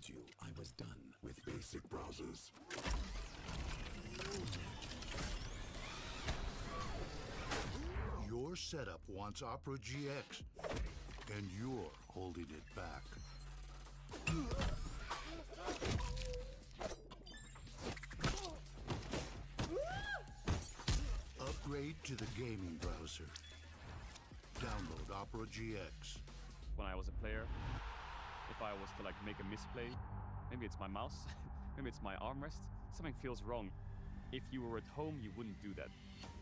told you I was done with basic browsers. Your setup wants Opera GX, and you're holding it back. Upgrade to the gaming browser. Download Opera GX. When I was a player, if I was to make a misplay, maybe it's my mouse, maybe it's my armrest, something feels wrong. If you were at home, you wouldn't do that.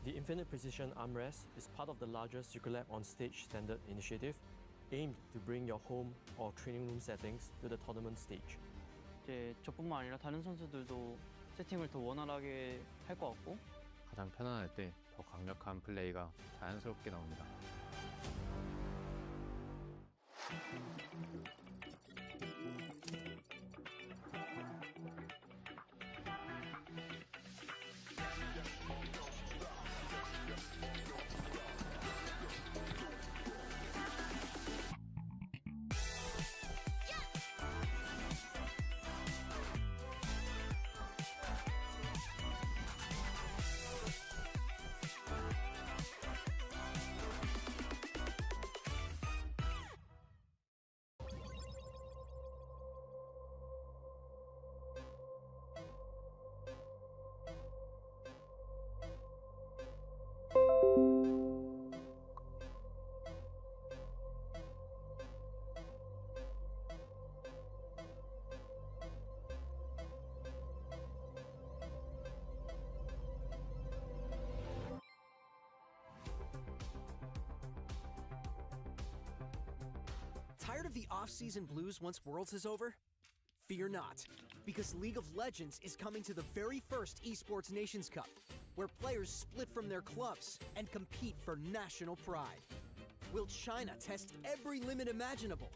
The Infinite Precision Armrest is part of the larger Circulab on Stage standard initiative, aimed to bring your home or training room settings to the tournament stage. 이제 저뿐만 아니라 다른 선수들도 세팅을 더 원활하게 할 것 같고 가장 편안할 때 더 강력한 플레이가 자연스럽게 나옵니다. Tired of the off-season blues once Worlds is over? Fear not, because League of Legends is coming to the very first Esports Nations Cup, where players split from their clubs and compete for national pride. Will China test every limit imaginable?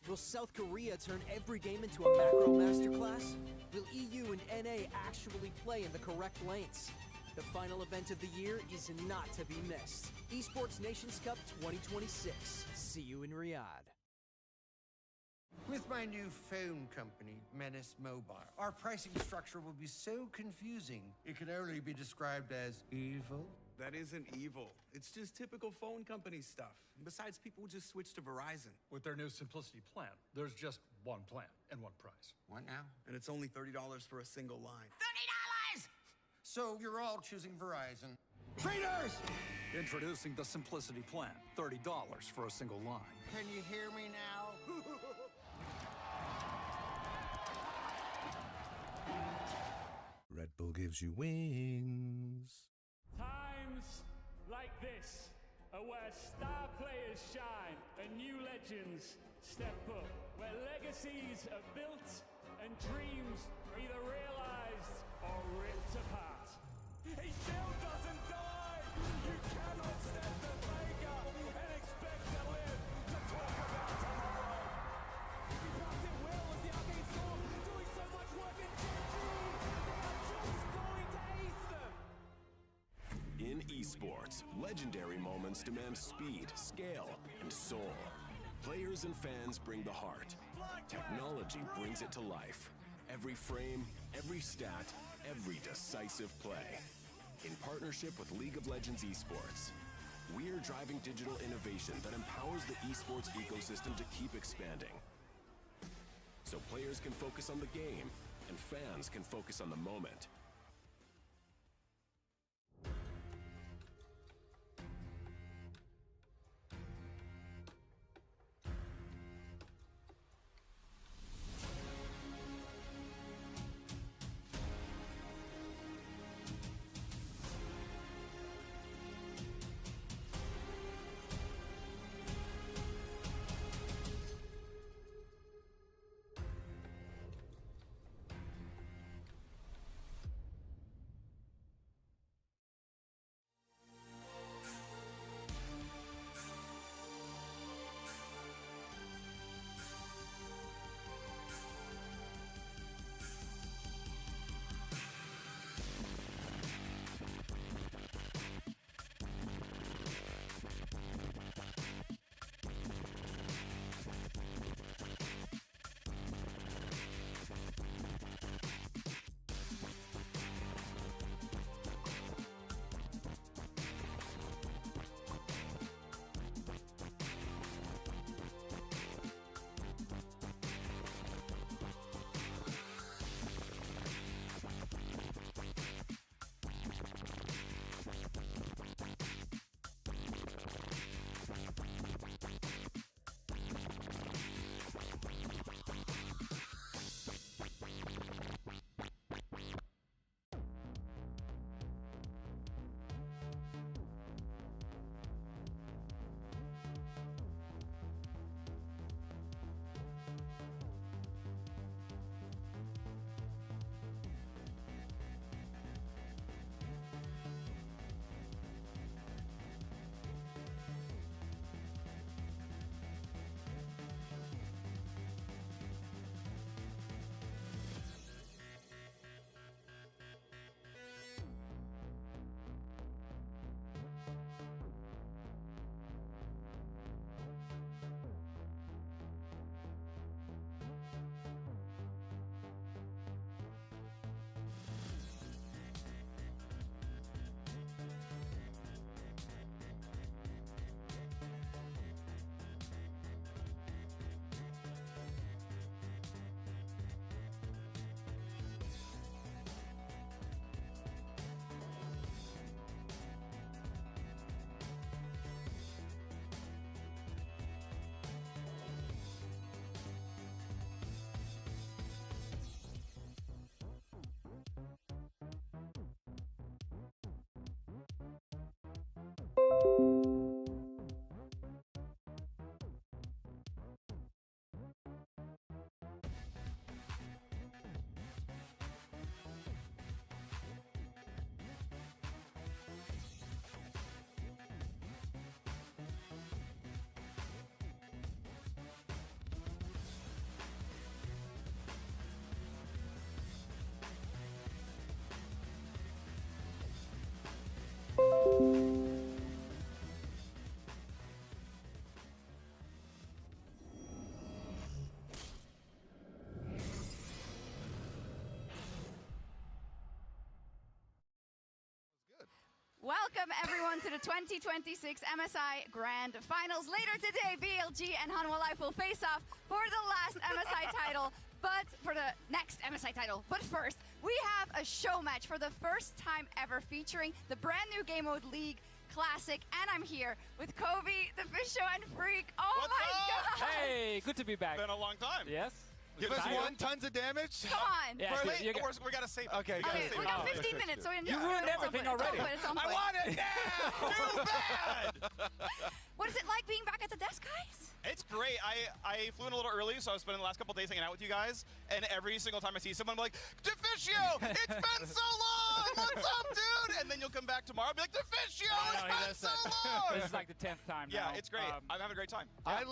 Will South Korea turn every game into a macro masterclass? Will EU and NA actually play in the correct lanes? The final event of the year is not to be missed. Esports Nations Cup 2026. See you in Riyadh. With my new phone company, Menace Mobile, our pricing structure will be so confusing, it can only be described as evil. That isn't evil. It's just typical phone company stuff. Besides, people just switch to Verizon. With their new Simplicity plan, there's just one plan and one price. What now? And it's only $30 for a single line. $30! So you're all choosing Verizon. Traitors! Introducing the Simplicity plan, $30 for a single line. Can you hear me now? Red Bull gives you wings. Times like this are where star players shine and new legends step up, where legacies are built and dreams are either realized or ripped apart. He still doesn't die! You cannot step the faker and expect to live to talk about tomorrow! He dropped it well as the arcade saw, doing so much work in Genji! They are just going to ace them! In esports, legendary moments demand speed, scale, and soul. Players and fans bring the heart. Technology brings it to life. Every frame, every stat, every decisive play. In partnership with League of Legends Esports, we're driving digital innovation that empowers the esports ecosystem to keep expanding. So players can focus on the game, and fans can focus on the moment. Welcome everyone to the 2026 MSI Grand Finals. Later today, BLG and Hanwha Life will face off for the last MSI title, but for the next MSI title. But first, we have a show match for the first time ever featuring the brand new Game Mode League Classic, and I'm here with Kobe, the Fish Show, and Freak. Oh my god! Hey, good to be back. Been a long time. Yes. Give us one, tons of damage. Come on. Yeah, we gotta save it. Okay, we got 15 minutes, so you ruined everything already. I want it now! Too bad! What is it like being back at the desk, guys? It's great. I flew in a little early, so I was spending the last couple days hanging out with you guys, and every single time I see someone, I'm like, Deficio, it's been so long! What's up, dude? And then you'll come back tomorrow and be like, Deficio, it's been so long! This is like the 10th time now. Yeah, it's great. I'm having a great time. I'm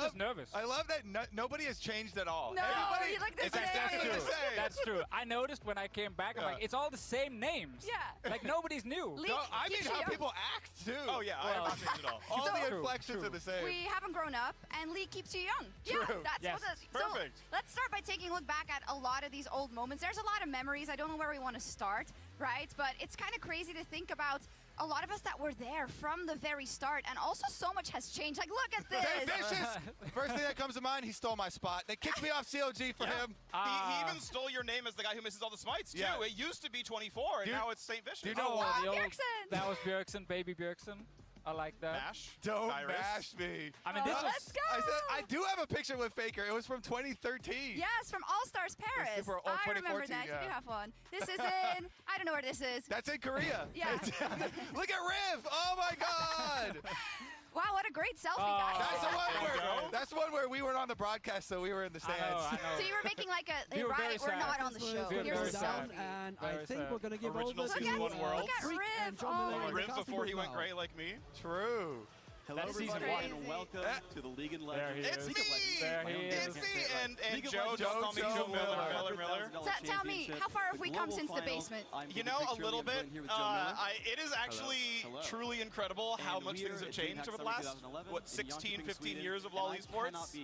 just nervous. I love that nobody has changed at all. No, everybody, you look the same. That's true. The same. That's true. I noticed when I came back, I'm like, it's all the same names. Yeah. Like, nobody's new. No, I mean how people act, too. Oh, yeah, I have not changed at all. All the inflections are the same. We haven't grown up, and League keeps you young. True. Yeah, that's Yes. what Perfect. So let's start by taking a look back at a lot of these old moments. There's a lot of memories. I don't know where we want to start, right? But it's kind of crazy to think about a lot of us that were there from the very start, and also so much has changed. Like, look at this. Vicious! First thing that comes to mind, he stole my spot. They kicked me off COG for him. He even stole your name as the guy who misses all the smites, too. Yeah. It used to be 24, and now it's St. Vicious. Do you know why? Bjergsen. That was Bjergsen, baby Bjergsen. I like that. Mash. Don't Iris. mash me. I mean, this was... Let's go. I said I do have a picture with Faker. It was from 2013. Yes, from All Stars Paris. Super old I remember 2014, that. You yeah. do have one. This is in, I don't know where this is. That's in Korea. Yeah. Look at Riv. Oh my God. Wow, what a great selfie, guys. That's one where we weren't on the broadcast, so we were in the stands. I know. So you were making like a, We were right, very we're sad. not on the show. We were Here's a very sad. selfie. And Very I think sad. we're going to give Original over season to one world. Look at Freak Riv. and John Oh. Miller, the Riv before he customers went now. gray like me. True. Hello, That's everybody, season and welcome to the League of There he Legends. is. It's me! There he It's is. me! And League of Joe, Legends. don't call me Joe Miller. Tell me, how far have we come since the basement? You know, a little bit. It is actually truly incredible how much things have changed over the last, 16, 15 years of LoL Esports.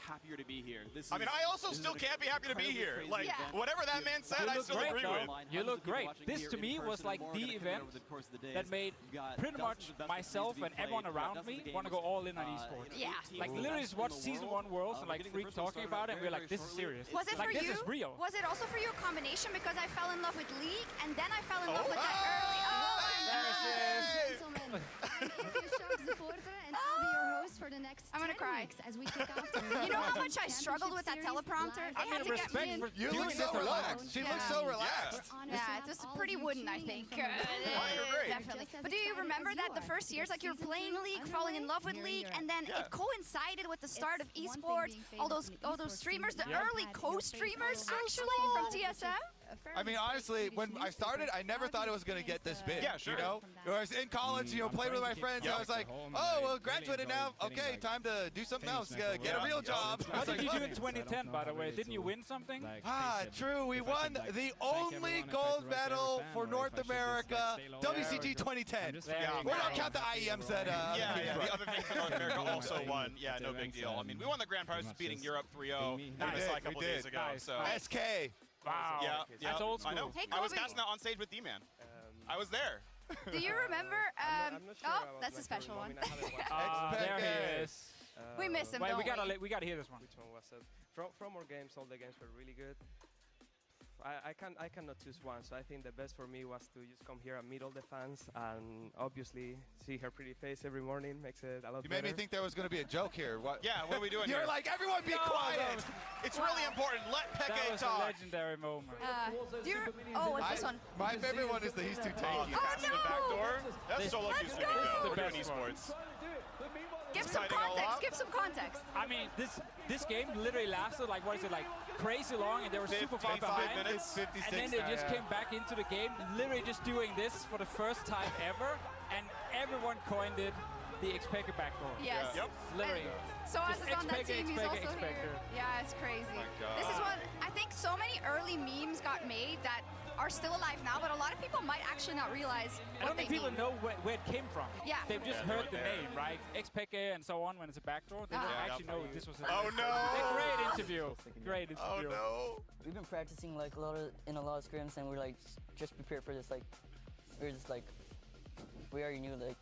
Happier to be here. I mean, I also still can't be happy to be here. Like, whatever that man said, I still agree with. You look great. This to me was like the event that made pretty much myself and everyone around me want to go all in on esports. Yeah. Like literally just watch season 1 Worlds and like Freak talking about it, and we're like, this is serious. Was it like, for this you? is real. Was it also for you a combination because I fell in love with League and then I fell in love with that early? Gentlemen, I'm Official supporter and I'll be your host for the next I'm gonna 10 cry. weeks as we kick off the You know how much I struggled with that teleprompter? They had to get me in. You look so relaxed. She looks so relaxed. Yeah, it was pretty wooden, I think. Definitely. But do you remember that the first years, like you were playing League, falling in love with League, and then it coincided with the start of esports, all those streamers, the early co-streamers actually from TSM? I mean, honestly, when I started, I never thought it was going to get this big. Yeah, sure. You know? Whereas in college, you know, playing with my friends, I was like, oh, well, graduated now. Okay, time to do something else. Get a real job. What did you do in 2010, by the way? Didn't you win something? True. We won the only gold medal for North America, WCG 2010. We don't count the IEMs that the other things in North America also won. Yeah, no big deal. I mean, we won the grand prize beating Europe 3-0 a couple days ago. So SK. Wow. Yeah, That's old school. I know. Hey, I was Kobe. casting out on stage with D-Man. I was there. Do you remember? Oh, that's a special one. There he is. We miss him. Wait, don't we gotta hear this one. Which one was it? From our games, all the games were really good. I cannot choose one, so I think the best for me was to just come here and meet all the fans and obviously see her pretty face every morning makes it a lot better. You made me think there was going to be a joke here. What? Yeah, what are we doing here? You're like, everyone be quiet. It's really important. Let Peke That was a talk. legendary moment. What's this one? My favorite one is the he's too tanky. The back door. That's solo Let's queues go. to go. We're The doing best esports. Give some Exciting a context. lot. Give some context. I mean, this game literally lasted like, what is it, like crazy long, and they were super far 55 behind. minutes, 56. And then they just came back into the game, literally just doing this for the first time ever, and everyone coined it the Expected backdoor. Yes. Yep. Literally. So as is on that team, he's also Expected. here. Yeah, it's crazy. God. This is what I think so many early memes got made that are still alive now, but a lot of people might actually not realize I don't think people know where it came from. Yeah. They've just heard the name, right? Expected and so on when it's a backdoor. They don't actually know this was a Oh no! Great interview. Great interview. Oh no! We've been practicing like in a lot of scrims, and we're like just prepared for this. Like we're just like We already knew, like...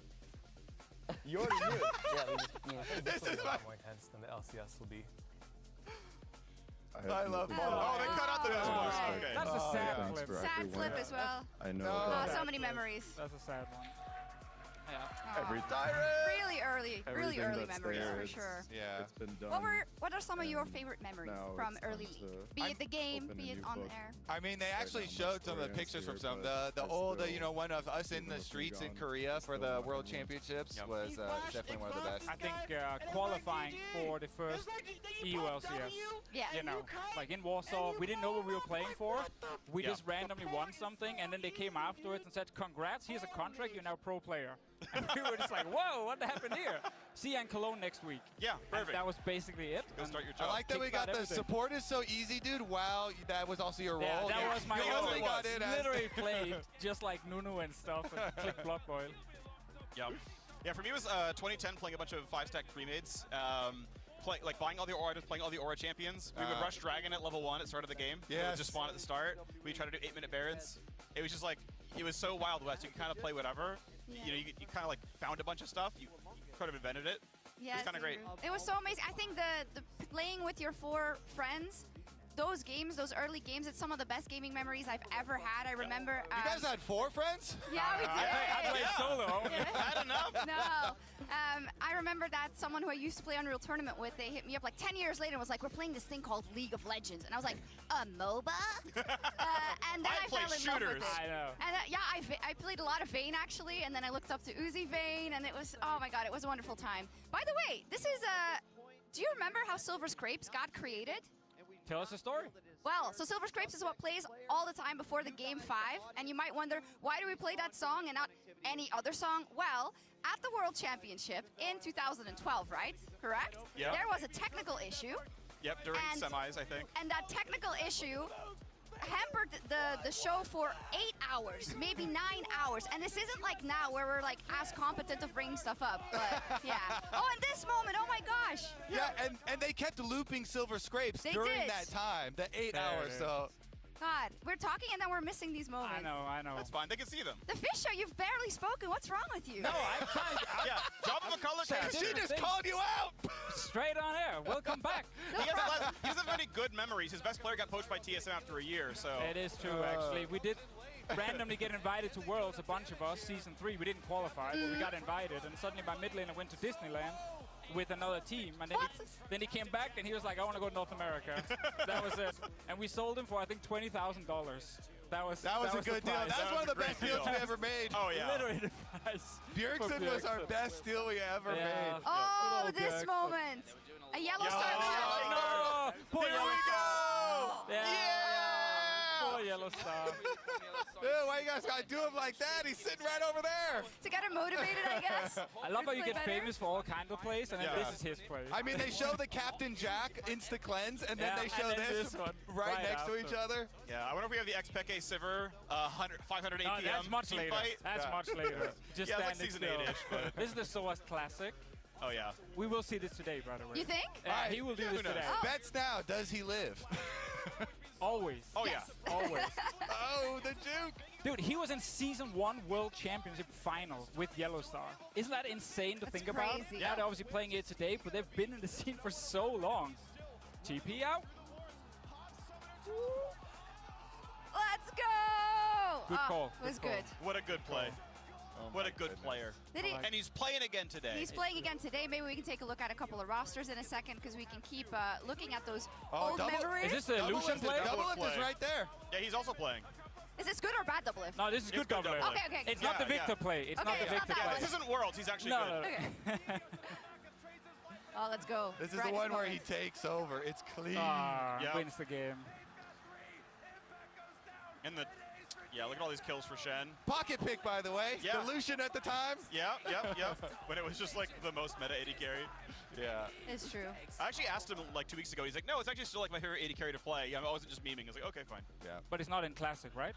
You already knew? Yeah, we just knew. This is a lot more intense than the LCS will be. I love Paul. Oh, they cut out the nose one. Okay. That's a sad clip. Sad clip as well. I know. Oh, so many memories. That's a sad one. Yeah. Every really early memories for sure. Yeah. It's been done. What are some of your favorite memories from early league? Be it the game, be it on air. I mean, they actually showed some of the pictures from some. The old, one of us in the streets in Korea for the World Championships was definitely one of the best. I think qualifying for the first EU LCS. Yeah. You know, like in Warsaw, we didn't know what we were playing for. We just randomly won something, and then they came afterwards and said, "Congrats, here's a contract. You're now a pro player." And we were just like, "Whoa, what happened here?" See you in Cologne next week. Yeah, perfect. And that was basically it. Go start your job. I like that we got the support is so easy, dude. Wow, that was also your role. Yeah, that was my role. role. Literally played just like Nunu and stuff and click block oil. Yeah. Yeah, for me it was 2010 playing a bunch of 5-stack pre-mades. Buying all the Aura items, playing all the Aura champions. We would rush Dragon at level 1 at the start of the game. Yeah. It would just spawn at the start. We tried to do 8-minute Barons. It was just like, it was so Wild West. You could kind of play whatever. Yeah. You know, you kind of like found a bunch of stuff. You could have invented it. Yeah, it was kind of great. It was so amazing. I think the playing with your 4 friends, those games, those early games, it's some of the best gaming memories I've ever had. I remember. You guys had 4 friends? Yeah, we did. I played solo. Not enough. No. I remember that someone who I used to play Unreal Tournament with, they hit me up like 10 years later and was like, "We're playing this thing called League of Legends." And I was like, "A MOBA?" And then I fell in love with it. I know. And I played a lot of Vayne actually, and then I looked up to Uzi Vayne, and it was, oh my god, it was a wonderful time. By the way, this is do you remember how Silver Scrapes got created? Tell us a story. Well, so Silver Scrapes is what plays all the time before the game 5, and you might wonder, why do we play that song and not any other song? Well, at the World Championship in 2012, right? Correct? Yep. There was a technical issue. Yep, during semis, I think. And that technical issue hampered the show for 8 hours, maybe 9 hours. And this isn't like now where we're like as competent of bringing stuff up, but yeah. Oh, in this moment, oh my gosh. Yeah, and they kept looping Silver Scrapes during that time, the 8 hours, so. God, we're talking and then we're missing these moments. I know. That's fine, they can see them. The Fish Show, you've barely spoken. What's wrong with you? No, I'm trying. Yeah, drop him a color card. She just called you out. Straight on air. Welcome back. He doesn't have any good memories. His best player got poached by TSM after a year, so. It is true, actually. We did randomly get invited to Worlds, a bunch of us, Season 3. We didn't qualify, but we got invited. And suddenly by mid lane, I went to Disneyland with another team, and then he came back and he was like, "I want to go to North America." That was it, and we sold him for I think $20,000. That was a good deal. That's one of the best deals we ever made. Oh yeah, literally the price. Bjergsen was our best deal we ever made. Oh, this moment, a yellow star. No, poor Here we go. Yeah. Poor yellow star. Dude, why you guys gotta do him like that? He's sitting right over there. To get him motivated, I guess. I love how you get famous for all kinds of plays, and then this is his play. I mean, they show the Captain Jack Insta Cleanse, and then they show this one right next to each other. Yeah, I wonder if we have the X-Peke Sivir 500 APM that's much team later. fight. That's much later. Just yeah, standing like season still. 8-ish, but. This is the SOAS Classic. Oh yeah. We will see this today, by the way. You think? Yeah, he will do this today. Bets now. Does he live? Always. Oh yes. yeah. Always. Oh, the juke. Dude, he was in Season 1 World Championship Finals with Yellowstar. Isn't that insane to think about? Crazy. Yeah, they're obviously playing it today, but they've been in the scene for so long. TP out. Let's go! Good call. It was good. What a good play. What a good player. And he's playing again today. He's playing again today. Maybe we can take a look at a couple of rosters in a second because we can keep looking at those old memories. Is this the illusion play? Double lift is right there. Yeah, he's also playing. Is this good or bad double lift? No, this is good double lift. Okay. It's not the Victor play. It's not the Victor play. This isn't Worlds. He's actually good. No. Oh, let's go. This is the one where he takes over. It's clean. Wins the game. Yeah, look at all these kills for Shen. Pocket pick, by the way. Yeah. The Lucian at the time. Yep. When it was just like the most meta AD carry. Yeah. It's true. I actually asked him like 2 weeks ago. He's like, no, it's actually still like my favorite AD carry to play. Yeah, I wasn't just memeing. I was like, okay, fine. Yeah. But it's not in Classic, right?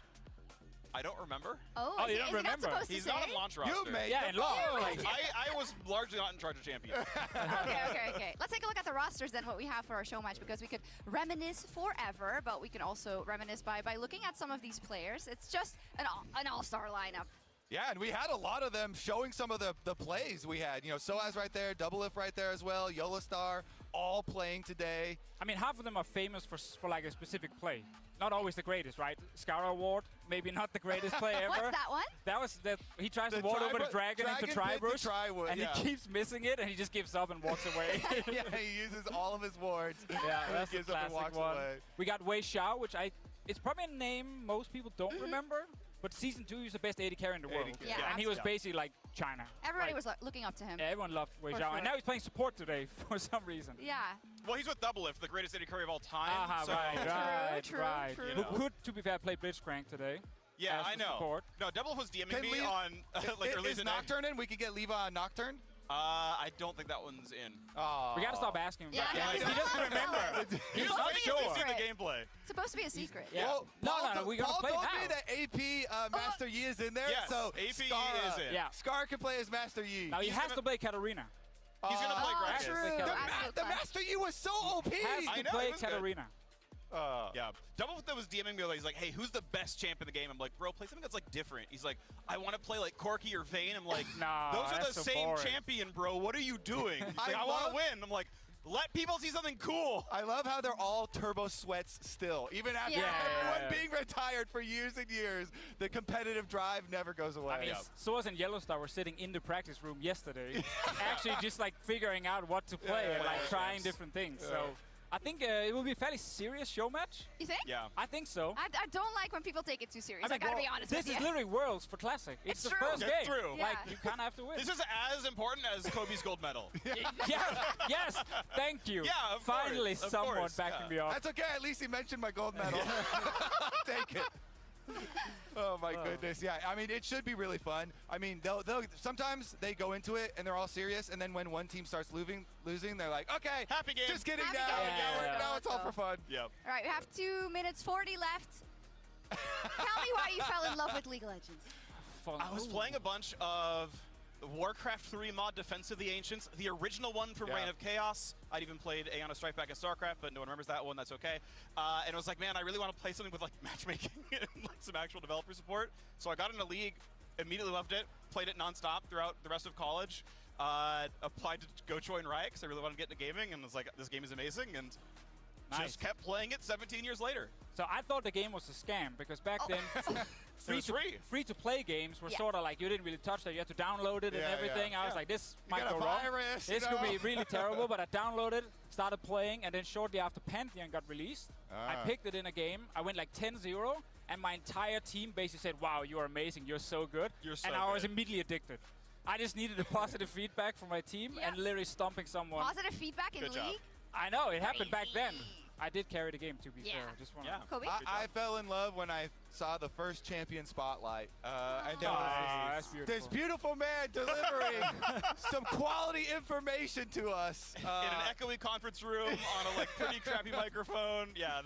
I don't remember. Oh, you don't remember? He's not on launch roster. You made in launch. I was largely not in charge of champions. Okay. Let's take a look at the rosters then, what we have for our show match, because we could reminisce forever, but we can also reminisce by looking at some of these players. It's just an all-star lineup. Yeah, and we had a lot of them showing some of the plays we had. You know, Soaz right there, Double Lift right there as well, Yolastar, all playing today. I mean, half of them are famous for like a specific play. Not always the greatest, right? Scar Award, maybe not the greatest play ever. What's that one? That was that he tries to ward over the dragon into Tri-Brush, and he keeps missing it, and he just gives up and walks away. Yeah, he uses all of his wards. Yeah, that's a classic one. Away. We got Wei Xiao, which it's probably a name most people don't remember. But Season 2, he's the best AD carry in the world. Yeah, and he was basically like China. Everybody was looking up to him. Yeah, everyone loved Wei Xiao. Sure. And now he's playing support today for some reason. Yeah. Well, he's with Double Lift, the greatest AD carry of all time. So right. True. Who could, to be fair, play Blitzcrank today. Yeah, I know. Support. No, Double Lift was DMing me on like early Is Nocturne in? We could get Leva on Nocturne? I don't think that one's in. Oh. We gotta stop asking him. Yeah, He doesn't remember. He's He's not sure. see the gameplay. It's supposed to be a secret. Yeah. Well, no, we gotta Paul play told now. me that AP Master Yi is in there, Yes, so AP Scar, is in. Yeah. Scar can play as Master Yi. Now he has to play Katarina. He's gonna play Gragas. True. The Master Yi was so OP. Has I to know, play he was good. Katarina. Yeah. Double Lift was DMing me. He's like, "Hey, who's the best champ in the game?" I'm like, "Bro, play something that's like different." He's like, "I want to play like Corki or Vayne." I'm like, Nah, "Those are that's the so same boring. champion, bro. What are you doing?" He's like, I want to win. I'm like, "Let people see something cool." I love how they're all turbo sweats still. Even after everyone being retired for years and years, the competitive drive never goes away. I mean, Soaz and Yellowstar were sitting in the practice room yesterday, actually just like figuring out what to play and like trying different things. So I think it will be a fairly serious show match. You think? Yeah. I think so. I don't like when people take it too serious. I I mean, gotta be honest this with you. is literally Worlds for Classic. It's the true. first That's game. true. Like, Yeah. you kind of have to win. This is as important as Kobe's gold medal. Yes, thank you. Yeah, of Finally, course, of someone course, backing yeah. me up. That's okay. At least he mentioned my gold medal. Take it. Oh my goodness, yeah. I mean, it should be really fun. I mean, they'll sometimes they go into it and they're all serious, and then when one team starts losing, they're like, okay, happy game. Just kidding. Happy Now, game. now it's all for fun. Yep. All right, we have 2 minutes 40 left. Tell me why you fell in love with League of Legends. I was playing a bunch of Warcraft 3 mod Defense of the Ancients, the original one from Reign of Chaos. I'd even played Aeon of Strike back in StarCraft, but no one remembers that one. That's okay. And I was like, man, I really want to play something with like matchmaking and like some actual developer support. So I got into League, immediately loved it, played it nonstop throughout the rest of college. Applied to go join Riot because I really wanted to get into gaming, and was like, this game is amazing, and just kept playing it 17 years later. So I thought the game was a scam because back then, free to play games were sort of like you didn't really touch that. You had to download it and everything. I was like, this might go wrong. This could be really terrible. But I downloaded, started playing, and then shortly after Pantheon got released, I picked it in a game. I went like 10-0, and my entire team basically said, "Wow, you are amazing. You're so good." And I was immediately addicted. I just needed a positive feedback from my team and literally stomping someone. Positive feedback in League? I know, it happened back then. I did carry the game, to be fair. Just wanna Kobe? I fell in love when I saw the first champion spotlight. And that's beautiful. This beautiful man delivering some quality information to us. In an echoey conference room on a like pretty crappy microphone. Yeah,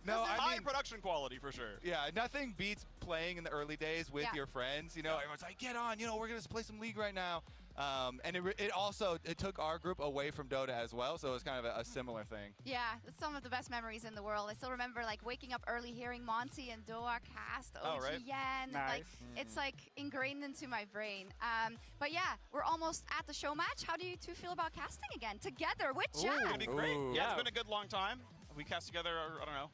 high production quality for sure. Yeah, nothing beats playing in the early days with your friends. You know, everyone's like, get on, we're going to play some League right now. And it also took our group away from Dota as well, so it was kind of a similar thing. Yeah, it's some of the best memories in the world. I still remember like waking up early, hearing Monty and Doa cast OGN. Like it's like ingrained into my brain. But yeah, we're almost at the show match. How do you two feel about casting again together with Jazz? It's gonna be great. Yeah, it's been a good long time. We cast together, I don't know,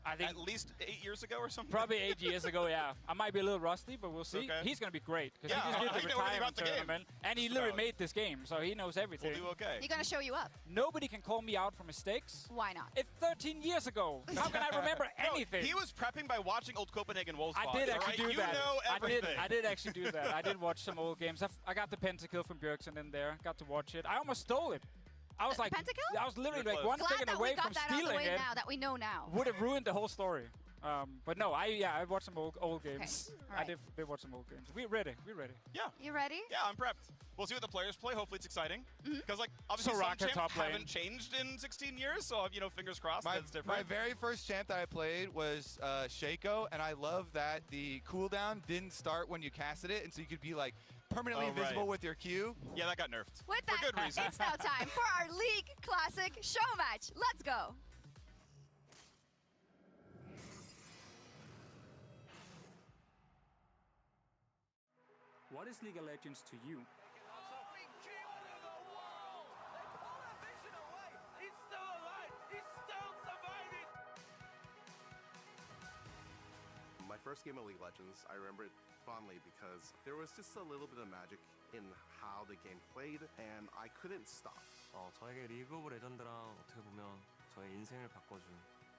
I think at least 8 years ago or something. Probably 8 years ago, yeah. I might be a little rusty, but we'll see. Okay. He's going to be great because Yeah, he just I did the know everything retirement about the game. tournament, and he literally made this game, so he knows everything. We'll do okay. He's gonna show you up. Nobody can call me out for mistakes. Why not? It's 13 years ago. How can I remember anything? He was prepping by watching old Copenhagen Wolves. I did actually do that. You know everything. I did actually do that. I did watch some old games. I got the pentakill from Bjergsen in there. Got to watch it. I almost stole it. I was like, Pentakill? I was literally like You're one Glad second that away we got from that out of the stealing way it. now, that we know now. Would have ruined the whole story. But no, I watched some old games. All right. I did watch some old games. We're ready. We're ready. Yeah. You ready? Yeah, I'm prepped. We'll see what the players play. Hopefully it's exciting. Because like obviously Soraka some top champs lane. haven't changed in 16 years, so fingers crossed that's different. My very first champ that I played was Shaco, and I love that the cooldown didn't start when you casted it, and so you could be like permanently invisible with your Q. Yeah, that got nerfed. With For that, good reason. it's now time for our League Classic show match. Let's go. What is League of Legends to you? My first game of League of Legends, I remember it fondly because there was just a little bit of magic in how the game played, and I couldn't stop. 저에게 리그 오브 레전드랑 어떻게 보면 저의 인생을 바꿔준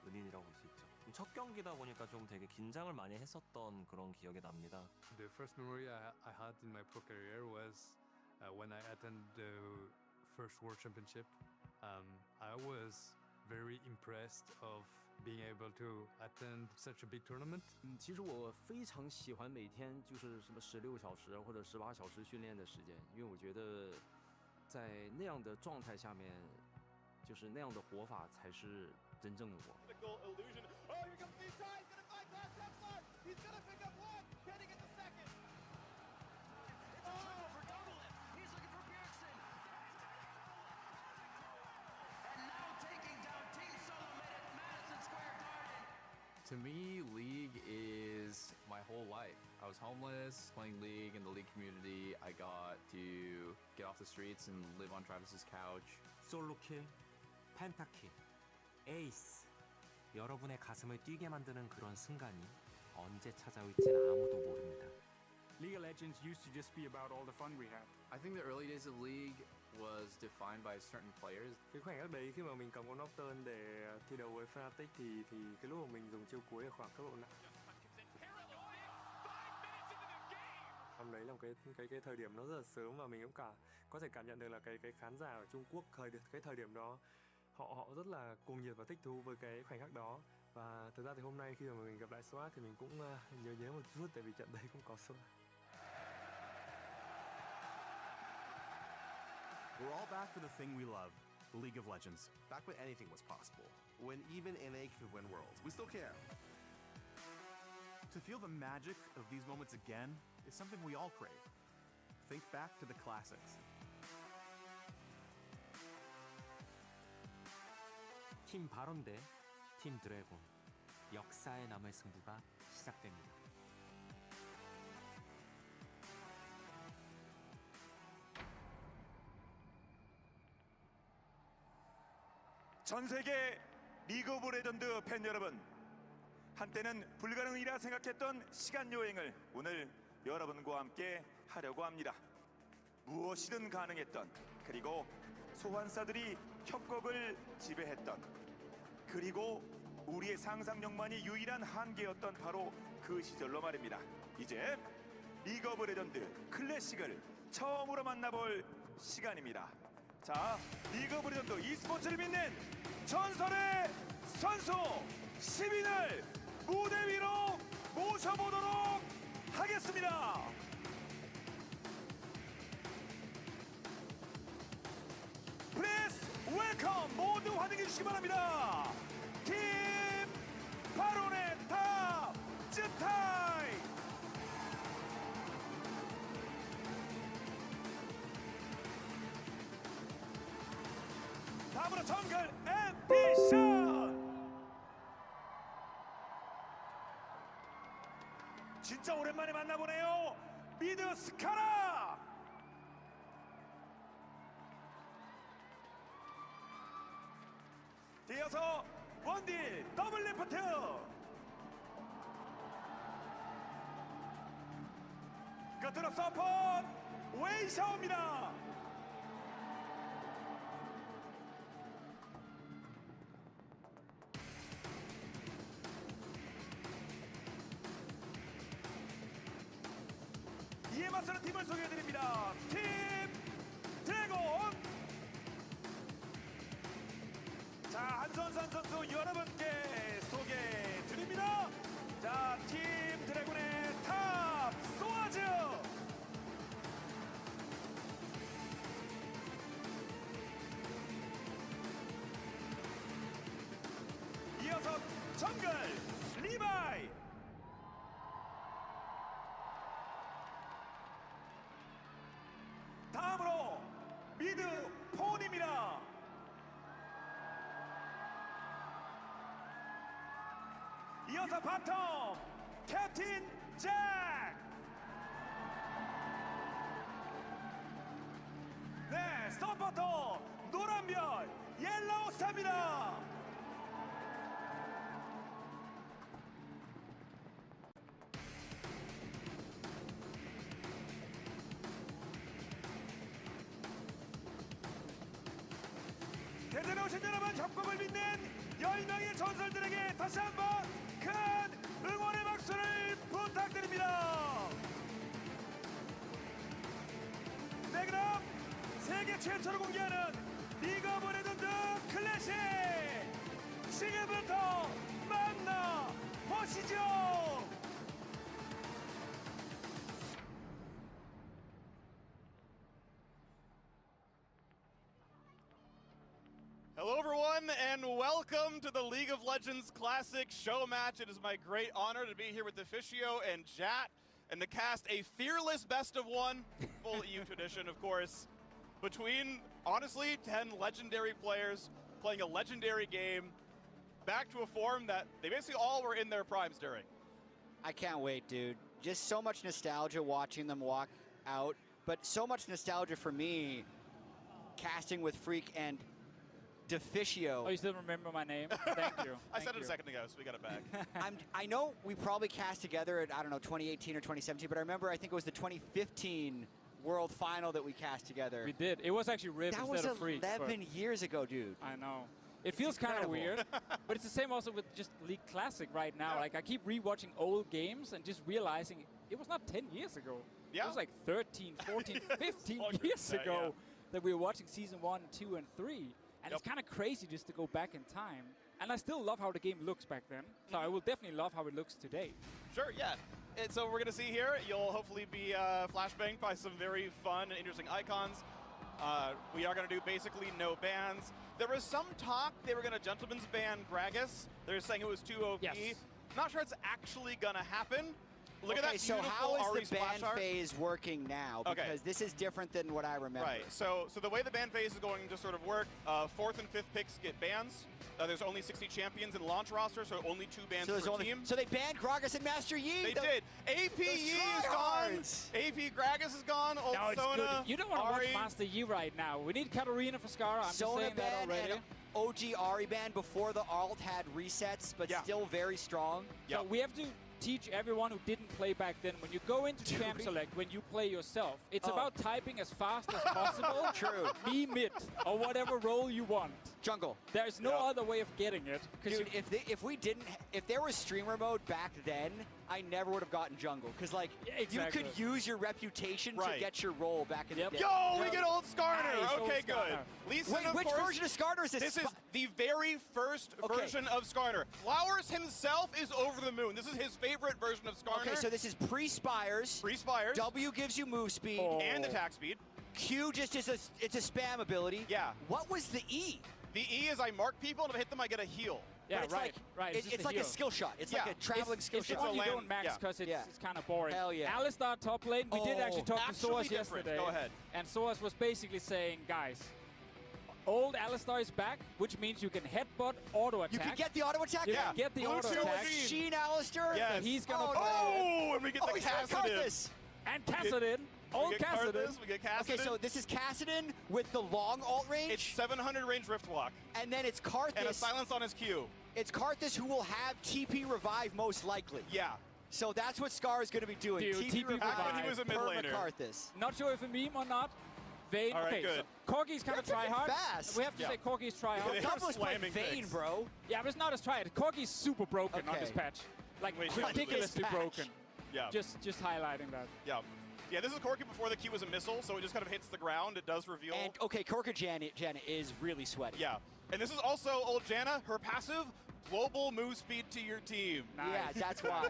은인이라고 볼 수 있죠. 첫 경기다 보니까 좀 되게 긴장을 많이 했었던 그런 기억이 납니다. The first memory I had in my pro career was when I attended the first World Championship. I was very impressed of being able to attend such a big tournament. 其实我非常喜欢每天就是什么16小时或者18小时训练的时间，因为我觉得在那样的状态下面，就是那样的活法才是真正的我。To me, League is my whole life. I was homeless, playing League in the League community. I got to get off the streets and live on Travis's couch. 솔로킬, 펜타킬, 에이스. 여러분의 가슴을 뛰게 만드는 그런 순간이 언제 찾아올지는 아무도 모릅니다. League of Legends used to just be about all the fun we had. I think the early days of League was defined by certain players. Cái khoảnh khắc đấy khi mà mình cầm con Nocturne để thi đấu với Fnatic thì cái lúc mà mình dùng chiêu cuối là khoảng cấp độ nặng. Hôm đấy là một cái thời điểm nó rất là sớm và mình cũng có thể cảm nhận được là cái khán giả ở Trung Quốc cái thời điểm đó họ rất là cuồng nhiệt và thích thú với cái khoảnh khắc đó. Và thực ra thì hôm nay khi mà mình gặp lại SWAT thì mình cũng nhớ một chút tại vì trận đấy cũng có SWAT. We're all back for the thing we love, the League of Legends. Back when anything was possible, when even NA could win worlds. We still can. To feel the magic of these moments again is something we all crave. Think back to the classics. 팀 바론 대 팀 드래곤. 역사에 남을 승부가 시작됩니다. 전 세계 리그 오브 레전드 팬 여러분, 한때는 불가능이라 생각했던 시간 여행을 오늘 여러분과 함께 하려고 합니다. 무엇이든 가능했던, 그리고 소환사들이 협곡을 지배했던, 그리고 우리의 상상력만이 유일한 한계였던 바로 그 시절로 말입니다. 이제 리그 오브 레전드 클래식을 처음으로 만나볼 시간입니다. 자, 리그 오브 레전드 e스포츠를 빛낸 전설의 선수 10인을 무대 위로 모셔보도록 하겠습니다. 플리즈 웰컴, 모두 환영해 주시기 바랍니다. 팀 바론의 탑 즈타이. 다음으로 정글 앰비션. 진짜 오랜만에 만나보네요. 미드 스카라. 이어서 원딜 더블 리프트. 끝으로 서폿 웨이샤오입니다. 이에 맞서는 팀을 소개해드립니다. 팀 드래곤. 자, 한선선 선수 여러분께 소개해드립니다. 자, 팀 드래곤의 탑 소아즈. 이어서 정글 리바이. 다음으로 미드 폰입니다. 이어서 바텀 캡틴 잭. 감사합니다. 대전에 오신 여러분, 협곡을 빛낸 10명의 전설들에게 다시 한번 큰 응원의 박수를 부탁드립니다. 네, 그럼 세계 최초로 공개하는 리그 오브 레전드 클래식 지금부터 만나 보시죠. Hello, everyone, and welcome to the League of Legends Classic show match. It is my great honor to be here with Officio and Jat and to cast a fearless best of one, full EU tradition, of course, between, honestly, 10 legendary players playing a legendary game back to a form that they basically all were in their primes during. I can't wait, dude. Just so much nostalgia watching them walk out, but so much nostalgia for me casting with Freak and Officio. Oh, you still remember my name? Thank you. I said it a second ago, so we got it back. I know we probably cast together at, I don't know, 2018 or 2017, but I remember I think it was the 2015 World Final that we cast together. We did. It was actually Riv instead of Freak. That was 11 years ago, dude. I know. It feels kind of weird, but it's the same also with just League Classic right now. Like, I keep rewatching old games and just realizing it was not 10 years ago. Yeah. It was like 13, 14, 15 years ago that we were watching Season 1, 2, and 3. And it's kind of crazy just to go back in time. And I still love how the game looks back then. So I will definitely love how it looks today. Sure, yeah. And so we're going to see here, you'll hopefully be flashbanged by some very fun and interesting icons. We are going to do basically no bans. There was some talk they were going to gentleman's ban Gragas. They're saying it was too OP. Yes. Not sure it's actually going to happen. Look okay, at that so beautiful how is Ari the splash ban art. phase working now? Because this is different than what I remember. Right, so the way the ban phase is going to sort of work, 4th and 5th picks get bans. There's only 60 champions in launch roster, so only 2 bans per team. So they banned Gragas and Master Yi. They did. AP Yi is gone. AP Gragas is gone. Old No, it's Sona, good. You don't want to Ari. watch Master Yi right now. We need Katarina for Scar. I'm just Sona saying that ban already. and OG Ari ban before the alt had resets, but still very strong. So we have to teach everyone who didn't play back then, when you go into Champ Select, when you play yourself, it's about typing as fast as possible. True. Me mid, or whatever role you want. Jungle. There's no other way of getting it. Dude, if there was streamer mode back then, I never would have gotten jungle. Because, like, you could use your reputation to get your role back in the day. Yo, we get old Skarner. Nice, Okay, old good. Skarner. Lisa, Wait, which version of Skarner is this? This is the very first version of Skarner. Flowers himself is over the moon. This is his favorite version of Skarner. Okay, so this is pre-Spires. Pre-Spires. W gives you move speed. And attack speed. Q just is it's a spam ability. Yeah. What was the E? The E is I mark people, and if I hit them, I get a heal. Yeah, it's right. It's like a skill shot. It's like a traveling skill it's shot. It's one you don't max because it's kind of boring. Hell yeah. Alistar top lane, we did actually talk to Soas different. yesterday. Go ahead. And Soas was basically saying, guys, old Alistar is back, which means you can headbutt, auto attack. You can get the auto attack? You can get the auto attack. Sheen Alistar? Yes. So he's going to play. Oh, and we get the Kassadin. And Kassadin. Old Kassadin. We get Kassadin. Okay, so this is Kassadin with the long alt range. It's 700 range Rift Walk. And then it's Karthus. And a silence on his Q. It's Karthus who will have TP revive most likely. Yeah. So that's what Scar is going to be doing. Dude, TP revive. When he was a mid laner. Karthus. Not sure if a meme or not. Vayne. All right, okay, good. so Corgi's kind of try hard. Fast. We have to say Corgi's try hard. Double's playing Vayne, bro. Yeah, but it's not as tried. Corgi's super broken on this patch. Like, ridiculously broken. Yeah. Just highlighting that. Yeah. Yeah, this is Corki before the Q was a missile, so it just kind of hits the ground. It does reveal. And, okay, Corki Janet is really sweaty. Yeah. And this is also old Janna, her passive, global move speed to your team. Nice. Yeah, that's why.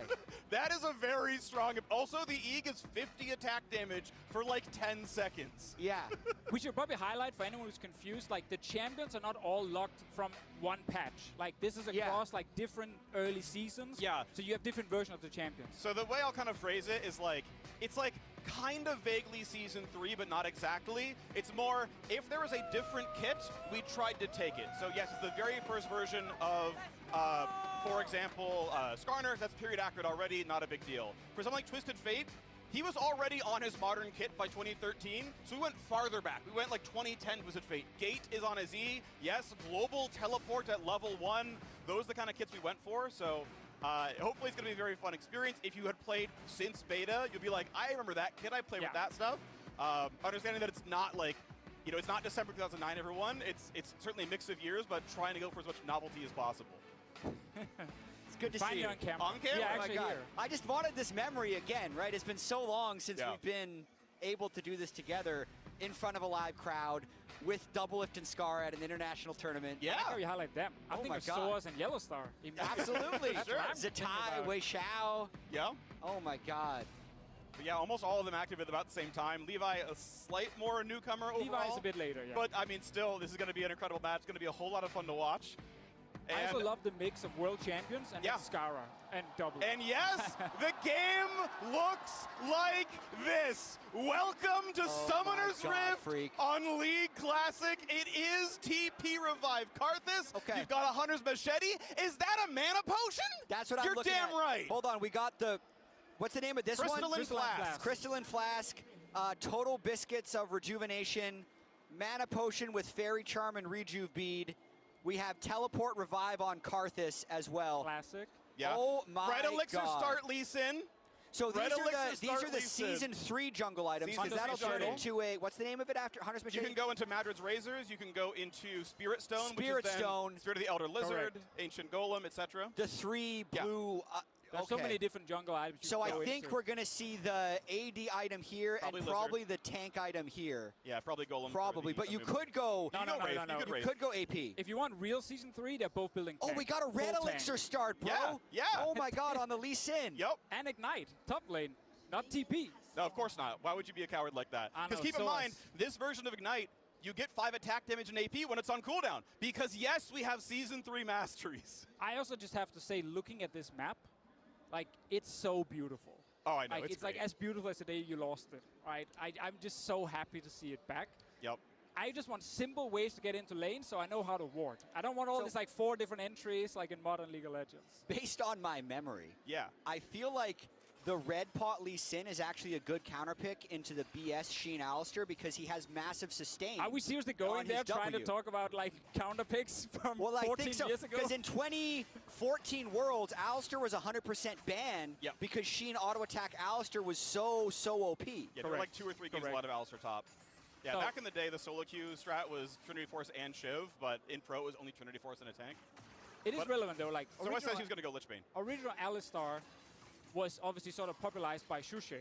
That is a very strong. Also, the E gets 50 attack damage for like 10 seconds. Yeah. We should probably highlight for anyone who's confused, like the champions are not all locked from one patch. Like this is across like different early seasons. Yeah. So you have different versions of the champions. So the way I'll kind of phrase it is like, it's like kind of vaguely Season 3, but not exactly. It's more, if there was a different kit, we tried to take it. So yes, it's the very first version of, for example, Skarner. That's period accurate already, not a big deal. For something like Twisted Fate, he was already on his modern kit by 2013, so we went farther back. We went like 2010 Twisted Fate. Gate is on his E. Yes, global teleport at level 1. Those are the kind of kits we went for, so hopefully it's going to be a very fun experience. If you had played since beta, you'll be like, I remember that kit, I played with that stuff. Understanding that it's not like, you know, it's not December 2009, everyone. It's certainly a mix of years, but trying to go for as much novelty as possible. It's good to see you on camera. On camera? Yeah, oh my God. I just wanted this memory again, right? It's been so long since we've been able to do this together in front of a live crowd with Double Lift and Scar at an international tournament. I like how you highlight them. I'm thinking of Soaz and Yellow Star. Absolutely. That's what I'm thinking Zatai, about. Wei Xiao. Yeah. Oh my God. But yeah, almost all of them active at about the same time. Levi, a slight more newcomer overall. Levi's a bit later, yeah. But, I mean, still, this is going to be an incredible match. It's going to be a whole lot of fun to watch. And I also love the mix of world champions and Skara and Double. And yes, the game looks like this. Welcome to Summoner's Rift on League Classic. It is TP Revive Karthus. Okay. You've got a Hunter's Machete. Is that a mana potion? That's what I'm You're looking damn at. right. Hold on, we got the, what's the name of this one? Crystalline Flask. Crystalline Flask, total biscuits of rejuvenation, mana potion with Fairy Charm and Rejuve Bead. We have Teleport Revive on Karthus as well. Classic. Yeah. Oh my Red Elixir God. start Lee Sin. So these Red are the season 3 jungle items, Season because that'll 3 turn jungle. into a, what's the name of it after Hunter's You Machete? can go into Madrid's Razors. You can go into Spirit Stone, Spirit which is then Stone. Spirit of the Elder Lizard, Correct. Ancient Golem, etc. The 3 blue. There's so many different jungle items. You So can I go think into. we're going to see the AD item here Probably and Lizard. probably the tank item here. Yeah, probably Golem. Probably, but you could go. No. You could go AP. If you want real season 3, they're both building Oh, tank. we got a red Full elixir tank. start, bro. Yeah. Oh my God, on the Lee Sin. Yep. And Ignite, top lane, not TP. No, of course not. Why would you be a coward like that? I Because know, keep in so mind, us. this version of Ignite, you get 5 attack damage and AP when it's on cooldown. Because yes, we have Season 3 masteries. I also just have to say, looking at this map, like, it's so beautiful. Oh, I know, Like, it's like great. as beautiful as the day you lost it, right? I'm just so happy to see it back. Yep. I just want simple ways to get into lane so I know how to ward. I don't want all these like 4 different entries like in modern League of Legends. Based on my memory, yeah, I feel like the red pot Lee Sin is actually a good counter pick into the BS Sheen Alistair because he has massive sustain. Are we seriously on going his there trying to W. talk about like counter picks from Well, I 14 think so, years ago? because in 2014 Worlds, Alistair was 100% banned because Sheen auto attack Alistair was so OP. Yeah, there were like 2 or 3 games a lot of Alistair top. Yeah, So- back in the day, the solo queue strat was Trinity Force and Shiv, but in Pro it was only Trinity Force and a tank. It is But- relevant though. Like So I said she was going to go Lich Bane. Original Alistar was obviously sort of popularized by Shushay.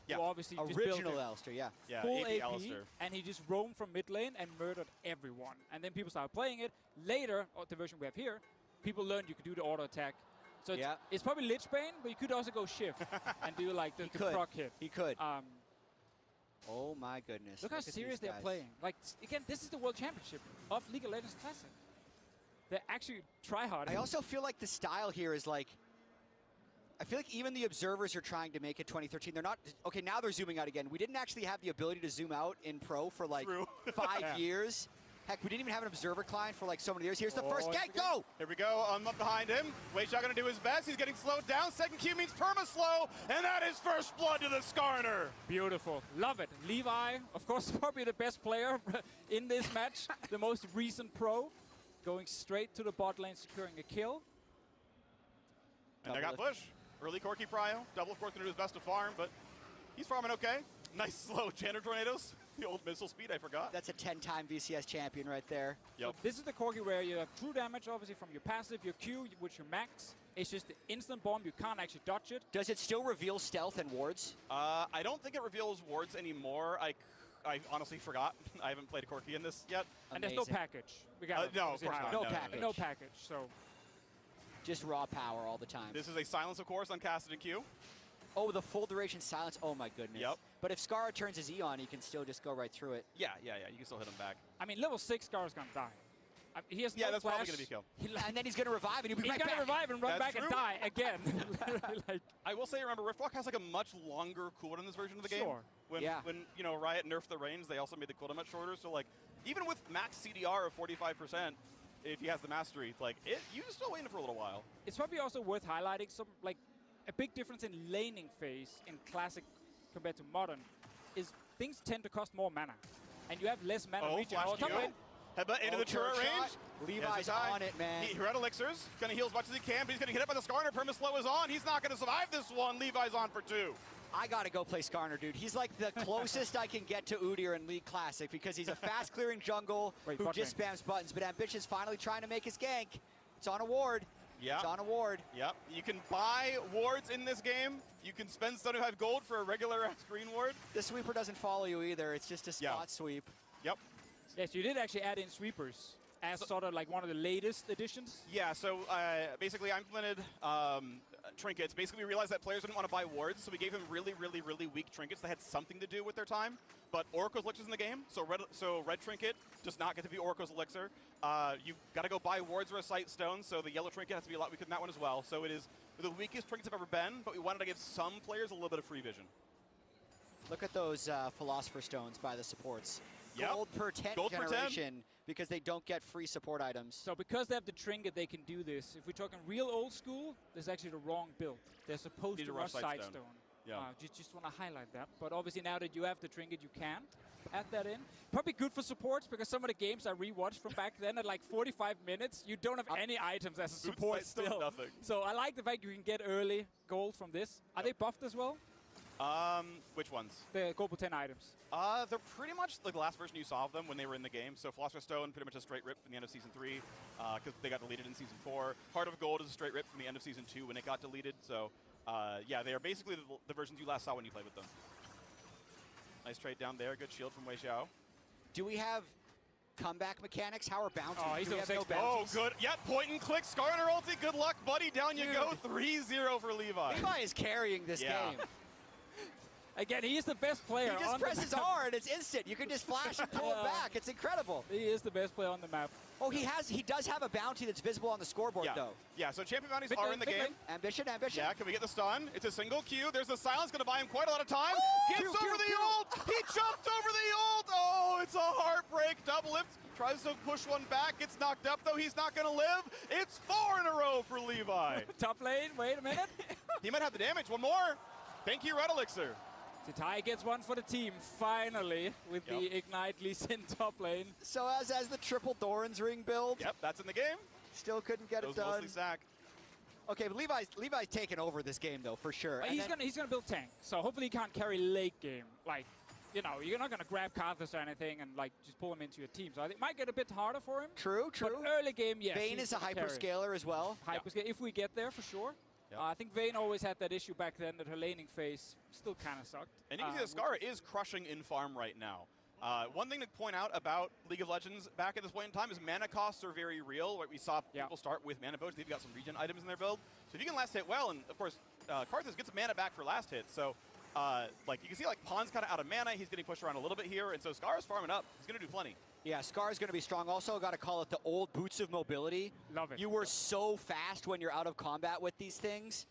Yeah. Who obviously just Original built it. Alistair, yeah. Yeah, Full AP AP, Alistair. and he just roamed from mid lane and murdered everyone. And then people started playing it. Later, the version we have here, people learned you could do the auto attack. So it's probably Lich Bane, but you could also go Shift and do like the proc hit. He could. Um, Oh my goodness. look how at these serious they're guys. playing. Like, again, this is the World Championship of League of Legends Classic. They're actually try-hard. I also feel like the style here is like, I feel like even the observers are trying to make it 2013. They're not, okay, now they're zooming out again. We didn't actually have the ability to zoom out in Pro for like 5 Yeah. years. Heck, we didn't even have an observer client for like so many years. Here's the first Oh, gank, go! Here we go, up behind him. Wei Xiao gonna do his best. He's getting slowed down. Second Q means perma-slow, and that is first blood to the Skarner. Beautiful. Love it. Levi, of course, probably the best player in this match. The most recent pro. Going straight to the bot lane, securing a kill. And they got push. Early Corky Prio. Double, of course, gonna do his best to farm, but he's farming okay. Nice slow Janitor Tornadoes. The old missile speed, I forgot. That's a 10-time VCS champion right there. So this is the Corgi where you have true damage, obviously, from your passive, your Q, which your max. It's just the instant bomb. You can't actually dodge it. Does it still reveal stealth and wards? I don't think it reveals wards anymore. I honestly forgot. I haven't played a Corky in this yet. And there's no package. We got no, of course not. No package. No package, so. Just raw power all the time. This is a silence, of course, on Casted and Q. Oh, the full duration silence. Oh my goodness. Yep. But if Scar turns his E on, he can still just go right through it. Yeah. You can still hit him back. I mean, level 6 Scar is going to die. He has no that's flash. probably going to be kill. And then he's going to revive, and he'll be He's right going back. to revive and run That's back and true. die again. Like, I will say, remember, Riftwalk has like a much longer cooldown in this version of the game. Sure. When you know, Riot nerfed the range, they also made the cooldown much shorter. So like, even with max CDR of 45%, if he has the mastery, it's like you're still waiting for a little while. it's probably also worth highlighting some, like, a big difference in laning phase in classic compared to modern is things tend to cost more mana. And you have less mana reaching flash all top Q. lane. Headbutt into the turret range. Levi's on it, man. He read elixirs. Gonna heal as much as he can, but he's gonna get hit by the Skarner. Perma-slow is on. He's not gonna survive this one. Levi's on for 2. I gotta go play Skarner, dude. He's like the closest I can get to Udyr in League Classic because he's a fast-clearing jungle who just spams buttons. But Ambitious finally trying to make his gank. It's on a ward. Yeah. It's on a ward. Yep. You can buy wards in this game. You can spend 75 gold for a regular green ward. The sweeper doesn't follow you either. It's just a spot sweep. Yep. Yes, you did actually add in sweepers as sort of like one of the latest additions. Yeah, so basically I implemented trinkets. Basically we realized that players didn't want to buy wards, so we gave them really, really, really weak trinkets that had something to do with their time. But Oracle's Elixir's in the game, so red trinket does not get to be Oracle's Elixir. You've got to go buy wards or a sight stone, so the yellow trinket has to be a lot weaker than that one as well. So it is the weakest trinkets I've ever been, but we wanted to give some players a little bit of free vision. Look at those Philosopher Stones by the supports. Yep. Gold per 10 Gold per 10. generation because they don't get free support items. So because they have the trinket, they can do this. If we're talking real old school, this is actually the wrong build. They're supposed to rush Sightstone. Yeah. Just want to highlight that. But obviously now that you have the trinket, you can't add that in. Probably good for supports because some of the games I rewatched from back then at like 45 minutes, you don't have any items as a support still. Nothing. So I like the fact you can get early gold from this. Are they buffed as well? Which ones? The gold per 10 items. They're pretty much like the last version you saw of them when they were in the game. So Philosopher's Stone, pretty much a straight rip from the end of Season 3, because they got deleted in Season 4. Heart of Gold is a straight rip from the end of Season 2 when it got deleted. So, yeah, they are basically the versions you last saw when you played with them. Nice trade down there. Good shield from Wei Xiao. Do we have comeback mechanics? How are bounties? Oh, he's Do we on have no 6 bounties? Oh, good. Yep, point and click. Skarner ulti. Good luck, buddy. Down you go. 3-0 for Levi. Levi is carrying this game. Again, he is the best player. He just presses R and it's instant. You can just flash and pull it back. It's incredible. He is the best player on the map. Oh, he does have a bounty that's visible on the scoreboard, though. Yeah, so champion bounties are in the game. Ambition. Yeah, can we get the stun? It's a single Q. There's the silence, going to buy him quite a lot of time. Gets over the ult. He jumped over the ult. Oh, it's a heartbreak. Double lift. Tries to push one back. Gets knocked up, though. He's not going to live. It's 4 in a row for Levi. Top lane. Wait a minute. He might have the damage. One more. Thank you, Red Elixir. Titai gets one for the team, finally, with the Ignite Lee Sin top lane. So as the triple Doran's Ring build. Yep, that's in the game. Still couldn't get it done. Mostly sack. Okay, but Levi's taking over this game, though, for sure. He's gonna build tank, so hopefully he can't carry late game. Like, you know, you're not gonna grab Karthus or anything and like just pull him into your team. So I think it might get a bit harder for him. True. But early game, yes. Vayne is a hyperscaler as well. Hyperscaler, if we get there, for sure. I think Vayne always had that issue back then that her laning phase still kind of sucked. And you can see that Scar is crushing in farm right now. One thing to point out about League of Legends back at this point in time is mana costs are very real. We saw people start with mana boats. They've got some regen items in their build. So if you can last hit well, and of course, Karthus gets mana back for last hit. So like you can see like Pawn's kind of out of mana. He's getting pushed around a little bit here. And so Scar is farming up. He's going to do plenty. Yeah, Scar's going to be strong. Also, got to call it the old boots of mobility. Love it. You were so fast when you're out of combat with these things.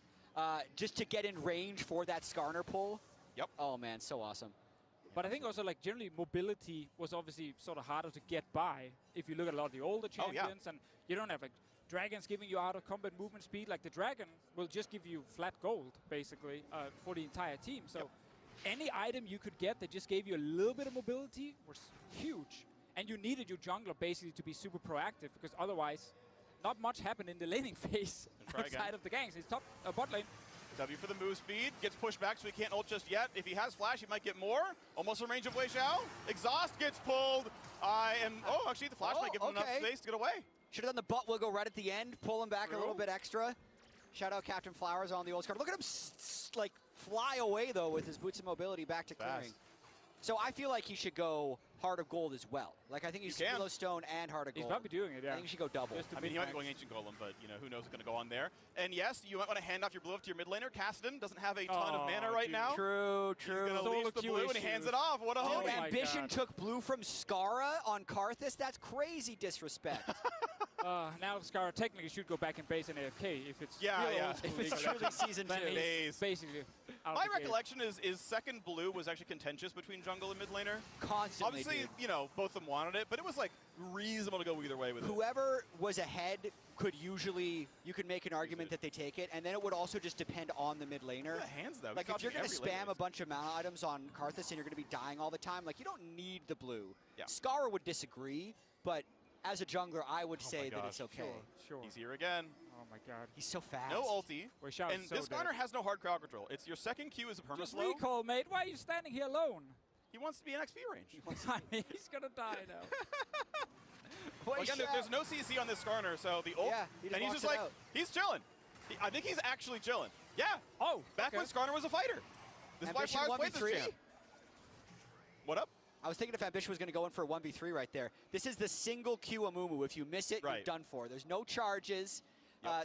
Just to get in range for that Skarner pull. Yep. Oh, man, so awesome. But I think also, like, generally mobility was obviously sort of harder to get by if you look at a lot of the older champions. And you don't have, like, dragons giving you out-of-combat movement speed. Like, the dragon will just give you flat gold, basically, for the entire team. So any item you could get that just gave you a little bit of mobility was huge. And you needed your jungler, basically, to be super proactive, because otherwise not much happened in the laning phase outside of the ganks. He's top bot lane. W for the move speed. Gets pushed back, so he can't ult just yet. If he has flash, he might get more. Almost in range of Wei Xiao. Exhaust gets pulled. Oh, actually, the flash might give him enough space to get away. Should have done the butt wiggle right at the end. Pull him back a little bit extra. Shout out Captain Flowers on the old card. Look at him like fly away, though, with his boots of mobility back to clearing. So I feel like he should go Heart of Gold as well. Like, I think he's Yellowstone and Heart of Gold. He's probably doing it, yeah. I think he should go double. I mean, he might be going Ancient Golem, but, you know, who knows what's going to go on there. And, yes, you might want to hand off your blue up to your mid laner. Cassidy doesn't have a ton of mana right now. True. He's going to leave the blue, and he hands it off. What a Dude, homie. Ambition took blue from Skara on Karthus. That's crazy disrespect. Now Skara technically should go back in base and AFK if it's If it's truly Season 2. Basically. My recollection is second blue was actually contentious between jungle and mid laner. Constantly, Obviously, dude. you know, both of them wanted it, but it was like reasonable to go either way with it. Whoever was ahead could usually, you could make an argument that they take it, and then it would also just depend on the mid laner. Look at the hands, though. Like, He's if you're going to dodging every spam a bunch of mana items on Karthus and you're going to be dying all the time, like, you don't need the blue. Yeah. Scar would disagree, but as a jungler, I would say that gosh. it's okay. Sure. He's here again. Oh my god. He's so fast. No ulti. And so this Garner has no hard crowd control. It's your second Q is a perma Just slow. recall, mate. Why are you standing here alone? He wants to be in XP range. I mean, he's gonna die now. Well, again, there's no CC on this Garner, so the ult, Yeah, he just and he's walks just it like, out. he's chilling. I think he's actually chilling. Yeah. Oh, back when Skarner was a fighter. This is why Ambition Flowers played this 1v3. champ. What up? I was thinking if Ambition was going to go in for a 1v3 right there. This is the single Q Amumu. If you miss it, you're done for. There's no charges.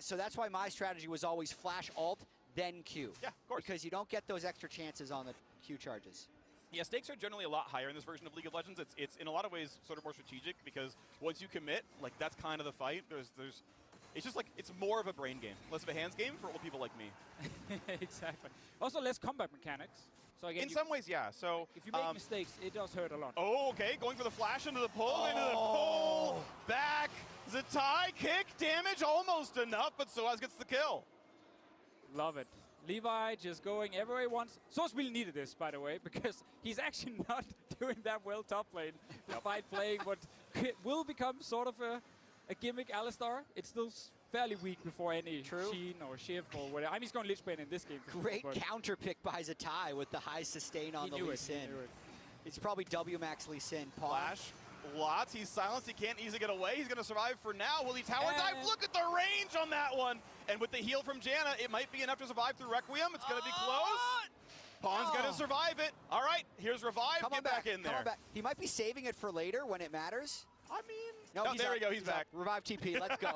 So that's why my strategy was always flash alt, then Q. Yeah, of course. Because you don't get those extra chances on the Q charges. Yeah, stakes are generally a lot higher in this version of League of Legends. It's in a lot of ways sort of more strategic because once you commit, like that's kind of the fight. It's just like it's more of a brain game, less of a hands game for old people like me. Exactly. Also, less combat mechanics. So again, in some ways, yeah. So if you make mistakes, it does hurt a lot. Oh, okay. Going for the flash into the pull, into the pull, back. Zatai kick damage almost enough, but Soaz gets the kill. Love it. Levi just going everywhere he wants. Soaz really needed this, by the way, because he's actually not doing that well top lane, despite playing what will become sort of a gimmick Alistar. It's still fairly weak before any Sheen or Shiv or whatever. I mean, he's going Lich Bane in this game. Great counter pick by Zatai with the high sustain on the Lee Sin. It's probably W max Lee Sin. Flash. Lots. He's silenced. He can't easily get away. He's going to survive for now. Will he tower dive? Look at the range on that one. And with the heal from Janna, it might be enough to survive through Requiem. It's going to be close. Pawn's going to survive it. All right, here's Revive. Get back in there. Come on back. He might be saving it for later when it matters. I mean, no, there we go. He's back. Up. Revive TP. Let's go.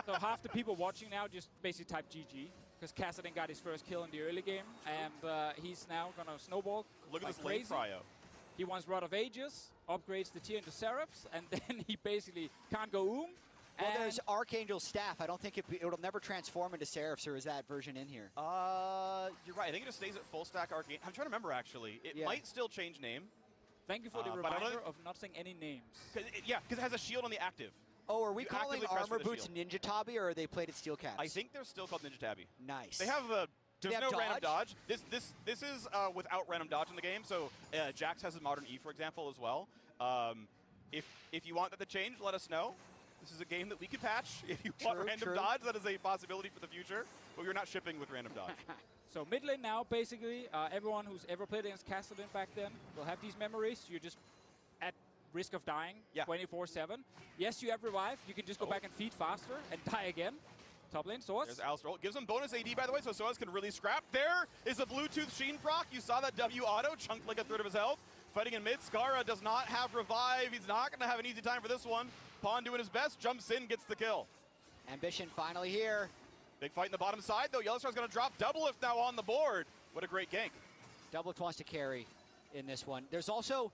So half the people watching now just basically type GG because Kassadin got his first kill in the early game, and he's now going to snowball. Look at like this lane cryo. He wants Rod of Ages, upgrades the tier into Seraphs, and then he basically can't go Well, there's Archangel's Staff. I don't think it'll never transform into Seraphs, or is that version in here? You're right. I think it just stays at full stack Arcane. I'm trying to remember, actually. It might still change name. Thank you for the reminder of not saying any names. Yeah, because it has a shield on the active. Oh, are we calling Armor Boots Ninja Tabby, or are they plated Steel Caps? I think they're still called Ninja Tabby. Nice. They have the... There's no dodge? random dodge. This is without random dodge in the game. So Jax has his Modern E, for example, as well. If you want that to change, let us know. This is a game that we could patch. If you want random dodge, that is a possibility for the future. But we're not shipping with random dodge. So mid lane now, basically, everyone who's ever played against Kassadin back then will have these memories. You're just at risk of dying 24/7. Yes, you have Revive. You can just go back and feed faster and die again. Top lane, Soaz. There's Alistar. Gives him bonus AD, by the way, so Soaz can really scrap. There is a Bluetooth Sheen proc. You saw that W auto, chunked like a third of his health. Fighting in mid, Skara does not have Revive. He's not going to have an easy time for this one. Pawn doing his best, jumps in, gets the kill. Ambition finally here. Big fight in the bottom side, though. Yellowstar's going to drop Doublelift now on the board. What a great gank. Doublelift wants to carry in this one. There's also,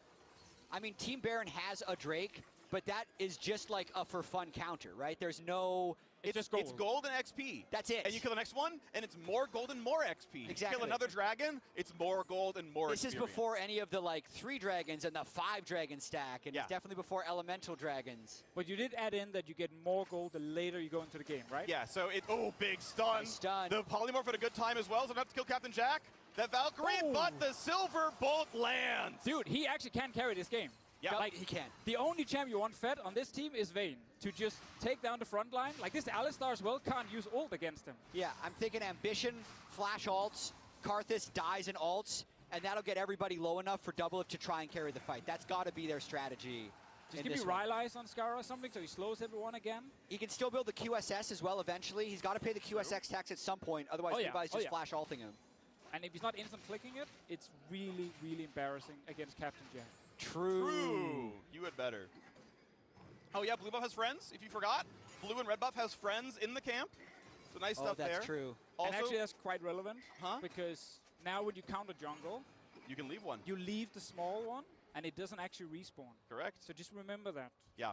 I mean, Team Baron has a Drake, but that is just like a for fun counter, right? There's no... It's just gold. It's gold and XP. That's it. And you kill the next one, and it's more gold and more XP. Exactly. You kill another dragon, it's more gold and more This experience. is before any of the, like, 3 dragons and the 5 dragon stack, and it's definitely before elemental dragons. But you did add in that you get more gold the later you go into the game, right? Yeah, so it... Oh, big stun. Nice stun. The polymorph at a good time as well, so not to kill Captain Jack. That Valkyrie, but the silver bolt lands. Dude, he actually can carry this game. Yeah, like, he can. The only champ you want fed on this team is Vayne. To just take down the front line. Like this Alistar as well can't use ult against him. Yeah, I'm thinking Ambition, flash ults, Karthus dies in ults, and that'll get everybody low enough for Doublelift to try and carry the fight. That's got to be their strategy. Just give me Rylai's on Skara or something so he slows everyone again. He can still build the QSS as well eventually. He's got to pay the QSX tax at some point, otherwise Levi's just flash ulting him. And if he's not instant clicking it, it's really, really embarrassing against Captain Jack. True. You had better. Oh yeah, blue buff has friends, if you forgot. Blue and red buff has friends in the camp. So nice stuff there. That's true. Also, and actually that's quite relevant, because now when you counter jungle, you can leave one. You leave the small one, and it doesn't actually respawn. Correct. So just remember that. Yeah.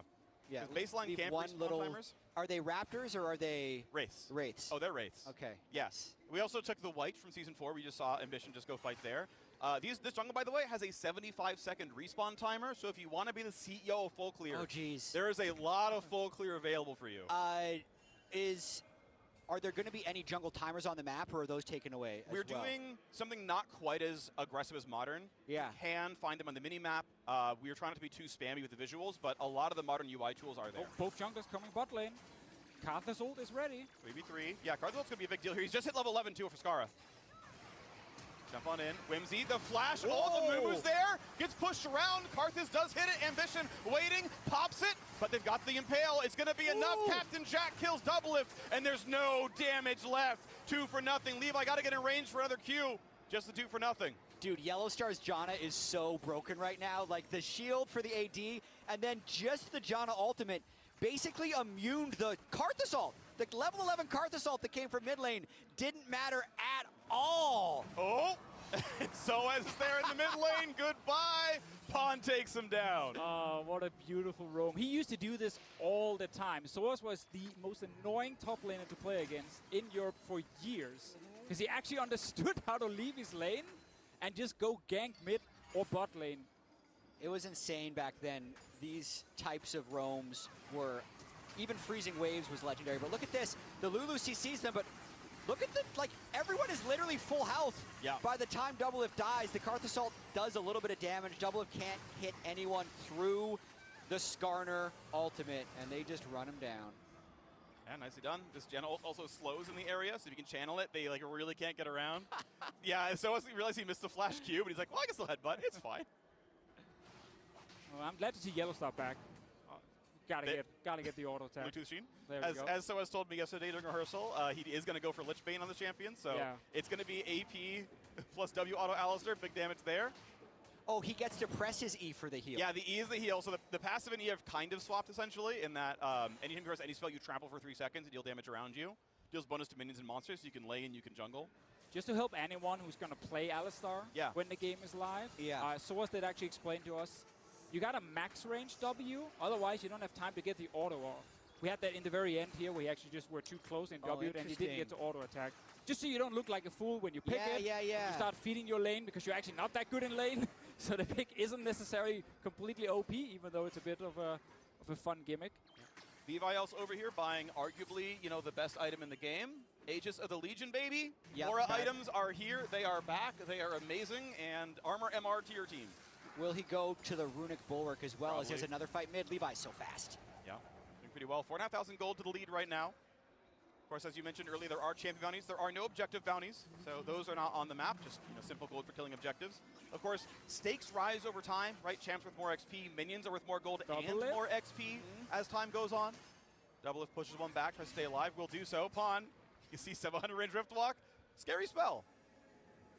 Yeah. Baseline Leave camp one respawn little. timers. Are they Raptors or are they Wraiths? Wraiths. Oh, they're Wraiths. Okay. Yes. We also took the White from Season 4. We just saw Ambition just go fight there. This jungle, by the way, has a 75-second respawn timer, so if you want to be the CEO of full clear, there is a lot of full clear available for you. Are there going to be any jungle timers on the map, or are those taken away as We're well? doing something not quite as aggressive as Modern. Yeah. You can find them on the mini-map. We are trying not to be too spammy with the visuals, but a lot of the Modern UI tools are there. Oh, both junglers coming bot lane. Karthus ult is ready. 3v3. Yeah, Karthus ult's going to be a big deal here. He's just hit level 11, too, for Skara. Jump on in. Whimsy, the flash, all the moves there. Gets pushed around. Karthus does hit it. Ambition waiting, pops it, but they've got the Impale. It's going to be enough. Captain Jack kills Doublelift, and there's no damage left. 2 for nothing. Levi got to get in range for another Q. Just the 2 for nothing. Dude, Yellowstar's Janna is so broken right now. Like, the shield for the AD, and then just the Janna ultimate basically immuned the Karthus ult. The level 11 Karthus ult that came from mid lane didn't matter at all. Oh, so as there in the mid lane, goodbye. Pawn takes him down. Oh, what a beautiful roam. He used to do this all the time. Soaz was the most annoying top laner to play against in Europe for years, because he actually understood how to leave his lane and just go gank mid or bot lane. It was insane back then. These types of roams were, even freezing waves was legendary. But look at this, the Lulu CCs them, but look at the, like, everyone is literally full health. Yeah. By the time Doublelift dies, the Karthus ult does a little bit of damage. Doublelift can't hit anyone through the Skarner ultimate, and they just run him down. Yeah, nicely done. This Gen ult also slows in the area, so if you can channel it, they like really can't get around. Yeah, so I realized he missed the flash Q, but he's like, well, I can still headbutt. It's fine. Well, I'm glad to see Yellowstar back. Gotta get the auto attack. Bluetooth Sheen. As Soaz told me yesterday during rehearsal, he is going to go for Lich Bane on the champion, so it's going to be AP plus W auto Alistair. Big damage there. Oh, he gets to press his E for the heal. Yeah, the E is the heal. So the passive and E have kind of swapped essentially in that anytime you press any spell, you trample for 3 seconds and deal damage around you. Deals bonus to minions and monsters, so you can lay and you can jungle. Just to help anyone who's going to play Alistar when the game is live, Soaz did actually explain to us, you got a max range W, otherwise you don't have time to get the auto off. We had that in the very end here, where he actually just were too close in W and he didn't get to auto attack. Just so you don't look like a fool when you pick it. You start feeding your lane because you're actually not that good in lane. So the pick isn't necessarily completely OP, even though it's a bit of a fun gimmick. Levi also over here buying arguably, you know, the best item in the game. Aegis of the Legion, baby. Aura items are here. They are back. They are amazing. And armor MR to your team. Will he go to the Runic Bulwark as well, as there's another fight mid? Levi's so fast. Yeah, doing pretty well. 4,500 gold to the lead right now. Of course, as you mentioned earlier, there are champion bounties. There are no objective bounties, so those are not on the map. Just simple gold for killing objectives. Of course, stakes rise over time, right? Champs with more XP, minions are worth more gold and more XP as time goes on. Doublelift pushes one back, tries to stay alive. Will do so. Pawn, you see 700 range Riftwalk. Scary spell.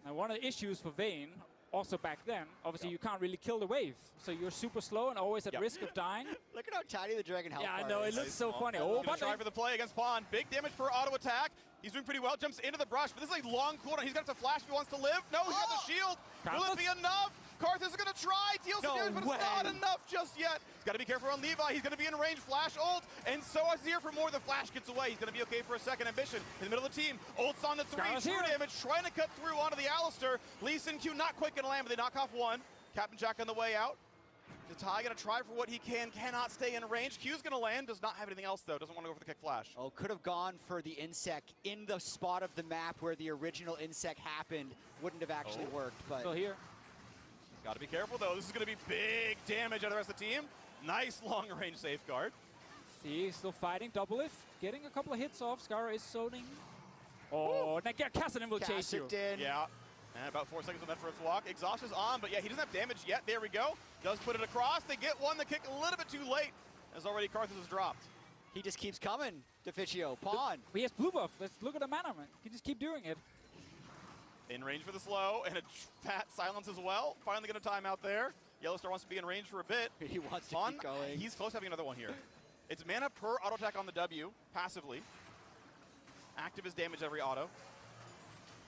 Now, one of the issues for Vayne, also back then, obviously you can't really kill the wave. So you're super slow and always at risk of dying. Look at how tiny the Dragon health bar I know, it looks so funny. Oh, but try for the play against Pawn. Big damage per auto attack. He's doing pretty well, jumps into the brush, but this is a long cooldown. He's got to flash if he wants to live. No, he's got the shield. Will it be enough? Karthus is going to try, deals some damage, but it's not enough just yet. He's got to be careful on Levi. He's going to be in range, flash ult, and so is here for more. The flash gets away. He's going to be okay for a second. Ambition in the middle of the team. Ult's on the 3, true damage, trying to cut through onto the Alistair. Lee Sin Q not quite going to land, but they knock off one. Captain Jack on the way out. Zatai going to try for what he can, cannot stay in range. Q's going to land, does not have anything else though, doesn't want to go for the kick flash. Oh, could have gone for the insect in the spot of the map where the original insect happened. Wouldn't have actually worked, but... Still here. Got to be careful though, this is going to be big damage out of the rest of the team. Nice long range safeguard. See, still fighting Doublelift, getting a couple of hits off. Skara is zoning. Oh, now Kassadin will chase you. Yeah. And about 4 seconds left for a walk. Exhaust is on, but yeah, he doesn't have damage yet. There we go. Does put it across. They get one. The kick a little bit too late, as already Karthus has dropped. He just keeps coming, Deficio. Pawn. He has blue buff. Let's look at the mana, man. He can just keep doing it. In range for the slow, and a fat silence as well. Finally going to time out there. Yellowstar wants to be in range for a bit. He wants to keep going. He's close to having another one here. It's mana per auto attack on the W, passively. Active is damage every auto.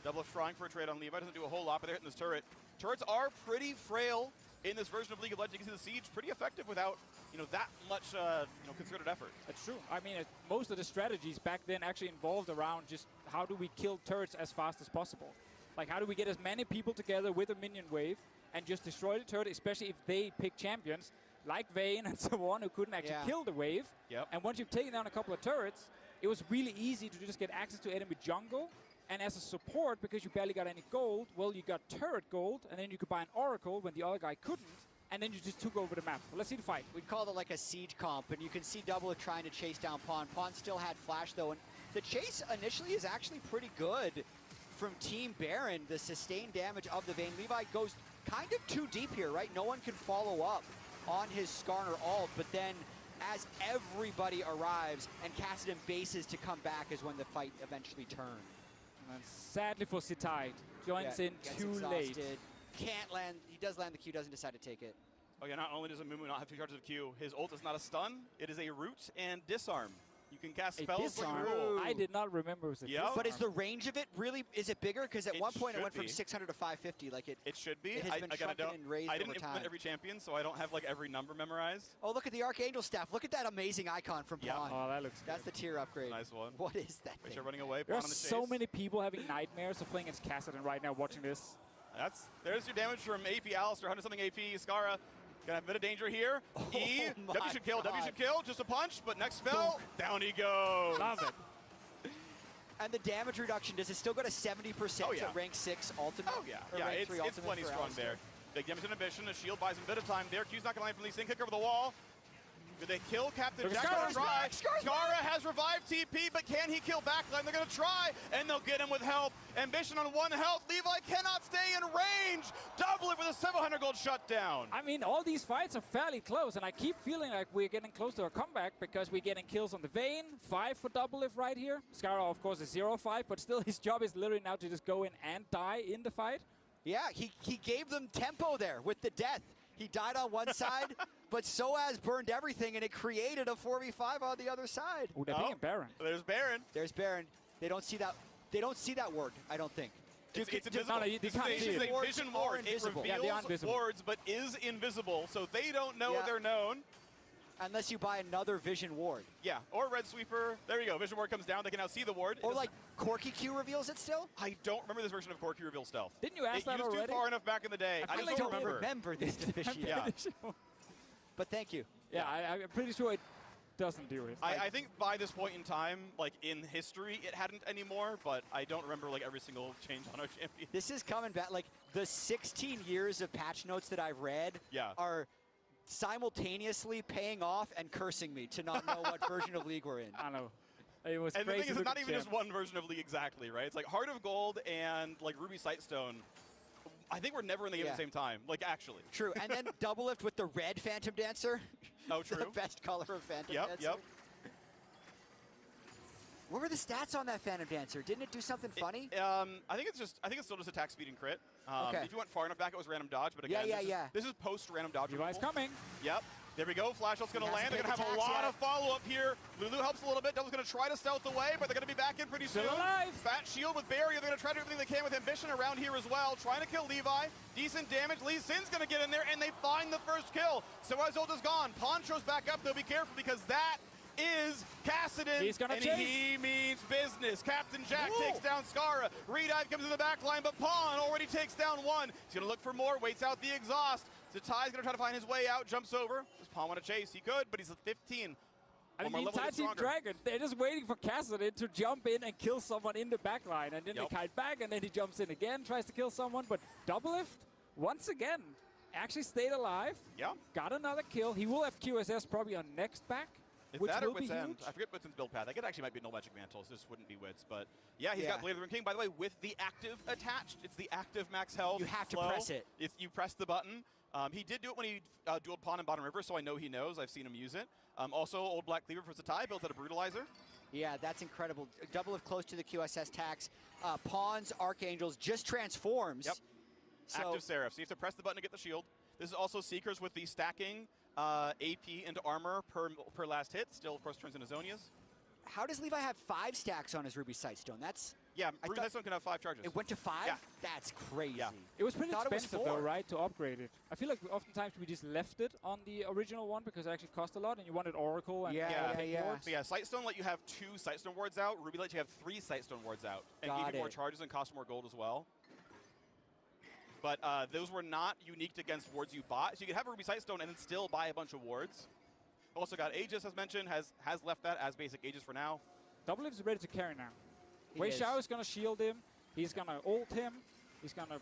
Doublelift trying for a trade on Levi. Doesn't do a whole lot, but they're hitting this turret. Turrets are pretty frail in this version of League of Legends, you can see the siege pretty effective without, that much, concerted effort. That's true. I mean, most of the strategies back then actually involved around just how do we kill turrets as fast as possible. Like, how do we get as many people together with a minion wave and just destroy the turret, especially if they pick champions like Vayne and so on, who couldn't actually kill the wave. Yep. And once you've taken down a couple of turrets, it was really easy to just get access to enemy jungle. And as a support, because you barely got any gold, well, you got turret gold, and then you could buy an oracle when the other guy couldn't, and then you just took over the map. Well, let's see the fight. We call it like a siege comp, and you can see Double trying to chase down Pawn. Pawn still had flash, though, and the chase initially is actually pretty good from Team Baron. The sustained damage of the Vayne. Levi goes kind of too deep here, right? No one can follow up on his Skarner ult, but then as everybody arrives and Kassadin bases to come back is when the fight eventually turned. And sadly for Sitide, joins in too late. Can't land. He does land the Q, doesn't decide to take it. Oh yeah, not only does Amumu not have 2 charges of Q, his ult is not a stun, it is a root and disarm. You can cast spells like a rule. I did not remember it was a disarm. But is the range of it really, is it bigger? Because at one point it went from 600 to 550. Like it should be. It has been shrunken and raised I didn't over time. implement every champion, so I don't have like every number memorized. Oh, look at the Archangel staff. Look at that amazing icon from Pawn. Oh, that looks That's good. the tier upgrade. Nice one. What is that Make thing? sure running away. There Pawn are on the so chase. many people having nightmares of playing against Kassadin right now watching this. There's your damage from AP Alistair, 100-something AP. Skara gonna have a bit of danger here. W should kill, W should kill. Just a punch, but next spell, down he goes. Love it. And the damage reduction, does it still go to 70% at rank 6 ultimate? Oh, yeah. Or Yeah, rank it's 3 ultimate plenty for strong Alistair? there. Big damage inhibition. A shield buys him a bit of time there. Q's not going to land from Lee Sin. Kick over the wall. Did they kill Captain Jack? Skara has revived TP, but can he kill backline? They're going to try, and they'll get him with help. Ambition on 1 health. Levi cannot stay in range. Double it with a 700 gold shutdown. I mean, all these fights are fairly close, and I keep feeling like we're getting close to a comeback because we're getting kills on the Vayne. 5 for Double Lift right here. Skara, of course, is 0-5, but still his job is literally now to just go in and die in the fight. Yeah, he gave them tempo there with the death. He died on one side, but Soaz burned everything, and it created a 4v5 on the other side. Ooh, they're being Baron. There's Baron. There's Baron. They don't see that. They don't see that word, I don't think. It's invisible. No, you can't see It's it. a vision ward. It reveals wards, but is invisible, so they don't know they're known. Unless you buy another vision ward. Yeah, or Red Sweeper. There you go. Vision ward comes down. They can now see the ward. Or like Corki Q reveals it still? I don't remember this version of Corki reveal stealth. Didn't you ask that already? It used to far enough back in the day. I just don't remember this deficiency. Yeah. But thank you. Yeah, I'm pretty sure it doesn't do it. I think by this point in time, like in history, it hadn't anymore, but I don't remember like every single change on our champion. This is coming back. Like the 16 years of patch notes that I've read are simultaneously paying off and cursing me to not know what version of League we're in. I know. It was and crazy. The thing is, it's not even just one version of League exactly, right? It's like Heart of Gold and like Ruby Sightstone. I think we're never in the game at the same time, like actually. True, and then Double Lift with the red Phantom Dancer. Oh, true. The best color of Phantom Dancer. Yep. What were the stats on that Phantom Dancer? Didn't it do something funny? I think it's still just attack speed and crit. Okay. If you went far enough back, it was random dodge. But again, this is post random dodge. Levi's coming. Yep. There we go. Flash ult's going to land. They're going to have a lot of follow-up here. Lulu helps a little bit. Double's going to try to stealth away, but they're going to be back in pretty soon. Still alive. Fat shield with barrier. They're going to try to do everything they can with ambition around here as well. Trying to kill Levi. Decent damage. Lee Sin's going to get in there, and they find the first kill. So ult is gone. Poncho's back up, though. Be careful, because that is Kassadin, He's gonna and chase. he means business. Captain Jack takes down Skara. Redive comes in the back line, but Pawn already takes down one. He's going to look for more, waits out the exhaust. Zatai's going to try to find his way out, jumps over. Does Pawn want to chase? He could, but he's at 15. I mean, the entire Team Dragon, they're just waiting for Kassadin to jump in and kill someone in the backline. And then they kite back, and then he jumps in again, tries to kill someone. But Double Lift, once again, actually stayed alive. Yeah. Got another kill. He will have QSS probably on next back. Is which that or will be Wits End? huge. I forget Wits End's build path. I think it actually might be No Magic Mantle, so this wouldn't be Wits. But yeah, he's got Blade of the Rune King, by the way, with the active attached. It's the active max health. You have to flow. press it. If you press the button. He did do it when he dueled Pawn in Bottom River, so I know he knows. I've seen him use it. Also, Old Black Cleaver for Zatai, built out a Brutalizer. Yeah, that's incredible. Double Lift close to the QSS tax. Pawns, Archangels just transforms. Yep. So Active Seraph. So you have to press the button to get the shield. This is also Seekers with the stacking AP into armor per last hit. Still, of course, turns into Zonias. How does Levi have 5 stacks on his Ruby Sightstone? That's... Yeah, Ruby Sightstone can have 5 charges. It went to 5? Yeah. That's crazy. Yeah. It was pretty Thought expensive it was 4. though, right, to upgrade it. I feel like oftentimes we just left it on the original one because it actually cost a lot and you wanted Oracle and wards. But yeah, Sightstone let you have 2 Sightstone wards out. Ruby let you have 3 Sightstone wards out. And gave you more charges and cost more gold as well. But those were not unique against wards you bought. So you could have a Ruby Sightstone and then still buy a bunch of wards. Also got Aegis, as mentioned, has left that as basic Aegis for now. Double is ready to carry now. Wei Xiao is going to shield him. He's going to ult him. He's going to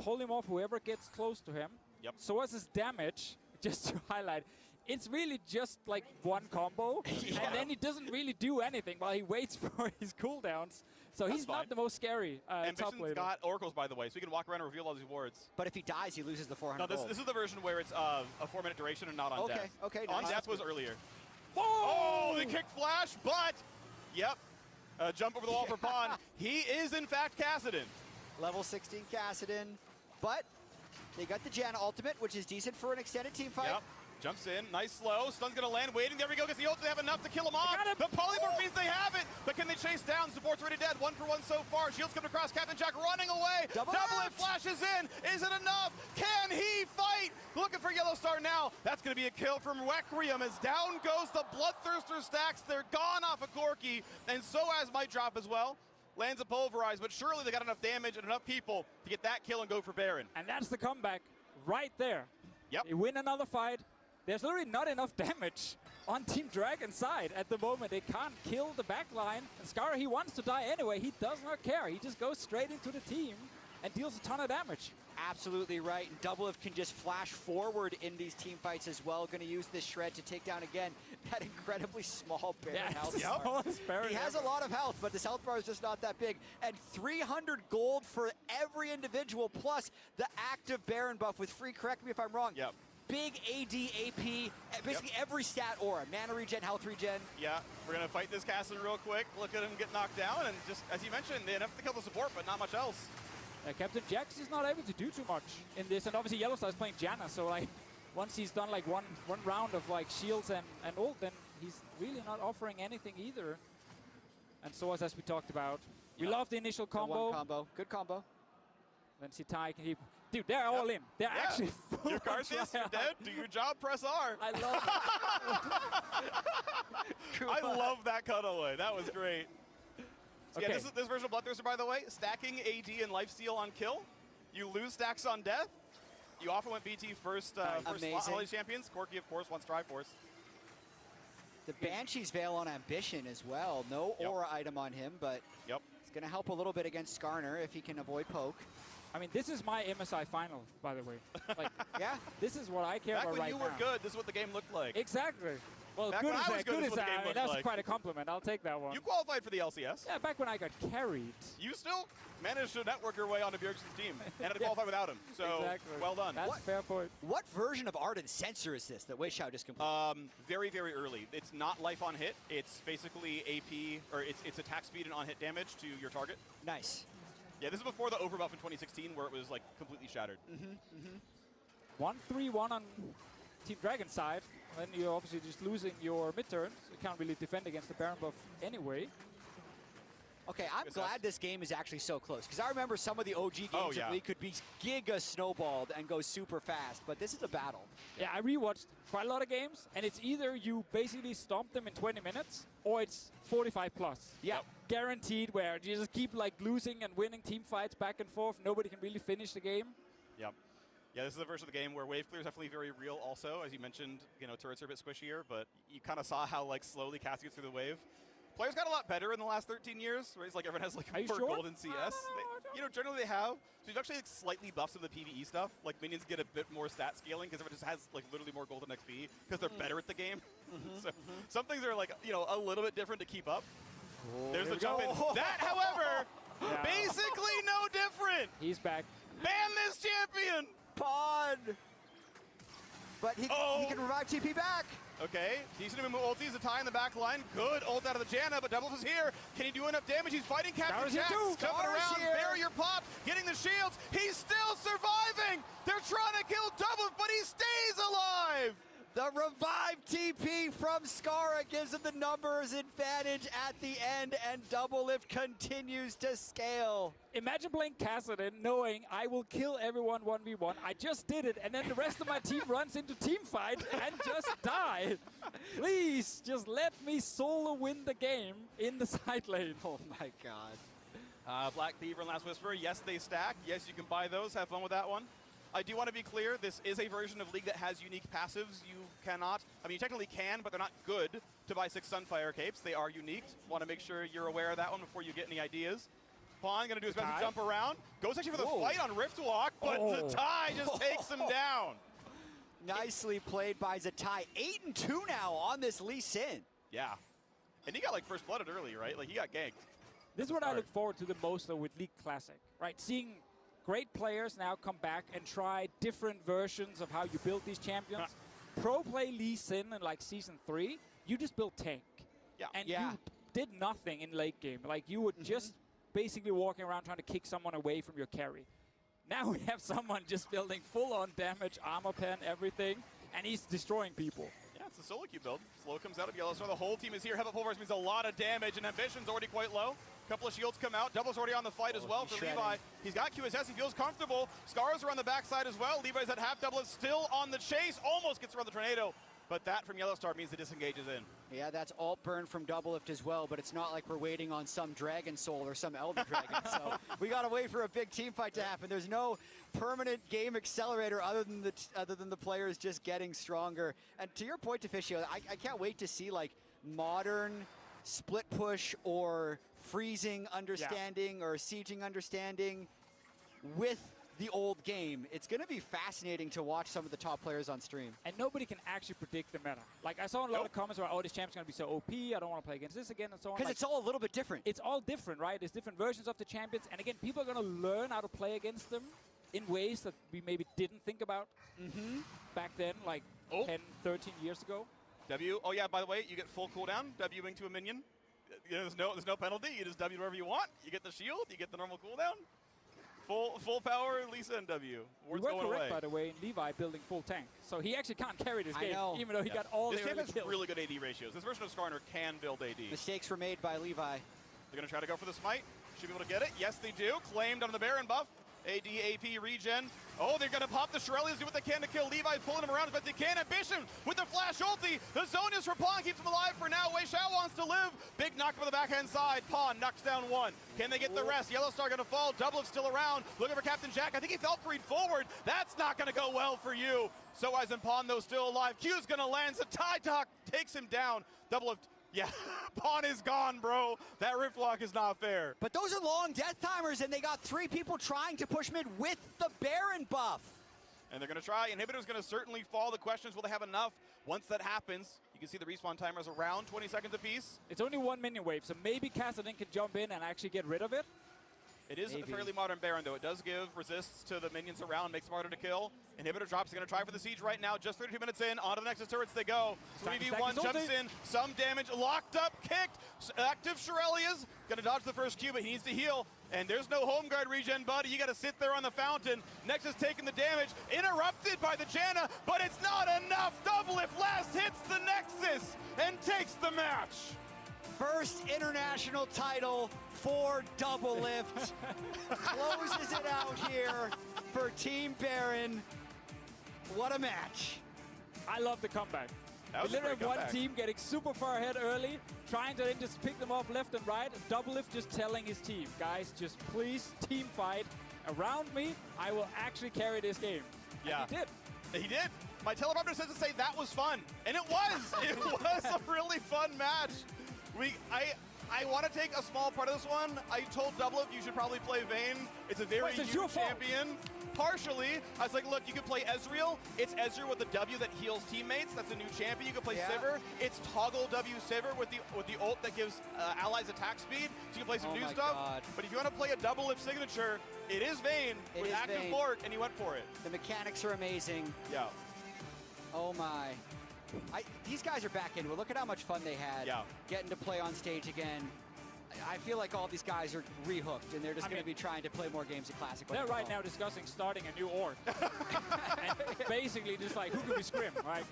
pull him off whoever gets close to him. Yep. So as his damage, just to highlight, it's really just like one combo. And then he doesn't really do anything while he waits for his cooldowns. So he's not the most scary top laner. Ambition's got oracles, by the way, so he can walk around and reveal all these wards. But if he dies, he loses the 400 No, this is the version where it's a 4-minute duration and not on death. Okay, On nice. death was earlier. Whoa! Oh, the kick flash, but, yep. Jump over the wall for Pawn. He is, in fact, Kassadin. Level 16 Kassadin. But they got the Janna ultimate, which is decent for an extended team fight. Yep. Jumps in, nice slow. Stun's gonna land, waiting. There we go. Gets the ult. They have enough to kill him off. The polymorph means they have it, but can they chase down? Support's already dead. 1 for 1 so far. Shields coming across. Captain Jack running away. Double it flashes in. Is it enough? Can he fight? Looking for Yellow Star now. That's gonna be a kill from Requiem as down goes the Bloodthirster stacks. They're gone off of Corki, and so has Might Drop as well. Lands a pulverize, but surely they got enough damage and enough people to get that kill and go for Baron. And that's the comeback right there. Yep. They win another fight. There's literally not enough damage on Team Dragon's side at the moment. They can't kill the backline. And Scar, he wants to die anyway. He does not care. He just goes straight into the team and deals a ton of damage. Absolutely right. And Doublelift can just flash forward in these team fights as well. Going to use this shred to take down again that incredibly small Baron health bar. He has a lot of health, but this health bar is just not that big. And 300 gold for every individual, plus the active Baron buff with free, correct me if I'm wrong. Yep. Big AD, AP, basically every stat aura. Mana regen, health regen. Yeah, we're going to fight this Kassadin real quick. Look at him get knocked down, and just, as you mentioned, they enough to kill the support, but not much else. Captain Jax is not able to do too much in this, and obviously Yellowstar is playing Janna, so like once he's done like one round of like shields and ult, then he's really not offering anything either. And so as we talked about, we love the initial combo. One combo, good combo. Then Sitai can keep. Dude, they're all in. They're actually full. Your card this, you're dead. Do your job, press R. I love it. I love that cutaway. That was great. So Okay. Yeah, this version of Bloodthirster, by the way, stacking AD and lifesteal on kill. You lose stacks on death. You often went BT first slot all these champions. Corki, of course, wants Triforce. The Banshee's Veil on Ambition as well. No aura item on him, but it's going to help a little bit against Skarner if he can avoid poke. I mean, this is my MSI final, by the way. Like, yeah, this is what I care Back about when right you now. were good, this is what the game looked like. Exactly. Well, Back good when as I was that. good, Good this as is what the that. game I mean, looked that's like. quite a compliment. I'll take that one. You qualified for the LCS. Yeah, back when I got carried. You still managed to network your way onto Bjergsen's team and had to qualify without him. So, exactly. Well done. That's a fair point. What version of Ardent Sensor is this that Wei Xiao just completed? Very, very early. It's not life on hit. It's basically AP, or it's attack speed and on-hit damage to your target. Nice. Yeah, this is before the overbuff in 2016 where it was like completely shattered. 1-3-1 on Team Dragon side. Then you're obviously just losing your mid-turns. You can't really defend against the Baron buff anyway. Okay, I'm glad this game is actually so close, because I remember some of the OG games of League could be giga snowballed and go super fast, but this is a battle. Yeah, I rewatched quite a lot of games, and it's either you basically stomp them in 20 minutes, or it's 45 plus. Yeah. Guaranteed, where you just keep like losing and winning team fights back and forth. Nobody can really finish the game. Yep. Yeah, this is the version of the game where wave clear is definitely very real also. As you mentioned, you know, turrets are a bit squishier, but you kind of saw how like slowly Cass gets through the wave. Players got a lot better in the last 13 years, where it's like everyone has like more gold in CS. You know, generally they have. So you've actually like slightly buffed some of the PvE stuff. Like minions get a bit more stat scaling because everyone just has like literally more gold and XP because they're better at the game. So some things are like, you know, a little bit different to keep up. There's the jump in. That, however, basically no different. He's back. Ban this champion! Pod! But he can revive TP back. Okay, decent move ulti, Zatai in the back line. Good ult out of the Janna, but Doubles is here. Can he do enough damage? He's fighting Captain Jax. Jumping around, barrier pop, getting the shields. He's still surviving. They're trying to kill Doubles, but he stays alive. The revived TP from Skara gives him the numbers advantage at the end, and Double Lift continues to scale. Imagine playing Kassadin knowing I will kill everyone 1v1. I just did it, and then the rest of my team runs into team fight and just die. Please, just let me solo win the game in the side lane. Oh my god. Black Cleaver and Last Whisper, yes, they stack. Yes, you can buy those. Have fun with that one. I do want to be clear, this is a version of League that has unique passives. You cannot, I mean, you technically can, but they're not good to buy 6 Sunfire Capes. They are unique. Want to make sure you're aware of that one before you get any ideas. Pawn going to do his best to jump around. Goes actually for the fight on Riftwalk, but Zatai just takes him down. Nicely played by Zatai. 8-2 now on this Lee Sin. Yeah. And he got like first blooded early, right? Like he got ganked. This is what I look forward to the most though with League Classic, right? Seeing great players now come back and try different versions of how you build these champions. Pro play Lee Sin in like Season 3, you just built tank. Yeah. And you did nothing in late game. Like you were just basically walking around trying to kick someone away from your carry. Now we have someone just building full-on damage, armor pen, everything, and he's destroying people. Yeah, it's a solo queue build. Slow comes out of Yellowstar. The whole team is here. Heavy Pulverize means a lot of damage, and Ambition's already quite low. Couple of shields come out. Double's already on the fight as well for Levi. He's got QSS. He feels comfortable. Scars are on the backside as well. Levi's at half. Double is still on the chase. Almost gets around the tornado. But that from Yellowstar means the disengage is in. Yeah, that's alt burn from Double Lift as well, but it's not like we're waiting on some Dragon Soul or some Elder Dragon. So we got to wait for a big team fight to happen. There's no permanent game accelerator other than the players just getting stronger. And to your point, Deficio, I can't wait to see like modern split push or freezing understanding or sieging understanding with the old game. It's going to be fascinating to watch some of the top players on stream. And nobody can actually predict the meta. Like, I saw a lot of comments about, oh, this champ's going to be so OP, I don't want to play against this again, and so on. Because like, it's all a little bit different. It's all different, right? There's different versions of the champions. And again, people are going to learn how to play against them in ways that we maybe didn't think about back then, like 10, 13 years ago. W, oh yeah, by the way, you get full cooldown, W-ing to a minion. You know, there's no penalty, you just W wherever you want. You get the shield, you get the normal cooldown. Full power, Lisa and W. We were correct, by the way, in Levi building full tank. So he actually can't carry this game, even though he got all the This champ has really good AD ratios. This version of Skarner can build AD. Mistakes were made by Levi. They're going to try to go for the smite. Should be able to get it. Yes, they do. Claimed on the Baron buff. AD, AP, regen. Oh, they're going to pop the Shirelias, do what they can to kill Levi, pulling him around as best they can. Ambition with the flash ulti. The zone is for Pawn, keeps him alive for now. Wei Xiao wants to live. Big knock on the backhand side. Pawn knocks down one. Can they get the rest? Yellowstar going to fall. Double still around. Looking for Captain Jack. I think he Valkyrie forward. That's not going to go well for you. So as in Pawn, though, still alive. Q's going to land. Zatai Talk takes him down. Double of... Yeah, Pawn is gone, bro. That Riftwalk is not fair. But those are long death timers, and they got 3 people trying to push mid with the Baron buff. And they're going to try. Inhibitor's going to certainly fall. The question is, will they have enough? Once that happens, you can see the respawn timers around 20 seconds apiece. It's only 1 minion wave, so maybe Kassadin can jump in and actually get rid of it. It is a fairly modern Baron, though. It does give resists to the minions around, makes them harder to kill. Inhibitor drops. Going to try for the siege right now. Just 32 minutes in. Onto the Nexus turrets they go. 3v1 jumps in. Some damage. Locked up. Kicked. Active Shirelias. Going to dodge the first Q, but he needs to heal. And there's no home guard regen, buddy. You got to sit there on the fountain. Nexus taking the damage. Interrupted by the Janna, but it's not enough. Double if last hits the Nexus and takes the match. First international title for Double Lift. Closes it out here for Team Baron. What a match. I love the comeback. That was we literally have one comeback. team getting super far ahead early, trying to then just pick them off left and right. Double Lift just telling his team, guys, just please team fight around me. I will actually carry this game. Yeah. And he did. He did. My teleprompter says to say that was fun. And it was. It was a really fun match. I want to take a small part of this one. I told Double Lift you should probably play Vayne. It's a very new champion. Partially, I was like, look, you can play Ezreal. It's Ezreal with the W that heals teammates. That's a new champion. You can play Sivir. It's toggle W Sivir with the ult that gives allies attack speed. So you can play some new stuff. God. But if you want to play a Double Lift signature, it is Vayne with active Vayne. Bork, and he went for it. The mechanics are amazing. Yeah. Oh my. These guys are back into it. Look at how much fun they had. Yeah. Getting to play on stage again. I feel like all these guys are rehooked, and they're just going to be trying to play more games at Classic. They're right now discussing starting a new org. And basically just like, who can we scrim, right?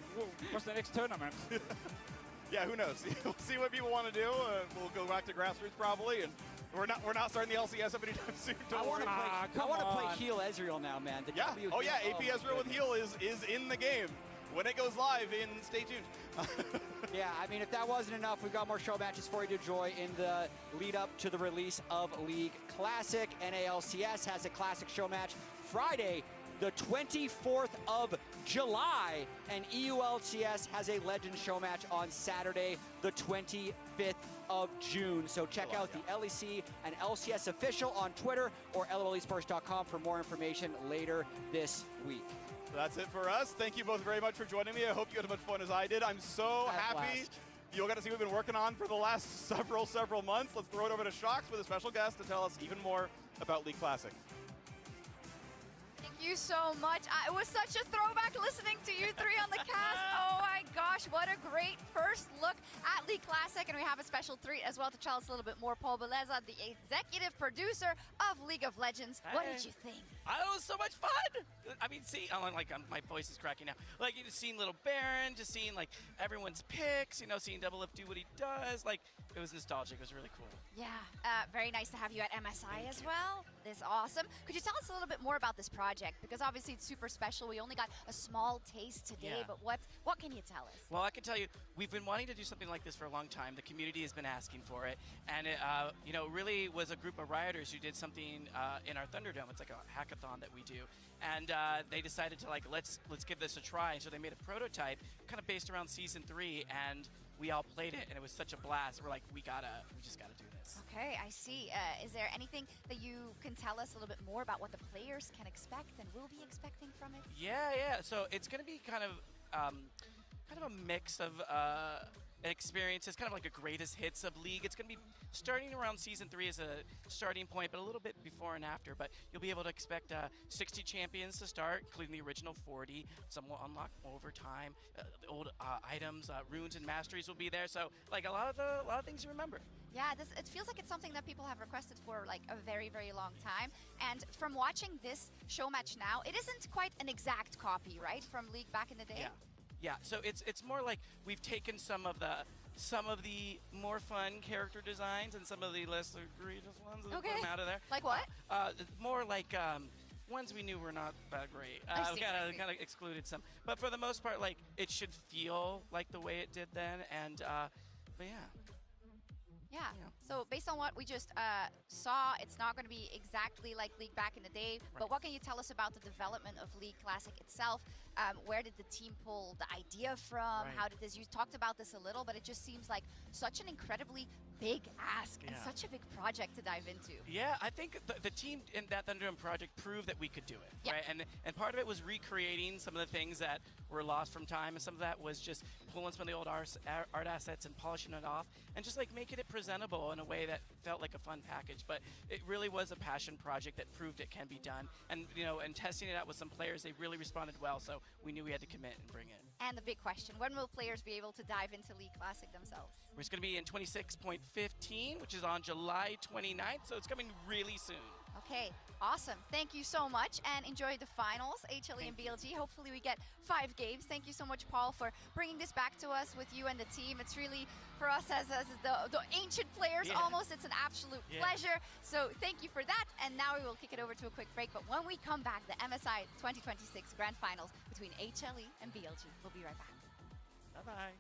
What's the next tournament? Yeah, who knows? We'll see what people want to do. We'll go back to grassroots probably, and we're not starting the LCS up anytime soon. I want to play Heal Ezreal now, man. The yeah. W Oh yeah, AP my Ezreal with Heal is in the game. When it goes live, stay tuned. Yeah, I mean, if that wasn't enough, we've got more show matches for you to enjoy in the lead up to the release of League Classic. NALCS has a Classic show match Friday, the 24th of July, and EULCS has a Legend show match on Saturday, the 25th of June. So check out the LEC and LCS official on Twitter or lolesports.com for more information later this week. So that's it for us. Thank you both very much for joining me. I hope you had as much fun as I did. I'm so happy you got to see what we've been working on for the last several months. Let's throw it over to Shox with a special guest to tell us even more about League Classic. Thank you so much. It was such a throwback listening to you three on the cast. Oh my gosh, what a great first look at League Classic. And we have a special treat as well to tell us a little bit more. Paul Beleza, the executive producer of League of Legends. What did you think? It was so much fun. I mean, my voice is cracking now. Like, just seeing Little Baron, just seeing like everyone's picks, seeing Double F do what he does. Like, it was nostalgic. It was really cool. Yeah, very nice to have you at MSI as well. This is awesome. Could you tell us a little bit more about this project? Because obviously it's super special. We only got a small taste today, but what can you tell us? Well, I can tell you, we've been wanting to do something like this for a long time. The community has been asking for it, and it, really was a group of rioters who did something in our Thunderdome. It's like a hackathon that we do, and they decided to let's give this a try. And so they made a prototype, kind of based around Season 3, and we all played it, and it was such a blast. We're like, we just gotta do this. Okay, I see. Is there anything that you can tell us a little bit more about what the players can expect and will be expecting from it? Yeah. So it's gonna be kind of a mix of experiences, kind of like a greatest hits of League. It's going to be starting around Season 3 as a starting point, but a little bit before and after. But you'll be able to expect 60 champions to start, including the original 40. Some will unlock over time. The old items, runes, and masteries will be there. So, like a lot of things you remember. Yeah, it feels like it's something that people have requested for like a very, very long time. And from watching this show match now, it isn't quite an exact copy, right, from League back in the day? Yeah, so it's more like we've taken some of the more fun character designs and some of the less egregious ones and put them out of there. Like what? More like ones we knew were not that great. We kind of excluded some, but for the most part, like it should feel like the way it did then. And but yeah. Yeah. So based on what we just saw, it's not going to be exactly like League back in the day. But what can you tell us about the development of League Classic itself? Where did the team pull the idea from? How did this? You talked about this a little, but it just seems like such an incredibly big ask and such a big project to dive into. Yeah, I think the team in that Thunderdome project proved that we could do it, right? And part of it was recreating some of the things that were lost from time, and some of that was just pulling some of the old art assets and polishing it off, and just like making it presentable in a way that felt like a fun package. But it really was a passion project that proved it can be done, and and testing it out with some players, they really responded well. So we knew we had to commit and bring it. And the big question: when will players be able to dive into League Classic themselves? It's going to be in 26.15, which is on July 29th, so it's coming really soon. Okay, awesome. Thank you so much, and enjoy the finals, HLE and BLG. Hopefully we get 5 games. Thank you so much, Paul, for bringing this back to us with you and the team. It's really, for us as the ancient players almost, it's an absolute pleasure. So thank you for that, and now we will kick it over to a quick break. But when we come back, the MSI 2026 Grand Finals between HLE and BLG. We'll be right back. Bye-bye.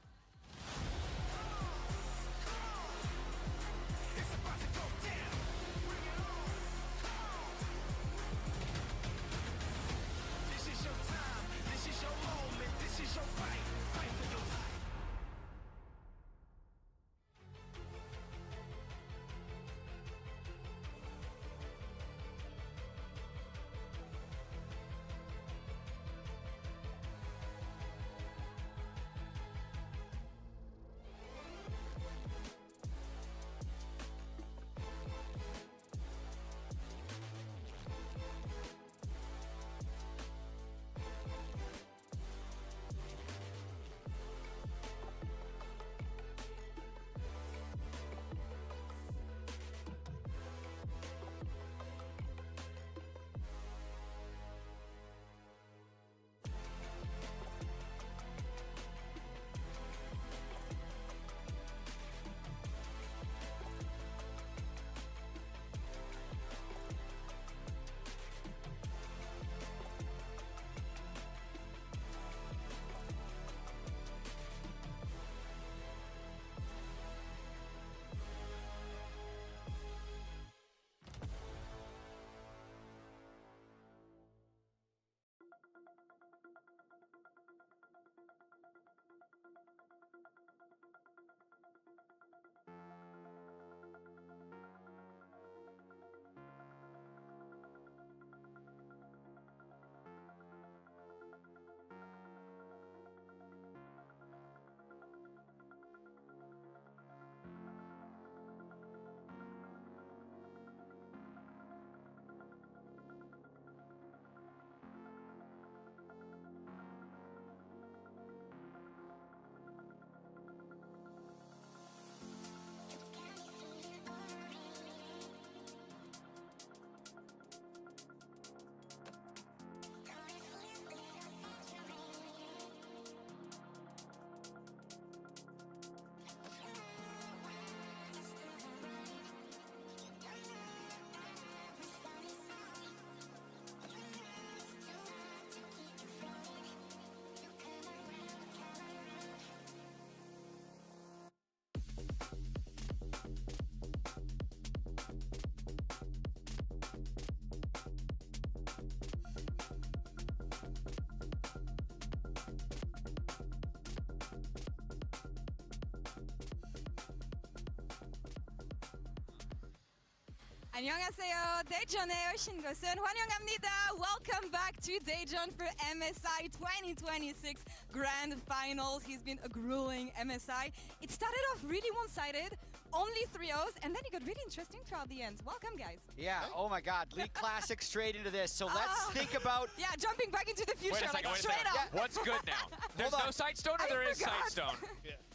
안녕하세요. 대전에 오신 것은 환영합니다. Welcome back to Daejeon for MSI 2026 Grand Finals. He's been a grueling MSI. It started off really one-sided, only 3-0s, and then it got really interesting throughout the end. Welcome, guys. Yeah, oh my God. League Classic straight into this. So let's think about... Yeah, jumping back into the future, Wait a second, like straight up. Yeah. What's good now? There's no Sightstone or there is Sightstone?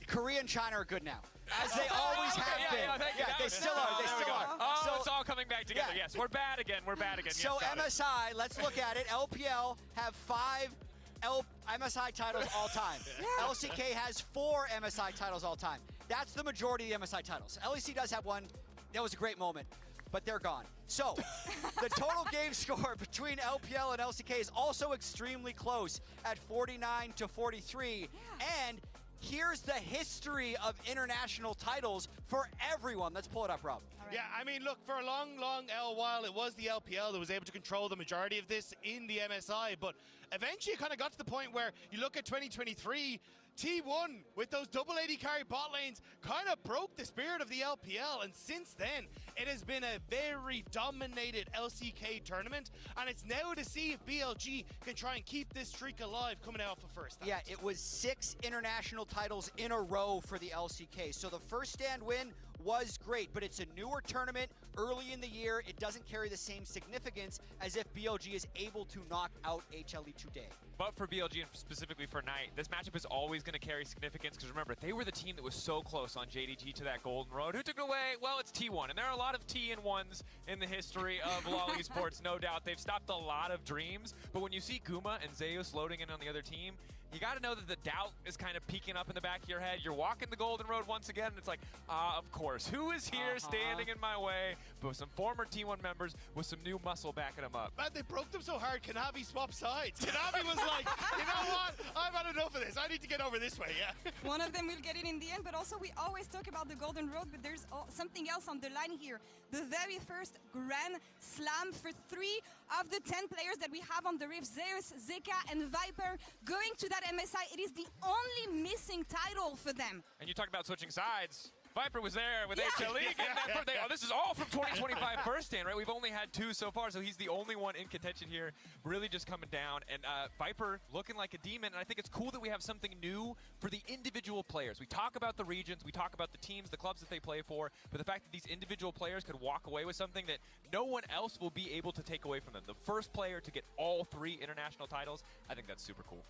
Korea and China are good now, as they always have been. Yeah, they still are. They still are. Oh, So- it's all coming back together. Yes, we're bad again. We're bad again. So yes, got it. MSI, let's look at it. LPL have 5 MSI titles all time. LCK has 4 MSI titles all time. That's the majority of the MSI titles. LEC does have 1. That was a great moment, but they're gone. So the total game score between LPL and LCK is also extremely close at 49-43. And here's the history of international titles for everyone. Let's pull it up, Rob. Yeah, I mean, look, for a long while, it was the LPL that was able to control the majority of this in the MSI, but eventually it kind of got to the point where you look at 2023, T1 with those double AD carry bot lanes kind of broke the spirit of the LPL, and since then it has been a very dominated LCK tournament, and it's now to see if BLG can try and keep this streak alive coming out for first. Yeah, it was 6 international titles in a row for the LCK. So the first stand win was great, but it's a newer tournament early in the year. It doesn't carry the same significance as if BLG is able to knock out HLE today. But for BLG and specifically for Knight, this matchup is always going to carry significance because remember, they were the team that was so close on JDG to that golden road. Who took it away? Well, it's T1. And there are a lot of T&1s in the history of LoL Esports, no doubt. They've stopped a lot of dreams. But when you see Guma and Zeus loading in on the other team, you got to know that the doubt is kind of peeking up in the back of your head. You're walking the golden road once again, and it's like, of course. Who is here standing in my way? But some former T1 members with some new muscle backing them up. Man, they broke them so hard, Kanavi swapped sides. Kanavi was like, you know what? I've had enough of this. I need to get over this way, yeah. One of them will get it in the end, but also we always talk about the golden road, but there's something else on the line here. The very first Grand Slam for 3 of the 10 players that we have on the Rift, Zeus, Zeka, and Viper, going to that MSI. It is the only missing title for them. And you talk about switching sides. Viper was there with HLE. This is all from 2025 first stand, right? We've only had 2 so far, so he's the only one in contention here, really just coming down. And Viper looking like a demon, and I think it's cool that we have something new for the individual players. We talk about the regions, we talk about the teams, the clubs that they play for, but the fact that these individual players could walk away with something that no one else will be able to take away from them. The first player to get all 3 international titles, I think that's super cool.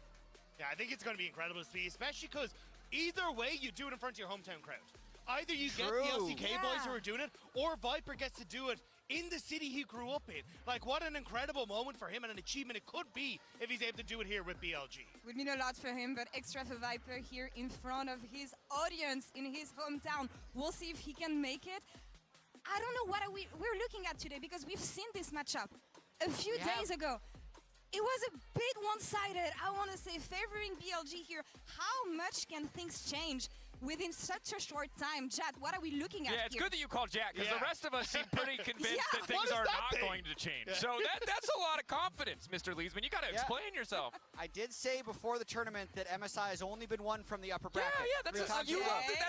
Yeah, I think it's going to be incredible to see, especially because either way, you do it in front of your hometown crowd. Either you get the LCK boys who are doing it, or Viper gets to do it in the city he grew up in. Like, what an incredible moment for him and an achievement it could be if he's able to do it here with BLG. Would mean a lot for him, but extra for Viper here in front of his audience in his hometown. We'll see if he can make it. I don't know what we're looking at today, because we've seen this matchup a few days ago. It was a big one-sided, I want to say, favoring BLG here. How much can things change within such a short time? Jad, what are we looking at here? Yeah, it's good that you called Jack, because the rest of us seem pretty convinced that things are not going to change. Yeah. So that's a lot of confidence, Mr. Leesman. You got to explain yourself. I did say before the tournament that MSI has only been won from the upper bracket. Yeah, that's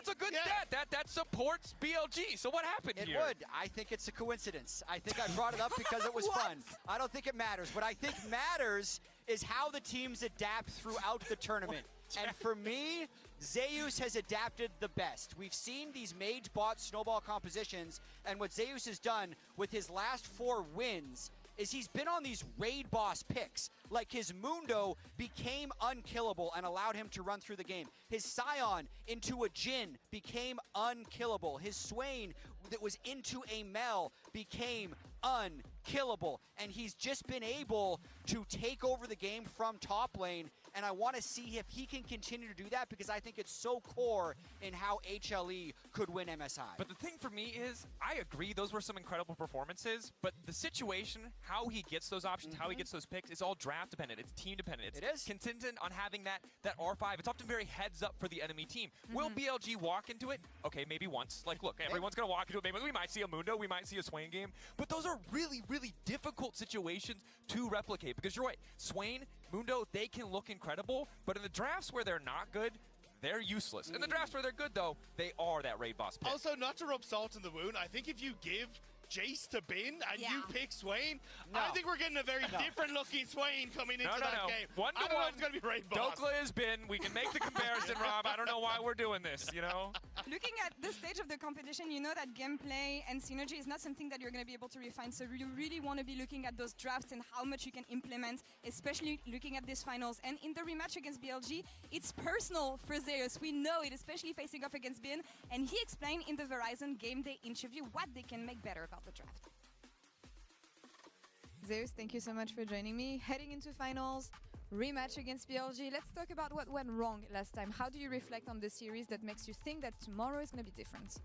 a good stat. That supports BLG. So what happened here? It would. I think it's a coincidence. I think I brought it up because it was fun. I don't think it matters. What I think matters is how the teams adapt throughout the tournament. And for me, Zeus has adapted the best. We've seen these mage bot snowball compositions, and what Zeus has done with his last 4 wins is he's been on these raid boss picks. Like his Mundo became unkillable and allowed him to run through the game. His Scion into a Jhin became unkillable. His Swain that was into a Mel became unkillable. And he's just been able to take over the game from top lane, and I want to see if he can continue to do that, because I think it's so core in how HLE could win MSI. But the thing for me is, I agree, those were some incredible performances, but the situation, how he gets those options, how he gets those picks, it's all draft dependent, it's team dependent. It's contingent on having that R5. It's often very heads up for the enemy team. Will BLG walk into it? Okay, maybe once. Like, look, everyone's going to walk into it. Maybe we might see a Mundo, we might see a Swain game, but those are really, really difficult situations to replicate, because you're right, Swain, Mundo, they can look incredible, but in the drafts where they're not good, they're useless. In the drafts where they're good, though, they are that raid boss pick. Also, not to rub salt in the wound, I think if you give Jace to Bin and you pick Swain, No. I think we're getting a very different looking Swain coming into that game. One I to don't know one. if it's going to be Rainbow. Dokla has been. We can make the comparison, Rob. I don't know why we're doing this, you know? Looking at the stage of the competition, you know that gameplay and synergy is not something that you're going to be able to refine. So you really want to be looking at those drafts and how much you can implement, especially looking at these finals. And in the rematch against BLG, it's personal for Zeus. We know it, especially facing off against Bin. And he explained in the Verizon Game Day interview what they can make better about the draft. Zeus, thank you so much for joining me. Heading into finals, rematch against BLG. Let's talk about what went wrong last time. How do you reflect on the series that makes you think that tomorrow is going to be different?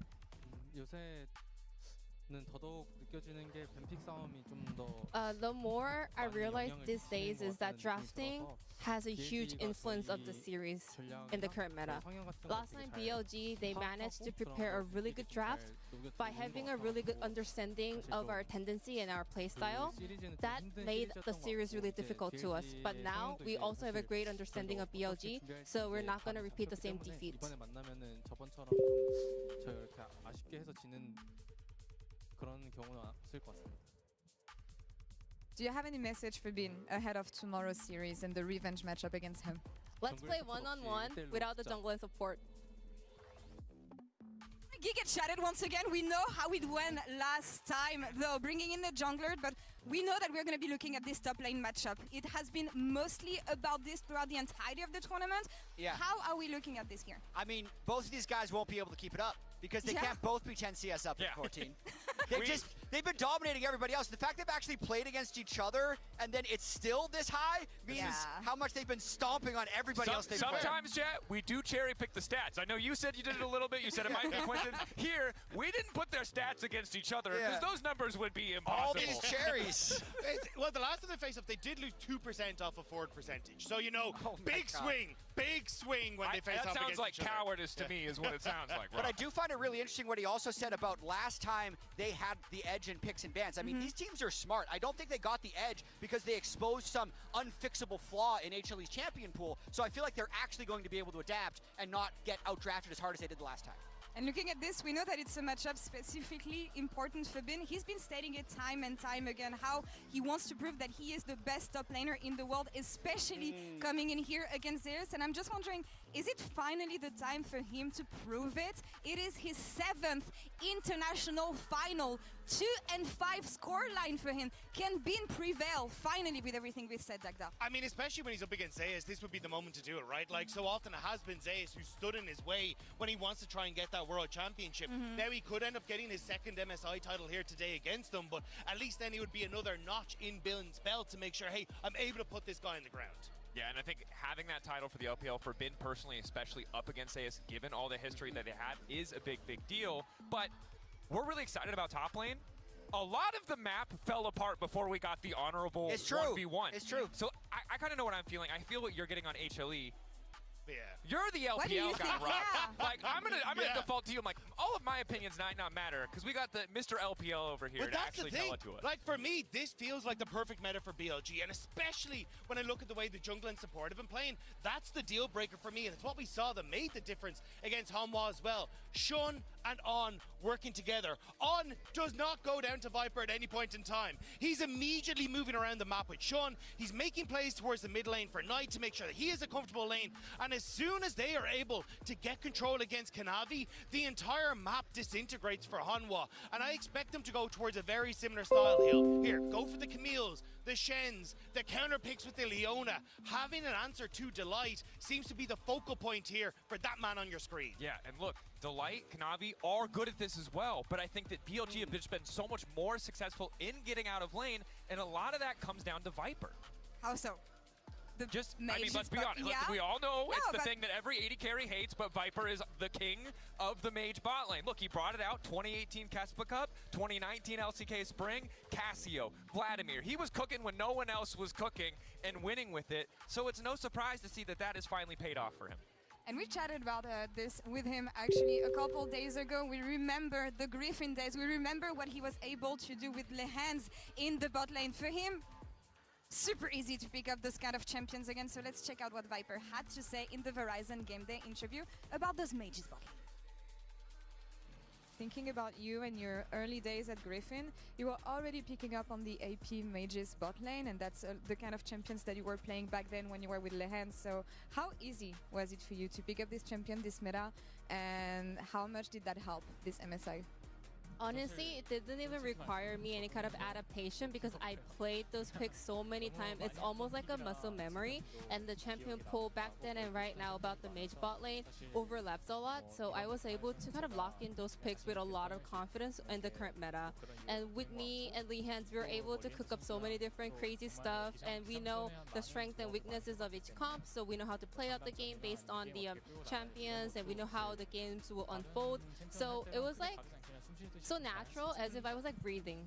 The more I realize these days is that drafting has a huge influence of the series in the current meta. Last time BLG, they managed to prepare a really good draft by having a really good understanding of our tendency and our playstyle. That made the series really difficult to us. But now we also have a great understanding of BLG, so we're not going to repeat the same defeat. Do you have any message for Bin ahead of tomorrow's series and the revenge matchup against him? Let's play one-on-one without the jungle and support. Get chatted once again. We know how it went last time, though, bringing in the jungler, but we know that we're going to be looking at this top lane matchup. It has been mostly about this throughout the entirety of the tournament. Yeah. How are we looking at this here? I mean, both of these guys won't be able to keep it up because they can't both be 10 CS up in 14. They've been dominating everybody else. The fact they've actually played against each other and then it's still this high means how much they've been stomping on everybody else they've played. Sometimes, Jet, we do cherry pick the stats. I know you said you did it a little bit. You said it might be coincidence. Here, we didn't put their stats against each other because those numbers would be impossible. All these cherries. Well, the last of the face-off, they did lose 2% off of forward percentage. So, you know, big swing when they face off against each other. That sounds like cowardice to me is what it sounds like, Rob. But I do find it really interesting what he also said about last time they had the edge in picks and bans. I mean, these teams are smart. I don't think they got the edge because they exposed some unfixable flaw in HLE's champion pool. So I feel like they're actually going to be able to adapt and not get outdrafted as hard as they did the last time. And looking at this, we know that it's a matchup specifically important for Bin. He's been stating it time and time again, how he wants to prove that he is the best top laner in the world, especially coming in here against Zeus. And I'm just wondering, is it finally the time for him to prove it? It is his 7th international final. 2-5 scoreline for him. Can Bin prevail finally with everything we've said, Dagda? I mean, especially when he's up against Zeus, this would be the moment to do it, right? Like, so often it has been Zeus who stood in his way when he wants to try and get that world championship. Now he could end up getting his 2nd MSI title here today against them, but at least then he would be another notch in Bin's belt to make sure, hey, I'm able to put this guy on the ground. Yeah, and I think having that title for the LPL for Bin personally, especially up against Zeus, given all the history that they have, is a big, big deal. But we're really excited about top lane. A lot of the map fell apart before we got the honorable 1v1. It's true. So I kind of know what I'm feeling. I feel what you're getting on HLE. Yeah. You're the LPL guy, Rob. Yeah. Like, I'm gonna default to you. I'm like, all of my opinions might not matter because we got the Mr. LPL over here to actually tell it to us. Like, for me, this feels like the perfect meta for BLG, and especially when I look at the way the jungle and support have been playing, that's the deal breaker for me, and it's what we saw that made the difference against Hanwha as well. Shun and On working together. On does not go down to Viper at any point in time. He's immediately moving around the map with Shun. He's making plays towards the mid lane for Knight to make sure that he is a comfortable lane, and as soon as they are able to get control against Kanavi, the entire map disintegrates for Hanwha, and I expect them to go towards a very similar style here. Go for the Camille's, the Shens, the counter picks with the Leona. Having an answer to Delight seems to be the focal point here for that man on your screen. Yeah, and look, Delight, Kanavi are good at this as well, but I think that BLG have just been so much more successful in getting out of lane, and a lot of that comes down to Viper. How so? I mean, let's be honest. We all know it's the thing that every AD carry hates, but Viper is the king of the mage bot lane. Look, he brought it out. 2018 Caspa Cup, 2019 LCK Spring, Cassio, Vladimir. He was cooking when no one else was cooking and winning with it. So it's no surprise to see that that has finally paid off for him. And we chatted about this with him actually a couple days ago. We remember the Griffin days. We remember what he was able to do with Lehans in the bot lane. For him, super easy to pick up those kind of champions again. So let's check out what Viper had to say in the Verizon Game Day interview about those mages bot lane. thinking about you and your early days at Griffin, you were already picking up on the AP Mages bot lane, and that's the kind of champions that you were playing back then when you were with Lehen. So how easy was it for you to pick up this champion, this meta, and how much did that help this MSI? Honestly, it didn't even require me any kind of adaptation because I played those picks so many times. It's almost like a muscle memory. And the champion pool back then and right now about the mage bot lane overlaps a lot. So I was able to kind of lock in those picks with a lot of confidence in the current meta. And with me and Lehans, we were able to cook up so many different crazy stuff. And we know the strengths and weaknesses of each comp. So we know how to play out the game based on the champions. And we know how the games will unfold. So it was like so natural, as if I was like breathing.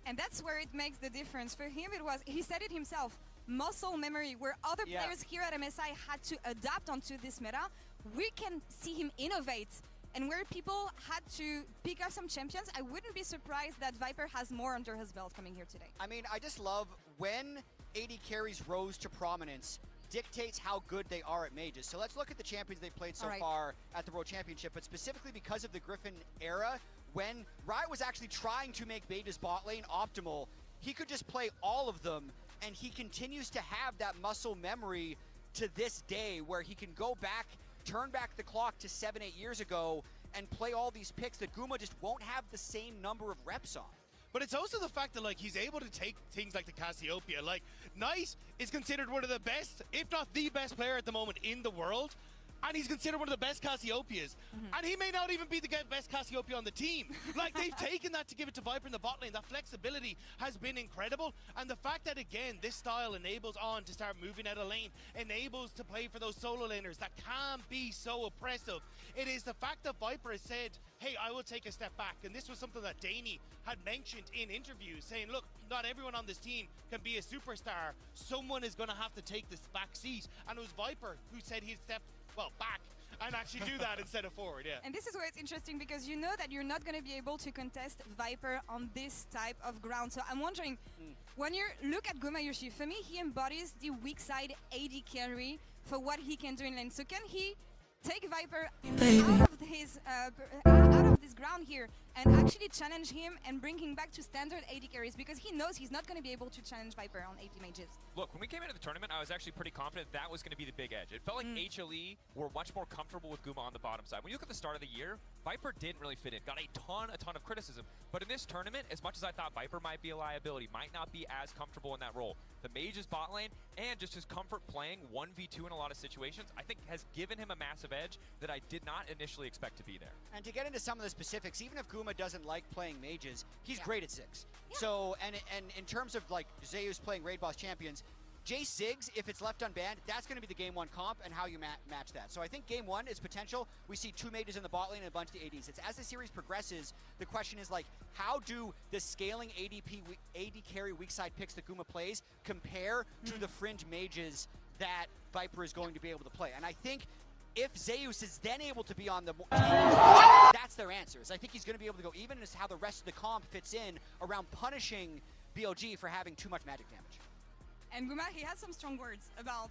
And that's where it makes the difference. For him, it was, he said it himself, muscle memory, where other players here at MSI had to adapt onto this meta. We can see him innovate. And where people had to pick up some champions, I wouldn't be surprised that Viper has more under his belt coming here today. I mean, I just love when AD carries rose to prominence, dictates how good they are at mages. So let's look at the champions they've played so far at the World Championship, but specifically because of the Griffin era, when Riot was actually trying to make mages bot lane optimal, he could just play all of them, and he continues to have that muscle memory to this day where he can go back, turn back the clock to 7-8 years ago and play all these picks that Guma just won't have the same number of reps on. But it's also the fact that, like, he's able to take things like the Cassiopeia. Like, Knight is considered one of the best, if not the best player at the moment in the world. And he's considered one of the best Cassiopeias. And he may not even be the best Cassiopeia on the team. Like, they've taken that to give it to Viper in the bot lane. That flexibility has been incredible. And the fact that, again, this style enables On to start moving out of lane, enables to play for those solo laners that can be so oppressive. It is the fact that Viper has said, hey, I will take a step back. And this was something that Danny had mentioned in interviews, saying, look, not everyone on this team can be a superstar. Someone is going to have to take this back seat. And it was Viper who said he'd step back and actually do that instead of forward, And this is where it's interesting because you know that you're not going to be able to contest Viper on this type of ground. So I'm wondering, when you look at Gumayushi, for me, he embodies the weak side AD carry for what he can do in lane. So can he take Viper out of this ground here and actually challenge him and bring him back to standard AD carries, because he knows he's not going to be able to challenge Viper on AP mages. Look, when we came into the tournament, I was actually pretty confident that was going to be the big edge. It felt like HLE were much more comfortable with Guma on the bottom side. When you look at the start of the year, Viper didn't really fit in. Got a ton of criticism. But in this tournament, as much as I thought Viper might be a liability, might not be as comfortable in that role, the mage's bot lane and just his comfort playing 1v2 in a lot of situations, I think has given him a massive edge that I did not initially expect to be there. And to get into some of the specifics, even if Guma doesn't like playing mages, he's great at Ziggs. So, and in terms of like Zeus playing raid boss champions, Jace Ziggs, if it's left unbanned, that's going to be the game one comp and how you match that. So I think game one is potential. We see 2 mages in the bot lane and a bunch of the ADs. It's as the series progresses, the question is like, how do the scaling AD carry weak side picks that Guma plays compare to the fringe mages that Viper is going to be able to play? And I think if Zeus is then able to be on the team, that's their answers. I think he's going to be able to go even as how the rest of the comp fits in around punishing BLG for having too much magic damage. And Guma, he had some strong words about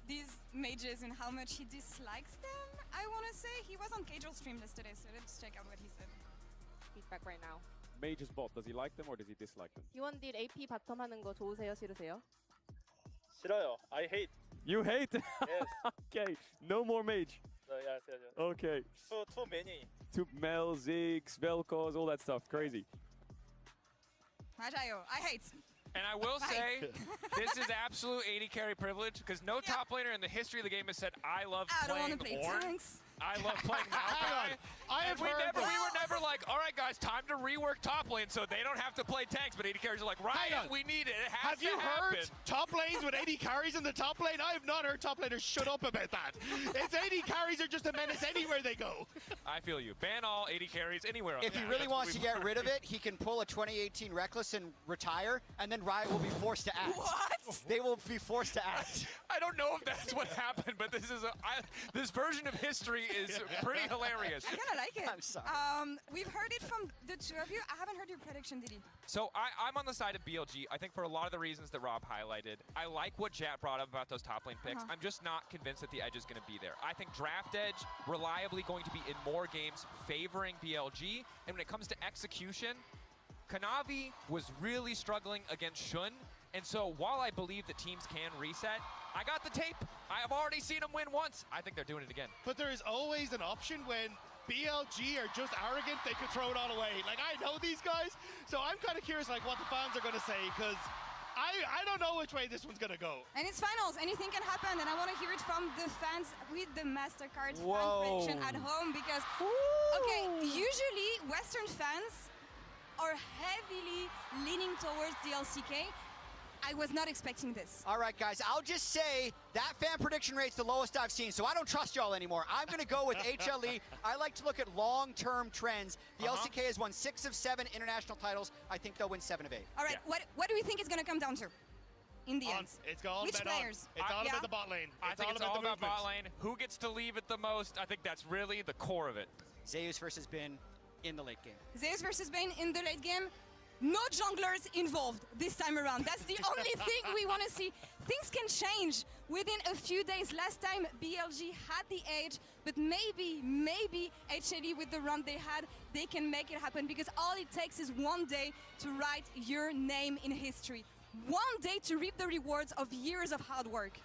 these mages and how much he dislikes them. I want to say he was on Casual stream yesterday, so let's check out what he said. Feedback right now. Mage's bot, does he like them or does he dislike them? 기원딜 AP 바텀 하는 거 좋으세요, 싫으세요? 싫어요. I hate. You hate? Yes. Okay, no more mage. Yes. Okay. Too many. Too Mel, Ziggs, Vel'Koz, all that stuff. Crazy. Majayo, I hate. And I will say, this is absolute AD carry privilege, because no top laner in the history of the game has said, I love playing Ornn. I love playing Maokai. We were never like, all right, guys, time to rework top lane so they don't have to play tanks. But AD carries are like, Riot, we need it. It has Have you heard top lanes with AD carries in the top lane? I have not heard top laners shut up about that. It's AD carries are just a menace anywhere they go. I feel you. Ban all AD carries anywhere on If he really wants to get rid of it, he can pull a 2018 Reckless and retire, and then Riot will be forced to act. What? They will be forced to act. I don't know if that's what happened, but this is this version of history is pretty hilarious. I kind of like it. I'm sorry. We've heard it from the two of you. I haven't heard your prediction, Didi. So I'm on the side of BLG. I think for a lot of the reasons that Rob highlighted. I like what Jat brought up about those top lane picks. I'm just not convinced that the edge is going to be there. I think draft edge reliably going to be in more games favoring BLG. And when it comes to execution, Kanavi was really struggling against Shun. And so while I believe that teams can reset, I got the tape. I have already seen them win once. I think they're doing it again. But there is always an option when BLG are just arrogant, they could throw it all away. Like, I know these guys, so I'm kind of curious like what the fans are going to say, because I don't know which way this one's going to go. And it's finals. Anything can happen, and I want to hear it from the fans with the MasterCard fan prediction at home, because, okay, usually Western fans are heavily leaning towards the LCK. I was not expecting this. All right, guys, I'll just say that fan prediction rate's the lowest I've seen, so I don't trust y'all anymore. I'm going to go with HLE. I like to look at long-term trends. The LCK has won 6 of 7 international titles. I think they'll win 7 of 8. All right, what do we think it's going to come down to in the end? It's all Which players? It's all about the bot lane. I think it's all about bot lane. Who gets to leave it the most? I think that's really the core of it. Zeus versus Bin in the late game. Zeus versus Bane in the late game. No junglers involved this time around. That's the only thing we want to see. Things can change within a few days. Last time BLG had the edge, but maybe HLE with the run they had, they can make it happen, because all it takes is one day to write your name in history. One day to reap the rewards of years of hard work.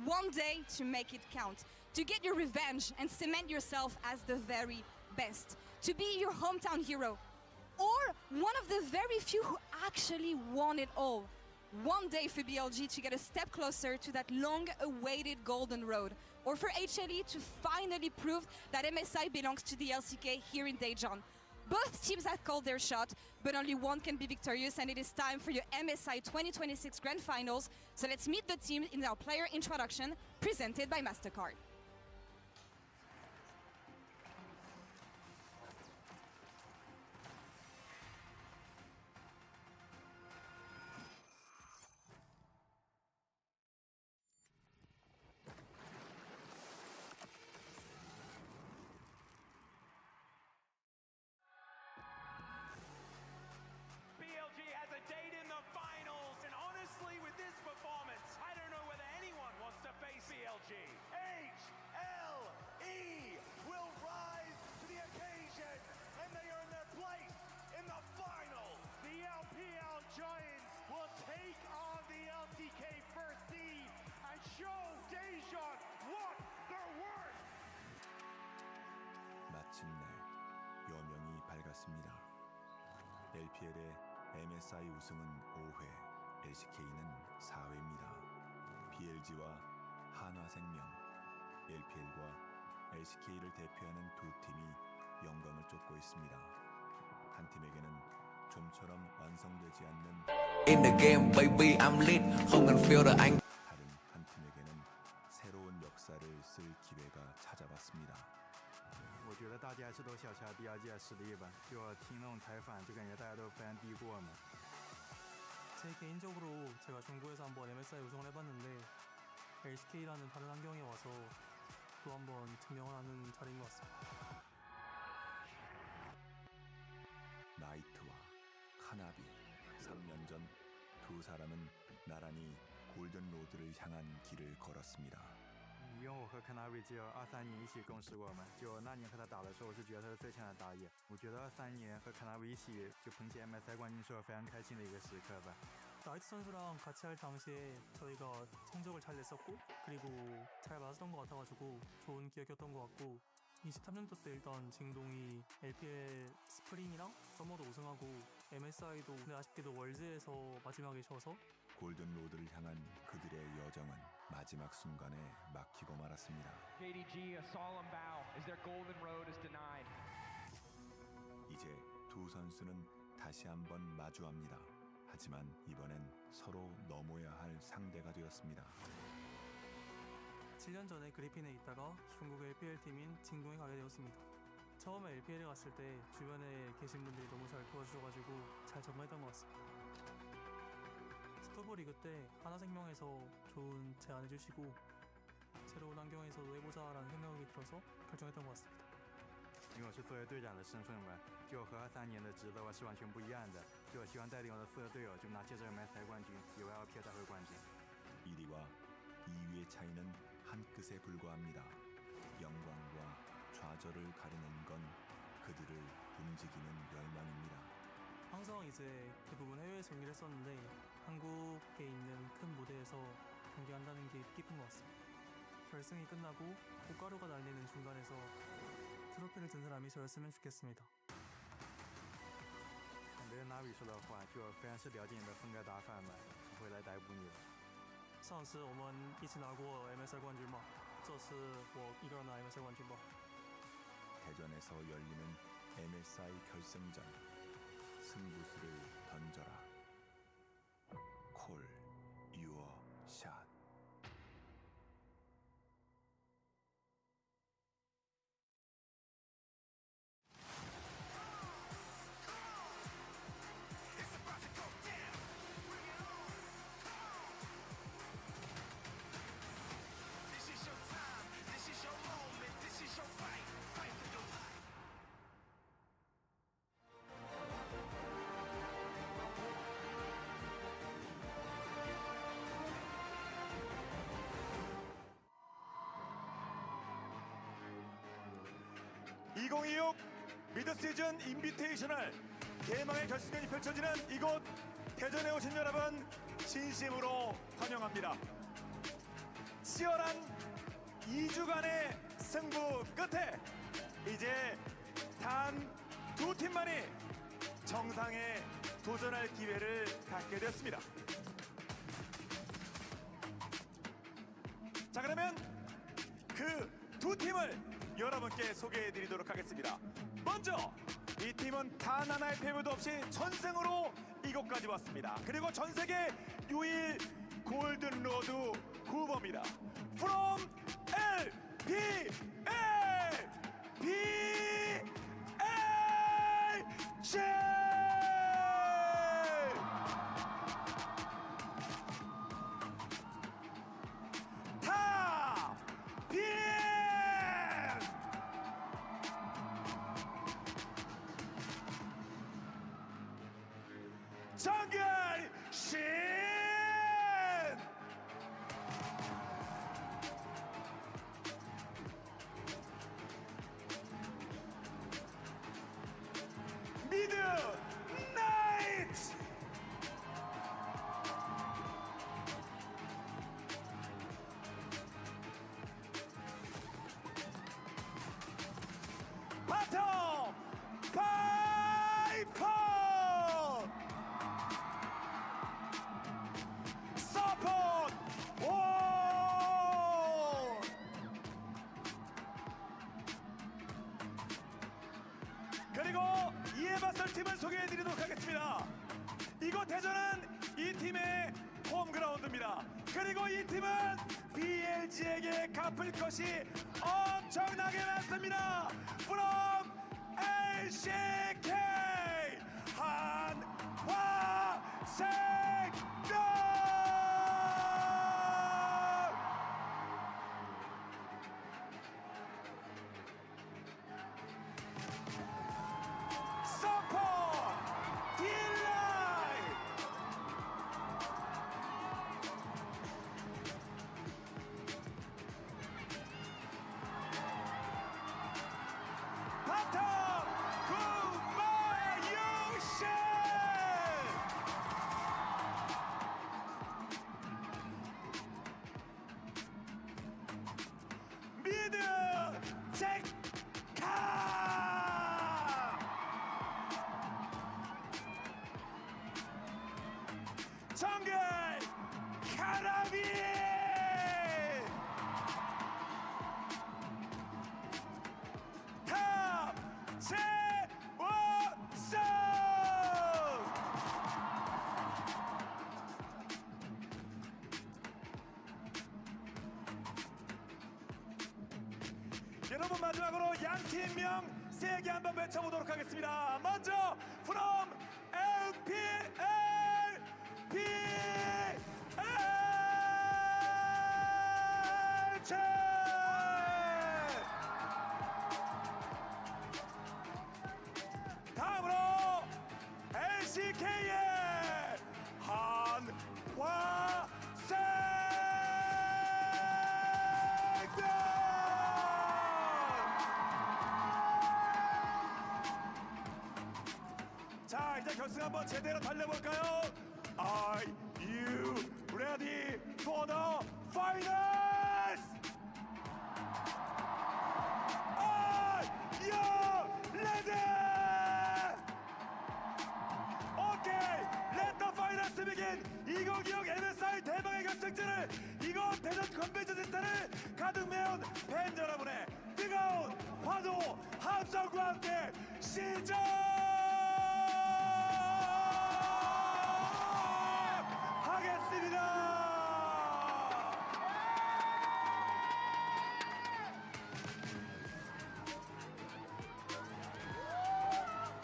One day to make it count. To get your revenge and cement yourself as the very best. To be your hometown hero. Or one of the very few who actually won it all. One day for BLG to get a step closer to that long-awaited golden road. Or for HLE to finally prove that MSI belongs to the LCK here in Daejeon. Both teams have called their shot, but only one can be victorious, and it is time for your MSI 2026 Grand Finals. So let's meet the team in our player introduction, presented by MasterCard. BLG. HLE will rise to the occasion, and they earn their place in the final. The LPL Giants will take on the LCK First Team and show Daejeon what they're worth. 마침내 여명이 밝았습니다. LPL의 MSI 우승은 5회, LCK는 4회입니다. BLG와 한화생명, LPL과 LCK를 대표하는 두 팀이 영광을 쫓고 있습니다. 한 팀에게는 좀처럼 완성되지 않는 In the game, baby, I'm lit. không cần feel the anh. 다른 한 팀에게는 새로운 역사를 쓸 기회가 찾아왔습니다. 我觉得大家还是都小瞧第二届实力吧，就听那种采访，就感觉大家都非常低估我们。 제 개인적으로 제가 중국에서 한번 MSI 우승을 해봤는데 LCK라는 다른 환경에 와서 또 한번 증명을 하는 자리인 것 같습니다. 나이트와 카나비 3년 전 두 사람은 나란히 골든 로드를 향한 길을 걸었습니다. 因为我和康纳维只有23年一起共事过嘛，就那年和他打的时候，我是觉得他是最强的打野。我觉得23年和康纳维一起就捧起 MSI冠军是我非常开心的一个时刻吧。 나이트 선수랑 같이 할 당시에 저희가 성적을 잘 냈었고 그리고 잘 맞았던 것 같아가지고 좋은 기억이었던 것 같고 23년도 때 일단 징동이 LPL 스프링이랑 서머도 우승하고 MSI도 근데 아쉽게도 월즈에서 마지막에 져서 골든 로드를 향한 그들의 여정은 마지막 순간에 막히고 말았습니다. JDG a solemn bow as their golden road is denied. 이제 두 선수는 다시 한번 마주합니다. 하지만 이번엔 서로 넘어야 할 상대가 되었습니다. 7년 전에 그리핀에 있다가 중국 LPL 팀인 징동에 가게 되었습니다. 처음에 LPL에 갔을 때 주변에 계신 분들이 너무 잘 도와주셔가지고 잘 적응했던 것 같습니다. 스토브 리그 때 하나생명에서 좋은 제안 해주시고 새로운 환경에서도 해보자라는 생각이 들어서 결정했던 것 같습니다. 因为我是作为队长的身份嘛，就和3年的职责是完全不一样的。就我希望带领我的4个队友就拿接着 MSI 冠军，有 LPL 大会冠军。 1위와 2위의 차이는 한 끗에 불과합니다. 영광과 좌절을 가리는 건 그들을 움직이는 열망입니다. 항상 이제 대부분 해외에서 경기를 했었는데 한국에 있는 큰 무대에서 경기한다는 게 뜻깊은 것 같습니다. 결승이 끝나고 꽃가루가 날리는 중간에서 트로피를 든 사람이 저였으면 좋겠습니다. 没人拿语说的话，就非常是了解你的风格打法嘛，不会来逮捕你的。上次我们一起拿过 MSI 冠军嘛，这次我一个人拿 MSI 冠军吧。 대전에서 열리는 MSI 결승전 승부수를 던져라. 콜 유어 샷. (2026) 미드시즌 인비테이셔널 대망의 결승전이 펼쳐지는 이곳 대전에 오신 여러분 진심으로 환영합니다. 치열한 2주간의 승부 끝에 이제 단 2팀만이 정상에 도전할 기회를 갖게 됐습니다. 자, 그러면 그 2팀을 여러분께 소개해드리도록 하겠습니다. 먼저 이 팀은 단 하나의 패배도 없이 전승으로 이곳까지 왔습니다. 그리고 전세계 유일 골든로드 후보입니다. From LPL BLG 타 BL 정결신 미드 나이트 바텀 파이퍼 서포트 원 그리고 이에 맞설 팀을 소개해드리도록 하겠습니다. 이곳 대전은 이 팀의 홈그라운드입니다. 그리고 이 팀은 BLG에게 갚을 것이 엄청나게 많습니다. From LCK 한화생명 서포트 딜라이 바텀 구마유신 미드 체카 정글 카라비 탑 채워서 여러분 마지막으로 양 팀명 세게 한번 외쳐보도록 하겠습니다. 먼저 from LPL BLG 한번 제대로 달려볼까요? Are you ready for the finals? Are you ready? Okay, let the finals begin. 2026 MSI 대망의 결승전을 이곳 대전 컨벤션 센터를 가득 메운 팬 여러분의 뜨거운 환호 함성과 함께 시작하겠습니다.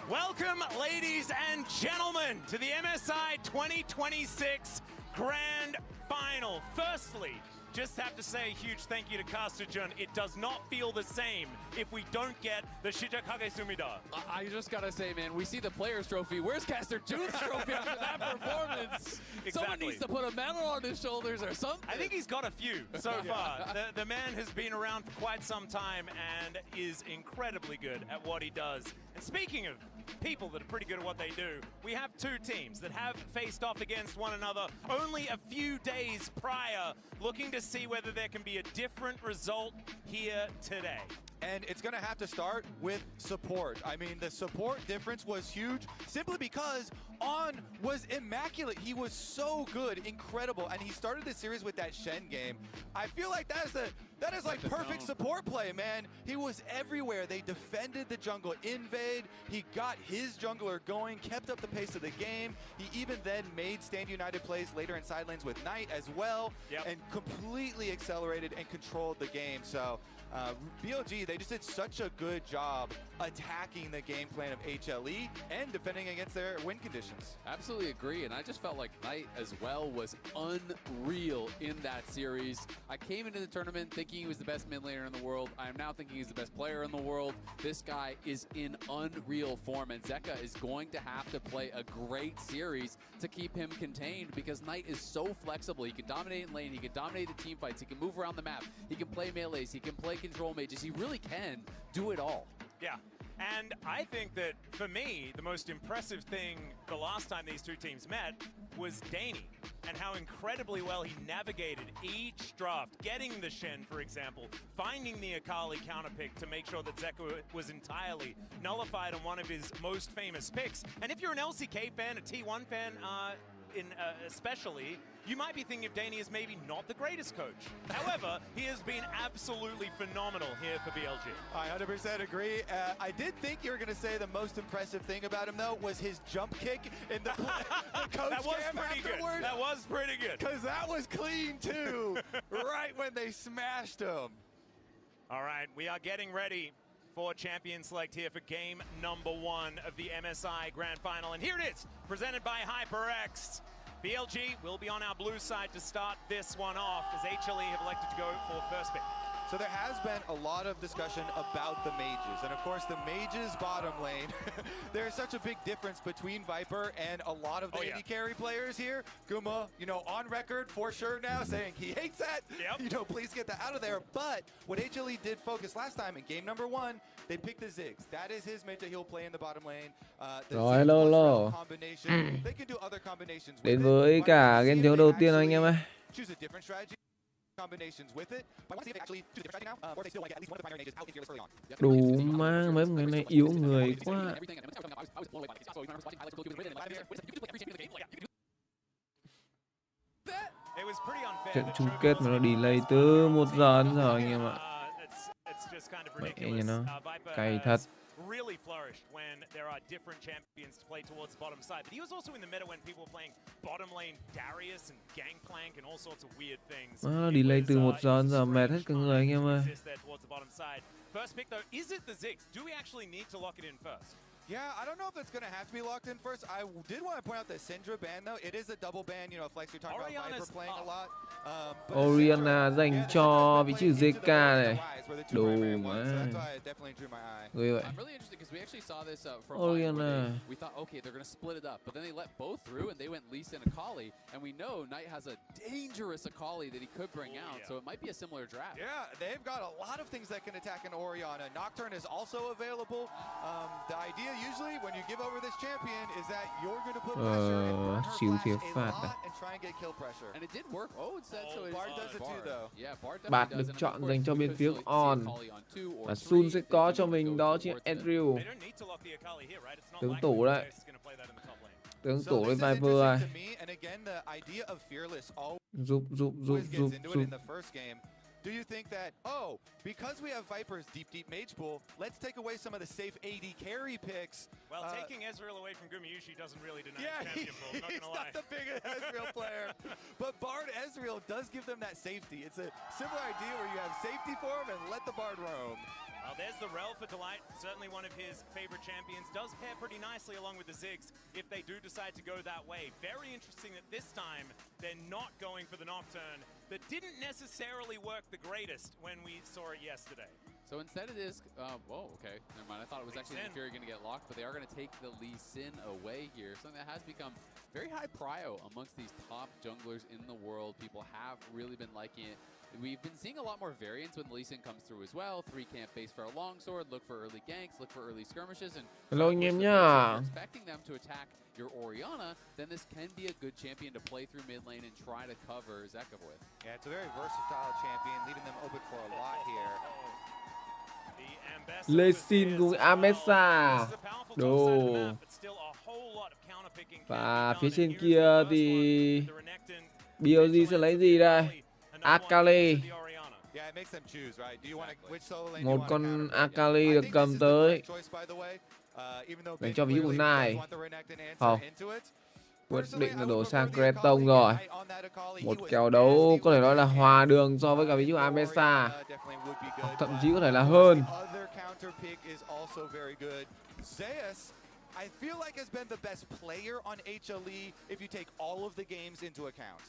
Welcome, ladies and gentlemen, to the MSI 2026 Grand Final. Firstly, just have to say a huge thank you to Caster Jun. It does not feel the same if we don't get the Shijakage Sumida. I just gotta say, man, we see the Players' Trophy. Where's Caster Jun's trophy after that performance? Exactly. Someone needs to put a medal on his shoulders or something. I think he's got a few so far. The man has been around for quite some time and is incredibly good at what he does. And speaking of people that are pretty good at what they do, we have two teams that have faced off against one another only a few days prior, looking to see whether there can be a different result here today. And it's going to have to start with support. I mean, the support difference was huge simply because On was immaculate. He was so good, incredible, and he started the series with that Shen game. I feel like that is like perfect support play, man. He was everywhere. They defended the jungle invade. He got his jungler going, kept up the pace of the game. He even then made Stand United plays later in side lanes with Knight as well, and completely accelerated and controlled the game. So BLG, they just did such a good job attacking the game plan of HLE and defending against their win conditions. Absolutely agree, and I just felt like Knight as well was unreal in that series. I came into the tournament thinking he was the best mid laner in the world. I am now thinking he's the best player in the world. This guy is in unreal form, and Zeka is going to have to play a great series to keep him contained because Knight is so flexible. He can dominate in lane, he can dominate the team fights, he can move around the map, he can play melees, he can play control mages. He really can do it all. Yeah. And I think that, for me, the most impressive thing the last time these two teams met was Danny and how incredibly well he navigated each draft, getting the Shen, for example, finding the Akali counterpick to make sure that Zeka was entirely nullified on one of his most famous picks. And if you're an LCK fan, a T1 fan, especially, you might be thinking of Danny as maybe not the greatest coach. However, he has been absolutely phenomenal here for BLG. I 100% agree. I did think you were going to say the most impressive thing about him, though, was his jump kick in the coach That was cam pretty afterwards. good. That was pretty good. Because that was clean, too, right when they smashed him. All right, we are getting ready for Champion Select here for game number 1 of the MSI Grand Final. And here it is, presented by HyperX. BLG will be on our blue side to start this one off as HLE have elected to go for first pick. So there has been a lot of discussion about the mages. And of course, the mages bottom lane, there's such a big difference between Viper and a lot of the AD carry players here. Guma, on record for sure now saying he hates that. Please get that out of there. But what HLE did focus last time in game number 1, they picked the Ziggs. That is his mage that he'll play in the bottom lane. Rồi, hello. They can do other combinations. Đến với cả game thiếu đầu tiên anh em ơi. Choose a different strategy. Combinations with it. But I want to see if they actually do different strategy now, or if they still want to get at least one of the primary mages out in fearless early on. Đủ mà mấy người này yếu người quá. Trận chung kết mà nó delay từ 1 giờ đến giờ anh em ạ. Mẹ nhà nó cay thật. Really flourished when there are different champions to play towards the bottom side. But he was also in the meta when people were playing bottom lane Darius and Gangplank and all sorts of weird things. Delay từ 1 giờ đến giờ mệt hết cả người anh em ơi. First pick though, is it the Ziggs? Do we actually need to lock it in first? Yeah, I don't know if it's going to have to be locked in first. I did want to point out the Syndra ban, though. It is a double ban. Flex, you're talking about Viper playing a lot. Oriana dành cho vị trí ZK này. for the two Đồ primary ones. So mà. that's why it definitely drew my eye. Ghê vậy. I'm really interested because we actually saw this from Oriana. where we thought, okay, they're going to split it up, but then they let both through and they went Lee Sin Akali, and we know Knight has a dangerous Akali that he could bring out, so it might be a similar draft. Yeah, they've got a lot of things that can attack an Oriana. Nocturne is also available. The idea usually when you give over this champion is that you're going to put pressure and burn her siêu flash thiệt a phạt lot and try and get kill pressure. And it did work. Oh, it said so. Bard does it too, though. Yeah, Bard Bạt definitely được does. chọn dành cho bên phía On. Và Sun sẽ có cho mình đó chính là Ezreal. Tướng tủ đấy. Tướng tủ với Viper này. Giúp. Do you think that, oh, because we have Viper's deep mage pool, let's take away some of the safe AD carry picks? Well, taking Ezreal away from Gumayushi doesn't really deny yeah, the champion pool, I'm not he's gonna lie. not the biggest Ezreal player. But Bard Ezreal does give them that safety. It's a similar idea where you have safety for him and let the Bard roam. Well, there's the Rel for Delight, certainly one of his favorite champions. Does pair pretty nicely along with the Ziggs if they do decide to go that way. Very interesting that this time they're not going for the Nocturne that didn't necessarily work the greatest when we saw it yesterday. So instead it is, whoa, okay, never mind. I thought it was actually Fury going to get locked, but they are going to take the Lee Sin away here. Something that has become very high prio amongst these top junglers in the world. People have really been liking it. We've been seeing a lot more variance when Lee Sin comes through as well. 3-camp base for a longsword, look for early ganks, look for early skirmishes, and hello anh em nhá. Expecting them to attack your Oriana, then this can be a good champion to play through mid lane and try to cover Zekov with. Yeah, it's a very versatile champion, leaving them open for a lot here. Lee Sin cùng MSI. Đồ. Và phía trên kia thì BLG sẽ lấy gì đây? Akali. Một con Akali được cầm tới. Dành cho ví dụ này. Không. Quyết định là đổ sang Creton rồi. Một kèo đấu có thể nói là hòa đường so với cả ví dụ Amesa. Thậm chí có thể là hơn. I feel like has been the best player on HLE if you take all of the games into account.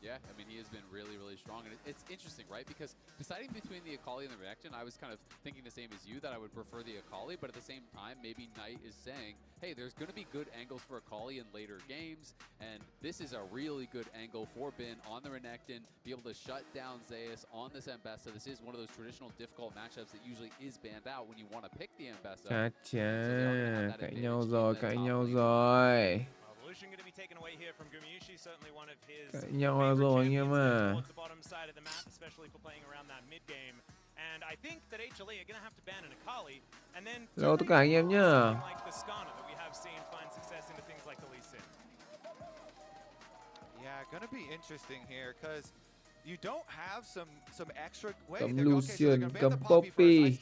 Yeah, I mean, he has been really, really strong. And it's interesting, right? Because deciding between the Akali and the Renekton, I was kind of thinking the same as you, that I would prefer the Akali. But at the same time, maybe Knight is saying, hey, there's going to be good angles for Akali in later games. And this is a really good angle for Bin on the Renekton, be able to shut down Zeus on this Ambessa. This is one of those traditional difficult matchups that usually is banned out when you want to pick the Ambessa. Chà chà, cãi nhau rồi. Cãi nhau rồi anh em à. Hello tất cả anh em nhá. Yeah, gonna be interesting here because you don't have some extra way. Cấm Lucian, cấm Poppy.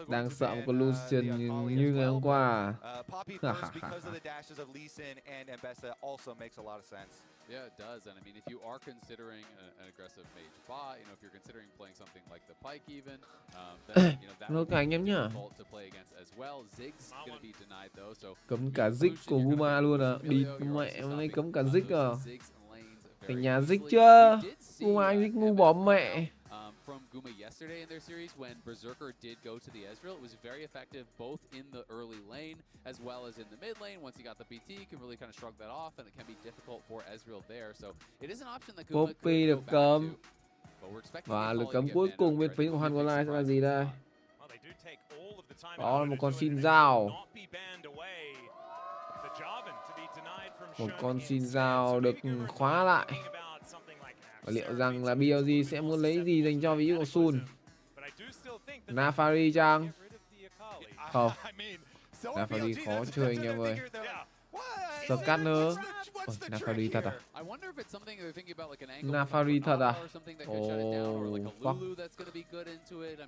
Đang sợ một con Lucian như ngày hôm qua. Poppy first because of the dashes of Lee Sin and Ambessa also makes a lot of sense. Yeah, it does. And I mean, if you are considering an aggressive mage bot, you know, if you're considering playing something like the Pike even, then, you know, that would be difficult to play against as well. Ziggs going to be denied though, so cấm cả Ziggs của Guma luôn à. Đi mẹ hôm nay cấm cả Ziggs à. Thành nhà Ziggs chưa? Guma anh Ziggs ngu bỏ mẹ. From Guma yesterday in their series when Berserker did go to the Ezreal. It was very effective both in the early lane as well as in the mid lane. Once he got the PT, he could really kind of shrug that off, and it can be difficult for Ezreal there. So it is an option that Guma Poppy được cấm. Và lực cấm cuối cùng bên phía của Hoàn còn lại sẽ là gì đây? Đó là một con xin dao. Một con xin dao được khóa lại. Và liệu rằng là BLG sẽ muốn lấy gì dành cho ví dụ của Sun? Nafari chăng? Không. Nafari khó chơi anh em ơi. Scanner. Ôi, Nafari thật à? Nafari thật à? Fuck.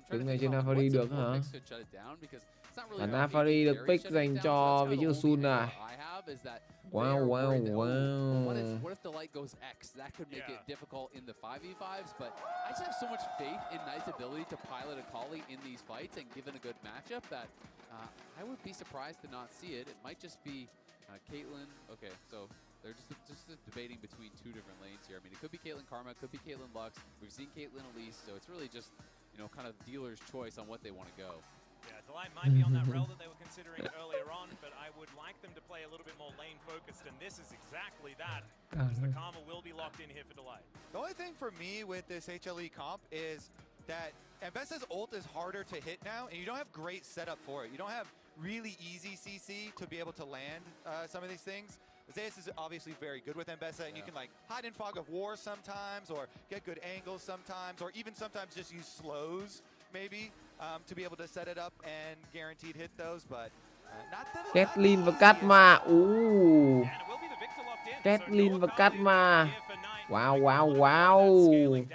Đứng này trên Nafari được hả? Và Nafari được pick dành cho ví dụ Sun này. Wow. What if the light goes X? That could make it difficult in the 5v5s, but I just have so much faith in Knight's ability to pilot Akali in these fights, and given a good matchup, that I would be surprised to not see it. It might just be Caitlyn. Okay, so they're just debating between two different lanes here. I mean, it could be Caitlyn Karma, it could be Caitlyn Lux. We've seen Caitlyn Elise, so it's really just kind of dealer's choice on what they want to go. Yeah, Delight might be on that rail that they were considering earlier on, but I would like them to play a little bit more lane focused, and this is exactly that, as the Karma will be locked in here for Delight. The only thing for me with this HLE comp is that MSI's ult is harder to hit now, and you don't have great setup for it. You don't have really easy CC to be able to land some of these things. Zeus is obviously very good with MSI, and you can like hide in fog of war sometimes, or get good angles sometimes, or even sometimes just use slows maybe to be able to set it up and guaranteed hit those, but not that. Kathleen và Katma. Kathleen và Katma. Wow.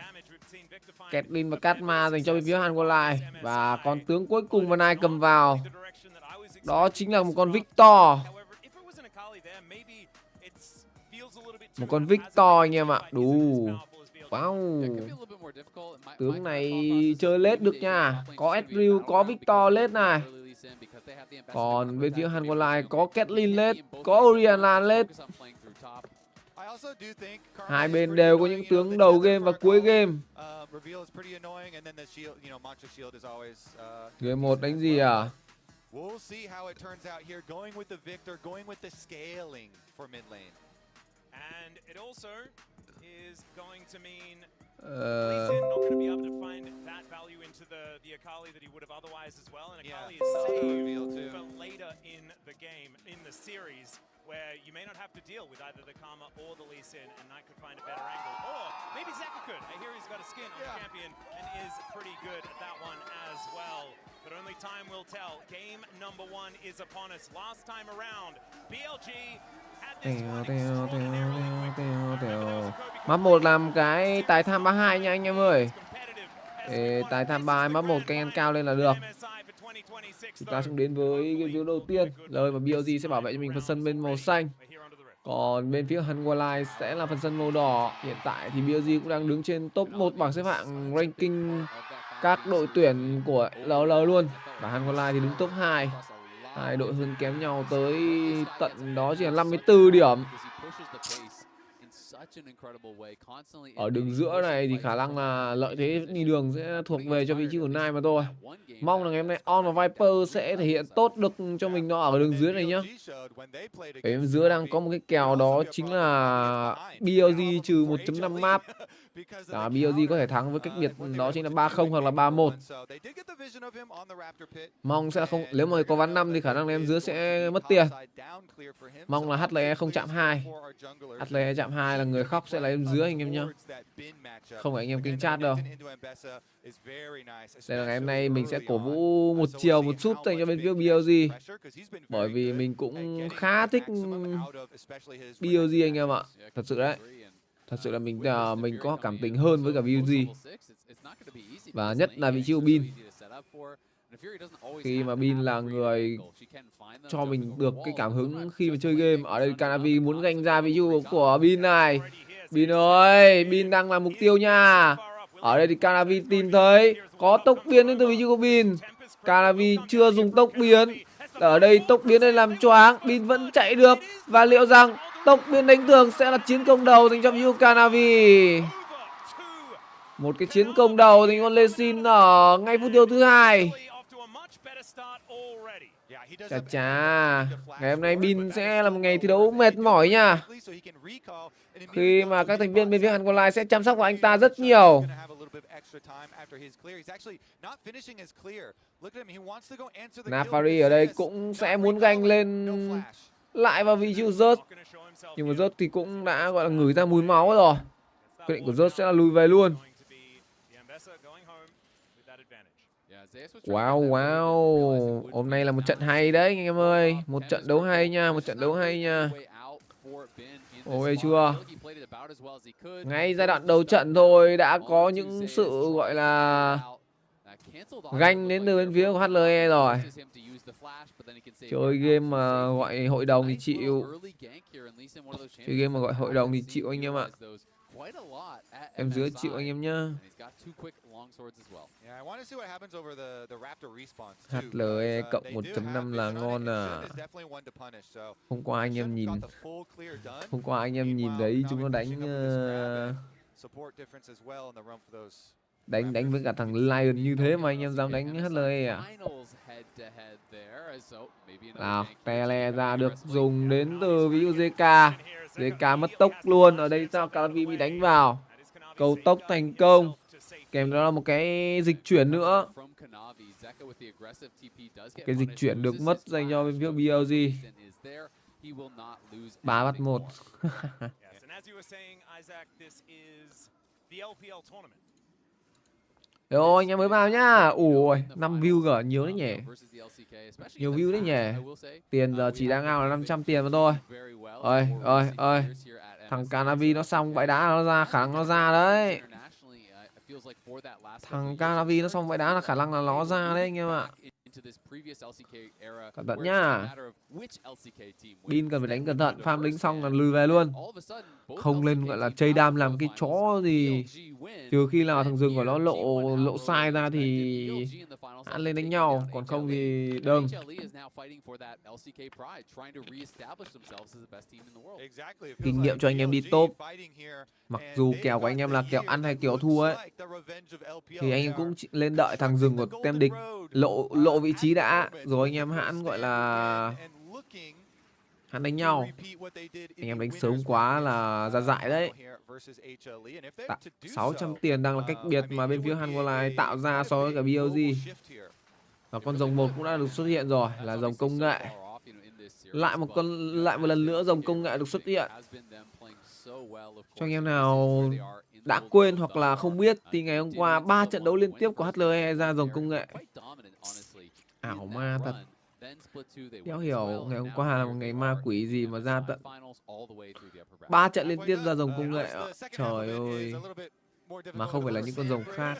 Kathleen và Katma dành cho bên phía Hàn Quốc lại, và con tướng cuối cùng mà Nai cầm vào đó chính là một con Victor. Một con Victor anh em ạ. Đủ. Wow. Tướng này chơi lết được nha. Có Ezreal, có Victor lết này. Còn bên phía Hàn Quốc lại có Kathleen lết, có Orianna lết. Hai bên đều có những tướng đầu game và cuối game. Game 1 đánh gì à? We'll see how it turns out here, going with the Victor, going with the scaling for mid lane. And it also is going to mean Leeson not going to be able to find that value into the Akali that he would have otherwise as well. And Akali is saved for later in the game, in the series, where you may not have to deal with either the Karma or the Leeson, and Knight could find a better angle. Or maybe Zaka could. I hear he's got a skin on the champion and is pretty good at that one as well. But only time will tell. Game number 1 is upon us. Last time around, BLG had this one extraordinarily quick. Map 1 làm cái tài tham 32 nha anh em ơi. Tài tham 3 map 1 canh ăn cao lên là được. Chúng ta sẽ đến với game đấu đầu tiên, nơi mà BLG sẽ bảo vệ cho mình phần sân bên màu xanh. Còn bên phía Hàn Quốc Lai sẽ là phần sân màu đỏ. Hiện tại thì BLG cũng đang đứng trên top 1 bảng xếp hạng ranking các đội tuyển của LL luôn. Và Hàn Quốc Lai thì đứng top 2. Hai đội hơn kém nhau tới tận đó chỉ là 54 điểm. Ở đường giữa này thì khả năng là lợi thế đi đường sẽ thuộc về cho vị trí của Nai mà thôi. Mong là ngày hôm nay On và Viper sẽ thể hiện tốt được cho mình nó ở đường dưới này nhá. Ở bên dưới đang có một cái kèo đó chính là BLG trừ 1.5 map. BLG có thể thắng với cách biệt đó chính là 3-0 hoặc là 3-1. Mong sẽ không, nếu mà có ván 5 thì khả năng em dưới sẽ mất tiền. Mong là HLE không chạm 2. HLE chạm 2 là người khóc sẽ là em dưới anh em nhá. Không phải anh em kênh chat đâu. Đây là ngày hôm nay mình sẽ cổ vũ một chiều một chút dành cho bên phía BLG. Bởi vì mình cũng khá thích BLG anh em ạ. Thật sự đấy. Thật sự là mình có cảm tình hơn với cả BLG. Và nhất là vị trí của Bin. Khi mà Bin là người cho mình được cái cảm hứng khi mà chơi game. Ở đây Canavi muốn ganh ra vị trí của Bin này. Bin ơi, Bin đang là mục tiêu nha. Ở đây thì Canavi tìm thấy có tốc biến đến từ vị trí của Bin. Canavi chưa dùng tốc biến. Ở đây tốc biến đây làm choáng. Bin vẫn chạy được. Và liệu rằng tốc biến đánh tường sẽ là chiến công đầu dành cho Yu Canavi. Một cái chiến công đầu dành cho Lesin ở ngay phút tiêu thứ 2. Chà, ngày hôm nay Bin sẽ là một ngày thi đấu mệt mỏi nha. Khi mà các thành viên bên phía Hàn Quốc Lai sẽ chăm sóc vào anh ta rất nhiều. Nafari ở đây cũng sẽ muốn ganh lên lại vào vị trí của Rớt. Nhưng mà Rớt thì cũng đã gọi là ngửi ra mùi máu rồi. Quyết định của Rớt sẽ là lùi về luôn. Wow, wow. Hôm nay là một trận hay đấy anh em ơi. Một trận đấu hay nha, một trận đấu hay nha. Ôi chưa. Ngay giai đoạn đầu trận thôi đã có những sự gọi là ganh đến từ bên phía của HLE rồi. Chơi game mà gọi hội đồng thì chịu. Chơi game mà gọi hội đồng thì chịu anh em ạ. Em dưới chịu anh em nhá. HLE cộng 1.5 là ngon à. Hôm qua anh em nhìn. Hôm qua anh em nhìn thấy chúng nó đánh Đánh với cả thằng Lion như thế mà anh em dám đánh HLE à? Nào, tele ra được dùng đến từ ví dụ JK. JK mất tốc luôn. Ở đây sao Calavi bị đánh vào. Cầu tốc thành công. Kèm đó là một cái dịch chuyển nữa. Cái dịch chuyển được mất dành cho bên phía BLG. 3-1. Rồi anh em mới vào nhá. Ủa 5 view gở nhiều đấy nhỉ. Nhiều view đấy nhỉ. Tiền giờ chỉ đang ao là 500 tiền mà thôi. Ơi. Thằng Canavi nó xong bãi đá nó ra, khả năng nó ra đấy. Thằng Canavi nó xong bãi đá là khả năng là nó ra đấy anh em ạ. Cẩn thận nhá. Bin cần phải đánh cẩn thận, farm lính xong là lùi về luôn. Không lên gọi là chơi đam làm cái chó gì. Trừ khi nào thằng rừng của nó lộ sai ra thì hắn lên đánh nhau, còn không thì đừng. Kinh nghiệm cho anh em đi top. Mặc dù kèo của anh em là kèo ăn hay kèo thua ấy, thì anh em cũng lên đợi thằng rừng của tem địch lộ vị trí đã, rồi anh em hãn gọi là hắn đánh nhau. Anh em đánh sớm quá là ra dại đấy. 600 tiền đang là cách biệt mà bên phía Hanwha tạo ra so với cả BLG. Và con rồng 1 cũng đã được xuất hiện rồi, là rồng công nghệ. Lại một lần nữa rồng công nghệ được xuất hiện. Cho anh em nào đã quên hoặc là không biết thì ngày hôm qua 3 trận đấu liên tiếp của HLE ra rồng công nghệ. Ảo ma thật. Đéo hiểu ngày hôm qua là một ngày ma quỷ gì mà ra tận 3 trận liên tiếp ra rồng công nghệ. Trời ơi. Mà không phải là những con rồng khác.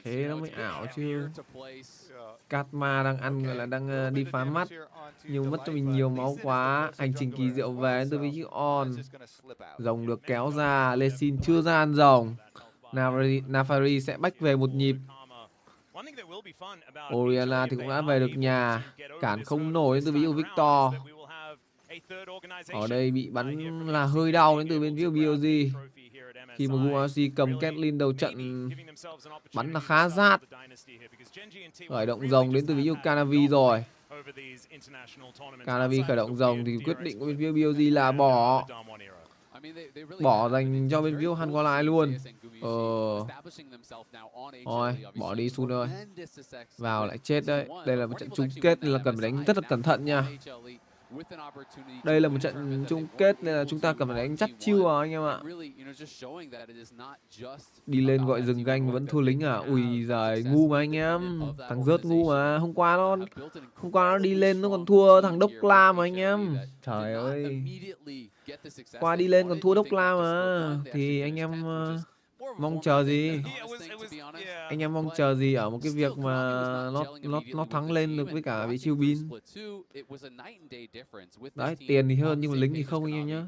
Thế nó mới ảo chứ. Katma đang ăn gọi là đang đi phá mắt. Nhưng mất cho mình nhiều máu quá. Hành trình kỳ diệu về từ vị trí on. Rồng được kéo ra. Lesin chưa ra ăn rồng. Nafari sẽ bách về một nhịp. Oriana thì cũng đã về được nhà. Cản không nổi đến từ ví dụ Victor. Ở đây bị bắn là hơi đau đến từ bên phía BLG. Khi mà Guarsi cầm Caitlyn đầu trận bắn là khá rát. Khởi động rồng đến từ ví dụ Canavi rồi. Canavi khởi động rồng thì quyết định của bên phía BLG là bỏ dành cho bên phía Hanwha luôn. Thôi bỏ đi Sun ơi. Vào lại chết đấy. Đây là một trận chung kết nên là cần phải đánh rất là cẩn thận nha. Đây là một trận chung kết nên là chúng ta cần phải đánh chắc chiêu vào anh em ạ. Đi lên gọi rừng ganh vẫn thua lính à? Ui giời, ngu mà anh em. Thằng rớt ngu mà. Hôm qua nó đi lên nó còn thua thằng Đốc La mà anh em. Trời ơi. Qua đi lên còn thua Đốc La mà. Thì anh em mong chờ gì? Anh em mong chờ gì ở một cái việc mà nó thắng lên được với cả vị chiêu Bin. Đấy, tiền thì hơn nhưng mà lính thì không anh em nhá.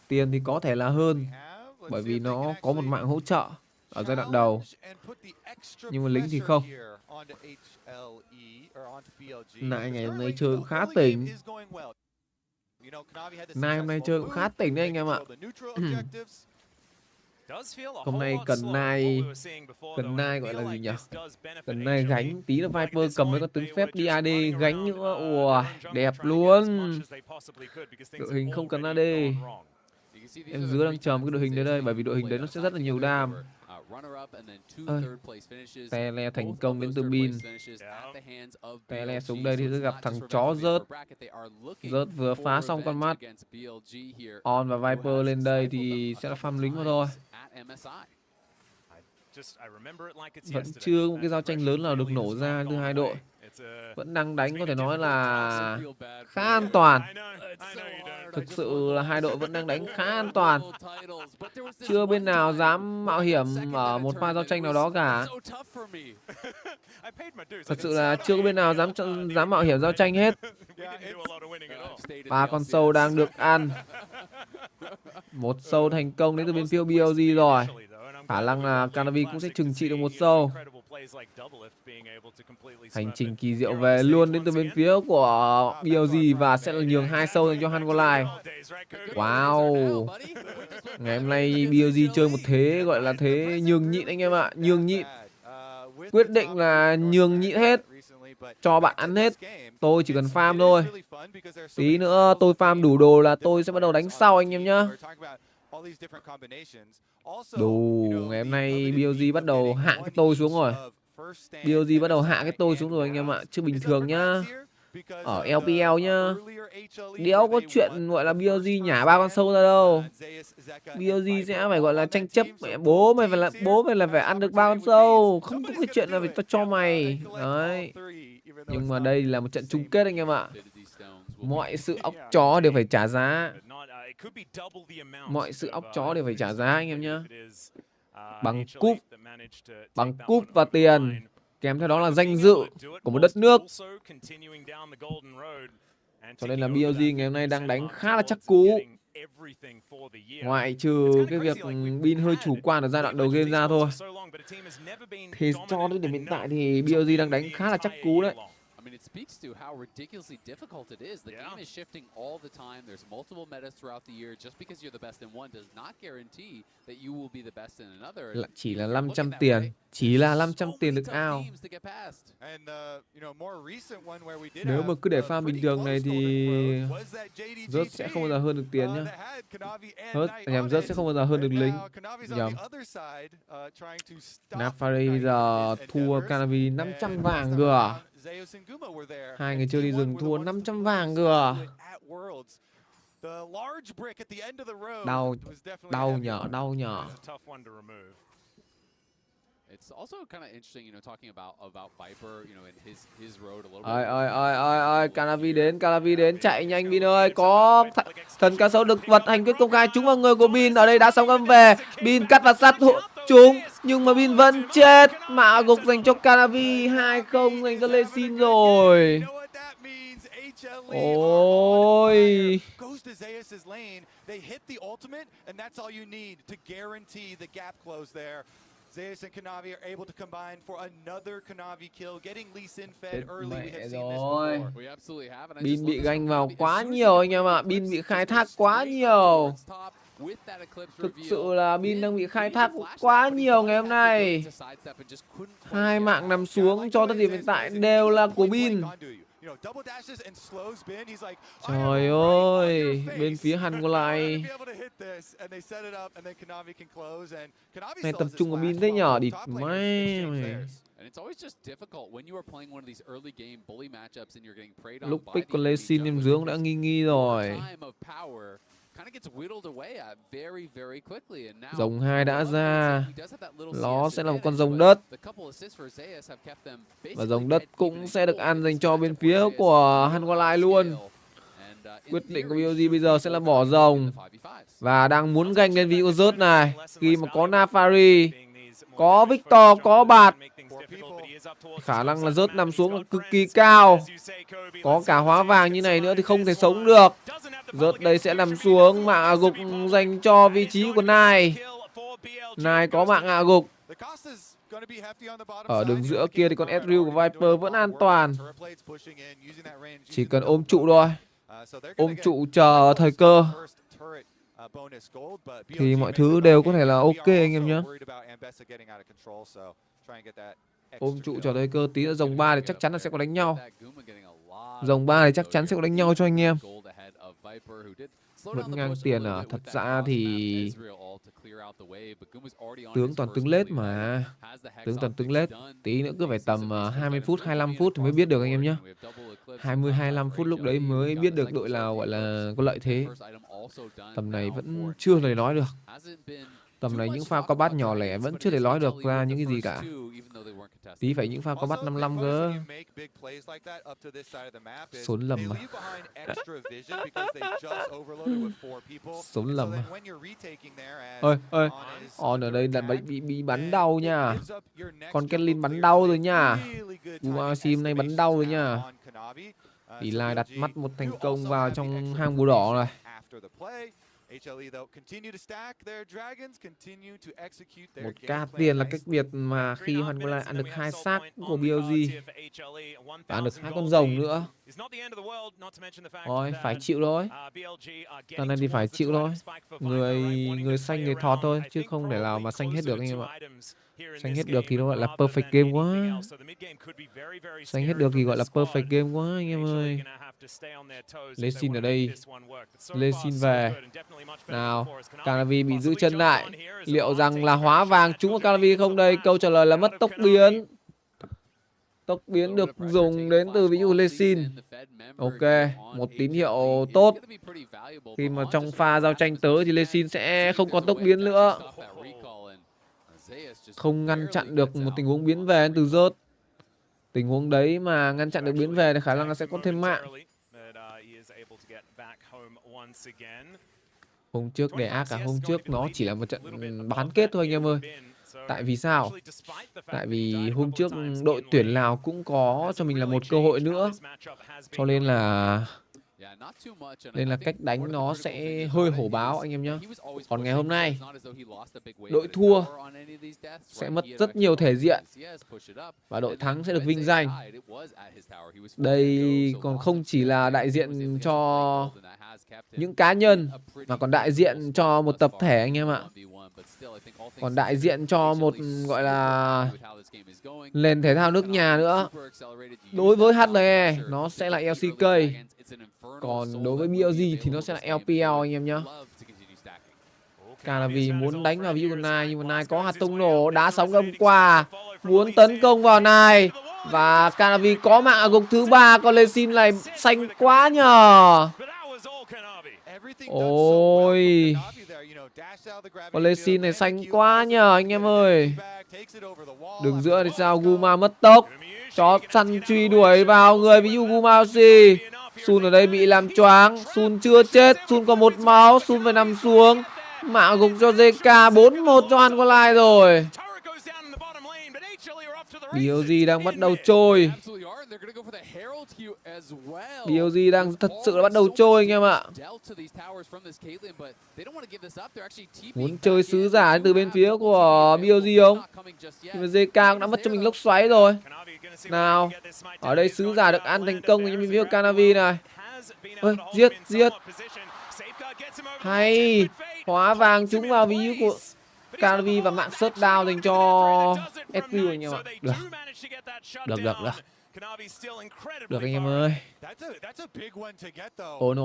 Tiền thì có thể là hơn bởi vì nó có một mạng hỗ trợ ở giai đoạn đầu. Nhưng mà lính thì không. Nại ngày hôm nay chơi cũng khá tỉnh. Nại hôm nay chơi cũng khá tỉnh đấy anh em ạ. Hôm nay cần nai gọi là gì nhỉ? Cần nai gánh tí là Viper cầm với con tướng phép đi AD gánh nữa. Ủa, đẹp luôn. Đội hình không cần AD. Em dưới đang chờ một cái đội hình đấy đây bởi vì đội hình đấy nó sẽ rất là nhiều đam. Tele thành công đến từ Bin. Tele xuống đây thì sẽ gặp thằng chó rớt. Rớt vừa phá xong con mắt. On và Viper lên đây thì sẽ là farm lính mà thôi. Vẫn chưa một cái giao tranh lớn nào được nổ ra từ hai đội. Vẫn đang đánh có thể nói là khá an toàn. Thực sự là hai đội vẫn đang đánh khá an toàn. Chưa bên nào dám mạo hiểm ở một pha giao tranh nào đó cả. Thật sự là chưa có bên nào dám mạo hiểm giao tranh hết. Ba con sâu đang được ăn. Một sâu thành công đến từ bên phía BLG rồi. Khả năng là Canavi cũng sẽ trừng trị được một sâu. Hành trình kỳ diệu về luôn đến từ bên phía của BLG và sẽ là nhường 2 sâu dành cho Hanwha. Wow. Ngày hôm nay BLG chơi một thế gọi là thế nhường nhịn anh em ạ, nhường nhịn. Quyết định là nhường nhịn hết, cho bạn ăn hết. Tôi chỉ cần farm thôi. Tí nữa tôi farm đủ đồ là tôi sẽ bắt đầu đánh sau anh em nhá. Đủ, ngày hôm nay BLG bắt đầu hạ cái tôi xuống rồi. BLG bắt đầu hạ cái tôi xuống rồi anh em ạ. Chứ bình thường nhá, ở LPL nhá, đéo có chuyện gọi là BLG nhả 3 con sâu ra đâu. BLG sẽ phải gọi là tranh chấp, mẹ bố mày là phải ăn được 3 con sâu, không có cái chuyện là phải tao cho mày. Đấy. Nhưng mà đây là một trận chung kết anh em ạ. Mọi sự óc chó đều phải trả giá. Mọi sự óc chó đều phải trả giá anh em nhá. Bằng cúp và tiền, kèm theo đó là danh dự của một đất nước. Cho nên là BLG ngày hôm nay đang đánh khá là chắc cú. Ngoại trừ cái việc Bin hơi chủ quan ở giai đoạn đầu game ra thôi, thì cho đến điểm hiện tại thì BLG đang đánh khá là chắc cú đấy. I mean, it speaks to how ridiculously difficult it is. The game is shifting all the time. There's multiple metas throughout the year. Just because you're the best in one does not guarantee that you will be the best in another. Chỉ là 500 tiền, chỉ là 500 tiền được ao. Nếu mà cứ để farm bình thường này thì rớt sẽ không bao giờ hơn được tiền nhá. Rớt sẽ không bao giờ hơn được lính. Nhầm. Nafari bây giờ thua Canavi 500 vàng cơ. Hai người chơi đi rừng thua 500 vàng cơ. Đau nhở. It's also kind of interesting, talking about Viper, in his road a little bit. Canavi đến, chạy nhanh Bin ơi, có thần cá sấu được vật hành quyết công khai trúng vào người của Bin. Ở đây đã sóng âm về, Bin cắt và sát trúng, nhưng mà Bin vẫn chết. Mạ gục dành cho Canavi, 2-0 dành cho Lê Xin rồi. Ôi. Zeus and Kanavi are able to combine for another Kanavi kill, getting Lee Sin fed early. We have seen this before. We absolutely have. Bin bị ganh vào quá nhiều anh em ạ. Bin bị khai thác quá nhiều. Thực sự là Bin đang bị khai thác quá nhiều ngày hôm nay. 2 mạng nằm xuống cho tới điểm hiện tại đều là của Bin. Trời ơi, bên phía Hanwha này tập trung vào Bin thế nhở, địt mày. Lúc pick con Lê Xin em dướng đã nghi rồi. Rồng 2 đã ra. Nó sẽ là một con rồng đất. Và rồng đất cũng sẽ được ăn dành cho bên phía của Hanwha luôn. Quyết định của BLG bây giờ sẽ là bỏ rồng. Và đang muốn ganh lên vị rớt này. Khi mà có Nafari, có Victor, có Bạt, khả năng là rớt nằm xuống là cực kỳ cao. Có cả hóa vàng như này nữa thì không thể sống được. Rớt đây sẽ nằm xuống, mạng hạ gục dành cho vị trí của Nai. Nai có mạng hạ gục. Ở đường giữa kia thì con Ezreal của Viper vẫn an toàn. Chỉ cần ôm trụ thôi. Ôm trụ chờ thời cơ thì mọi thứ đều có thể là ok anh em nhé. Ôm trụ chờ thời cơ, tí nữa rồng 3 thì chắc chắn là sẽ có đánh nhau. Rồng 3 thì chắc chắn sẽ có đánh nhau cho anh em. Vẫn ngang tiền à? Thật ra thì tướng toàn tướng lết mà. Tướng toàn tướng lết. Tí nữa cứ phải tầm 20 phút, 25 phút thì mới biết được anh em nhé. 20-25 phút lúc đấy mới biết được đội nào gọi là có lợi thế. Tầm này vẫn chưa thể nói được. Tầm này những pha combat nhỏ lẻ vẫn chưa thể nói được ra những cái gì cả. Tí phải những pha combat 55 cơ. Xốn lầm mà. Xốn lầm mà. Ơi, On ở đây là bị bắn đau nha. Còn Kenlin bắn đau rồi nha. Sim này bắn đau rồi nha. Eli đặt mắt một thành công vào trong hang bùa đỏ này. Một ca tiền là cách biệt mà khi Hoàn Quân Lai ăn được 2 xác của BLG và ăn được 2 con rồng nữa. Thôi, phải chịu thôi. Lần này thì phải chịu thôi. Người xanh người thọt thôi, chứ không thể nào mà xanh hết được anh em ạ. Xanh hết được thì nó gọi là perfect game quá. Xanh hết được thì gọi là perfect game quá anh em ơi. Lê Xin ở đây. Lê Xin về. Nào, Canavi bị giữ chân lại. Liệu rằng là hóa vàng trúng vào Canavi không đây? Câu trả lời là mất tốc biến. Tốc biến được dùng đến từ ví dụ Lê Xin. Ok, một tín hiệu tốt. Khi mà trong pha giao tranh tới thì Lê Xin sẽ không còn tốc biến nữa. Không ngăn chặn được một tình huống biến về từ rớt. Tình huống đấy mà ngăn chặn được biến về thì khả năng là sẽ có thêm mạng. Hôm trước để ác cả hôm trước nó chỉ là một trận bán kết thôi anh em ơi. Tại vì sao? Tại vì hôm trước đội tuyển Lào cũng có cho mình là một cơ hội nữa. Cho nên là cách đánh nó sẽ hơi hổ báo anh em nhé. Còn ngày hôm nay đội thua sẽ mất rất nhiều thể diện và đội thắng sẽ được vinh danh. Đây còn không chỉ là đại diện cho những cá nhân mà còn đại diện cho một tập thể anh em ạ. Còn đại diện cho một gọi là nền thể thao nước nhà nữa. Đối với HLE nó sẽ là LCK. Còn đối với BLG thì nó sẽ là LPL anh em nhé. Canavi muốn đánh vào ví dụ này, nhưng mà này có hạt tung nổ, đá sóng đâm qua, muốn tấn công vào này. Và Canavi có mạng ở gục thứ 3, con Lê Xin này xanh quá nhờ. Ôi, con Lê Xin này xanh quá nhờ anh em ơi. Đường giữa thì sao? Guma mất tốc. Chó săn truy đuổi vào người ví dụ Guma gì. Sun ở đây bị làm choáng. Sun chưa chết. Sun còn một máu. Sun phải nằm xuống. Mạng gục cho JK. 4-1 cho Hoàn Quân Lai rồi. BLG đang bắt đầu trôi. BLG đang thật sự là bắt đầu trôi anh em ạ. Muốn chơi sứ giả từ bên phía của BLG không? Nhưng mà JK cũng đã mất cho mình lốc xoáy rồi. Nào, ở đây sứ giả được ăn thành công như bên phía Canavi này. Ôi, giết. Hay, hóa vàng trúng vào ví dụ của Canavi và mạng shutdown dành cho SQ anh em ạ. Được. Được anh em ơi. Ổn.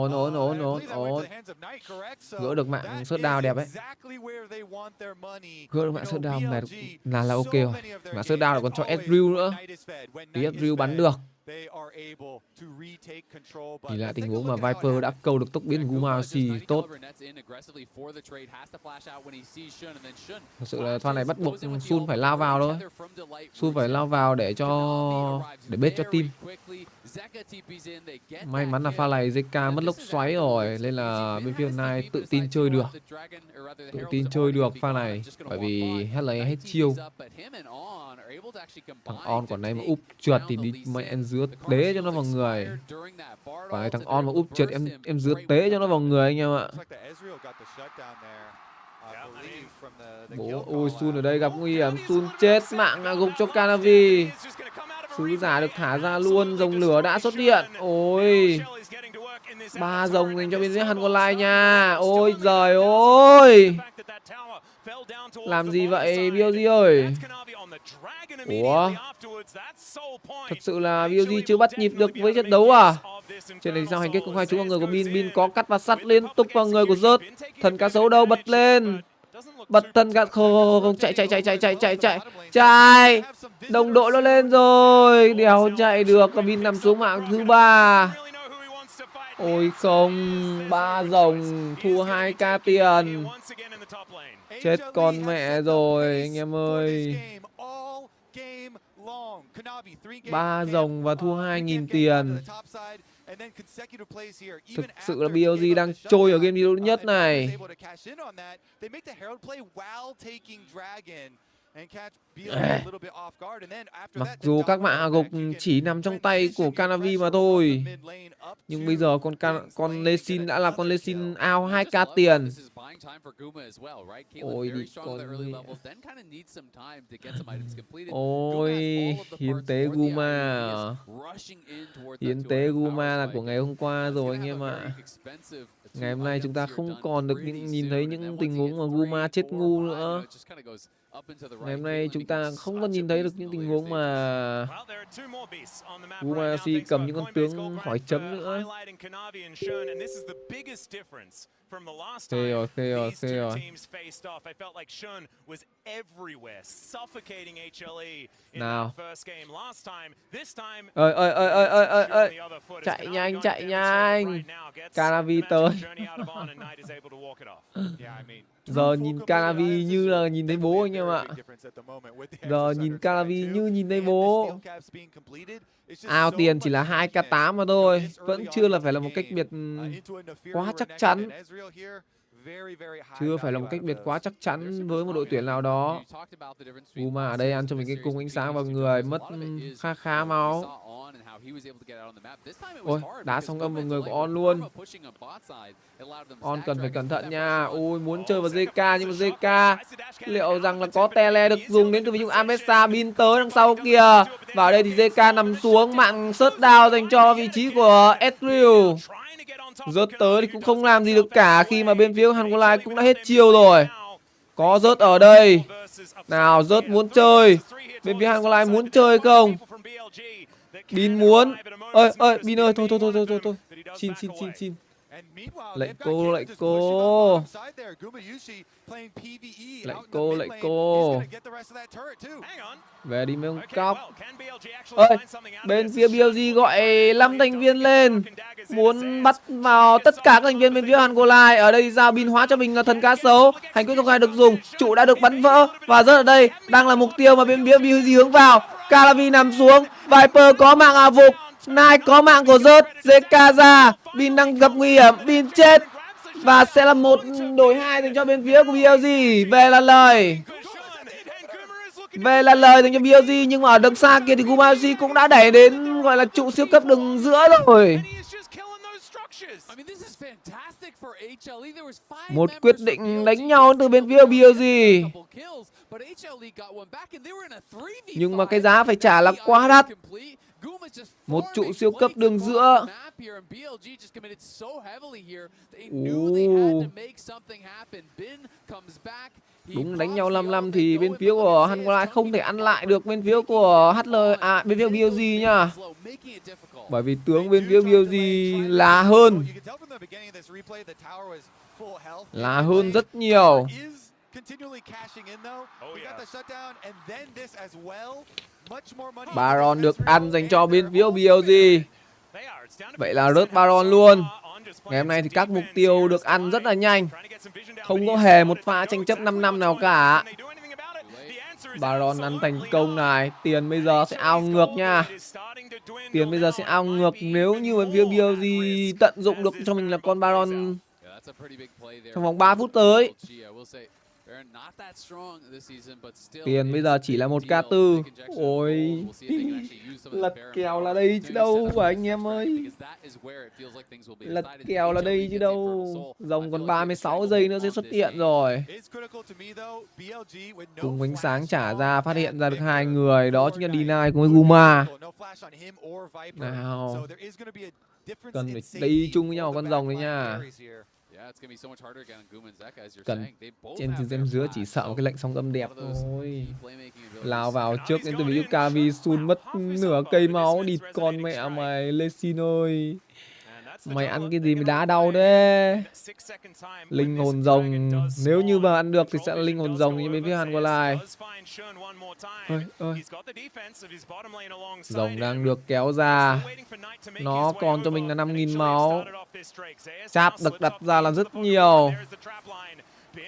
Gỡ được mạng shutdown đẹp ấy. Gỡ được mạng shutdown này là ok rồi. Mạng shutdown là còn cho SQ nữa. Tí SQ bắn được. Thì là tình huống mà Viper đã câu được tốc biến của Gumasi tốt. Thật sự là pha này bắt buộc Sun phải lao vào thôi. Sun phải lao vào để bết cho team. May mắn là pha này JK mất lốc xoáy rồi, nên là bên phía này tự tin chơi được pha này, bởi vì HLE hết chiêu. Thằng On còn này mà úp trượt thì đi mẹ em dứa tế cho nó vào người. Và thằng On mà úp trượt em dứa tế cho nó vào người anh em ạ. Bố ôi, Sun ở đây gặp nguy hiểm. Sun chết, mạng gục cho Canavi. Sứ giả được thả ra luôn. Rồng lửa đã xuất hiện. Ôi, 3 rồng dành cho bên phía Hoàn Quân Lai nha. Ôi giời ơi, làm gì vậy BLG ơi? Ủa, thật sự là BLG chưa bắt nhịp được với trận đấu à? Trên này sao hành kết công khai trúng vào người của Bin. Bin có cắt và sắt liên tục vào người của rớt. Thần cá sấu đâu, bật lên. Bật thần cá không, chạy. Đồng đội nó lên rồi. Đéo chạy được. Và Bin nằm xuống mạng thứ 3. Ôi không, 3 rồng thua 2k tiền. Chết con mẹ rồi anh em ơi. 3 rồng và thua 2.000 tiền. Thực sự là BLG đang trôi ở game thi đấu nhất này. Mặc dù các mã gục chỉ nằm trong tay của Canavi mà thôi, nhưng bây giờ con Lesin đã là con Lesin out 2k tiền. Ôi đi ôi, hiến tế Guma. Hiến tế Guma là của ngày hôm qua rồi anh em ạ. Ngày hôm nay chúng ta không còn được nhìn thấy những tình huống mà Guma chết ngu nữa. Ngày hôm nay chúng ta không còn nhìn thấy được những tình huống mà Guma cầm những con tướng hỏi chấm nữa. Phê rồi. Nào. Ơi. Chạy nhanh. Canavi tới. Giờ nhìn Canavi như là nhìn thấy bố anh em ạ. Giờ nhìn Canavi như nhìn thấy bố. Ao tiền chỉ là 2k8 mà thôi. Vẫn chưa là phải là một cách biệt quá chắc chắn. Chưa phải là một cách biệt quá chắc chắn với một đội tuyển nào đó. Guma ở đây ăn cho mình cái cung ánh sáng vào người, mất khá máu. Ôi, đá sóng âm vào người của On luôn. On cần phải cẩn thận nha. Ôi, muốn chơi vào JK nhưng mà JK liệu rằng là có tele được dùng đến từ ví dụ MSI Bin tới đằng sau kìa. Vào đây thì JK nằm xuống, mạng shutdown dành cho vị trí của Ezreal. Rớt tới thì cũng không làm gì được cả khi mà bên phía Hàn Quốc cũng đã hết chiêu rồi. Có rớt ở đây. Nào, rớt muốn chơi. Bên phía Hàn Quốc muốn chơi không? Bin muốn. Ơi, Bin ơi, thôi. Xin. Lạy cô. Về đi mấy ông cóc. Ơi, bên phía BLG gọi 5 thành viên lên. Muốn bắt vào tất cả các thành viên bên phía Hàn Quốc. Ở đây giao Bin hóa cho mình là thần cá sấu. Hành quyết công khai được dùng. Trụ đã được bắn vỡ. Và rất ở đây đang là mục tiêu mà bên phía BLG hướng vào. Calavi nằm xuống. Viper có mạng ảo vục. Nai có mạng của rớt. JK ra. Bin đang gặp nguy hiểm. Bin chết. Và sẽ là 1-2 dành cho bên phía của BLG. Về là lời dành cho BLG. Nhưng mà ở đằng xa kia thì Guma cũng đã đẩy đến gọi là trụ siêu cấp đường giữa rồi. Một quyết định đánh nhau từ bên phía BLG. Nhưng mà cái giá phải trả là quá đắt. Một trụ siêu cấp đường giữa. Đúng, đánh nhau 5-5 thì bên phía của Hàn Quốc không thể ăn lại được bên phía của HLE, bên phía BLG nha. Bởi vì tướng bên phía BLG là hơn rất nhiều. Baron được ăn dành cho bên phía BLG. Vậy là rớt Baron luôn. Ngày hôm nay thì các mục tiêu được ăn rất là nhanh. Không có hề một pha tranh chấp 5 năm nào cả. Baron ăn thành công này. Tiền bây giờ sẽ ao ngược nha. Nếu như bên phía BLG tận dụng được cho mình là con Baron trong vòng 3 phút tới. Tiền bây giờ chỉ là 1k4. Ôi, lật kèo là đây chứ đâu mà anh em ơi. Lật kèo là đây chứ đâu. Rồng còn 36 giây nữa sẽ xuất hiện rồi. Cùng ánh sáng trả ra, phát hiện ra được 2 người. Đó chính là Deny cùng với Guma. Nào, cần phải đi chung với nhau con rồng đấy nha. Cần trên dưới chỉ sợ một cái lệnh sóng âm đẹp thôi. Lao vào trước đến từ ví dụ Kavi Sun mất nửa cây máu. Địt con mẹ mày Lesin ơi. Mày ăn cái gì mà đá đau đấy. Linh hồn rồng. Nếu như mà ăn được thì sẽ là linh hồn rồng như bên phía Hàn Quốc lại. Rồng đang được kéo ra. Nó còn cho mình là 5.000 máu. Cháp được đặt ra là rất nhiều.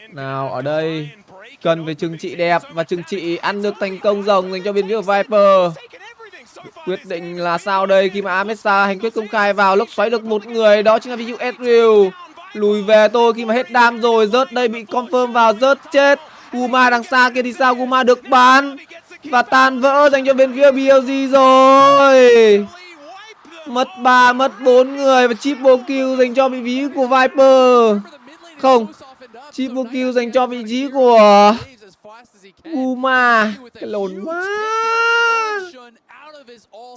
Nào ở đây cần phải trừng trị đẹp. Và trừng trị ăn được thành công rồng dành cho bên phía của Viper. Quyết định là sao đây khi mà MSI hành quyết công khai vào lốc xoáy được một người. Đó chính là ví dụ Ezreal. Lùi về tôi khi mà hết đam rồi. Rớt đây bị confirm vào, rớt chết. Guma đằng xa kia thì sao? Guma được bắn và tan vỡ dành cho bên phía BLG rồi. Mất 3, mất 4 người và triple kill dành cho vị trí của Viper. Không, triple kill dành cho vị trí của Guma. Cái lồn quá.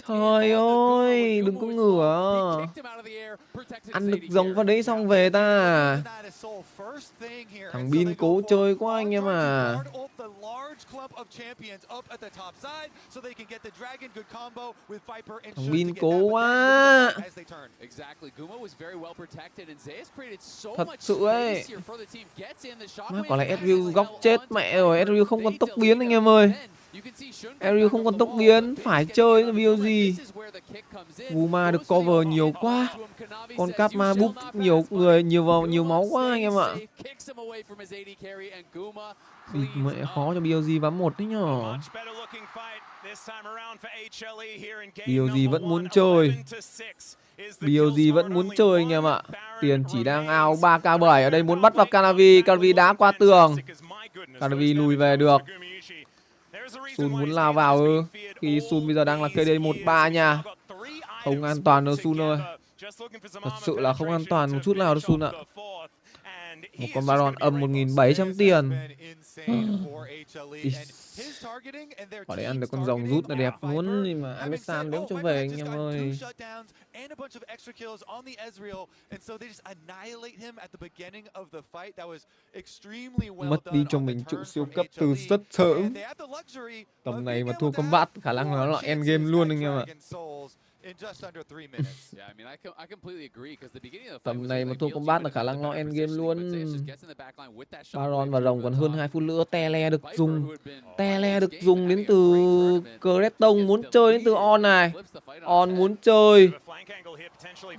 Trời ơi, đừng có ngửa. Ăn được rồng vào đấy xong về ta. Thằng Bin cố chơi quá anh em à. Thằng Bin cố quá. Thật sự ấy. Má, có lẽ Ezreal góc chết mẹ rồi. Ezreal không còn tốc biến anh em ơi. Ezreal không còn tốc biến, phải chơi với BLG. Guma được cover nhiều quá. Con Kapma búp nhiều người, nhiều máu quá anh em ạ. Mẹ khó cho BLG bám một đấy nhở. BLG vẫn muốn chơi. BLG vẫn muốn chơi anh em ạ. Tiền chỉ đang ao 3k7 ở đây muốn bắt vào Canavi. Canavi đá qua tường. Canavi lùi về được. Sun muốn lao vào ư? Khi Sun bây giờ đang là KD 1-3 nha. Không an toàn đâu Sun ơi. Thật sự là không an toàn một chút nào đâu Sun ạ. Một con Baron âm 1.700 tiền. Ở đây ăn được con rồng rút là đẹp luôn. Nhưng mà MSI đếm cho về anh em ơi. Mất đi cho mình trụ siêu cấp từ rất sớm. Tầm này mà thua combat khả năng nó là endgame luôn anh em ạ. Tầm này mà thua combat là khả năng nó endgame luôn. Baron và rồng còn hơn 2 phút nữa. Tele được dùng. Tele được dùng đến từ Creton muốn chơi đến từ On này. On muốn chơi.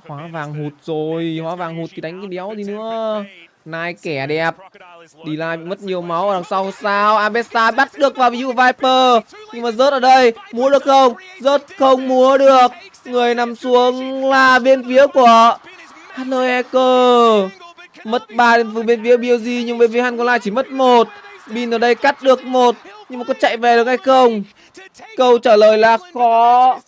Hóa vàng hụt rồi. Hóa vàng hụt thì đánh cái đéo gì nữa. Nai kẻ đẹp. Đi lại bị mất nhiều máu ở đằng sau sao? Abesa bắt được vào ví dụ Viper. Nhưng mà rớt ở đây. Múa được không? Rớt không múa được. Người nằm xuống là bên phía của HLE cơ. Mất 3 bên phía BLG nhưng bên phía Han còn lại chỉ mất 1. Bin ở đây cắt được 1. Nhưng mà có chạy về được hay không? Câu trả lời là khó.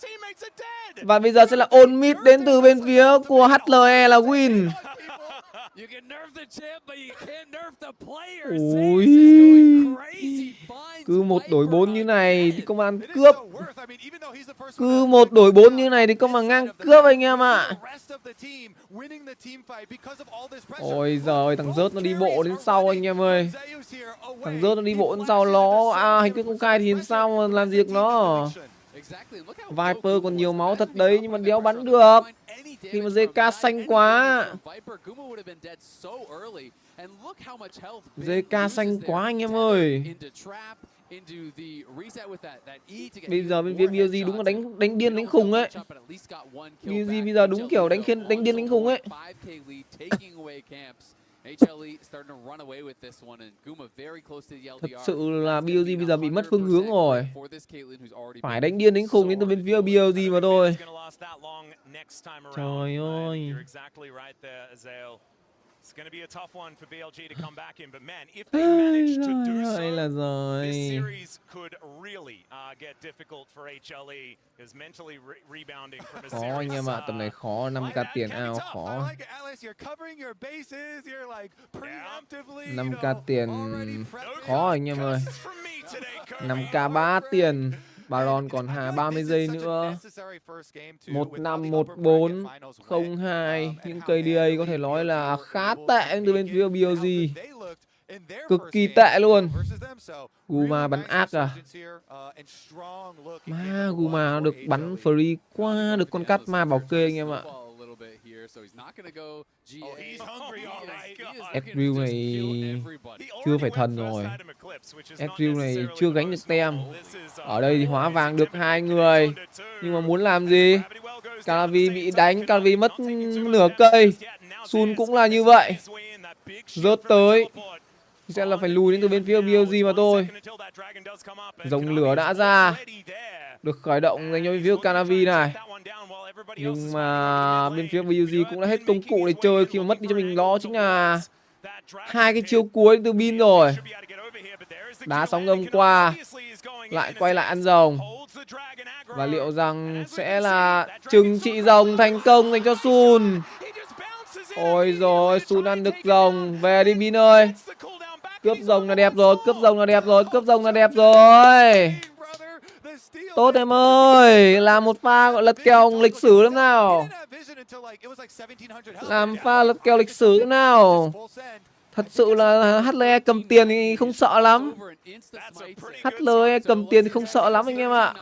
Và bây giờ sẽ là on mid đến từ bên phía của HLE là win. Ui. Cứ 1 đổi 4 như này thì công an cướp. Cứ 1 đổi 4 như này thì công an ngang cướp anh em ạ. Ôi giời, thằng rớt nó đi bộ đến sau anh em ơi. Thằng rớt nó đi bộ đến sau nó hành quyết công khai thì sao mà làm gì được nó. Viper còn nhiều máu thật đấy nhưng mà đéo bắn được. Khi mà JK xanh quá. JK xanh quá anh em ơi. Bây giờ bên phía BLG đúng là đánh điên đánh khùng ấy. BLG bây giờ đúng kiểu đánh điên đánh khùng ấy. Thật sự là BLG bây giờ bị mất phương hướng rồi. Phải đánh điên đánh khùng đến từ bên phía BLG mà thôi. Trời ơi. It's going to be a tough one for BLG to come back in, but man, if they manage to do so, this series could really get difficult for HLE, because mentally rebounding from a series. Khó anh em ạ, tầm này khó, 5k tiền ao khó. 5k tiền khó anh em ơi. 5k 3 tiền. Baron còn 30 giây nữa. 1-5, 1-4, 0-2. Những KDA có thể nói là khá tệ từ bên phía BLG. Cực kỳ tệ luôn. Guma bắn ác à. Má, Guma được bắn free quá. Được con cắt ma bảo kê anh em ạ. Ezreal này chưa phải thần rồi. Ezreal này chưa gánh được tem. Ở đây thì hóa vàng được 2 người. Nhưng mà muốn làm gì? Canavi bị đánh, Canavi mất nửa cây. Sun cũng là như vậy. Rớt tới. Sẽ là phải lùi đến từ bên phía BLG mà thôi. Rồng lửa đã ra. Được khởi động dành cho bên phía Canavi này. Nhưng mà bên phía BLG cũng đã hết công cụ để chơi khi mà mất đi cho mình đó chính là 2 cái chiêu cuối từ Bin rồi. Đá sóng ngâm qua, lại quay lại ăn rồng. Và liệu rằng sẽ là trừng trị rồng thành công dành cho Sun. Ôi rồi, Sun ăn được rồng. Về đi Bin ơi. Cướp rồng là đẹp rồi, cướp rồng là đẹp rồi, cướp rồng là đẹp rồi. Tốt em ơi, làm một pha gọi lật kèo lịch sử lắm nào. Làm pha lật kèo lịch sử nào. Thật sự là HLE cầm tiền thì không sợ lắm. HLE cầm tiền thì không sợ lắm anh em ạ.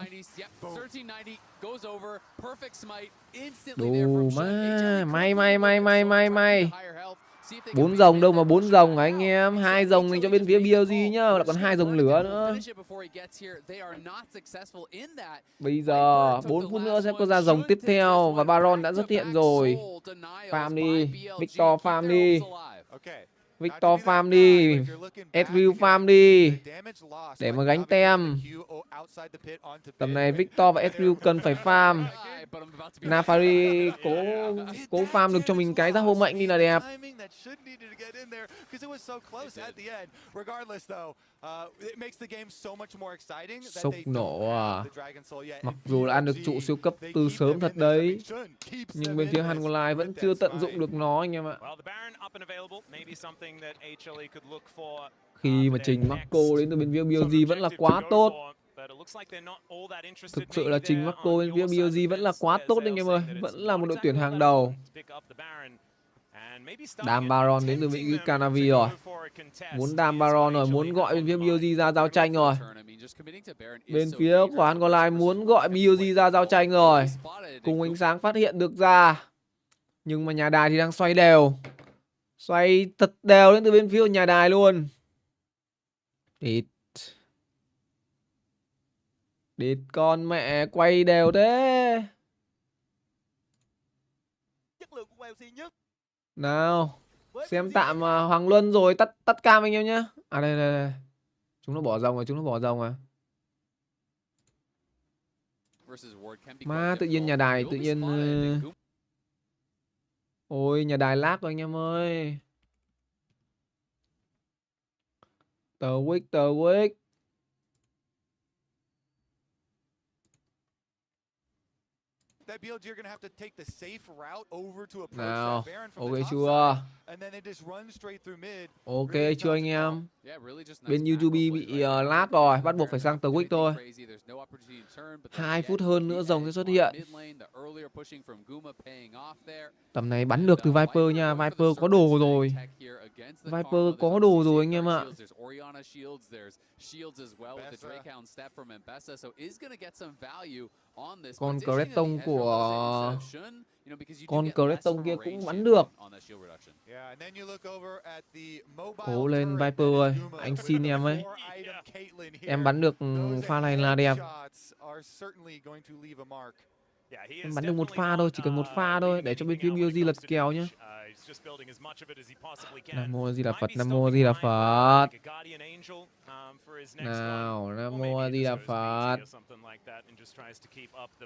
Đủ may. 4 rồng đâu mà 4 rồng anh em. 2 rồng dành cho bên phía BLG nhá. Lại còn 2 rồng lửa nữa. Bây giờ 4 phút nữa sẽ có ra rồng tiếp theo. Và Baron đã xuất hiện rồi. Farm đi, Victor farm đi. Victor farm đi, Ezreal farm đi để mà gánh tem. Tầm này Victor và Ezreal cần phải farm. Nafari cố farm được cho mình cái giác vô mệnh đi là đẹp. Sốc nổ à. Mặc dù là ăn được trụ siêu cấp từ sớm thật đấy, nhưng bên phía Hanwha vẫn chưa tận dụng được nó anh em ạ. Khi mà trình Marco đến từ bên phía BLG vẫn là quá tốt. Thực sự là trình Marco bên phía BLG vẫn là quá tốt anh em ơi. Vẫn là một đội tuyển hàng đầu. Đam Baron đến từ vị Canavi rồi. Muốn đam Baron rồi, muốn gọi bên phía BLG ra giao tranh rồi. Bên phía của Hanwha muốn gọi BLG ra giao tranh rồi. Cùng ánh sáng phát hiện được ra. Nhưng mà nhà đài thì đang xoay đều. Xoay thật đều đến từ bên phía nhà đài luôn. Địt con mẹ quay đều thế. Nào, xem tạm Hoàng Luân rồi, tắt cam anh em nhá. À đây. Chúng nó bỏ rồng à. Mà tự nhiên nhà đài ôi nhà đài lag rồi anh em ơi. Tờ Wick. Nào, ok chưa? Ok chưa anh em? Bên YouTube bị lag rồi, bắt buộc phải sang tờ Wick thôi. 2 phút hơn nữa rồng sẽ xuất hiện. Tầm này bắn được từ Viper nha, Viper có đồ rồi. Anh em ạ. Con Creton kia cũng bắn được. Cố lên Viper ơi, anh xin em ấy. Em bắn được pha này là đẹp. Em bắn được một pha thôi, chỉ cần một pha thôi để cho bên phía BLG lật kèo nhá. Nam Mô Di Đà Phật, Nam Mô Di Đà Phật. Nào, Nam Mô Di Đà Phật.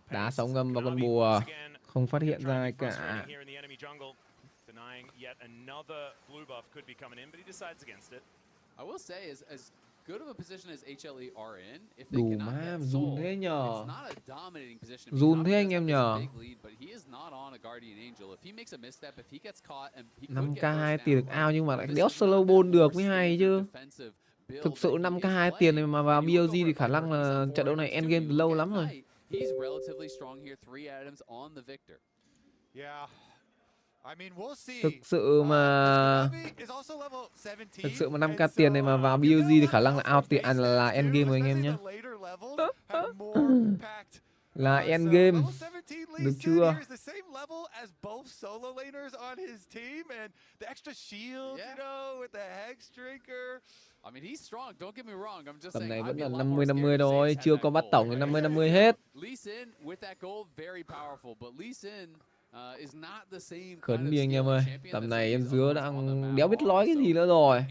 Đá sóng ngâm vào con bùa, không phát hiện ra ai cả. Đủ má, run thế nhờ. Run thế anh em nhờ. 5k 2 tiền được ao nhưng mà lại đéo slow ball được mới hay chứ. Thực sự 5k 2 tiền này mà vào BLG thì khả năng là trận đấu này endgame từ lâu lắm rồi. Thực sự mà 5k tiền này mà vào BLG thì khả năng là out tiền là endgame rồi anh em nhé. Là endgame. Được chưa? Tầm này vẫn là 50-50 thôi, chưa có bắt tổng thì 50-50 hết. Khấn đi anh em ơi. Tầm này em dứa đang đéo biết nói cái gì nữa rồi.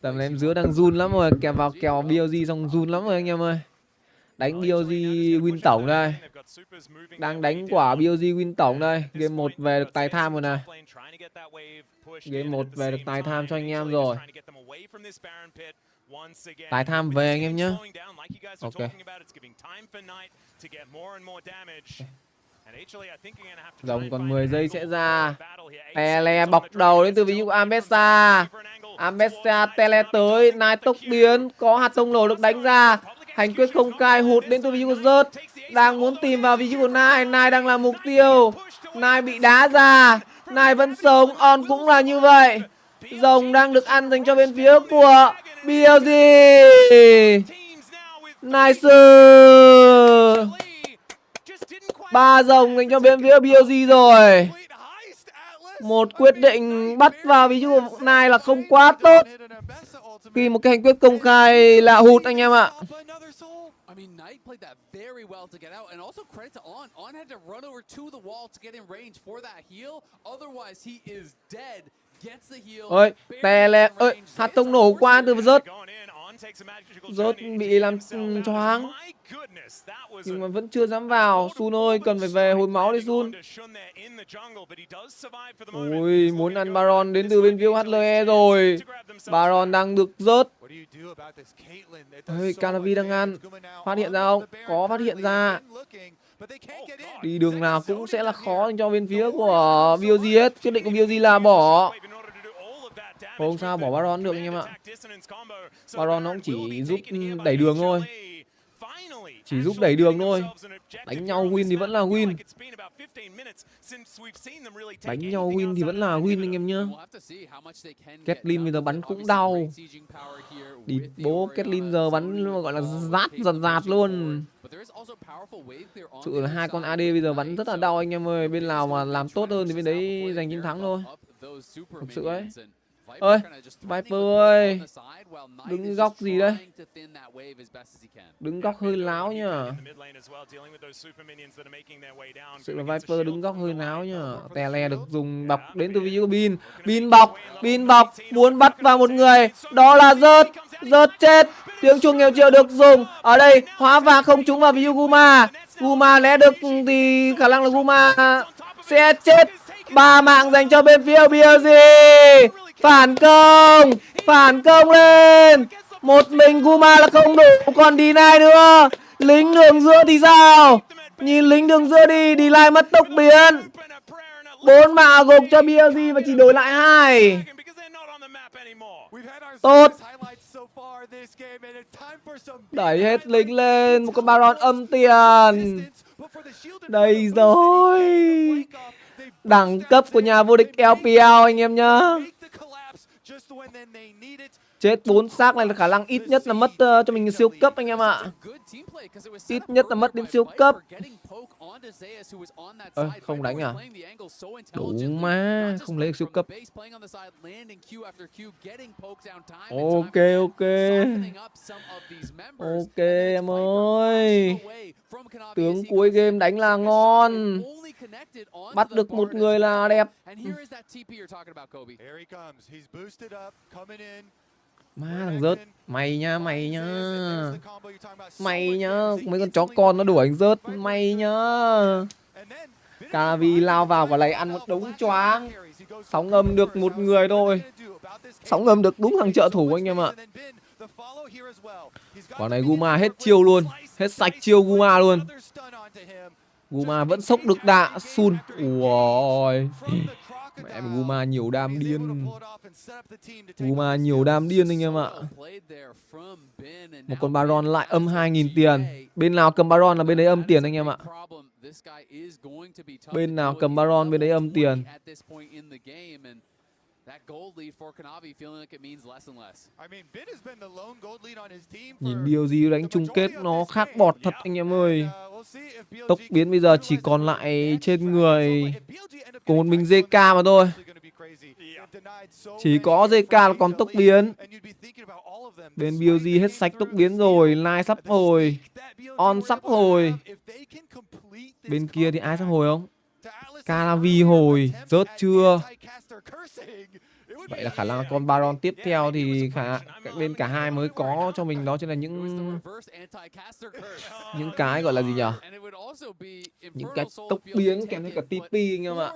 Tầm này em dứa đang run lắm rồi. Kèo vào kèo BLG xong run lắm rồi anh em ơi. Đánh BLG win tổng đây. Đang đánh quả BLG win tổng đây. Game 1 về được tài tham rồi này. Game 1 về được tài tham cho anh em rồi. Tái tham về anh em nhé. Ok. Rồng còn 10 giây sẽ ra. Tele bọc đầu đến từ ví dụ Amesa. Amesa tele tới. Nai tốc biến. Có hạt tông nổ được đánh ra. Hành quyết không cai hụt đến từ ví dụ rớt. Đang muốn tìm vào ví dụ của Nai. Nai đang là mục tiêu. Nai bị đá ra. Nai vẫn sống. On cũng là như vậy. Rồng đang được ăn dành cho bên phía của BLG. Nice. 3 rồng dành cho bên phía BLG rồi. Một quyết định bắt vào ví dụ của Nai là không quá tốt. Khi một cái hành quyết công khai là hụt anh em ạ. Played that very well to get out, and also credit to On. On had to run over to the wall to get in range for that heal. Otherwise, he is dead. Gets the heal. Ơi, tele ơi, hạt tông nổ qua từ rớt. Rớt bị làm choáng. Nhưng mà vẫn chưa dám vào. Sun ơi, cần phải về hồi máu đi Sun. Ôi, muốn ăn Baron đến từ bên phía HLE rồi. Baron đang được rớt. Ơi, Canavi đang ăn. Phát hiện ra không? Có phát hiện ra. Đi đường nào cũng sẽ là khó cho bên phía của BLG hết. Quyết định của BLG là bỏ. Không sao, bỏ Baron được anh em ạ. Baron nó cũng chỉ giúp đẩy đường thôi. Chỉ giúp đẩy đường thôi. Đánh nhau win thì vẫn là win. Đánh nhau win thì vẫn là win anh em nhá. Caitlyn bây giờ bắn cũng đau. Đi bố Caitlyn giờ bắn gọi là rát dạt luôn. Sự là hai con AD bây giờ bắn rất là đau anh em ơi. Bên nào mà làm tốt hơn thì bên đấy giành chiến thắng thôi. Thực sự ấy. Ơi, Viper ơi. Đứng góc gì đây? Đứng góc hơi láo nhá. Sự là Viper đứng góc hơi láo nhá. Tele được dùng bọc đến từ ví dụ Bin. Bin bọc. Muốn bắt vào một người. Đó là rớt. Rớt chết. Tiếng chuông nghèo chiều được dùng. Ở đây hóa vàng không trúng vào ví dụ Guma. Guma lẽ được thì khả năng là Guma sẽ chết. 3 mạng dành cho bên phía BLG. Phản công lên. Một mình Guma là không đủ, còn đi này nữa. Lính đường giữa thì sao? Nhìn lính đường giữa đi lại mất tốc biến. 4 mạng gục cho BLG và chỉ đổi lại 2. Tốt. Đẩy hết lính lên. Một con Baron âm tiền. Đây rồi. Đẳng cấp của nhà vô địch LPL anh em nhá. Chết 4 xác này là khả năng ít nhất là mất cho mình siêu cấp anh em ạ. Ít nhất là mất đến siêu cấp. Không đánh à? Đủ mà, không lấy được siêu cấp. Ok. Ok em ơi. Tướng cuối game đánh là ngon. Bắt được một người là đẹp. Má thằng rớt. Mày nhá. Mấy con chó con nó đuổi anh rớt. Mày nhá. Canavi lao vào quả này ăn một đống choáng. Sóng âm được một người thôi. Sóng âm được đúng thằng trợ thủ anh em ạ. Quả này Guma hết chiêu luôn. Hết sạch chiêu Guma luôn. Guma vẫn sốc được đạ. Sun. Ui. Mẹ Guma nhiều đam điên. Guma nhiều đam điên anh em ạ. Một con Baron lại âm 2.000 tiền. Bên nào cầm Baron là bên đấy âm tiền anh em ạ. Bên nào cầm Baron bên đấy âm tiền. Nhìn BLG đánh chung kết nó khác bọt thật anh em ơi. Tốc biến bây giờ chỉ còn lại trên người của một mình JK mà thôi. Chỉ có JK là còn tốc biến. Bên BLG hết sạch tốc biến rồi. Lai sắp hồi. On sắp hồi. Bên kia thì ai sắp hồi không? Canavi hồi. Rớt chưa? Vậy là khả năng con Baron tiếp theo thì bên cả hai mới có cho mình đó chính là những cái gọi là gì nhở? Những cái tốc biến kèm theo cả TP anh em ạ.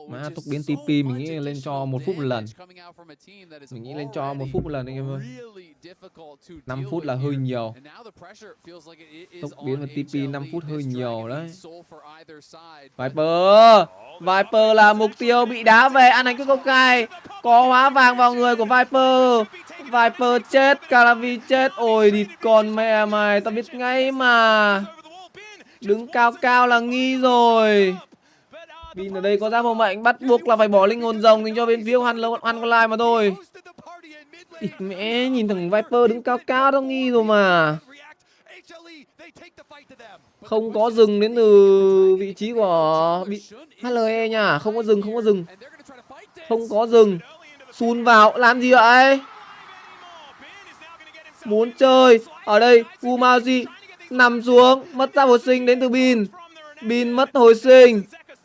Mà tốc biến TP mình nghĩ lên cho 1 phút một lần. Mình nghĩ lên cho 1 phút một lần anh em ơi. 5 phút là hơi nhiều. Tốc biến và TP 5 phút hơi nhiều đấy. Viper là mục tiêu bị đá về, ăn đánh cái công khai. Có hóa vàng vào người của Viper. Viper chết, Calavi chết. Ôi địt con mẹ mày, tao biết ngay mà. Đứng cao cao là nghi rồi. Bin ở đây có giáp hộ mệnh, bắt buộc là phải bỏ linh hồn rồng dành cho bên phía Hungolive mà thôi. Địt mẹ, nhìn thằng Viper đứng cao cao tao nghi rồi mà. Không có dừng đến từ vị trí của HLE nha. Không có dừng, không có dừng. Không có dừng. Sun vào, làm gì vậy? Muốn chơi. Ở đây, Umaji nằm xuống. Mất giáp hồi sinh đến từ Bin. Bin mất hồi sinh.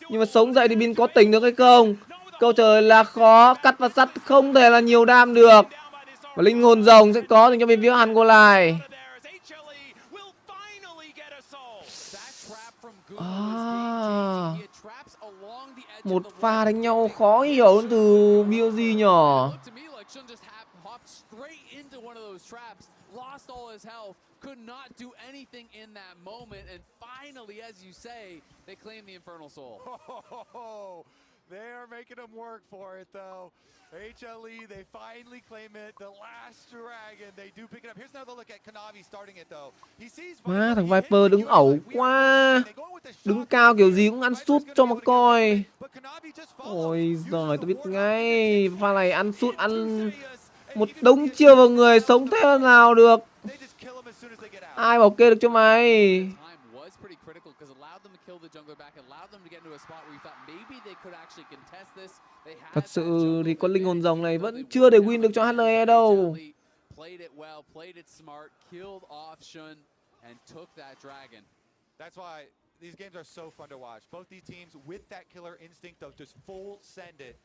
Nhưng mà sống dậy thì Bin có tỉnh được hay không? Câu trả lời là khó. Cắt và sắt không thể là nhiều đam được. Và linh hồn rồng sẽ có dành cho bên phía Hungolive. Một pha đánh nhau khó hiểu từ BLG nhỏ. Could not do anything in that moment, and finally, as you say, they claim the Infernal Soul. They are making them work for it, though. HLE, they finally claim it. The last dragon, they do pick it up. Here's another look at Kanavi starting it, though. He sees Má, thằng Viper đứng ẩu quá. Đứng cao kiểu gì cũng ăn sút cho mà coi. Ôi giời, tôi biết ngay. Pha này ăn sút, ăn một đống chiêu vào người, sống thế nào được. Ai bảo kê được cho mày. Thật sự thì con linh hồn rồng này vẫn chưa để win được cho HLE đâu. That's why these games are so fun to watch. Both these teams with that killer instinct of just full send it.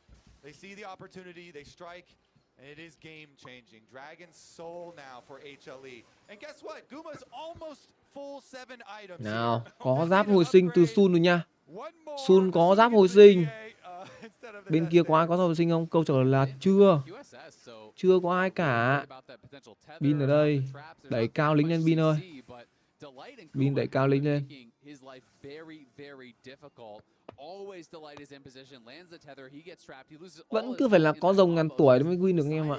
They see the opportunity, they strike. And it is game changing. Dragon's soul now for HLE. And guess what? Guma's almost full 7 items. Nào, có giáp hồi sinh từ Sun rồi nha. Sun có giáp hồi sinh. Bên kia có ai có giáp hồi sinh không? Câu trả lời là chưa. Chưa có ai cả. Bin ở đây. Đẩy cao lính lên Bin ơi. Bin đẩy cao lính lên. Vẫn cứ phải là có rồng ngàn tuổi mới win được anh em ạ.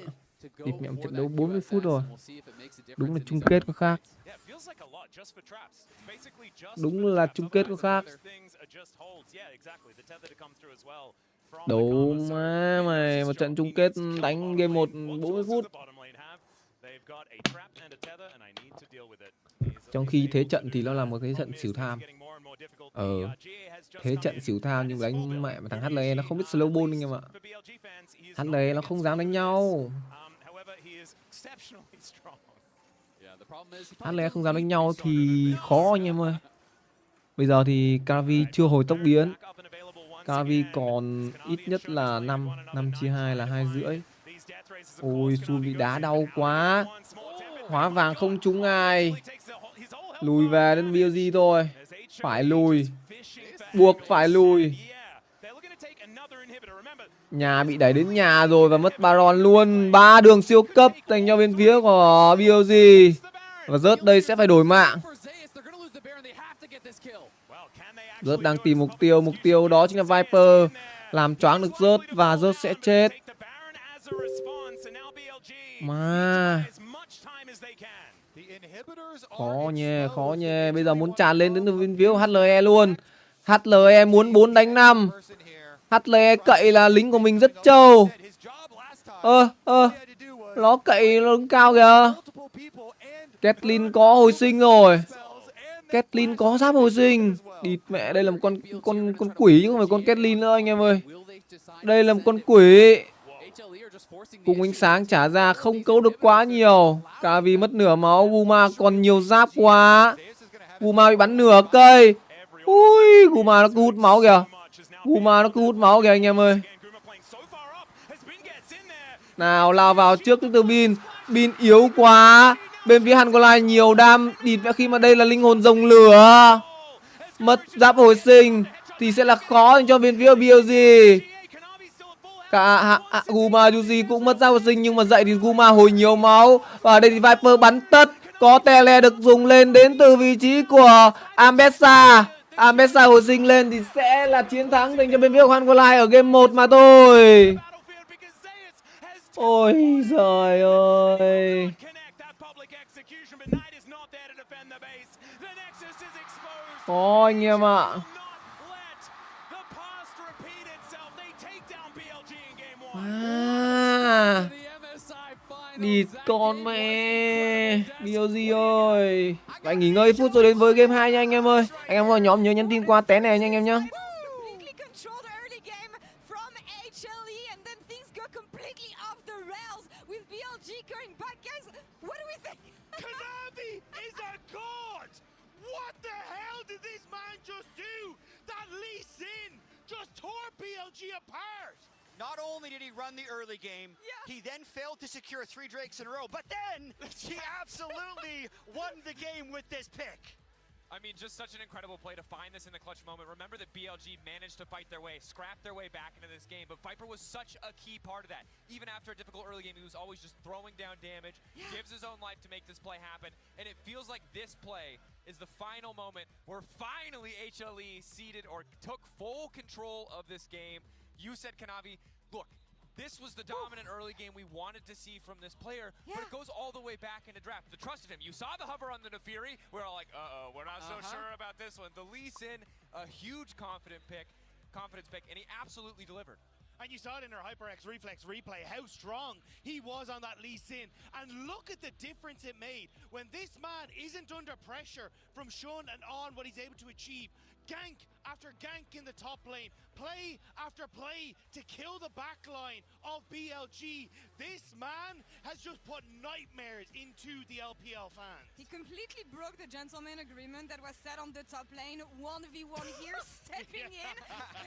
Địt mẹ, trận đấu 40 phút rồi. Đúng là chung kết có khác. Đúng là chung kết có khác. Đấu má mày, một trận chung kết đánh game 1 40 phút. Trong khi thế trận thì nó là một thế trận xỉu tham. Thế trận xỉu tham nhưng đánh mẹ mà thằng HLE nó không biết slow ball anh em ạ. HLE nó không dám đánh nhau. HLE không dám đánh nhau thì khó anh em ơi. Bây giờ thì Calavi chưa hồi tốc biến. Calavi còn ít nhất là 5 chia 2 là 2,5. Ôi Sun bị đá đau quá. Hóa vàng không trúng ai. Lùi về đến BLG thôi. Phải lùi. Buộc phải lùi. Nhà bị đẩy đến nhà rồi và mất Baron luôn. 3 đường siêu cấp dành cho bên phía của BLG. Và rớt đây sẽ phải đổi mạng. Rớt đang tìm mục tiêu. Mục tiêu đó chính là Viper. Làm choáng được rớt và rớt sẽ chết. Mà khó nha. Bây giờ muốn tràn lên đến bên phía HLE luôn. HLE muốn 4 đánh 5. HLE cậy là lính của mình rất trâu. Nó cậy nó đứng cao kìa. Kathleen có hồi sinh rồi. Kathleen có giáp hồi sinh. Địt mẹ, đây là một con quỷ chứ không phải con Kathleen nữa anh em ơi. Đây là một con quỷ. Cùng ánh sáng trả ra không cấu được quá nhiều. Cả vì mất nửa máu. Guma còn nhiều giáp quá. Guma bị bắn nửa cây. Ui, Guma nó cứ hút máu kìa. Guma nó cứ hút máu kìa anh em ơi. Nào lao vào trước từ Bin. Bin yếu quá. Bên phía Hàn Quốc nhiều đam địt khi mà đây là linh hồn rồng lửa. Mất giáp hồi sinh thì sẽ là khó cho bên phía BLG. Cả Guma Yuji cũng mất giáp hồi sinh, nhưng mà dậy thì Guma hồi nhiều máu. Và ở đây thì Viper bắn tất. Có tele được dùng lên đến từ vị trí của Ambessa. Ambessa hồi sinh lên thì sẽ là chiến thắng dành cho bên phía của Hàn Quốc ở game 1 mà thôi. Ôi giời ơi. Ôi anh em ạ. Địt con mẹ. BLG ơi. Anh nghỉ ngơi phút rồi đến với game 2 nha anh em ơi. Anh em vào nhóm nhớ nhắn tin qua té này nha anh em nhá. BLG apart. Not only did he run the early game, he then failed to secure 3 drakes in a row, but then he absolutely won the game with this pick. I mean, just such an incredible play to find this in the clutch moment. Remember that BLG managed to fight their way, scrap their way back into this game, but Viper was such a key part of that. Even after a difficult early game, he was always just throwing down damage, gives his own life to make this play happen, and it feels like this play is the final moment where finally HLE ceded or took full control of this game. You said, Kanavi, look, this was the dominant early game we wanted to see from this player, but it goes all the way back into draft. The trust of him. You saw the hover on the Nefiri. We're all like, uh-oh, we're not so sure about this one. The Lee Sin, a huge confidence pick, and he absolutely delivered. And you saw it in our HyperX Reflex replay, how strong he was on that Lee Sin. And look at the difference it made. When this man isn't under pressure from Sean and on what he's able to achieve. Gank after gank in the top lane. Play after play to kill the back line of BLG. This man has just put nightmares into the LPL fans. He completely broke the gentleman agreement that was set on the top lane. 1v1 here, stepping in,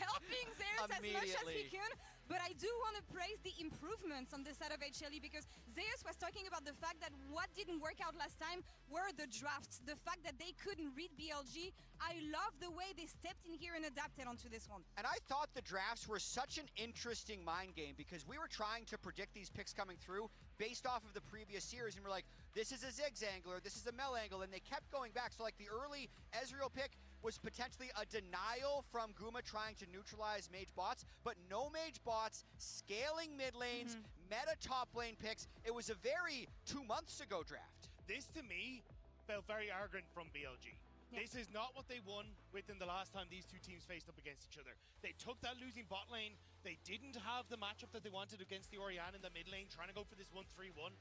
helping Zeus as much as he can. But I do want to praise the improvements on the side of HLE, because Zeus was talking about the fact that what didn't work out last time were the drafts, the fact that they couldn't read BLG. I love the way they stepped in here and adapted onto this one. And I thought the drafts were such an interesting mind game, because we were trying to predict these picks coming through based off of the previous series, and we're like, this is a Ziggs angle, or this is a Mel angle, and they kept going back. So like the early Ezreal pick was potentially a denial from Guma trying to neutralize mage bots, but no mage bots, scaling mid lanes, meta top lane picks. It was a very 2 months ago draft. This to me felt very arrogant from BLG. This is not what they won within the last time these two teams faced up against each other. They took that losing bot lane. They didn't have the matchup that they wanted against the Orianna in the mid lane, trying to go for this 1-3-1.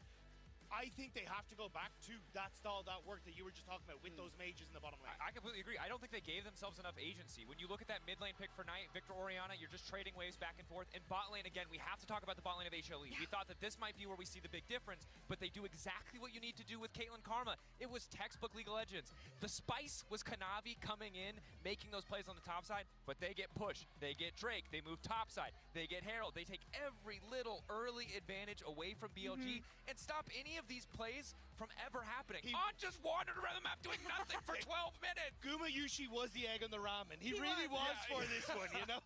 I think they have to go back to that style, that work that you were just talking about with those mages in the bottom lane. I completely agree. I don't think they gave themselves enough agency. When you look at that mid lane pick for Knight, Victor Orianna, you're just trading waves back and forth. And bot lane, again, we have to talk about the bot lane of HLE. We thought that this might be where we see the big difference, but they do exactly what you need to do with Caitlyn Karma. It was textbook League of Legends. The spice was Kanavi coming in, making those plays on the top side, but they get pushed. They get Drake. They move top side. They get Herald. They take every little early advantage away from BLG and stop any of these plays from ever happening. On just wandered around the map doing nothing for 12 minutes. Guma Yushi was the egg on the ramen. He really was for this one, you know?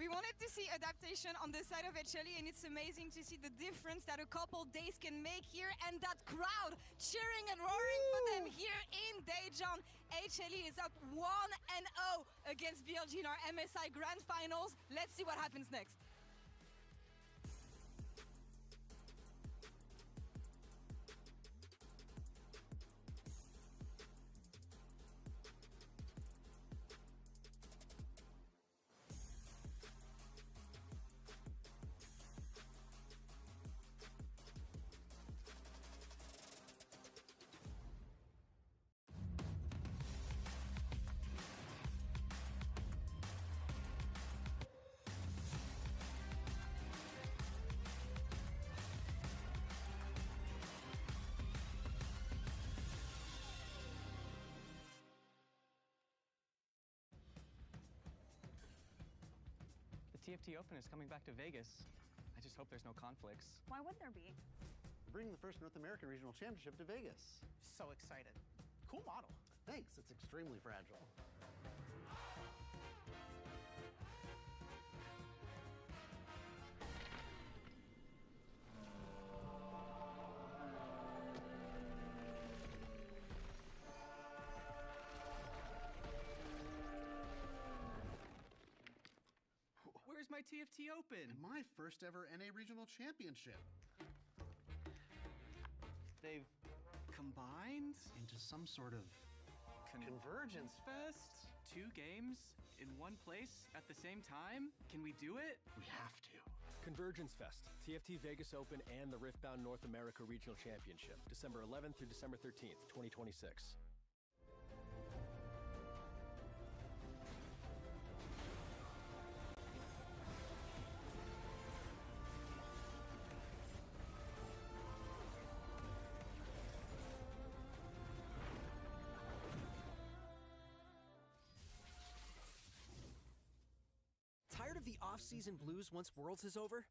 We wanted to see adaptation on the side of HLE, and it's amazing to see the difference that a couple days can make here, and that crowd cheering and roaring for them here in Daejeon. HLE is up 1-0 against BLG in our MSI Grand Finals. Let's see what happens next. TFT Open is coming back to Vegas. I I just hope there's no conflicts. Why would there be? We're bringing the first North American Regional Championship to Vegas. So excited. Cool model. Thanks, it's extremely fragile. Where's my TFT Open? And my first ever NA Regional Championship. They've combined Into some sort of Convergence Fest? 2 games in one place at the same time? Can we do it? We have to. Convergence Fest, TFT Vegas Open, and the Riftbound North America Regional Championship, December 11th through December 13th, 2026. Tired of the off-season blues once Worlds is over?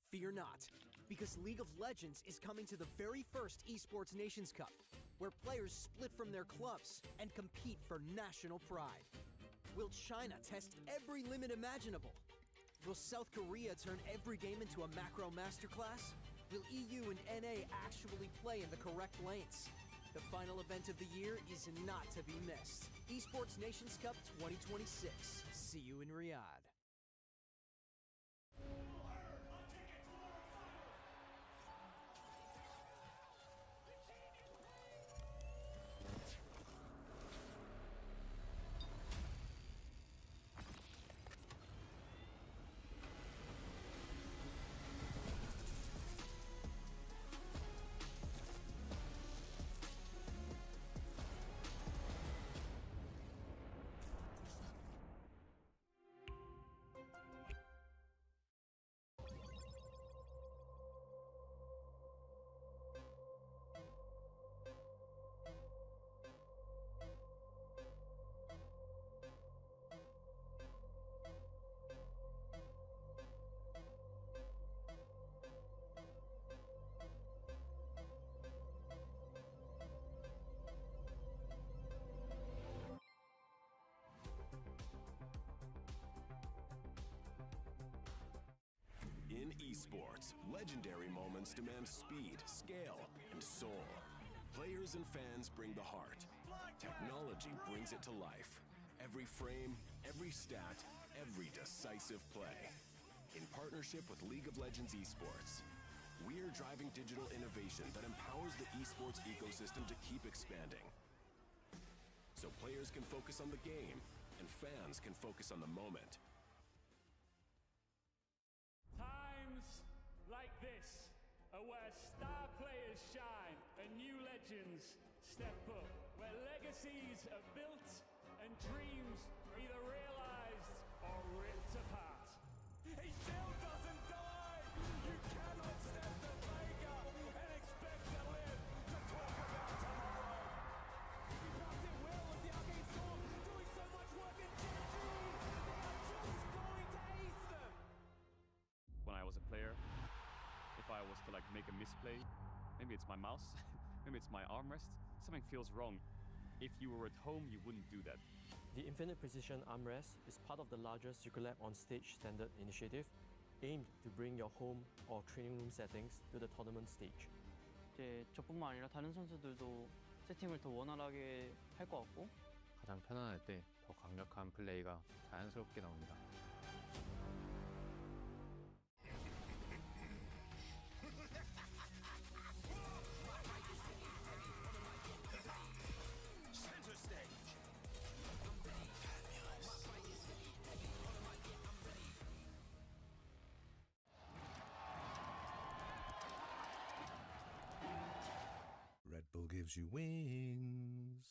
Fear not, because League of Legends is coming to the very first Esports Nations Cup, where players split from their clubs and compete for national pride. Will China test every limit imaginable? Will South Korea turn every game into a macro masterclass? Will EU and NA actually play in the correct lanes? The final event of the year is not to be missed. Esports Nations Cup 2026. See you in Riyadh. In esports, legendary moments demand speed, scale, and soul. Players and fans bring the heart. Technology brings it to life. Every frame, every stat, every decisive play. In partnership with League of Legends Esports, we're driving digital innovation that empowers the esports ecosystem to keep expanding. So players can focus on the game, and fans can focus on the moment. Like this are where star players shine and new legends step up, where legacies are built and dreams are either realized or ripped apart. He still doesn't die! You cannot step the Vega and expect to live to talk about tomorrow! He dropped it well as the Arcane Storm doing so much work in GG! They are just going to ace them! When I was a player, if I was to like make a misplay, maybe it's my mouse, maybe it's my armrest, something feels wrong. If you were at home, you wouldn't do that. The Infinite Precision Armrest is part of the larger Circulab on Stage standard initiative, aimed to bring your home or training room settings to the tournament stage. 이제 저뿐만 아니라 다른 선수들도 세팅을 더 원활하게 할 것 같고 가장 편안할 때 더 강력한 플레이가 자연스럽게 나옵니다. Red Bull gives you wings.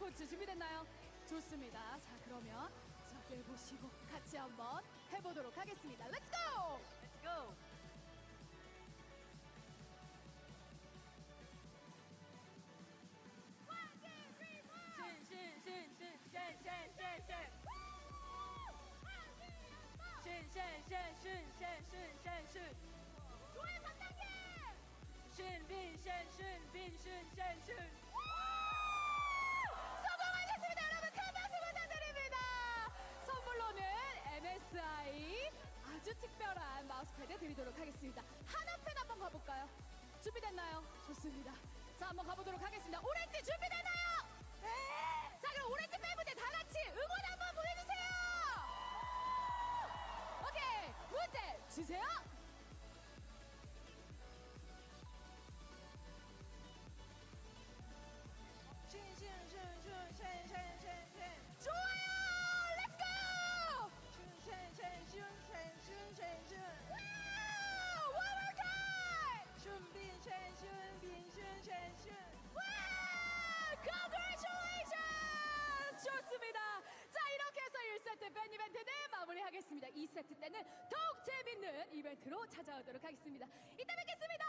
e스포츠 준비됐나요? 좋습니다. 자, 그러면 자, 빼보시고 같이 한번 해보도록 하겠습니다. Let's go! Let's go! 성공하셨습니다. 여러분 큰 박수 부탁드립니다. 선물로는 MSI 아주 특별한 마우스패드 드리도록 하겠습니다. 하나팬 한번 가볼까요? 준비됐나요? 좋습니다. 자, 한번 가보도록 하겠습니다. 오렌지 준비됐나요? 네! 자, 그럼 오렌지 팬분들 다 같이 응원 한번 보내주세요. 오케이, 문제 주세요. 좋아요! Let's go! Wow! One more time! Wow! Congratulations! 좋습니다. 자, 이렇게 해서 1세트 팬 이벤트는 마무리하겠습니다. 2세트 때는 더욱 재밌는 이벤트로 찾아오도록 하겠습니다. 이따 뵙겠습니다.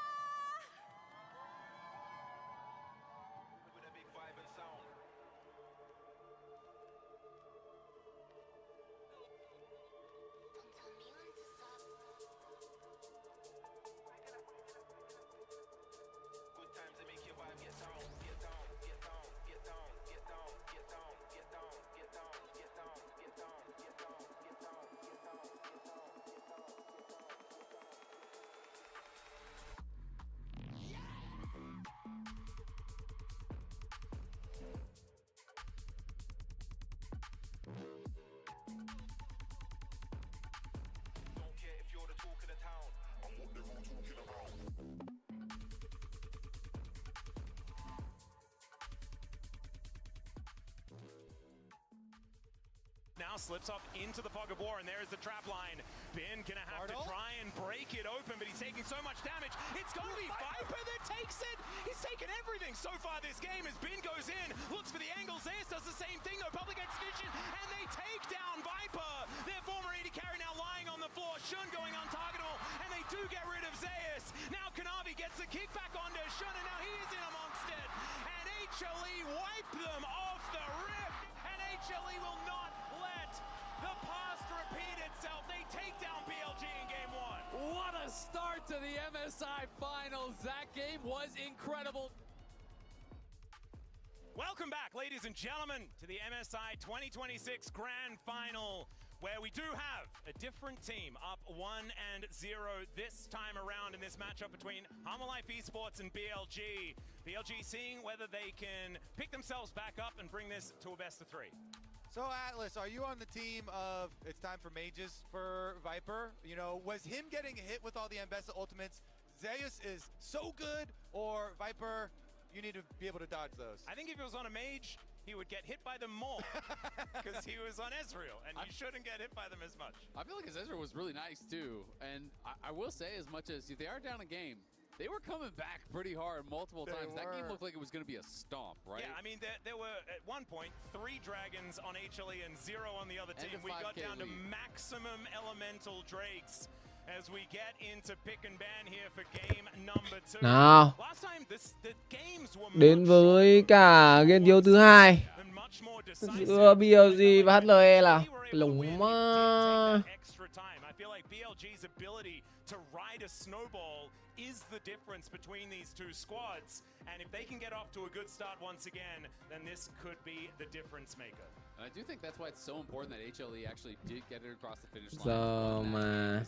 Now slips off into the fog of war, and there's the trap line. Bin gonna have to try and break it open, but he's taking so much damage. It's gonna be Viper that takes it. He's taken everything so far this game as Bin goes in, looks for the angles. Zeus does the same thing though, public execution, and they take down Viper. Their former AD carry now lying on the floor. Shun going untargetable, and they do get rid of Zeus. Now Kanavi gets the kickback onto Shun, and now he is in amongst it. And HLE wipe them off the rip, and HLE will not let the past repeat itself. They take down BLG in game one. What a start to the MSI finals. That game was incredible. Welcome back, ladies and gentlemen, to the MSI 2026 Grand Final, where we do have a different team up 1-0 this time around in this matchup between Life Esports and BLG. BLG seeing whether they can pick themselves back up and bring this to a best of 3. So Atlas, are you on the team of it's time for mages for Viper? You know, was him getting hit with all the Ambessa ultimates, Zeus is so good, or Viper, you need to be able to dodge those? I think if he was on a mage, he would get hit by them more because he was on Ezreal, and you shouldn't get hit by them as much. I feel like his Ezreal was really nice too, and I will say, as much as they are down a game, they were coming back pretty hard multiple times. That game looked like it was going to be a stomp, right? Yeah, I mean, there were, at one point, 3 dragons on HLE and 0 on the other team. We got down to maximum elemental drakes as we get into pick and ban here for game number 2. Nào, Last time, the games were đến với cả game đấu thứ hai giữa BLG và HLE là lủng ma. I feel like BLG's ability to ride a snowball is the difference between these two squads, and if they can get off to a good start once again, then this could be the difference maker. And I do think that's why it's so important that HLE actually did get it across the finish line. Giờ mà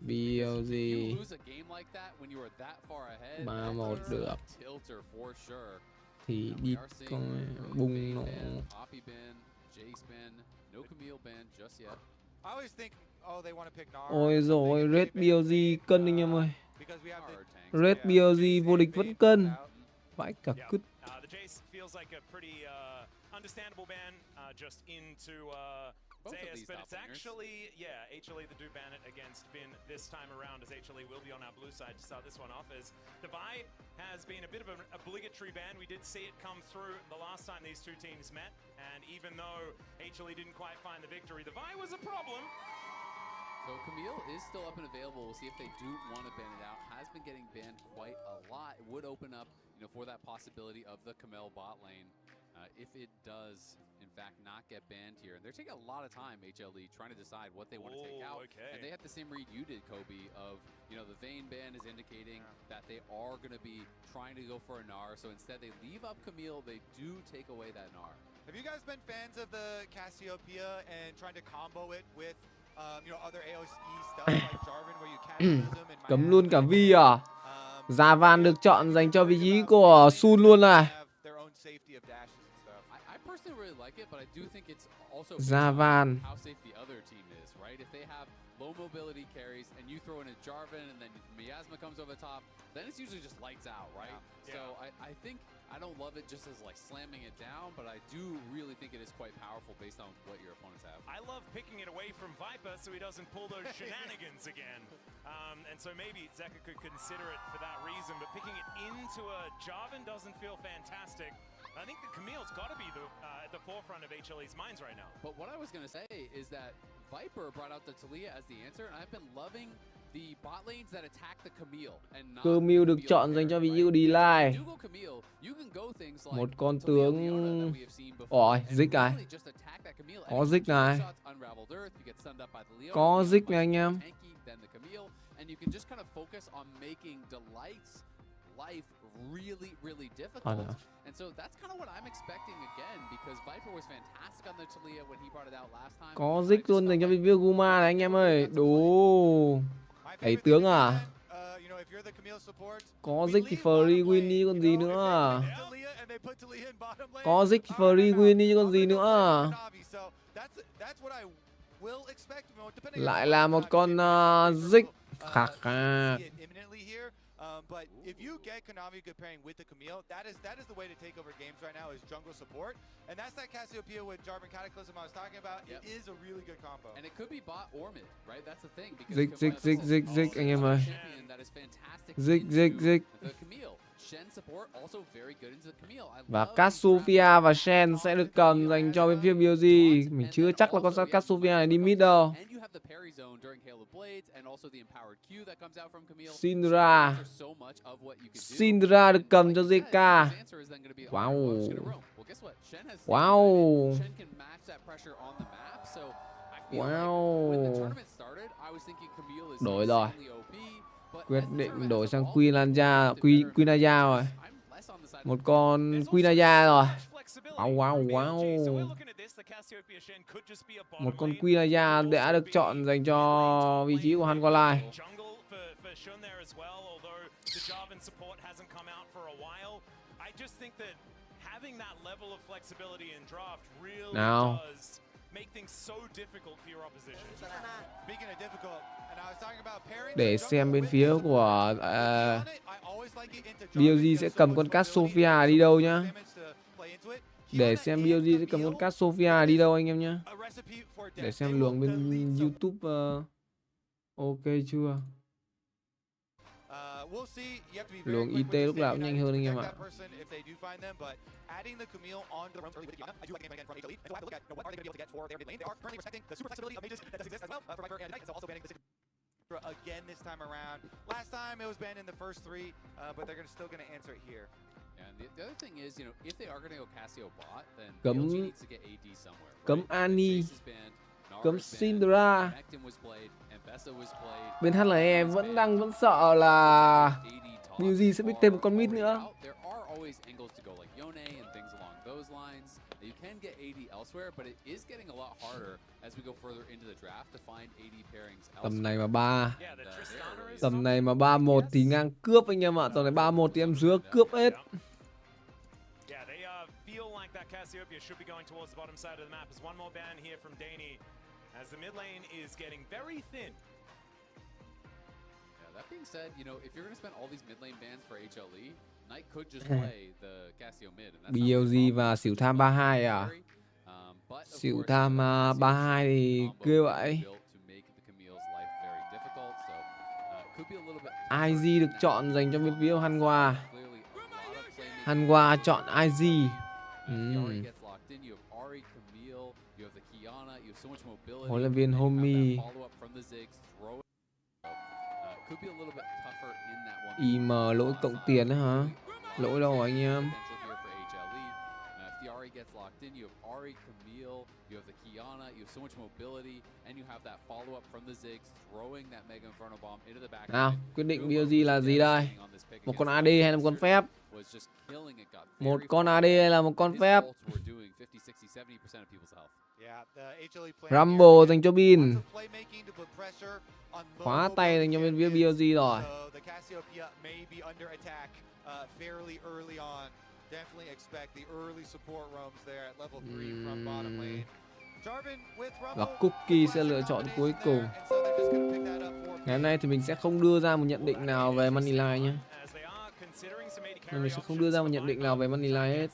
BLG you lose a game like that when you are that far ahead, 3-1 được tilter for sure. thì Bitcoin bùng nổ. Poppy ban, J spin, no Camille ban just yet. I always think, oh, they want to pick Nara. Ôi rồi, Red BLG cân anh em ơi. Red BLG vô địch vẫn cân. Vãi cả cứt. The Jace feels like a pretty understandable ban, just into both of Zayas, these but top it's laners. actually, yeah, HLE that do ban it against Bin this time around, as HLE will be on our blue side to start this one off, as the Vi has been a bit of an obligatory ban. We did see it come through the last time these two teams met, and even though HLE didn't quite find the victory, the Vi was a problem. So Camille is still up and available. We'll see if they do want to ban it out. Has been getting banned quite a lot. It would open up, for that possibility of the Camille bot lane. If it does, in fact, not get banned here. And they're taking a lot of time, HLE, trying to decide what they want to take out. Okay. And they had the same read you did, Kobe, of, the Vayne ban is indicating that they are going to be trying to go for a Gnar. So instead, they leave up Camille. They do take away that Gnar. Have you guys been fans of the Cassiopeia and trying to combo it with other AOE stuff like Jarvan, where you cataclysm and Cấm luôn cả Vi à? Javan được chọn dành cho vị trí của Sun luôn này. I personally really like it, but I do think it's also Javan. how safe the other team is, right? If they have low mobility carries and you throw in a Jarvan and then Miasma comes over the top, then it's usually just lights out, right? Yeah. So I think I don't love it just as like slamming it down, but I do really think it is quite powerful based on what your opponents have. I love picking it away from Viper so he doesn't pull those shenanigans again. And so maybe Zeka could consider it for that reason, but picking it into a Jarvan doesn't feel fantastic. I think that Camille's got to be at the forefront of HLE's minds right now. But what I was going to say is that Viper brought out the Talia as the answer, and I've been loving the bot lanes that attack the Camille and not Camille được chọn dành cho vị trí của D-Line. Một con tướng ỏi Zik này. Có Zik này. Có Zik này anh em. Really difficult. And so that's kind of what I'm expecting again, because Viper was fantastic on the Talia when he brought it out last time. Có Zik luôn dành cho vị trí Guma này anh em ơi. Đủ. Ấy tướng à? Có Zik thì free win đi còn gì nữa. Có Zik thì free win đi còn gì nữa. Lại là một con Zik khạc khạc. But if you get Konami good pairing with the Camille, that is the way to take over games right now, is jungle support. And that's that Cassiopeia with Jarvan Cataclysm I was talking about. It is a really good combo. And it could be bot or mid, right? That's the thing. Zik anh em ơi. Zik. Và Cassiopeia và Shen sẽ được cầm dành cho bên phía BLG. Mình chưa chắc là con Cassiopeia này đi mid đâu. Syndra được cầm cho ZK. Wow. Wow. Wow. Đổi rồi. Quyết định đổi sang Queen Aya rồi. Một con Queen Aya rồi. Wow. Một con Queen Aya đã được chọn dành cho vị trí của Han Qualai. Nào. Để xem bên phía của BLG sẽ cầm con Cassiopeia đi đâu nhá. Để xem BLG sẽ cầm con Cassiopeia đi đâu anh em nhá. Để xem luồng bên YouTube ok chưa. Luồng IT lúc nào cũng nhanh hơn anh em ạ. Adding the Camille on the roam early with the I do like the game plan from HLE, and so I have to look at what are they going to be able to get for their mid lane. They are currently respecting the super flexibility of mages that does exist as well for Viper and Ignite, and so also banning the again this time around. Last time it was banned in the first three, but they're still going to answer it here. And the other thing is, if they are going to go Cassio bot, then BLG needs to get AD somewhere. Cấm Annie, cấm Syndra. Bên HLE vẫn sợ là BLG sẽ pick thêm một con mid nữa. You can get AD elsewhere, but it is getting a lot harder as we go further into the draft to find AD pairings elsewhere. Tầm này mà 3-1 thì ngang cướp anh em ạ. Tầm này 3-1 thì em dứa cướp hết. Yeah, they feel like that Cassiopeia should be going towards the bottom side of the map. There's one more ban here from Danny as the mid lane is getting very thin. Yeah, that being said, if you're going to spend all these mid lane bans for HLE, Knight could just play the Cassio mid, and that's BLG và xỉu tham 32 à? Xỉu tham 3-2 thì ghê vậy. IG được chọn dành cho bên phía Hanwha. Hanwha chọn IG. Huấn luyện viên Homie. IM lỗi cộng tiền đó hả? Lỗi đâu anh em? Nào, quyết định BLG là gì đây? Một con AD hay là một con phép? Một con AD hay là một con phép? Rumble dành cho Bin. Khóa tay dành cho bên phía BLG rồi. Và Cookie sẽ lựa chọn cuối cùng. Ngày hôm nay thì mình sẽ không đưa ra một nhận định nào về Moneyline nhé. Mình sẽ không đưa ra một nhận định nào về Moneyline hết.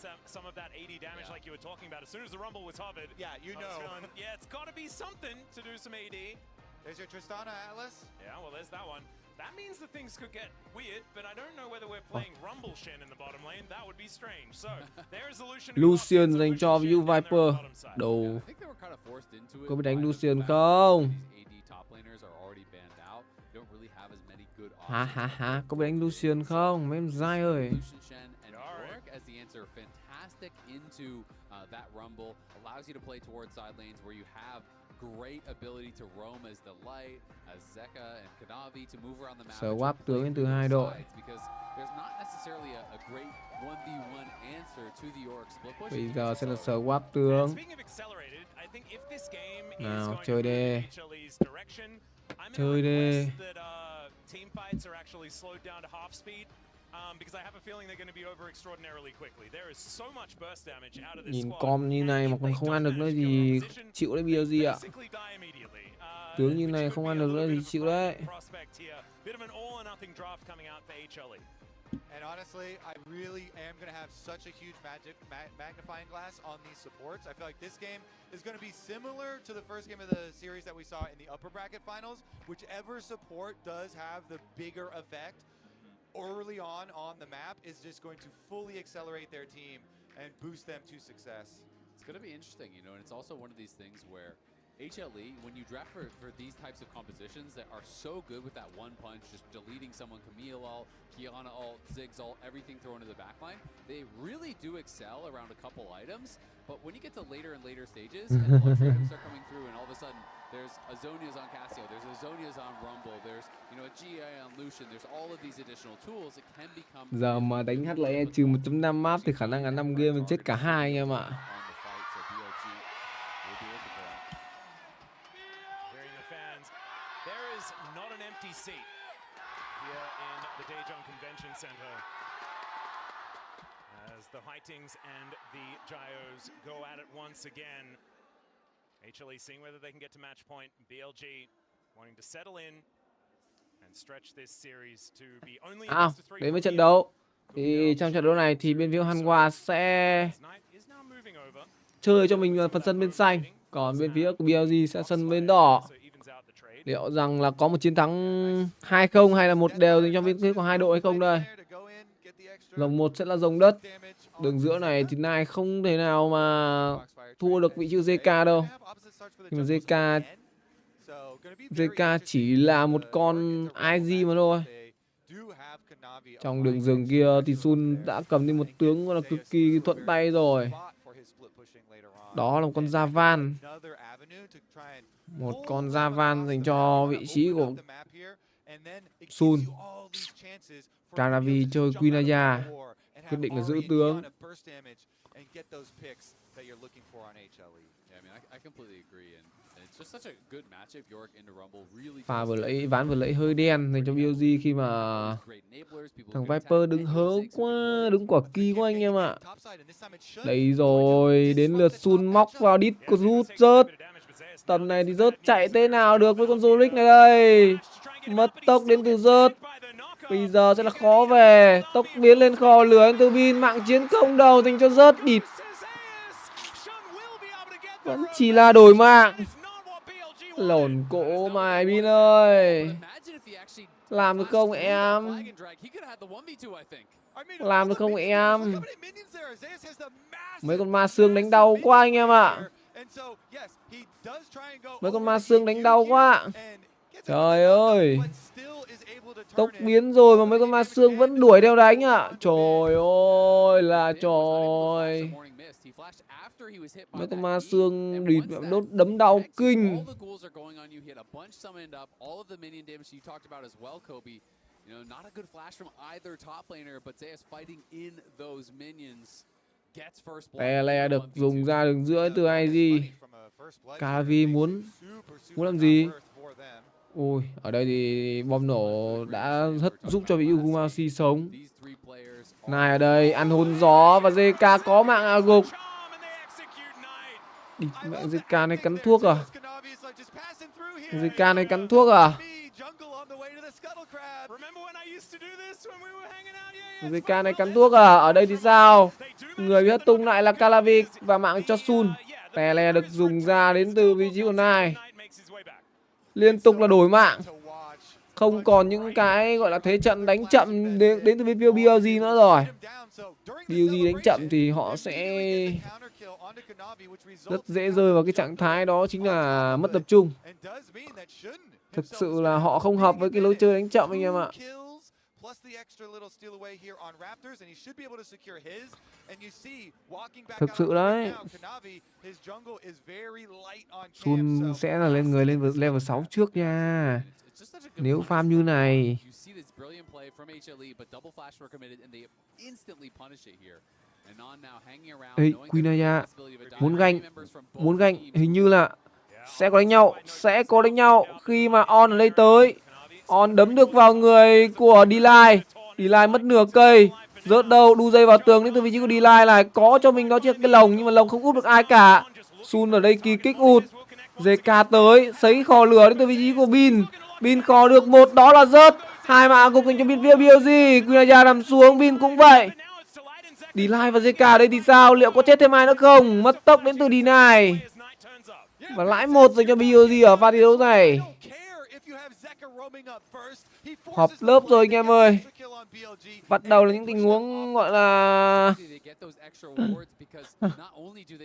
There's your Tristana Atlas. Yeah, well, there's that one. That means that things could get weird, but I don't know whether we're playing Rumble Shen in the bottom lane. That would be strange. So, there's Lucian. Lucian dành cho View Viper. Đồ. Có biết đánh Lucian không? Ha, có biết đánh Lucian không? Mấy em dai ơi. Great ability to roam as the light, as Zeka and Kanavi to move around the map. Swap tướng lên từ hai đội. Bây giờ sẽ là swap tướng. Nào, chơi đi. Chơi đi. Nhìn com như này mà còn không ăn được nữa thì chịu đấy BLG ạ. Tướng như này không ăn được nữa thì chịu đấy. And honestly, I really am going to have such a huge magnifying glass on these supports. I feel like this game is going to be similar to the first game of the series that we saw in the upper bracket finals. Whichever support does have the bigger effect early on the map is just going to fully accelerate their team and boost them to success. It's going to be interesting, you know, and it's also one of these things where HLE, when you draft for these types of compositions that are so good with that one punch, just deleting someone, Camille ult, Kiana ult, Ziggs ult, everything thrown into the backline, they really do excel around a couple items. But when you get to later and later stages, and the launch items start coming through, and all of a sudden, there's Azonia's on Cassio, there's Azonia's on Rumble, there's, you know, a GA on Lucian, there's all of these additional tools, it can become... Giờ mà đánh HLE trừ 1.5 map thì khả năng là 5 game mình chết cả hai anh em ạ. The Hightings and the Gyos go at it once again. HLE seeing whether they can get to match point. BLG wanting to settle in and stretch this series to be only đến với trận đấu. Thì trong trận đấu này thì bên phía Hanwha sẽ chơi cho mình phần sân bên xanh, còn bên phía của BLG sẽ sân bên đỏ. Liệu rằng là có một chiến thắng 2-0 hay là 1-1 dành cho bên phía của hai đội hay không đây? Rồng 1 sẽ là rồng đất. Đường giữa này thì Nai không thể nào mà thua được vị trí JK đâu. Nhưng mà JK chỉ là một con IG mà thôi. Trong đường rừng kia thì Sun đã cầm đi một tướng gọi là cực kỳ thuận tay rồi. Đó là một con Javan. Một con Javan dành cho vị trí của Sun. Karavi chơi Quinaya, quyết định là giữ tướng. Pha vừa lấy ván vừa lấy hơi đen dành cho BLG khi mà thằng Viper đứng hớ quá, đứng quả kỳ quá anh em ạ. Đấy rồi, đến lượt Sun móc vào đít của rút rớt. Tầm này thì rớt chạy thế nào được với con Zoric này đây. Mất tốc đến từ rớt. Bây giờ sẽ là khó về. Tốc biến lên kho lửa đến từ Bin. Mạng chiến công đầu dành cho rớt địt. Vẫn chỉ là đổi mạng. Lồn cỗ mày Bin ơi. Làm được không em? Làm được không em? Mấy con ma xương đánh đau quá anh em ạ. Mấy con ma xương đánh đau quá. Trời ơi. Tốc biến rồi mà mấy con ma xương vẫn đuổi theo đánh ạ. Trời ơi là trời. Mấy con ma xương đốt đấm đau kinh. Not a good flash from either top laner, but Zeus fighting in those minions. BLG được dùng ra đường giữa từ IG. Cavi muốn làm gì? Ui, ở đây thì bom nổ đã giúp cho vị Gumashi sống. Này ở đây ăn hôn gió và JK có mạng gục. Đi mẹ, JK này cắn thuốc à? JK này cắn thuốc à? JK này cắn thuốc à? Ở đây thì sao? Người bị hất tung lại là Calavi và mạng cho Sun. Tele được dùng ra đến từ vị trí của Nai. Liên tục là đổi mạng. Không còn những cái gọi là thế trận đánh chậm đến từ bên BLG nữa rồi. BLG đánh chậm thì họ sẽ rất dễ rơi vào cái trạng thái đó chính là mất tập trung. Thực sự là họ không hợp với cái lối chơi đánh chậm anh em ạ. Thực sự đấy. Sun sẽ là lên level 6 trước nha. Nếu farm như này. Ê, Quinaya muốn ganh, hình như là sẽ có đánh nhau khi mà On ở đây tới. On đấm được vào người của D-Line. D-Line mất nửa cây. Rớt đâu, đu dây vào tường đến từ vị trí của D-Line này. Có cho mình đó chiếc cái lồng nhưng mà lồng không úp được ai cả. Sun ở đây kỳ kích ụt. JK tới, sấy kho lửa đến từ vị trí của Bin. Bin kho được một, đó là rớt. Hai mạng gục dành cho bên phía BLG. Quinaya nằm xuống, Bin cũng vậy. D-Line và JK đây thì sao? Liệu có chết thêm ai nữa không? Mất tốc đến từ D-Line. Và lãi 1 dành cho BLG ở pha thi đấu này. Họp lớp rồi anh em ơi. Bắt đầu là những tình huống gọi là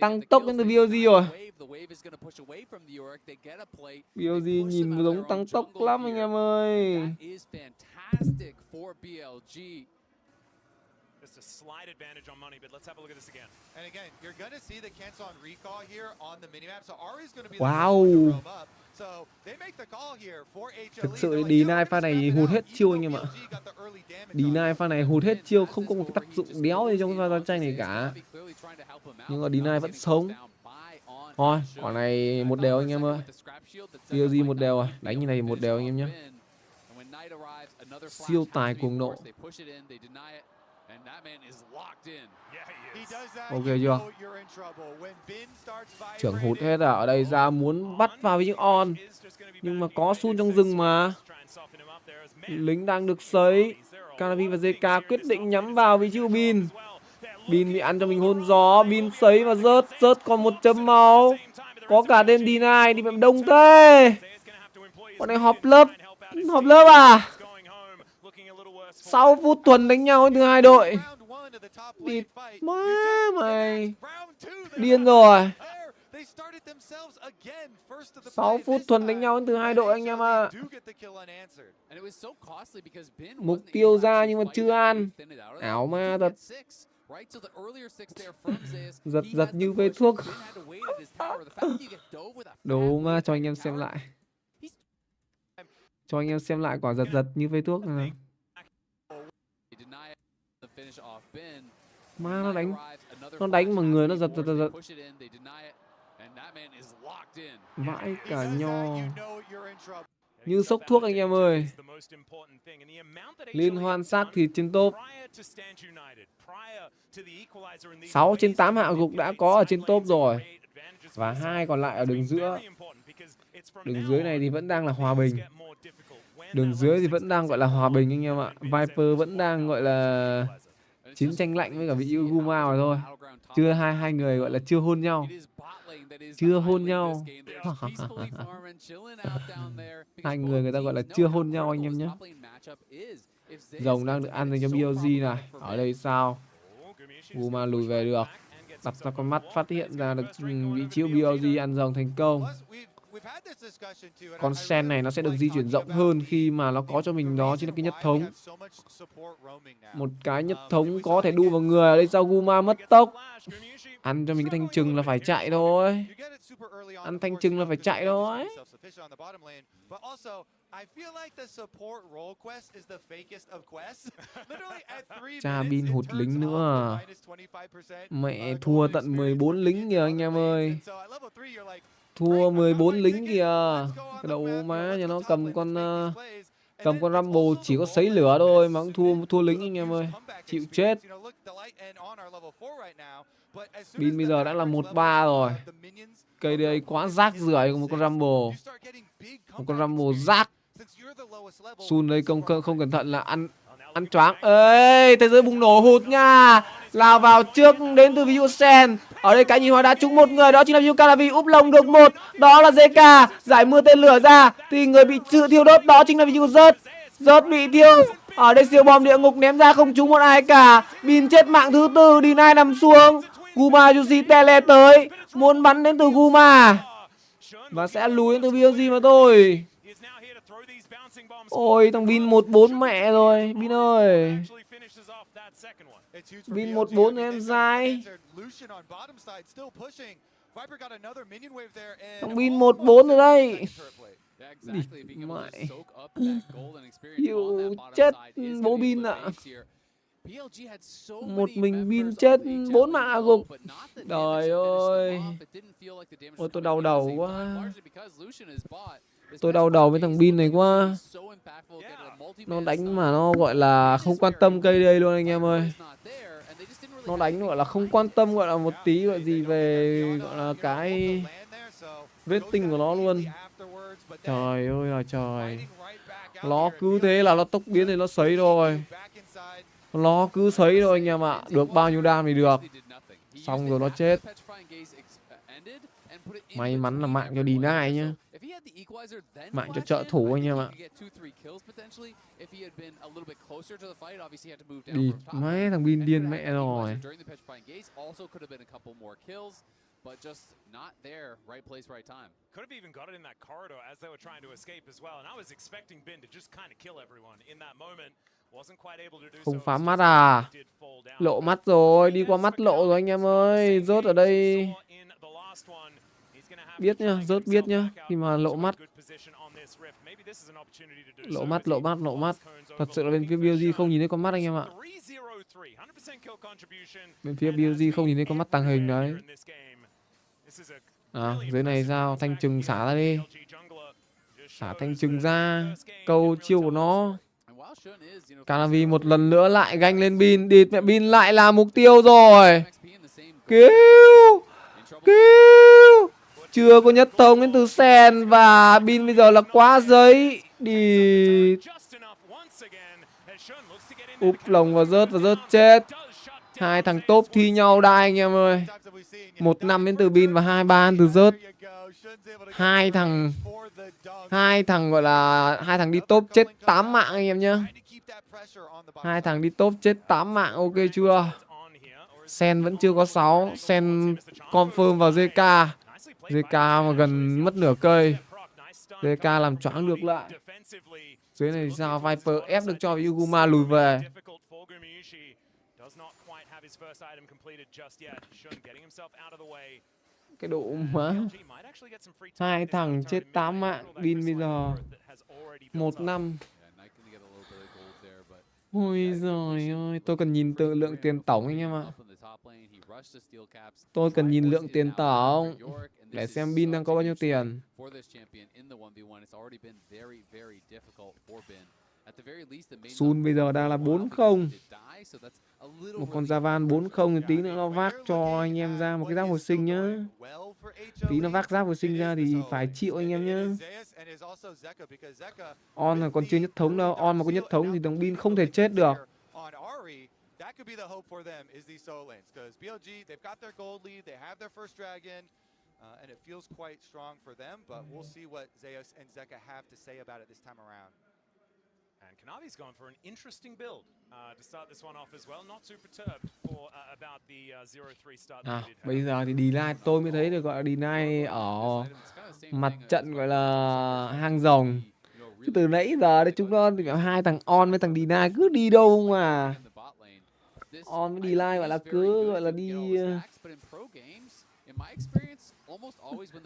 tăng tốc đến từ BLG rồi. BLG nhìn giống tăng tốc lắm anh em ơi. Slight advantage on money, but let's have a look at this again. And again, you're going to see the cancel on recall here on the minimap. So Ari's going to be wow. So they make the call here for HLE. Thực sự D9 pha này hụt hết chiêu anh em ạ. D9 pha này hụt hết chiêu, không có một cái tác dụng đéo gì trong cái pha giao tranh này cả. Nhưng mà D9 vẫn sống. Thôi, quả này một đều anh em ơi. BLG một đều rồi, đánh như này một đều anh em nhé. Siêu tài cuồng nộ. Ok chưa? Trưởng hụt hết à? Ở đây ra muốn bắt vào với những On. Nhưng mà có Sun trong rừng mà. Lính đang được sấy. Canavi và JK quyết định nhắm vào vị trí của Bin. Bin bị ăn cho mình hôn gió. Bin sấy và rớt còn một chấm máu. Có cả tên D9 đi mẹ đông thế. Con này họp lớp à? 6 phút thuần đánh nhau từ hai đội. Địt má mày. Điên rồi. 6 phút thuần đánh nhau từ hai đội anh em ạ. Mục tiêu ra nhưng mà chưa ăn. Ảo ma thật. Giật như vết thuốc. Đồ ma, cho anh em xem lại. Cho anh em xem lại quả giật như vết thuốc này. Má nó đánh mà người nó giật. Vãi cả nho. Như sốc thuốc anh em ơi. Liên hoan xác thịt trên top. 6 trên 8 hạ gục đã có ở trên top rồi. Và 2 còn lại ở đường giữa. Đường dưới này thì vẫn đang là hòa bình. Đường dưới thì vẫn đang gọi là hòa bình anh em ạ. Viper vẫn đang gọi là chiến tranh lạnh với cả vị Yuguma rồi thôi. Chưa hai người gọi là chưa hôn nhau. Chưa hôn nhau. Hai người ta gọi là chưa hôn nhau anh em nhé. Rồng đang được ăn dành cho BLG này. Ở đây sao? Guma lùi về được. Đặt ra con mắt phát hiện ra được vị trí của BLG ăn rồng thành công. Con sen này nó sẽ được di chuyển rộng hơn khi mà nó có cho mình đó chính là cái nhất thống. Một cái nhất thống có thể đu vào người. Ở đây sao Guma mất tốc. Ăn cho mình cái thanh trừng là phải chạy thôi. Ăn thanh trừng là phải chạy thôi. Cha Bin hụt lính nữa. Mẹ thua tận 14 lính kìa anh em ơi. Thua 14 lính kìa. Cái đầu má nhà nó cầm con Rumble chỉ có sấy lửa thôi mà cũng thua lính anh em ơi. Chịu chết. Bin bây giờ đã là 1-3 rồi. Cây đây quá rác rưởi của một con Rumble. Một con Rumble rác. Sun đây không cẩn thận là ăn choáng. Ê, thế giới bùng nổ hụt nha. Lao vào trước đến từ Viu Sen. Ở đây cái nhìn hóa đã trúng một người, đó chính là Viu Calavi úp lồng được một. Đó là JK. Giải mưa tên lửa ra thì người bị sự thiêu đốt đó chính là Viu Rớt. Rớt bị thiêu. Ở đây siêu bom địa ngục ném ra không trúng một ai cả. Bin chết mạng thứ tư, Deny nằm xuống. Guma Yuji tele tới, muốn bắn đến từ Guma và sẽ lùi đến từ BLG mà thôi. Ôi thằng Bin 1-4 mẹ rồi. Bin ơi, Bin 1-4 em dai. Thằng Bin 1-4 rồi đây. Mẹ yêu chết bố Bin ạ. Một mình Bin chết 4 mạng gục. Trời ơi. Ôi tôi đau đầu quá. Tôi đau đầu với thằng Bin này quá. Nó đánh mà nó gọi là không quan tâm cây đây luôn anh em ơi. Nó đánh gọi là không quan tâm, gọi là một tí gọi gì về gọi là cái rating của nó luôn. Trời ơi là trời. Nó cứ thế là nó tốc biến thì nó sấy rồi. Nó cứ sấy thôi anh em ạ. Được bao nhiêu đam thì được. Xong rồi nó chết. May mắn là mạng cho Deny nhá. Mạng cho trợ thủ anh em ạ. Đi mấy thằng Bin điên mẹ rồi. But just not there, right place, right time. Could have even got it in that corridor as they were trying to escape as well. And I was expecting Bin to just kind of kill everyone in that moment. Wasn't quite able to do so. Không phá mắt à? Lộ mắt rồi, đi qua mắt lộ rồi anh em ơi. Rớt ở đây. Biết nhá, rớt biết nhá. Khi mà lộ mắt. Lộ mắt. Thật sự là bên phía BLG không nhìn thấy con mắt anh em ạ. Bên phía BLG không nhìn thấy con mắt tàng hình đấy. À, dưới này sao? Thanh trừng xả ra đi. Xả thanh trừng ra. Câu chiêu của nó. Calavi một lần nữa lại ganh lên Bin. Địt mẹ, Bin lại là mục tiêu rồi. Cứu. Chưa có nhất thống đến từ Sen. Và Bin bây giờ là quá giấy. Địt. Úp lồng và rớt chết. Hai thằng top thi nhau đai anh em ơi. 1-5 đến từ Bin và 2-3 đến từ rớt. Hai thằng gọi là hai thằng đi top chết 8 mạng anh em nhá. Hai thằng đi top chết 8 mạng, ok chưa? Sen vẫn chưa có 6. Sen confirm vào JK. JK mà gần mất nửa cây. JK làm choáng được lại. Dưới này sao? Viper ép được cho Yuguma lùi về. Cái độ má. Hai thằng chết 8 mạng. Bin bây giờ 1-5. Ôi giời ơi. Tôi cần nhìn từ lượng tiền tổng anh em ạ. Tôi cần nhìn lượng tiền tổng để xem Bin đang có bao nhiêu tiền. Sun bây giờ đang là 4-0. Một con Javan 4-0 thì tí nữa nó vác cho anh em ra một cái giáp hồi sinh nhá. Tí nó vác giáp hồi sinh ra thì phải chịu anh em nhá. On là còn chưa nhất thống đâu. On mà có nhất thống thì đồng Bin không thể chết được. That could be the hope for them is these solo lanes because BLG they've got their gold lead, they have their first dragon. And it feels quite strong for them, but we'll see what Zeus and Zeka have to say about it this time around. And Kanavi's gone for an interesting build to start this one off as well. Not too perturbed for about the 0-3 start that he did. Bây giờ thì deny tôi mới thấy được gọi là deny ở mặt trận gọi là hang rồng. Chứ từ nãy giờ đấy chúng nó hai thằng on với thằng deny cứ đi đâu mà. On với deny gọi là cứ gọi là đi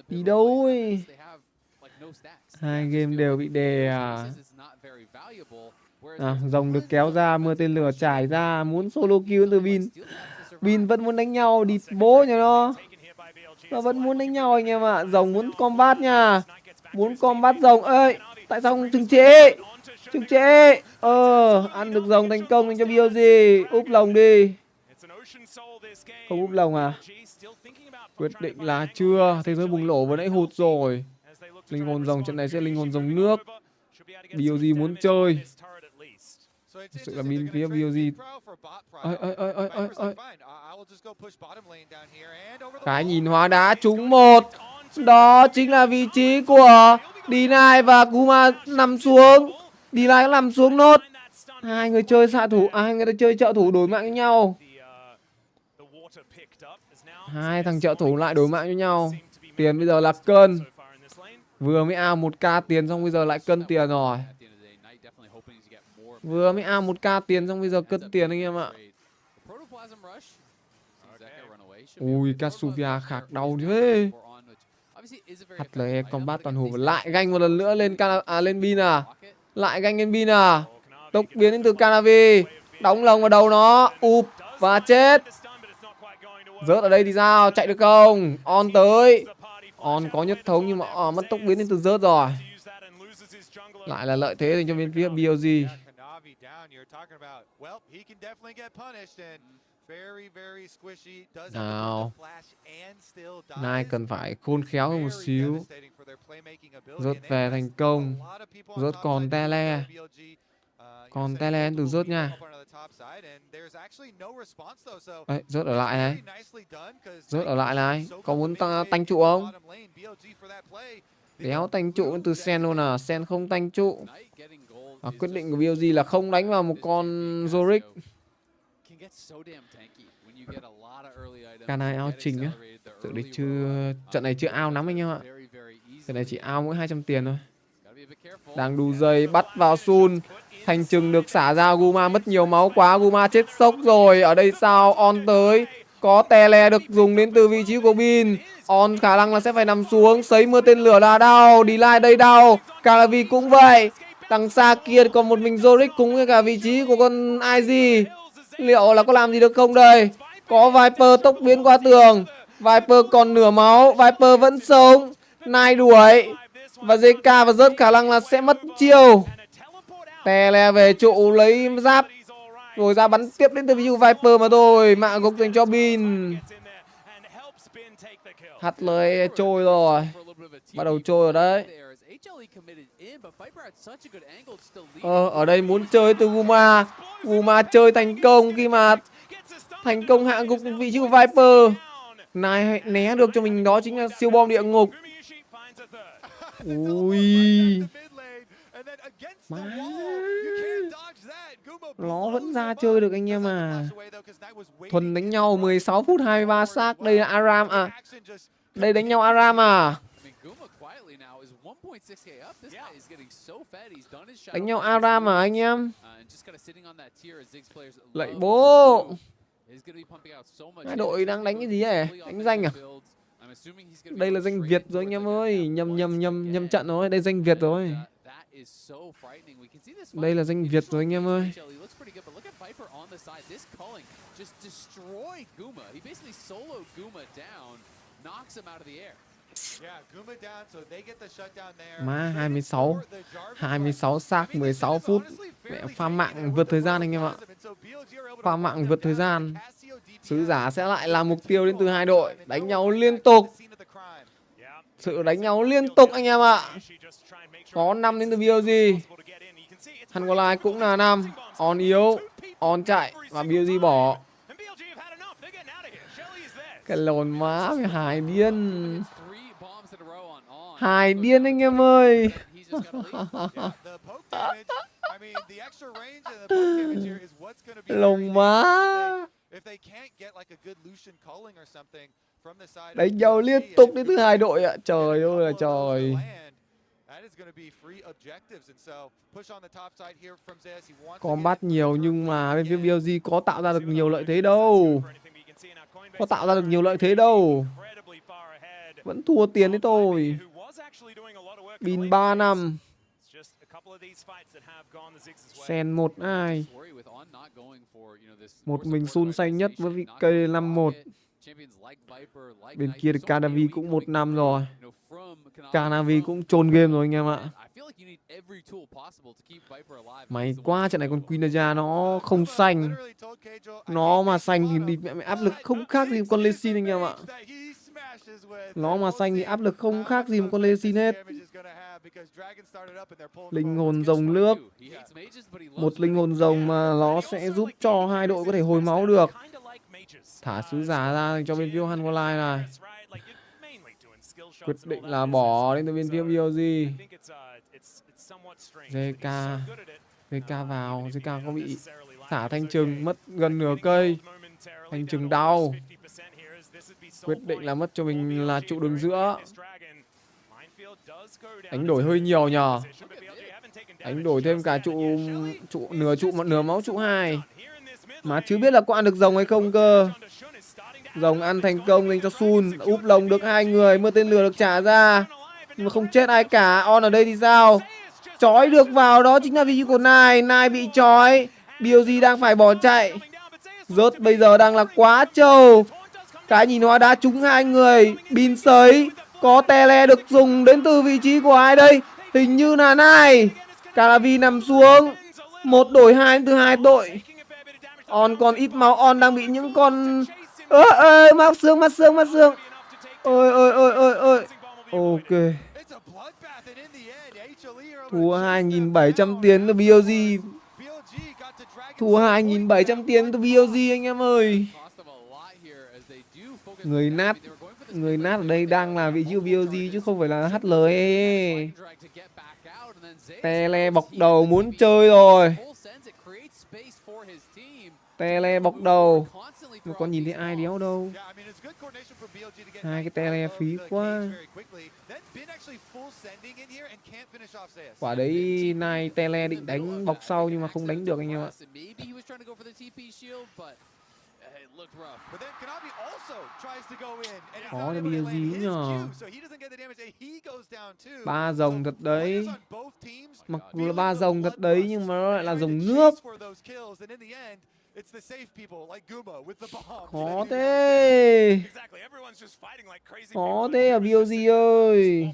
đi đâu ấy. Hai game đều bị đè rồng được kéo ra, mưa tên lửa trải ra, muốn solo kill từ Bin. Bin vẫn muốn đánh nhau, đi bố nhà nó vẫn muốn đánh nhau anh em ạ. Rồng muốn combat nha, muốn combat rồng ơi. Tại sao không trừng chế? Trừng chế. Ăn được rồng thành công dành cho BLG. Úp lồng đi. Không úp lồng à? Quyết định là chưa. Thế giới bùng nổ vừa nãy hụt rồi. Linh hồn rồng trận này sẽ linh hồn rồng nước. BLG muốn chơi. Thực sự là bên phía BLG. Cái nhìn hóa đá trúng một. Đó chính là vị trí của Deny và Kuma nằm xuống. Deny cũng nằm xuống nốt. Hai người chơi xạ thủ, hai người chơi trợ thủ đổi mạng với nhau. Hai thằng trợ thủ lại đổi mạng với nhau. Tiền bây giờ là cân. Vừa mới ao 1k tiền xong bây giờ lại cân tiền rồi. Vừa mới ao 1k tiền xong bây giờ cân tiền anh em ạ. Ui Kasuvia khạc đau thế. HLE combat toàn hổ lại ganh một lần nữa lên lên Bin à. Lại ganh lên Bin à. Tốc biến đến từ Canavi. Đóng lồng vào đầu nó. Ụp và chết. Rớt ở đây thì sao? Chạy được không? On tới. On có nhất thống nhưng mà mất tốc biến đến từ rớt rồi. Lại là lợi thế dành cho bên phía BLG. Nào. Nai cần phải khôn khéo hơn một xíu. Rớt về thành công. Rớt còn tele. Còn tele từ rớt nha. Đấy, rớt ở lại này. Rớt ở lại này. Có muốn tanh trụ không? Đéo tanh trụ từ Sen luôn à. Sen không tanh trụ. Quyết định của BLG là không đánh vào một con Zoric. Canai ao trình á. Tự đấy chưa. Trận này chưa ao lắm anh em ạ. Trận này chỉ ao mỗi 200 tiền thôi. Đang đu dây bắt vào Sun. Thành chừng được xả ra. Guma mất nhiều máu quá. Guma chết sốc rồi. Ở đây sao? On tới. Có tele được dùng đến từ vị trí của Bin. On khả năng là sẽ phải nằm xuống. Sấy mưa tên lửa là đau. Delay đây đau. Calavi cũng vậy. Đằng xa kia còn một mình Zoric cùng với cả vị trí của con IG. Liệu là có làm gì được không đây? Có Viper tốc biến qua tường. Viper còn nửa máu. Viper vẫn sống. Nai đuổi. Và JK và rớt khả năng là sẽ mất chiêu. Tele về trụ lấy giáp. Rồi ra bắn tiếp đến từ vị trí Viper mà thôi. Mạng gục dành cho Bin. HLE trôi rồi. Bắt đầu trôi rồi đấy. Ở đây muốn chơi từ Guma. Guma chơi thành công khi mà thành công hạ gục vị trí của Viper. Này né được cho mình đó chính là siêu bom địa ngục. Ui. Má. Nó vẫn ra chơi được anh em à. Thuần đánh nhau 16 phút 23 xác. Đây là Aram à. Đây đánh nhau Aram à. Đánh nhau Aram à anh em. Lạy bố. Hai đội đang đánh cái gì vậy? Đánh danh à? Đây là danh Việt rồi anh em ơi. Nhầm trận rồi. Đây danh Việt rồi. Đây là danh Việt rồi anh em ơi. Má 26 xác 16 phút. Mẹ pha mạng vượt thời gian anh em ạ. Pha mạng vượt thời gian. Sứ giả sẽ lại là mục tiêu đến từ hai đội. Đánh nhau liên tục. Sự đánh nhau liên tục anh em ạ. Có 5 đến từ BLG. Hắn còn lại cũng là 5. On yếu. On chạy. Và BLG bỏ. Cái lồn má mày hài điên. Hài điên anh em ơi. Lồng má. Đánh nhau liên tục đến thứ hai đội ạ. Trời ơi là trời. Combat nhiều nhưng mà bên phía BLG có tạo ra được nhiều lợi thế đâu. Có tạo ra được nhiều lợi thế đâu. Vẫn thua tiền đấy thôi. Bình 3 năm. Sen 1-2. Một mình Sun xanh nhất với vị cây 5-1. Bên kia thì Canavi cũng 1 năm rồi. Canavi cũng chôn game rồi anh em ạ. May quá trận này con Quinaja nó không xanh. Nó mà xanh thì đi mẹ áp lực không khác gì con Lexin anh em ạ. Nó mà xanh thì áp lực không khác gì một con Lexin hết. Linh hồn rồng nước. Một linh hồn rồng mà nó sẽ giúp cho hai đội có thể hồi máu được. Thả sứ giả ra cho bên phía Hanwha này. Quyết định là bỏ đến từ bên phía BLG. JK vào. JK có bị thả thanh trừng mất gần nửa cây. Thanh trừng đau. Quyết định là mất cho mình là trụ đường giữa. Đánh đổi hơi nhiều nhờ. Đánh đổi thêm cả nửa máu trụ 2. Mà chưa biết là có ăn được rồng hay không cơ. Rồng ăn thành công dành cho Sun. Úp lồng được 2 người. Mưa tên lửa được trả ra. Nhưng mà không chết ai cả. On ở đây thì sao? Chói được vào đó chính là vị trí của Nai. Nai bị chói. BLG đang phải bỏ chạy. Rớt bây giờ đang là quá trâu. Cái nhìn hóa đá trúng 2 người. Bin sấy. Có tele được dùng đến từ vị trí của ai đây? Hình như là Nai. Caravi nằm xuống. 1 đổi 2 từ 2 đội. On còn ít máu. On đang bị những con... mắc xương. Ôi. Ok. Thua 2.700 tiền từ BLG. Thua 2.700 tiền từ BLG anh em ơi. Người nát ở đây đang là vị trí của BLG chứ không phải là HLE. Tele bọc đầu muốn chơi rồi. Tele bọc đầu. Mà có nhìn thấy ai đéo đâu. 2 cái tele phí quá. Quả đấy Nai tele định đánh bọc sau nhưng mà không đánh được anh em ạ. Khó cho BLG nhờ. 3 rồng thật đấy. Mặc dù là 3 rồng thật đấy nhưng mà nó lại là rồng nước. Khó thế. Khó thế à BLG ơi.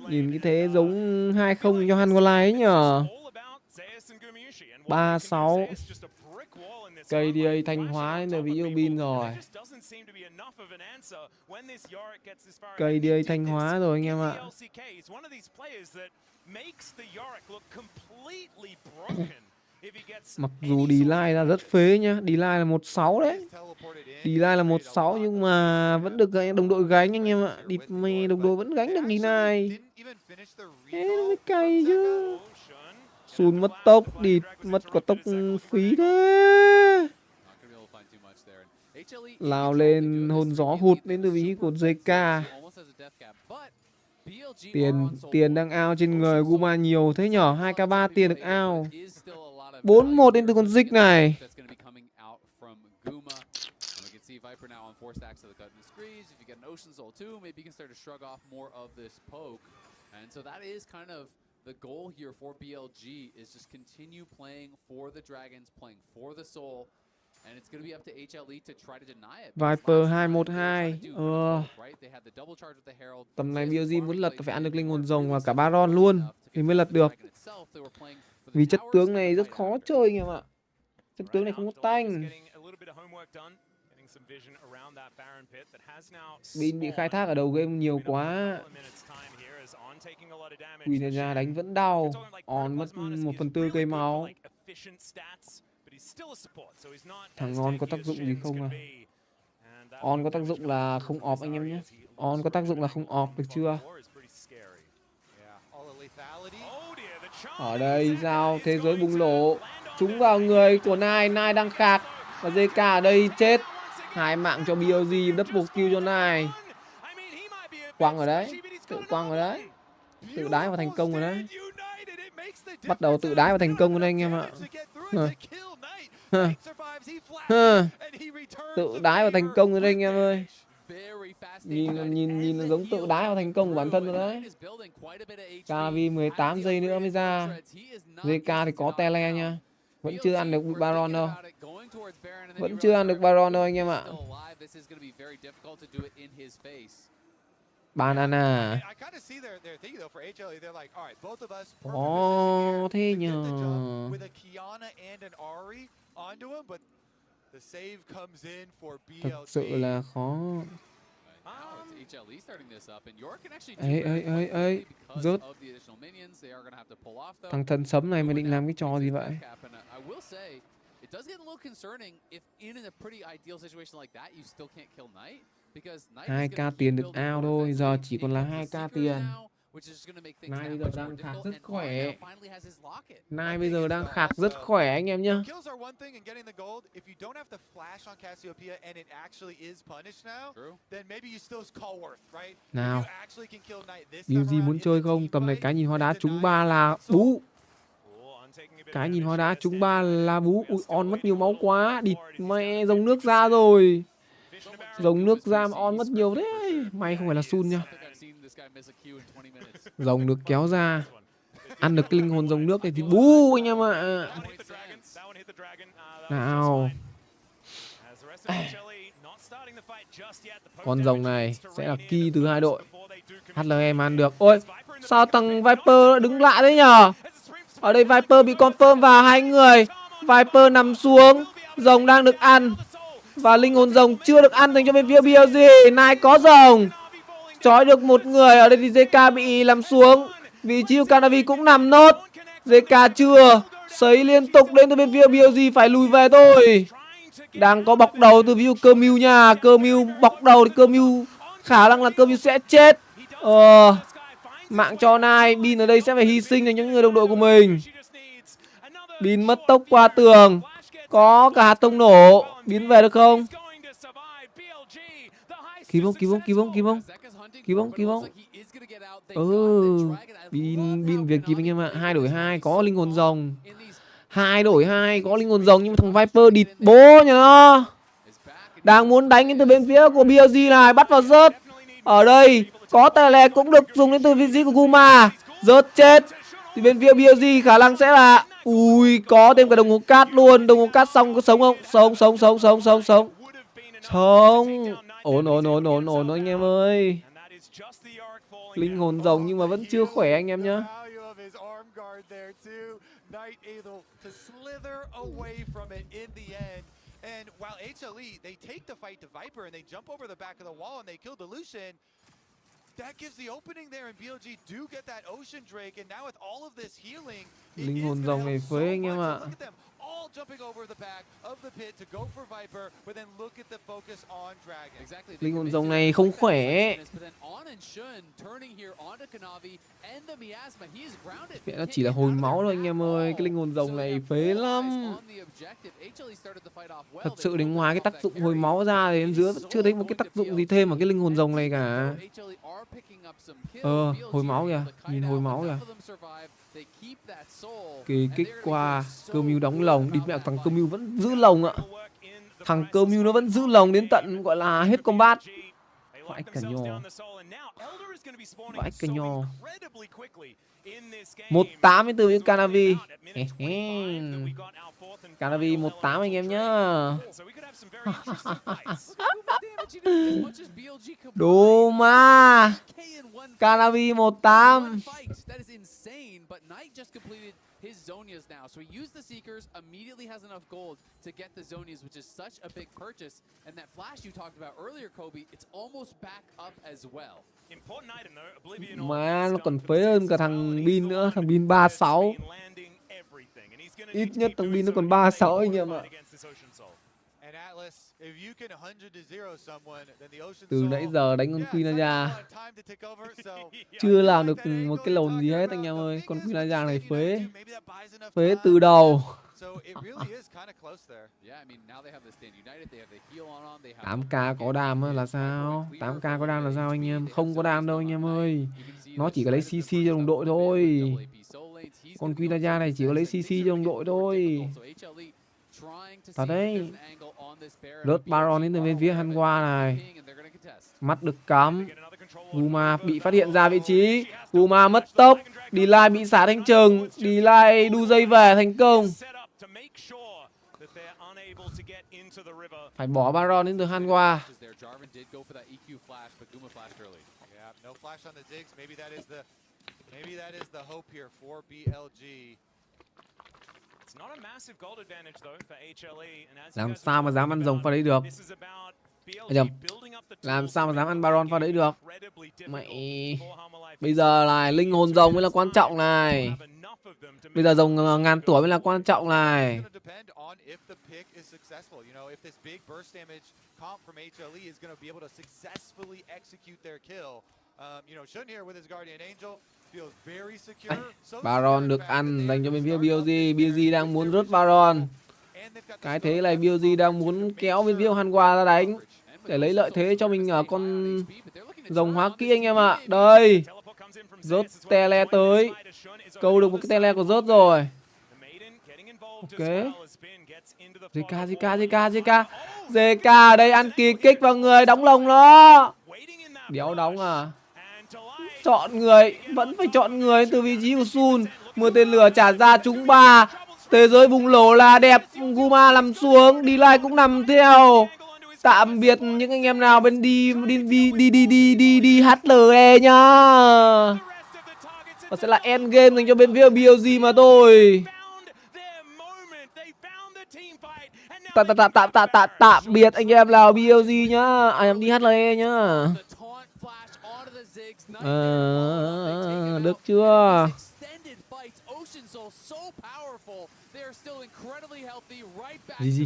Nhìn cái thế giống 2-0 cho Hanwha ấy nhờ. 3-6. KDA Thanh Hóa đến từ vị trí Bin rồi. KDA Thanh Hóa rồi anh em ạ. Mặc dù delay ra rất phế nhá. Delay là 1-6 đấy. Delay là 1-6 nhưng mà vẫn được đồng đội gánh anh em ạ. Đồng đội vẫn gánh được delay. Thế nó mới cay chứ. Sun mất tốc, mất quả tốc phí thế. Lao lên hồn gió hụt đến từ vị trí của JK. Tiền đang ao trên người Guma nhiều thế nhở. 2k3 tiền được ao. 4-1 đến từ con Dịch này. The goal here for BLG is just continue playing for the Dragons, playing for the Soul, and it's going to be up to HLE to try to deny it. Viper 2-1-2. Tầm này BLG muốn lật phải ăn được linh hồn rồng và cả Baron luôn thì mới lật được. Vì chất tướng này rất khó chơi anh em ạ. Chất tướng này không có tanh. Bin bị khai thác ở đầu game nhiều quá. Quinaja đánh vẫn đau. On mất 1/4 cây máu. Thằng On có tác dụng gì không à? On có tác dụng là không off anh em nhé. On có tác dụng là không off được chưa? Ở đây sao thế giới bùng nổ, trúng vào người của Nai. Nai đang khạc và JK ở đây chết. 2 mạng cho BLG, double kill cho Nai. Quăng ở đấy, tự quăng ở đấy, tự đái vào thành công rồi đấy. Bắt đầu tự đái vào thành công rồi đấy anh em ạ. Tự đái vào thành công rồi đây anh em ơi. Nhìn giống tự đái vào thành công của bản thân rồi đấy. Kavi 18 giây nữa mới ra. JK thì có tele nha. Vẫn chưa ăn được Baron đâu. Vẫn chưa ăn được Baron đâu anh em ạ. Banana. Thế nhờ. Thực sự là khó. Ê, rớt. Thằng thần sấm này mà định làm cái trò gì vậy? It does get a little concerning if in a pretty ideal situation like that you still can't kill Knight because Knight 2k tiền được ao thôi, giờ chỉ còn là 2k tiền. Nai bây giờ đang khạc rất khỏe. Nai bây giờ đang khạc rất khỏe anh em nhá. Nào, BLG muốn chơi không? Tầm này cái nhìn hoa đá trúng 3 là bú. Cái nhìn hoa đá trúng 3 là bú. Ui, On mất nhiều máu quá. Địt mẹ, dòng nước ra rồi. Dòng nước ra mà On mất nhiều thế. May không phải là Sun nha. Dòng được kéo ra. Ăn được cái linh hồn dòng nước này thì bú anh em ạ. Nào. Con rồng này sẽ là key từ hai đội. HLE mà ăn được. Ôi, sao thằng Viper đứng lại đấy nhờ? Ở đây Viper bị confirm vào 2 người. Viper nằm xuống. Rồng đang được ăn. Và linh hồn rồng chưa được ăn dành cho bên phía BLG. Nai có rồng. Chói được một người. Ở đây thì JK bị làm xuống. Vị trí của Canavi cũng nằm nốt. JK chưa. Sấy liên tục đến từ bên phía BLG. Phải lùi về thôi. Đang có bọc đầu từ phía Cơ Mưu nha. Cơ Mưu bọc đầu thì Cơ Mưu khả năng là Cơ Mưu sẽ chết. Mạng cho Nai. Bin ở đây sẽ phải hy sinh cho những người đồng đội của mình. Bin mất tốc qua tường. Có cả hạt thông nổ. Biến về được không? Kịp không? Bin việc kịp anh em ạ. 2 đổi 2 có linh hồn rồng. 2 đổi 2 có linh hồn rồng. Nhưng mà thằng Viper địt bố nhá. Đang muốn đánh đến từ bên phía của BLG này. Bắt vào rớt. Ở đây có tele cũng được dùng đến từ vị trí của Guma. Rớt chết. Thì bên phía BLG khả năng sẽ là ui, có thêm cả đồng hồ cát luôn. Đồng hồ cát xong có sống không? Sống. Ổn anh em ơi. Linh hồn rồng nhưng mà vẫn chưa khỏe anh em nhá. And while HLE, they take the fight to Viper and they jump over the back of the wall and they kill Delusion. That gives the opening there and BLG do get that Ocean Drake and now with all of this healing, linh hồn rồng này phế anh em ạ. all jumping over the back of the pit to go for Viper, but then look at the focus on Dragon. Linh hồn rồng này không khỏe. Nó chỉ là hồi máu thôi anh em ơi. Cái linh hồn rồng này phế lắm. Thật sự đến ngoài cái tác dụng hồi máu ra thì em dưới vẫn chưa thấy một cái tác dụng gì thêm ở cái linh hồn rồng này cả. Hồi máu kìa. Nhìn hồi máu kìa. Kỳ kích qua. Cơ Mưu đóng lồng. Địt mẹ, thằng Cơ Mưu vẫn giữ lồng ạ. Thằng Cơ Mưu nó vẫn giữ lồng đến tận gọi là hết combat. Vãi cả nhò. 1-8 đến từ những Canavi. Canavi 1-8 anh em nhá. Đồ mà. Canavi 1-8. his Zonias now. So he used the Seekers, immediately has enough gold to get the Zonias, which is such a big purchase. And that flash you talked about earlier, Kobe, it's almost back up as well. Mà nó còn phế hơn cả thằng Bin nữa, thằng Bin 36. Ít nhất thằng Bin nó còn 3-6 anh em ạ. Từ nãy giờ đánh con Quinaja chưa làm được một cái lồn gì hết anh em ơi. Con Quinaja này phế. Phế từ đầu. 8k có đam là sao? 8k có đam là sao anh em? Không có đam đâu anh em ơi. Nó chỉ có lấy CC cho đồng đội thôi. Con Quinaja này chỉ có lấy CC cho đồng đội thôi. Thật đấy. Rớt Baron đến từ bên phía Hanwha này. Mắt được cắm. Guma bị phát hiện ra vị trí. Guma mất tốc. Delay bị xả thanh trừng. Delay đu dây về thành công. Phải bỏ Baron đến từ Hanwha. Làm sao mà dám ăn rồng pha đấy được? Làm sao mà dám ăn Baron pha đấy được? Mày. Bây giờ là linh hồn rồng mới là quan trọng này. Bây giờ rồng ngàn tuổi mới là quan trọng này. Baron được ăn dành cho bên phía BLG. BLG đang muốn rớt Baron. Cái thế này BLG đang muốn kéo bên phía Hanwha ra đánh để lấy lợi thế cho mình ở con rồng hóa kỹ anh em ạ. Đây. Rớt tele tới. Câu được một cái tele của rớt rồi. Ok. JK ở đây ăn kỳ kích vào người, đóng lồng nó. Đéo đóng à? Chọn người, vẫn phải chọn người từ vị trí của Sun. Mưa tên lửa trả ra trúng 3. Thế giới bùng nổ là đẹp. Guma nằm xuống, Delay cũng nằm theo. Tạm biệt những anh em nào bên đi HLE nhá. Và sẽ là end game dành cho bên phía BLG mà thôi. Tạm biệt anh em nào BLG nhá. Em đi HLE nhá. Được chưa? GG.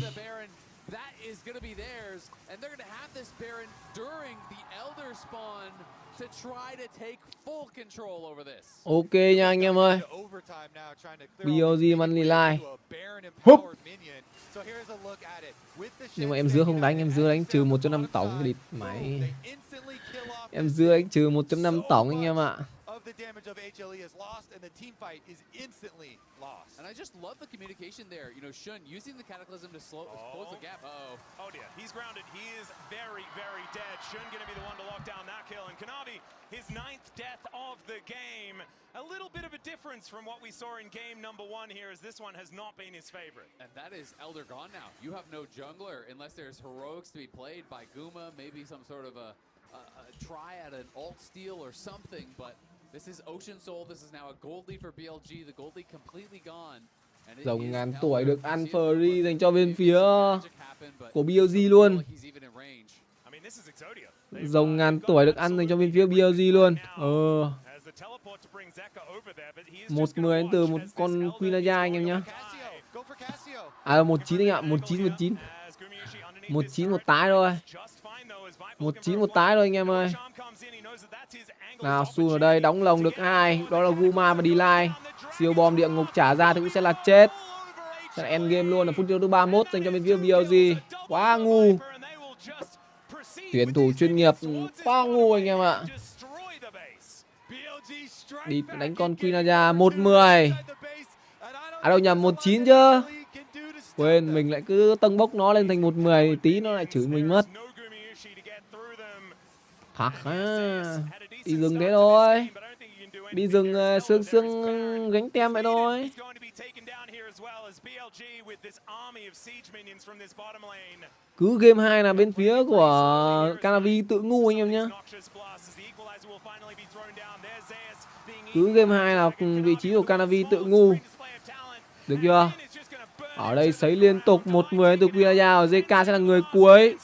Ok nha anh em ơi. BLG money line. Húp. Nhưng mà em dứa không đánh, em dứa đánh trừ 1.5 tổng cái địt mày. Em dứa đánh trừ 1.5 tổng anh em ạ. And I just love the communication there. You know, Shun using the cataclysm to close the gap. Oh dear, he's grounded. He is very, very dead. Shun gonna be the one to lock down that kill. And Kanavi, his 9th death of the game. A little bit of a difference from what we saw in game number 1 here, as this one has not been his favorite. And that is Elder gone now. You have no jungler unless there's heroics to be played by Guma, maybe some sort of a triad, an alt steal or something, but this is Ocean Soul. This is now a gold lead for BLG. The gold lead completely gone. Rồng ngàn tuổi được ăn free dành cho bên phía của BLG luôn. Rồng ngàn tuổi được ăn dành cho bên phía BLG luôn. 1-10 từ một con Quinaja anh em nhá. 19 anh ạ, 19. 19 một tái thôi. 19 một tái thôi anh em ơi. Nào Sun ở đây đóng lồng được 2. Đó là Guma và Delay. Siêu bom địa ngục trả ra thì cũng sẽ là chết. Sẽ là end game luôn, là phút thứ 31 dành cho bên phía BLG. Quá ngu. Tuyển thủ chuyên nghiệp quá ngu anh em ạ. Đi đánh con Quinaja 1-10. À đâu nhầm 1-9 chứ. Quên, mình lại cứ tâng bốc nó lên thành 1-10, tí nó lại chửi mình mất. Thật á. Đi rừng thế thôi. Đi rừng sương gánh tem vậy thôi. Cứ game 2 là bên phía của Canavi tự ngu anh em nhá. Cứ game 2 là vị trí của Canavi tự ngu. Được chưa? Ở đây sấy liên tục 1-10 từ Quinaja. JK sẽ là người cuối.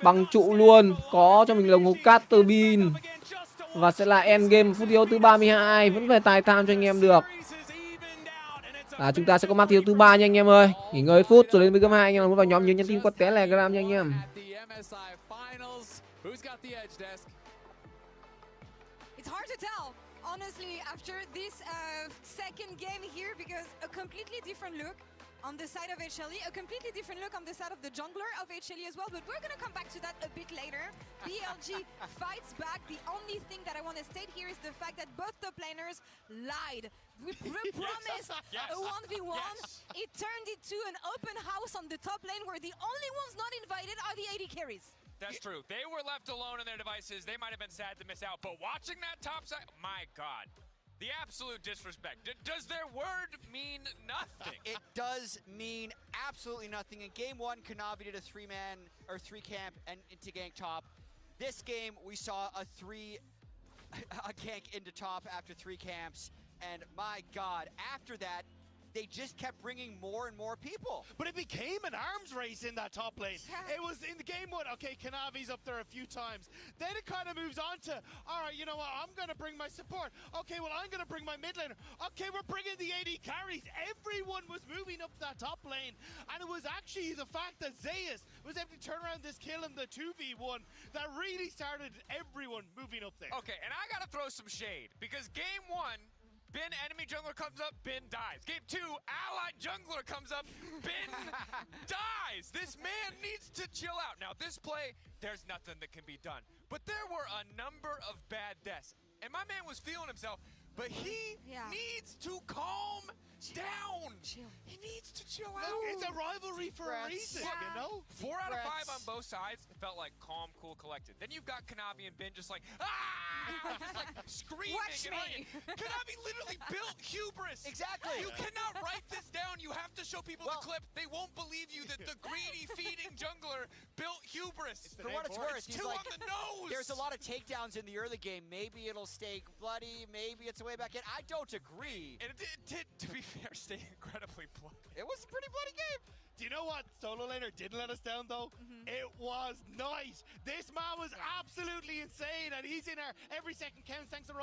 Bằng trụ luôn. Có cho mình lồng hộp cát từ Bin. Và sẽ là end game phút yếu thứ 32. Vẫn phải tài tham cho anh em được. Chúng ta sẽ có map thi đấu thứ 3 nha anh em ơi. Nghỉ ngơi phút rồi đến với game 2 anh em muốn vào nhóm nhớ nhắn tin qua Telegram nha anh em. It's hard to tell, honestly, after this second game here, because a completely different look on the side of HLE, a completely different look on the side of the jungler of HLE as well, but we're going to come back to that a bit later. BLG fights back. The only thing that I want to state here is the fact that both top laners lied. We promised a 1v1. Yes. It turned into an open house on the top lane where the only ones not invited are the AD carries. That's true. They were left alone in their devices. They might have been sad to miss out, but watching that top side, my God. The absolute disrespect. Does their word mean nothing? It does mean absolutely nothing. In game 1, Kanavi did a 3-man or 3-camp and into gank top. This game, we saw a gank into top after 3 camps. And my God, after that, they just kept bringing more and more people. But it became an arms race in that top lane. It was in the game 1, okay, Kanavi's up there a few times. Then it kind of moves on to, all right, you know what, I'm going to bring my support. Okay, well, I'm going to bring my mid laner. Okay, we're bringing the AD carries. Everyone was moving up that top lane. And it was actually the fact that Zeus was able to turn around this kill in the 2v1 that really started everyone moving up there. Okay, and I got to throw some shade because game 1, Bin enemy jungler comes up, Bin dies. Game 2, allied jungler comes up, Bin dies. This man needs to chill out. Now this play, there's nothing that can be done. But there were a number of bad deaths. And my man was feeling himself, but he needs to calm down. He needs to chill out. Look, it's a rivalry for a reason, you know? 4 out of 5 on both sides. It felt like calm, cool, collected. Then you've got Kanavi and Bin just like, just like screaming. Watch me. Kanavi literally built hubris. Exactly. You cannot write this down. You have to show people the clip. They won't believe you that the greedy feeding jungler built hubris. For what it's worth, it's 2 on the nose. There's a lot of takedowns in the early game. Maybe it'll stay bloody. Maybe it's a way back in. I don't agree. And it did, to be fair, stay incredibly bloody. It was a pretty bloody game. Do you know what solo laner didn't let us down though? It was nice. This man was absolutely insane, and he's in our every second counts thanks to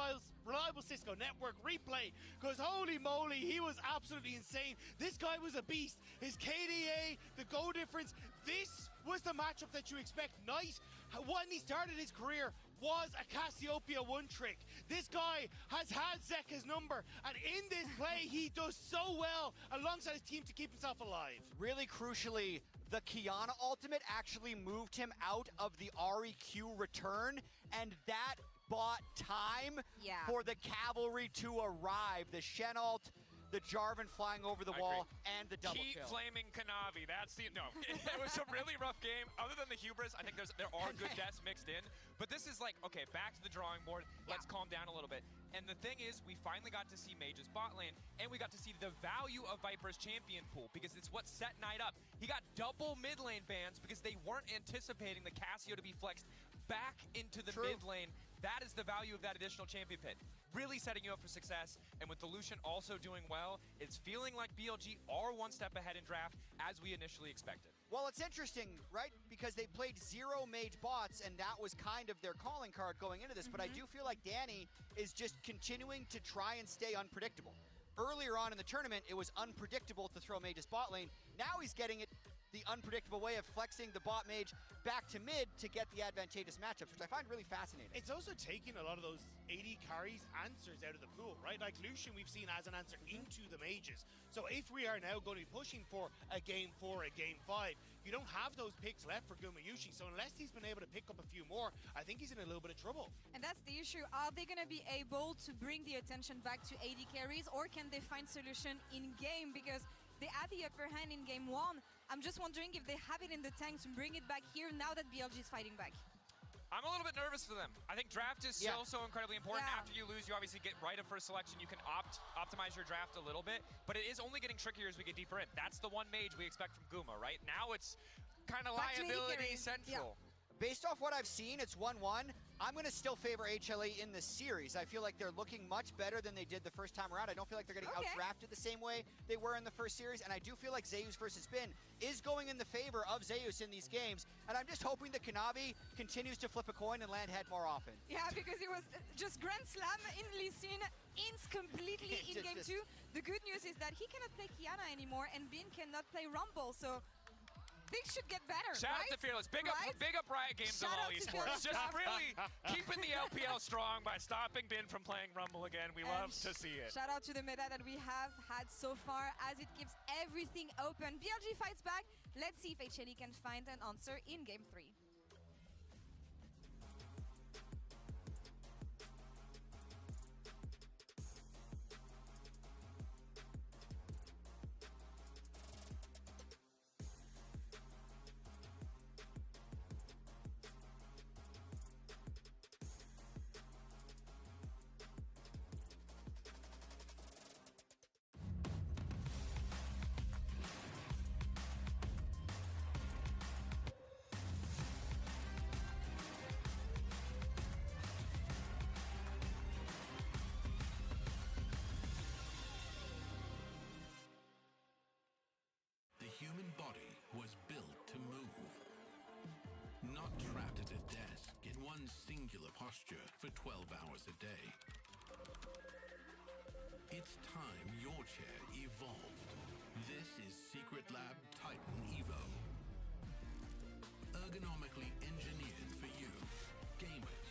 reliable Cisco network replay. Because holy moly, he was absolutely insane. This guy was a beast. His KDA, the goal difference. This was the matchup that you expect. Knight, when he started his career, was a Cassiopeia 1 trick. This guy has had Zeka's number, and in this play, he does so well alongside his team to keep himself alive. Really crucially, the Kiana ultimate actually moved him out of the REQ return, and that bought time for the cavalry to arrive. The Shen ult, the Jarvan flying over the wall, and the double Keep kill. flaming Kanavi. That's the it was a really rough game. Other than the hubris, I think there are good deaths mixed in. But this is like, okay, back to the drawing board. Let's calm down a little bit. And the thing is, we finally got to see Mage's bot lane, and we got to see the value of Viper's champion pool, because it's what set Knight up. He got double mid lane bans because they weren't anticipating the Cassio to be flexed back into the mid lane. That is the value of that additional champion pit. Really setting you up for success, and with the Lucian also doing well, it's feeling like BLG are 1 step ahead in draft as we initially expected. Well, it's interesting, right? Because they played 0 mage bots, and that was kind of their calling card going into this. But I do feel like Danny is just continuing to try and stay unpredictable. Earlier on in the tournament, it was unpredictable to throw mage's bot lane. Now he's getting it the unpredictable way of flexing the bot mage back to mid to get the advantageous matchups, which I find really fascinating. It's also taking a lot of those AD carries answers out of the pool, right? Like Lucian we've seen as an answer into the mages. So if we are now going to be pushing for a game 4, a game 5, you don't have those picks left for Gumayushi. So unless he's been able to pick up a few more, I think he's in a little bit of trouble. And that's the issue. Are they going to be able to bring the attention back to AD carries, or can they find solution in game? Because they had the upper hand in game 1. I'm just wondering if they have it in the tank to bring it back here now that BLG is fighting back. I'm a little bit nervous for them. I think draft is so incredibly important. After you lose, you obviously get right of first selection. You can optimize your draft a little bit, but it is only getting trickier as we get deeper in. That's the one mage we expect from Guma, right? Now it's kind of liability central. Based off what I've seen, it's 1-1. I'm going to still favor HLE in the series. I feel like they're looking much better than they did the first time around. I don't feel like they're getting out-drafted the same way they were in the first series, and I do feel like Zeus versus Bin is going in the favor of Zeus in these games, and I'm just hoping that Kanavi continues to flip a coin and land head more often. Yeah, because it was just Grand Slam in Lissin, Ints completely in game 2. The good news is that he cannot play Kiana anymore, and Bin cannot play Rumble, so things should get better. Shout out to Fearless. Big up Riot Games of all esports. Just really keeping the LPL strong by stopping Bin from playing Rumble again. We love to see it. Shout out to the meta that we have had so far as it keeps everything open. BLG fights back. Let's see if HLE can find an answer in game 3. The human body was built to move, not trapped at a desk in one singular posture for 12 hours a day. It's time your chair evolved. This is Secret Lab Titan Evo. Ergonomically engineered for you, gamers,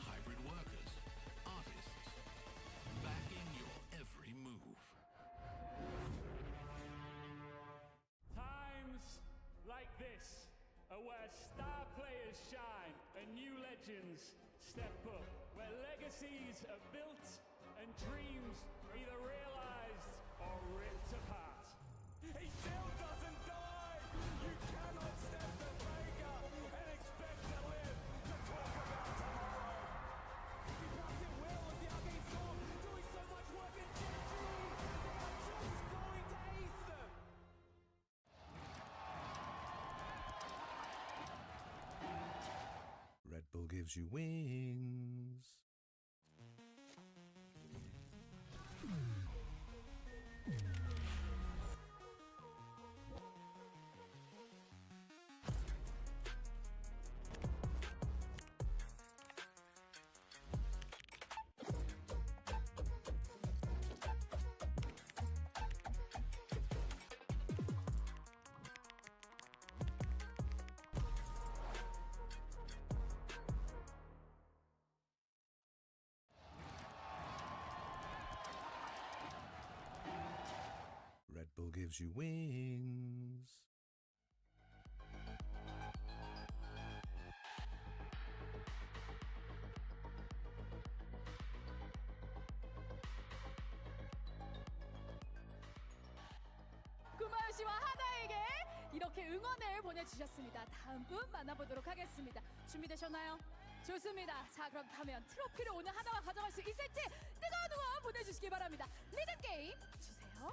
hybrid workers, artists, backing your every move. Times like this are where star players shine and new legends step up, where legacies are built and dreams are either realized or ripped apart. He still doesn't die! You cannot step the breaker and expect to live to talk about tomorrow! He comes in well as the Arcane Storm, doing so much work in Gen 3! They are just going to ace them! Red Bull gives you wings. Red Bull gives you wings. 구마유 씨와 하나에게 이렇게 응원을 보내주셨습니다. 다음 분 만나보도록 하겠습니다. 준비되셨나요? 좋습니다. 자, 그렇다면 트로피를 오늘 하나가 가져갈 수 있을지 뜨거운 응원 보내주시기 바랍니다. 리듬 게임 주세요.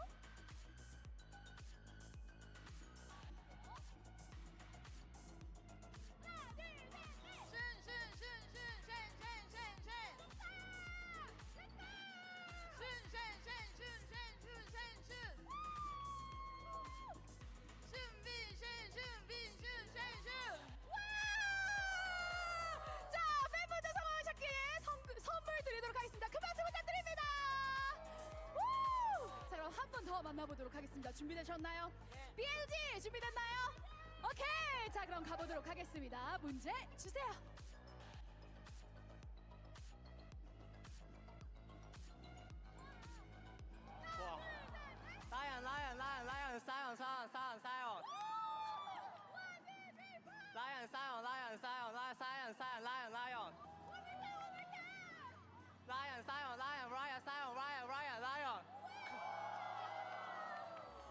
만나보도록 하겠습니다. 준비되셨나요? BLG 준비됐나요? 오케이! 자, 그럼 가보도록 하겠습니다. 문제 주세요.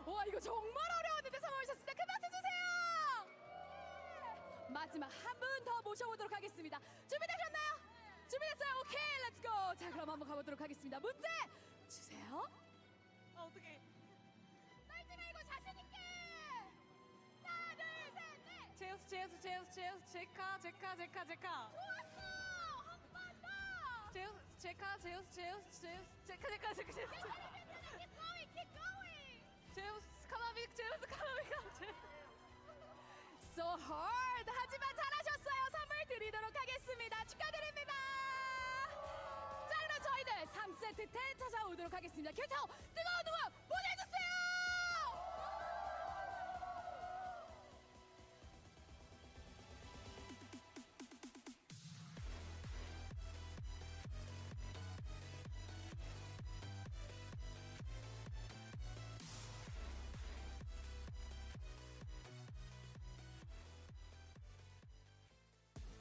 와, 이거 정말 어려웠는데 성공하셨습니다. 큰 박수 주세요. 마지막 한 분 더 모셔보도록 하겠습니다. 준비되셨나요? 준비됐어요? 오케이, 렛츠고. 자, 그럼 한번 가보도록 하겠습니다. 문제 주세요. 어떻게? 떨지 말고 자신 있게. 하나, 둘, 셋, 넷. 제카. 좋았어. So hard. 하지만 잘하셨어요. 선물 드리도록 하겠습니다. 축하드립니다. 자, 그럼 저희는 3세트 때 찾아오도록 하겠습니다. 계속 뜨거운 응원 보내주세요.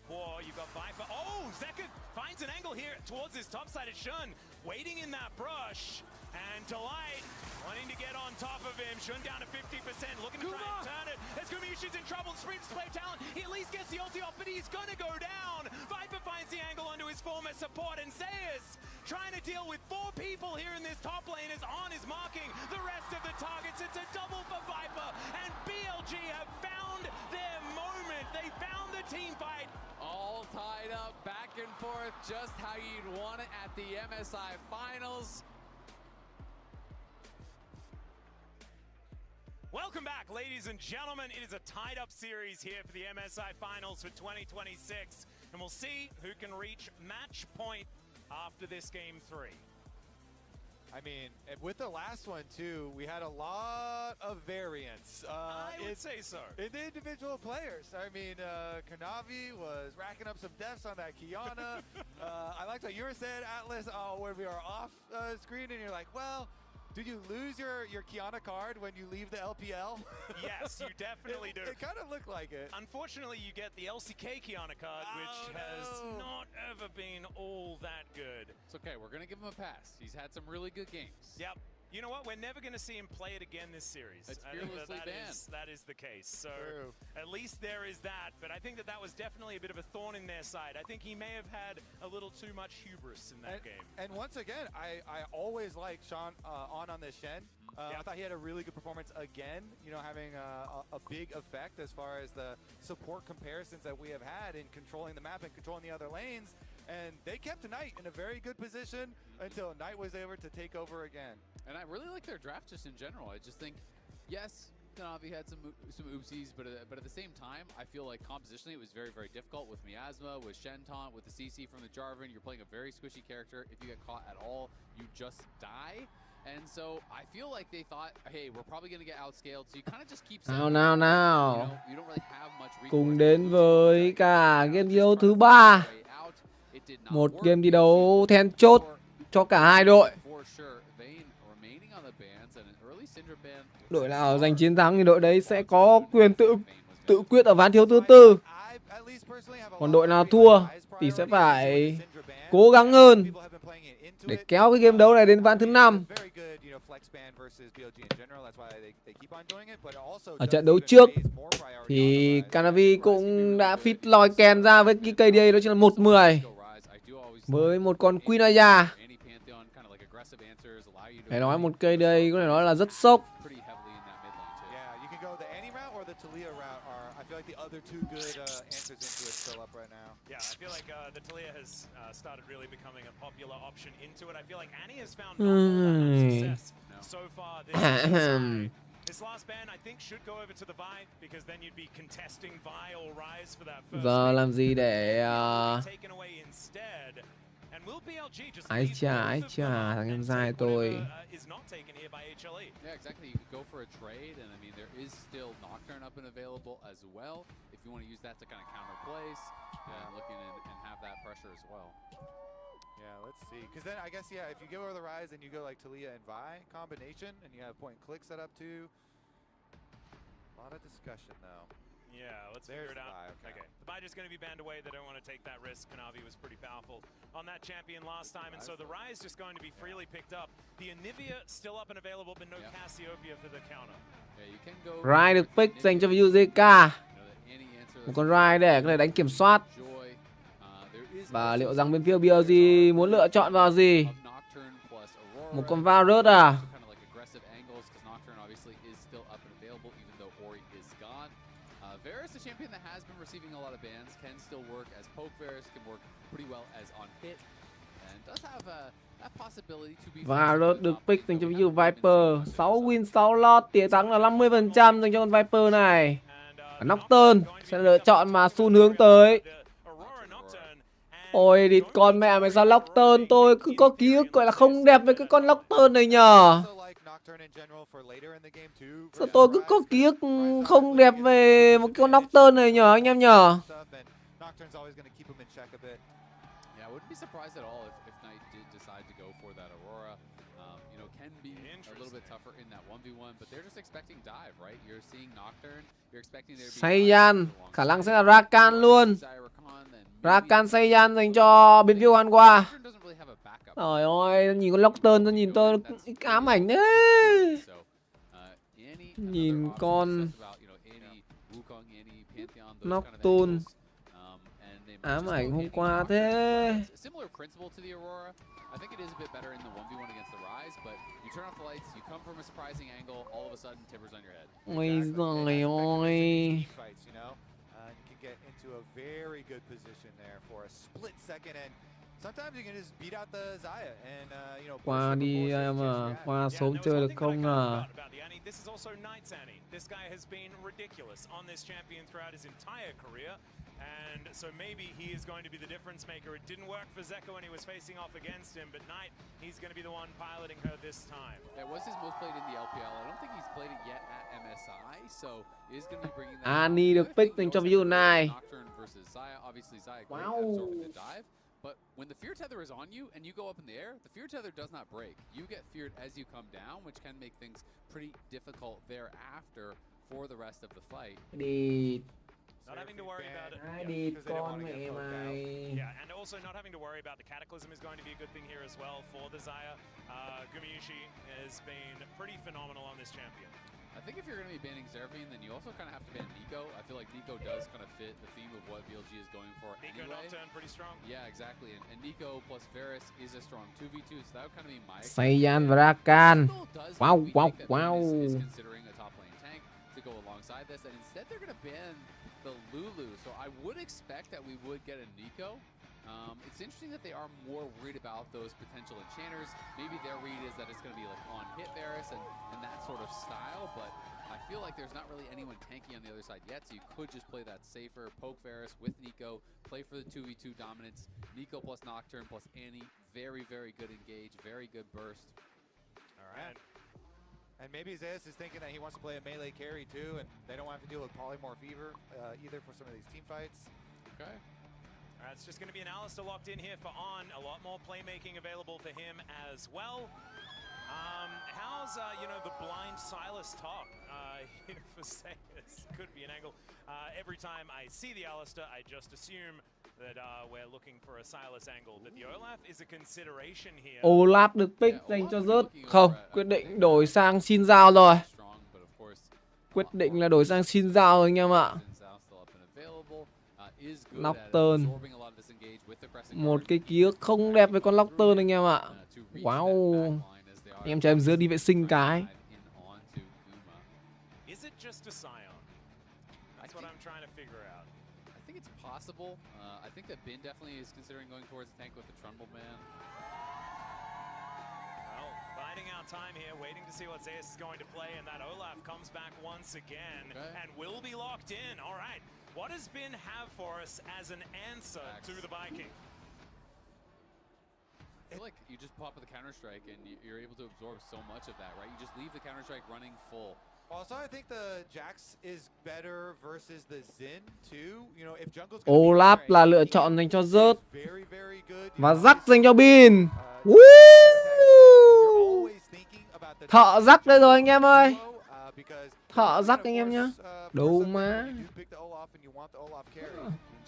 Whoa, you got Viper. Oh, Zeka finds an angle here towards his top side of Shun, waiting in that brush. And Delight wanting to get on top of him. Shun down to 50%, looking to try and turn it. As Gumayushi's in trouble, sprints to play talent. He at least gets the ulti off, but he's gonna go down. Viper finds the angle onto his former support, and Zeus trying to deal with 4 people here in this top lane is on his marking the rest of the targets. It's a double for Viper, and BLG have found their moment. They found the team fight. All tied up, back and forth, just how you'd want it at the MSI Finals. Welcome back, ladies and gentlemen. It is a tied-up series here for the MSI Finals for 2026, and we'll see who can reach match point after this game 3. I mean, with the last one too, we had a lot of variance. I would say so. In the individual players. I mean, Kanavi was racking up some deaths on that Kiana. I liked what you were saying, Atlas, when we are off screen, and you're like, well, did you lose your Kiana card when you leave the LPL? Yes, you definitely do. It kind of looked like it. Unfortunately, you get the LCK Kiana card, which has not ever been all that good. It's okay, we're going to give him a pass. He's had some really good games. Yep. You know what? We're never going to see him play it again this series. It's fearlessly banned. That is the case. So True. At least there is that. But I think that was definitely a bit of a thorn in their side. I think he may have had a little too much hubris in that game. And once again, I always liked Sean on this Shen. I thought he had a really good performance again, you know, having a big effect as far as the support comparisons that we have had in controlling the map and controlling the other lanes. And they kept Knight in a very good position until Knight was able to take over again. And I really like their draft just in general. I just think, yes, Kanavi had some oopsies, but at the same time, I feel like compositionally it was very, very difficult with Miasma, with Shenton, with the CC from the Jarvan. You're playing a very squishy character. If you get caught at all, you just die. And so I feel like they thought, hey, we're probably going to get outscaled. So you kind of just keep saying, nào. You don't really have much recourse. Cùng đến với cả game thi đấu thứ 3. Một game thi đấu then chốt cho cả hai đội. Đội nào giành chiến thắng thì đội đấy sẽ có quyền tự quyết ở ván thiếu thứ 4. Còn đội nào thua thì sẽ phải cố gắng hơn để kéo cái game đấu này đến ván thứ 5. Ở trận đấu trước thì Kanavi cũng đã fit lòi kèn ra với cái KDA đó chính là 1-10 với một con Queen Aya. Phải nói một KDA có thể nói là rất sốc. Yeah, I feel like the Talia has started really becoming a popular option into it. I feel like Annie has found success so far this season. This last ban, I think, should go over to the Vi because then you'd be contesting Vi or Rise for that first. Giờ làm gì để taken away instead. And will BLG just ái chà, thằng em dai tôi. Is not taken here by HLE. Yeah, exactly. You could go for a trade, and I mean there is still Nocturne up and available as well if you want to use that to kind of counter place and looking and have that pressure as well. Yeah, let's see. Because then I guess, yeah, if you go over the Rise and you go like Talia and Vi combination and you have point and click set up too. A lot of discussion though. Yeah, let's figure it out. Okay. The buy just going to be banned away. They don't want to take that risk. Kanavi was pretty powerful on that champion last time, and so the Rise just going to be freely picked up. The Anivia still up and available, but no Cassiopeia for the counter. Yeah, you can go. Rai được pick dành cho VUZK. Một con Rai để có thể đánh kiểm soát. Và liệu rằng bên phía BLG muốn lựa chọn vào gì? Một con Varus à? Varus, a champion that has been receiving a lot of bans, can still work as poke Varus, can work pretty well as on hit. Và lượt được pick dành cho ví dụ Viper. 6 win 6 loss, tỷ thắng là 50% dành cho con Viper này. Nocturne sẽ lựa chọn mà xu hướng tới. Ôi địt con mẹ mày, sao Nocturne tôi cứ có ký ức gọi là không đẹp với cái con Nocturne này nhờ. Sao tôi cứ có ký ức không đẹp về một con Nocturne này nhờ anh em nhờ. I wouldn't be surprised at all if Knight did decide to go for that Aurora. You know, can be a little bit tougher in that 1v1, but they're just expecting dive, right? You're seeing Nocturne, you're expecting there to be Saiyan, khả năng sẽ là Rakan luôn. Rakan Saiyan dành cho biến phiêu Hoàn Qua. Trời ơi, nhìn con Nocturne nó nhìn tôi ám ảnh đấy. Nhìn con Nocturne ám ảnh hôm qua thế. Similar principle to the Aurora. I think it is a bit better in the 1v1 against the Rise, but you turn off the lights, you come from a surprising angle, all of a sudden Timbers on your head. Ôi giời ơi. You can get into a very good position there for a split second, and sometimes you can just beat out the Xayah and you know. Qua đi em à, qua sớm chơi được không à? This is also Knight's Annie. This guy has been ridiculous on this champion throughout his entire career. And so maybe he is going to be the difference maker. It didn't work for Zeko when he was facing off against him, but Knight, he's going to be the one piloting her this time. That was his most played in the LPL. I don't think he's played it yet at MSI, so he's going to be bringing that. Annie được pick dành cho ví dụ này. Nocturne versus Xayah. Obviously Xayah great at absorbing the dive, but when the fear tether is on you and you go up in the air, the fear tether does not break. You get feared as you come down, which can make things pretty difficult thereafter for the rest of the fight. Đi. Not having to worry about it. Con mẹ mày. Yeah, and also not having to worry about the Cataclysm is going to be a good thing here as well for the Xayah. Gumayushi has been pretty phenomenal on this champion. I think if you're going to be banning Zeraphine, then you also kind of have to ban Nico. I feel like Nico does kind of fit the theme of what BLG is going for Nico anyway. Nocturne pretty strong. Yeah, exactly. And Nico plus Varus is a strong 2v2, so that would kind of be my Saiyan và Rakan. Wow, wow, wow. Is considering a top lane tank to go alongside this, and instead they're going to ban the Lulu. So I would expect that we would get a Nico. It's interesting that they are more worried about those potential enchanters. Maybe their read is that it's going to be like on hit Varus and that sort of style, but I feel like there's not really anyone tanky on the other side yet, so you could just play that safer, poke Varus with Nico, play for the 2v2 dominance. Nico plus Nocturne plus Annie, very, very good engage, very good burst. All right. And maybe Zeus is thinking that he wants to play a melee carry too, and they don't have to deal with polymorph either for some of these team fights. Okay. All right, it's just going to be an Alistar locked in here for On. A lot more playmaking available for him as well. How's, you know, the blind Silas talk for Zeus? Could be an angle. Every time I see the Alistar, I just assume that we're looking for a Silas angle. That the Olaf is a consideration here. Olaf được pick dành cho rớt. Không, quyết định đổi sang xin giao rồi. Quyết định là đổi sang xin giao rồi anh em ạ. Nocturne. Một cái ký ức không đẹp với con Nocturne anh em ạ. Wow. Anh em cho em giữa đi vệ sinh cái. Is it just a Scion? That's what I'm trying to figure out. I think it's possible. I think that Bin definitely is considering going towards the tank with the Trundle Man. Well, biding out time here, waiting to see what Zeus is going to play, and that Olaf comes back once again and will be locked in. All right. What does Bin have for us as an answer to the Viking? I feel like you just pop with the Counter-Strike and you're able to absorb so much of that, right? You just leave the Counter-Strike running full. Also, I think the Jax is better versus the Xin too. You know, if jungle's Olaf là lựa chọn dành cho rớt. Và rắc dành cho Bin. Thợ rắc đây rồi anh em ơi. Thợ rắc anh em nhá. Đâu mà.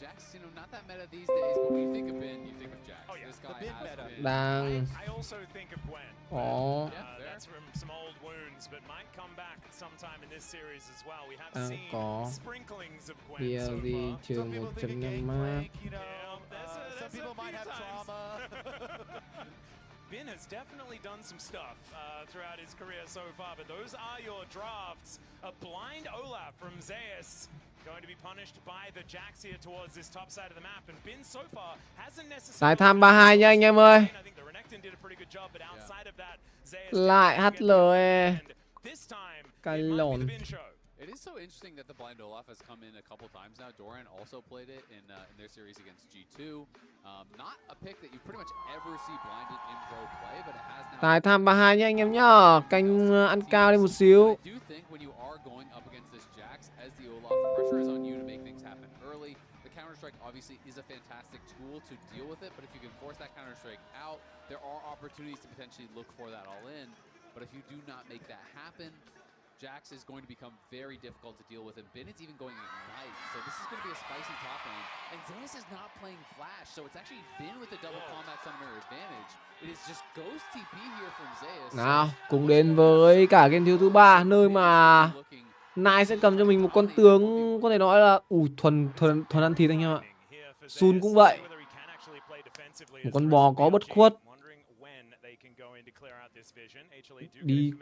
Jax, you know, not that meta these days, but when you think of Bin, you think of Jax. This guy has been. Đang. I also think of Gwen. That's from some old wounds, but might come back sometime in this series as well. We have seen sprinklings of Gwen so BLG far. trường 1.5 map. Some people might have trauma. Bin has definitely done some stuff throughout his career so far, but those are your drafts. A blind Olaf from Zeus Giải tham 3-2 nha anh em ơi. Lại HLE. Cái lồn. It is so interesting that the blind Olaf has come in a couple times now. Doran also played it in their series against G2. Not a pick that you pretty much ever see blinded in pro play, but it has now. Tài tham 3-2 nha anh em nhá. Canh ăn cao đi một xíu. I do think when you are going up against this Jax as the Olaf, the pressure is on you to make things happen early. The counter strike obviously is a fantastic tool to deal with it, but if you can force that counter strike out, there are opportunities to potentially look for that all in. But if you do not make that happen, Jax is going to become very difficult to deal with, and Bin is even going Ignite, so this is going to be a spicy top lane. And Zeus is not playing Flash, so it's actually Bin with the double combat summoner advantage. It is just Ghost TP here from Zeus. Nào, cùng đến với cả game thiếu thứ 3, nơi mà Nai sẽ cầm cho mình một con tướng có thể nói là thuần ăn thịt anh em ạ. Sun cũng vậy. Một con bò có bất khuất. Đi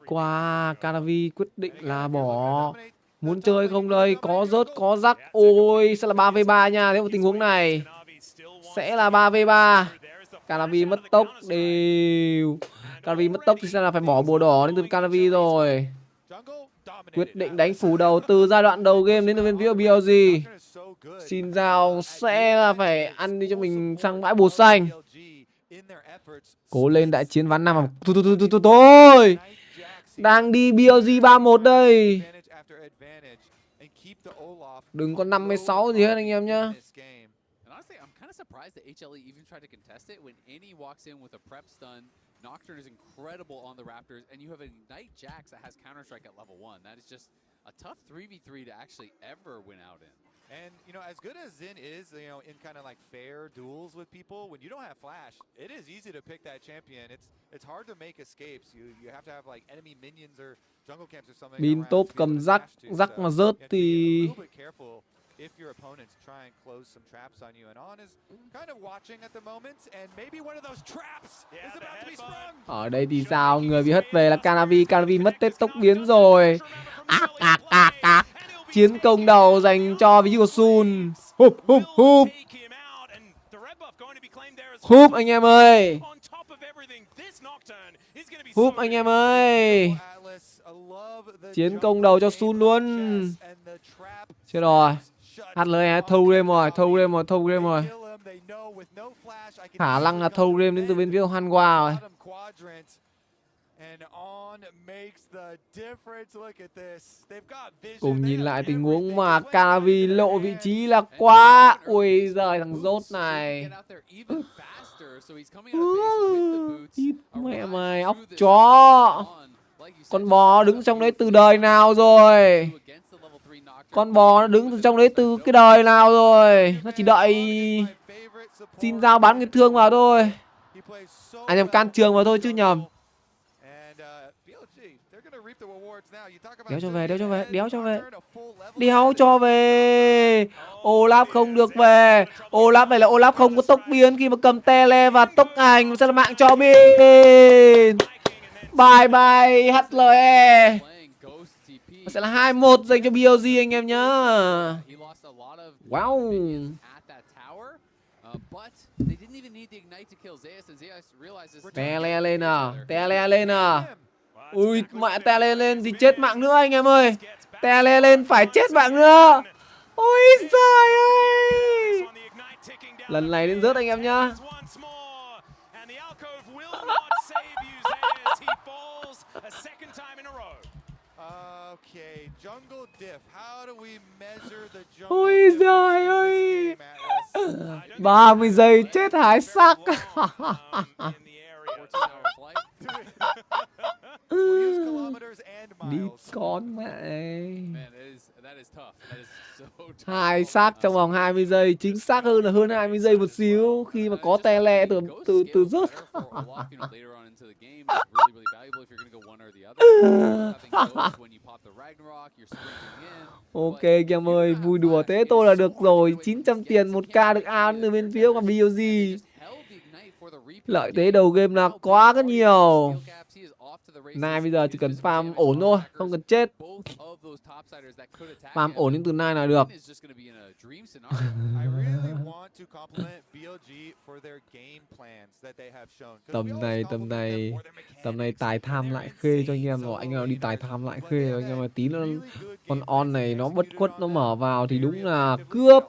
qua Canavi quyết định là bỏ. Muốn chơi không đây? Có rớt có rắc. Ôi sẽ là 3v3 nha. Nếu một tình huống này sẽ là 3v3. Canavi mất tốc đều. Canavi mất tốc thì sẽ là phải bỏ bùa đỏ đến từ Canavi rồi. Quyết định đánh phủ đầu từ giai đoạn đầu game đến từ bên phía BLG. Xin Giao sẽ là phải ăn đi cho mình sang bãi bùa xanh. Cố lên đại chiến ván 5. Thôi đang đi BLG 3-1 đây. Đừng có 56 gì hết anh em nhá. Nocturne is incredible on the Raptors, and you have a Ignite Jax that has Counter-Strike at level 1. That is just a tough 3v3 to actually ever win out in. And, you know, as good as Xin is, you know, in kind of like fair duels with people, when you don't have Flash, it is easy to pick that champion. It's hard to make escapes. You have to have like enemy minions or jungle camps or something. Bin top cầm rắc mà rớt thì if your opponents try and close some traps on you, and On is kind of watching at the moment, and maybe one of those traps is about to be sprung. Ở đây thì sao? Người bị hất về là Canavi mất tết tốc biến rồi. Chiến công đầu dành cho ví dụ Sun. Húp anh em ơi. Húp anh em ơi. Chiến công đầu cho Sun luôn. Chết rồi. HLE thâu game rồi. Khả năng là thâu game đến từ bên phía Hanwha rồi. Cùng nhìn lại tình huống mà Canavi lộ vị trí là quá. Ui giời thằng rốt này. Ít mẹ mày óc chó. Con bò đứng trong đấy từ đời nào rồi? Con bò nó đứng trong đấy từ cái đời nào rồi? Nó chỉ đợi xin Giao bắn cái thương vào thôi. Anh em can trường vào thôi chứ nhầm. Đéo cho về. Olaf không được về. Olaf này là Olaf không có tốc biến khi mà cầm tele và tốc hành sẽ là mạng cho Bin. Bye bye HLE. Sẽ là 2-1 dành cho BLG anh em nhá. Wow. Tele lên à. Ui mẹ tele lên thì chết mạng nữa anh em ơi. Tele lên phải chết mạng nữa. Ôi giời ơi. Lần này đến rớt anh em nhá. Ôi giời ơi. 30 giây chết hái sắc. Đi con mẹ. Hai xác trong vòng 20 giây. Chính xác hơn là hơn 20 giây một xíu. Khi mà có tele từ rớt. Ok anh em ơi, vui đùa thế tôi là được rồi. 900 tiền 1k được ăn từ bên phía của BLG. Lợi thế đầu game là quá rất nhiều. Nai bây giờ chỉ cần farm ổn thôi, không cần chết. Farm ổn đến từ Nai là được. Tầm này tài tham lại khê cho anh em rồi. Anh em đi tài tham lại khê rồi, anh em mà tí nữa con on này nó bất khuất nó mở vào thì đúng là cướp.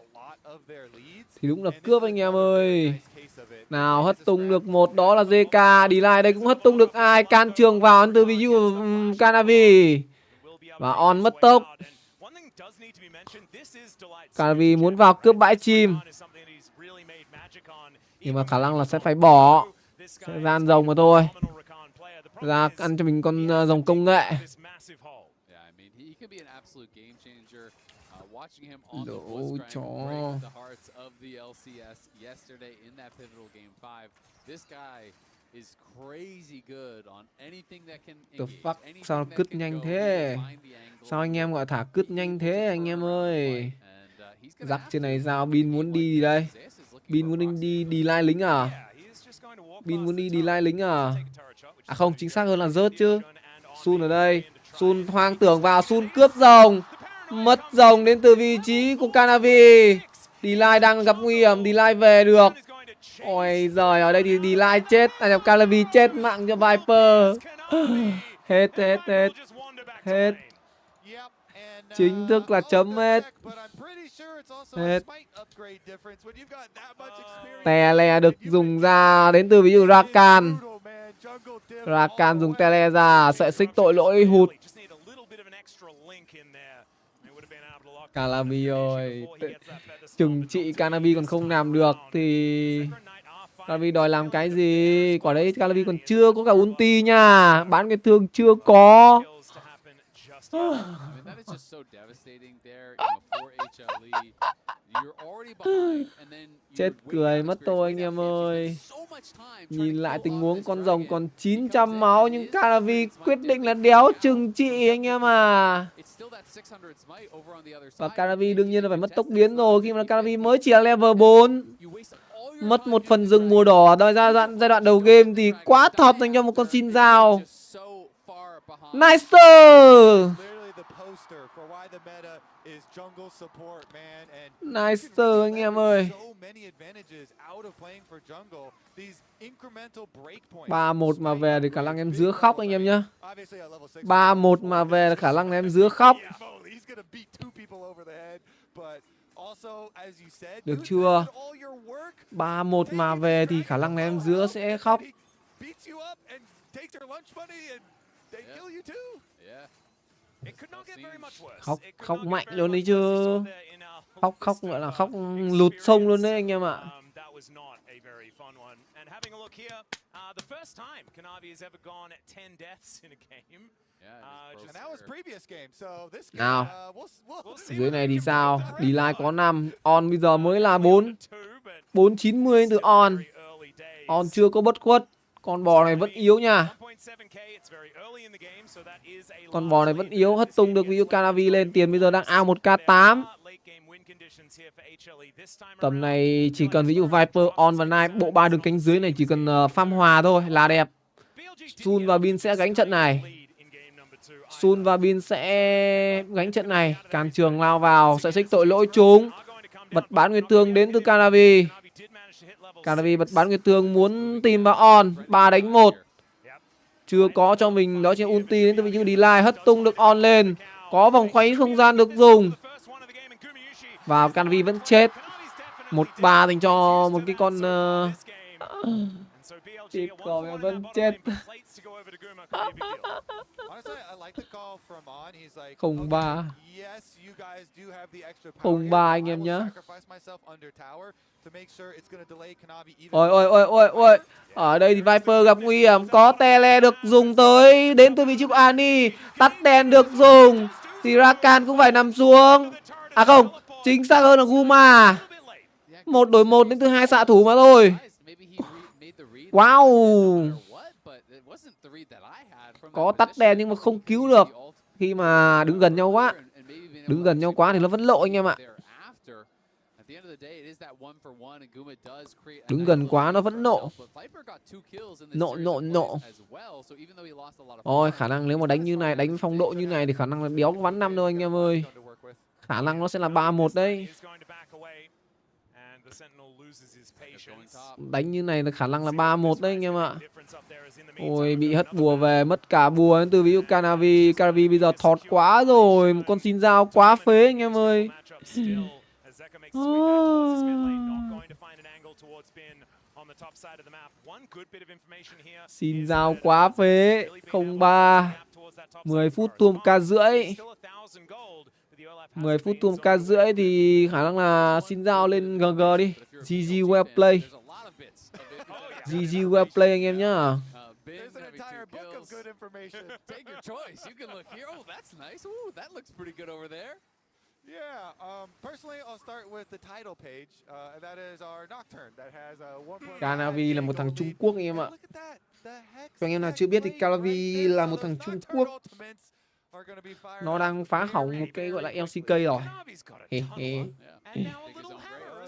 Anh em ơi. Nào hất tung được một đó là JK, đi lại đây cũng hất tung được ai, can trường vào từ VU Canavi. Và on mất tốc. Canavi muốn vào cướp bãi chim. Nhưng mà khả năng là sẽ phải bỏ. Sẽ gian rồng mà thôi. Ra ăn cho mình con rồng công nghệ. Lỗ chó. The fuck, sao cứt nhanh thế? Sao anh em gọi thả cứt nhanh thế anh em ơi? Giặc trên này sao? Bin muốn đi đây? Bin muốn đi delay lính à? Bin muốn đi delay lính à? À không, chính xác hơn là rớt chứ. Sun ở đây. Sun hoang tưởng vào, Sun cướp rồng. Mất rồng đến từ vị trí của Canavi. Delay đang gặp nguy hiểm, delay về được. Ôi giời, ở đây thì delay chết. À nhập Canavi chết mạng cho Viper. Hết. Chính thức là chấm hết. Tele được dùng ra đến từ ví dụ Rakan. Rakan dùng tele ra, sợi xích tội lỗi hụt. Canavi ơi, chừng trị Canavi còn không làm được thì Canavi đòi làm cái gì? Quả đấy Canavi còn chưa có cả ulti nha, bán cái thương chưa có. Chết cười mất tôi anh em ơi. Nhìn lại tình huống con rồng còn 900 máu nhưng Canavi quyết định là đéo trừng trị anh em à. Và Canavi đương nhiên là phải mất tốc biến rồi, khi mà Canavi mới chỉ là level 4. Mất một phần rừng mùa đỏ giai đoạn đầu game thì quá thọt dành cho một con xin dao. Nice. Nice anh em ơi. 3-1 mà về thì khả năng em dứa khóc anh em nhá. 3-1 mà về là khả năng em dứa khóc. Được chưa? 3-1 mà về thì khả năng em dứa sẽ khóc. Khóc mạnh luôn đấy chứ. Khóc gọi là khóc lụt sông luôn đấy anh em ạ. Nào, dưới này thì sao? Delay có 5, on bây giờ mới là 4. 490 từ on. On chưa có bất khuất. Con bò này vẫn yếu nha. Con bò này vẫn yếu, hất tung được ví dụ Canavi lên tiền bây giờ đang out 1k8. Tầm này chỉ cần ví dụ Viper, On và Nai, bộ ba đường cánh dưới này chỉ cần farm hòa thôi là đẹp. Sun và Bin sẽ gánh trận này. Càn trường lao vào, sợi xích tội lỗi trúng. Bật bán nguyệt tương đến từ Canavi. Canavi bật bán nguyệt tương muốn tìm vào On. 3 đánh 1. Chưa có cho mình đó, trên ulti đến từ vị trí delay, hất tung được On lên. Có vòng xoáy không gian được dùng. Và Canavi vẫn chết. 1-3 dành cho một cái con Chịt rồi vẫn chết. 0-3. 0-3 anh em nhá. Ôi. Ở đây thì Viper gặp nguy hiểm. Có tele được dùng tới đến từ vị trí của Ani. Tắt đèn được dùng thì Rakan cũng phải nằm xuống. À không, chính xác hơn là Guma. 1 đối 1 đến từ 2 xạ thủ mà thôi. Wow. Có tắt đèn nhưng mà không cứu được. Khi mà đứng gần nhau quá thì nó vẫn lộ anh em ạ. Đứng gần quá nó vẫn nộ. Nộ. Ôi, khả năng nếu mà đánh như này, đánh phong độ như này thì khả năng là đéo có ván 5 đâu anh em ơi. Khả năng nó sẽ là 3-1 đấy. Đánh như này là khả năng là 3-1 đấy anh em ạ. Ôi, bị hất bùa về, mất cả bùa từ ví dụ Canavi. Canavi bây giờ thọt quá rồi. Một con xin dao quá phế anh em ơi. Xin dao quá phế. 0-3. 10 phút tuôn ca rưỡi. 10 phút tuôn ca rưỡi thì khả năng là xin dao lên GG đi. GG well play. GG well play anh em nhá. There's an entire book of good information. Take your choice. You can look here. Oh, that's nice. Ooh, that looks pretty good over there. Yeah, personally, I'll start with the title page, and that is our Nocturne that has a 1.9. Canavi là một thằng Trung Quốc anh em ạ. Cho anh em nào chưa biết thì Canavi là một thằng Trung Quốc. Nó đang phá hỏng một cái gọi là LCK rồi.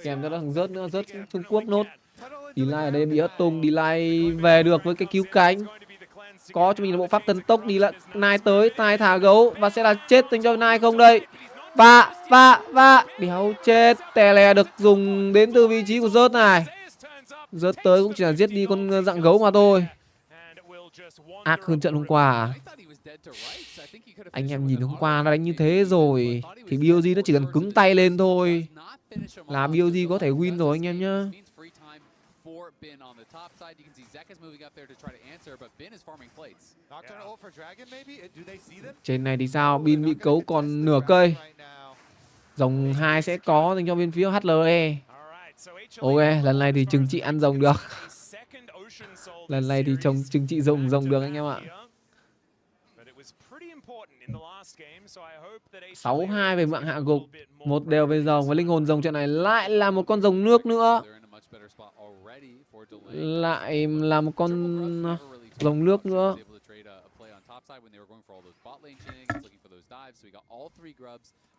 Kèm cho nó thằng rớt nữa, rớt Trung Quốc nốt. Delay ở đây bị hất tung, Delay về được với cái cứu cánh. Có cho mình là bộ pháp tấn tốc, đi lại Nai tới, Nai thả gấu và sẽ là chết dành cho Nai không đây. Và đéo chết. Tele được dùng đến từ vị trí của rớt này. Rớt tới cũng chỉ là giết đi con dạng gấu mà thôi. Ác hơn trận hôm qua. Anh em nhìn hôm qua nó đánh như thế rồi thì BLG nó chỉ cần cứng tay lên thôi là BLG có thể win rồi anh em nhá. Trên này thì sao? Bin bị cấu còn nửa cây. Rồng 2 sẽ có dành cho bên phía HLE. Ok, lần này thì trừng trị ăn rồng được. Lần này thì trừng trị rồng được anh em ạ. 6-2 về mạng hạ gục. Một đều về rồng và linh hồn rồng trận này lại là một con rồng nước nữa. Lại là một con rồng nước nữa.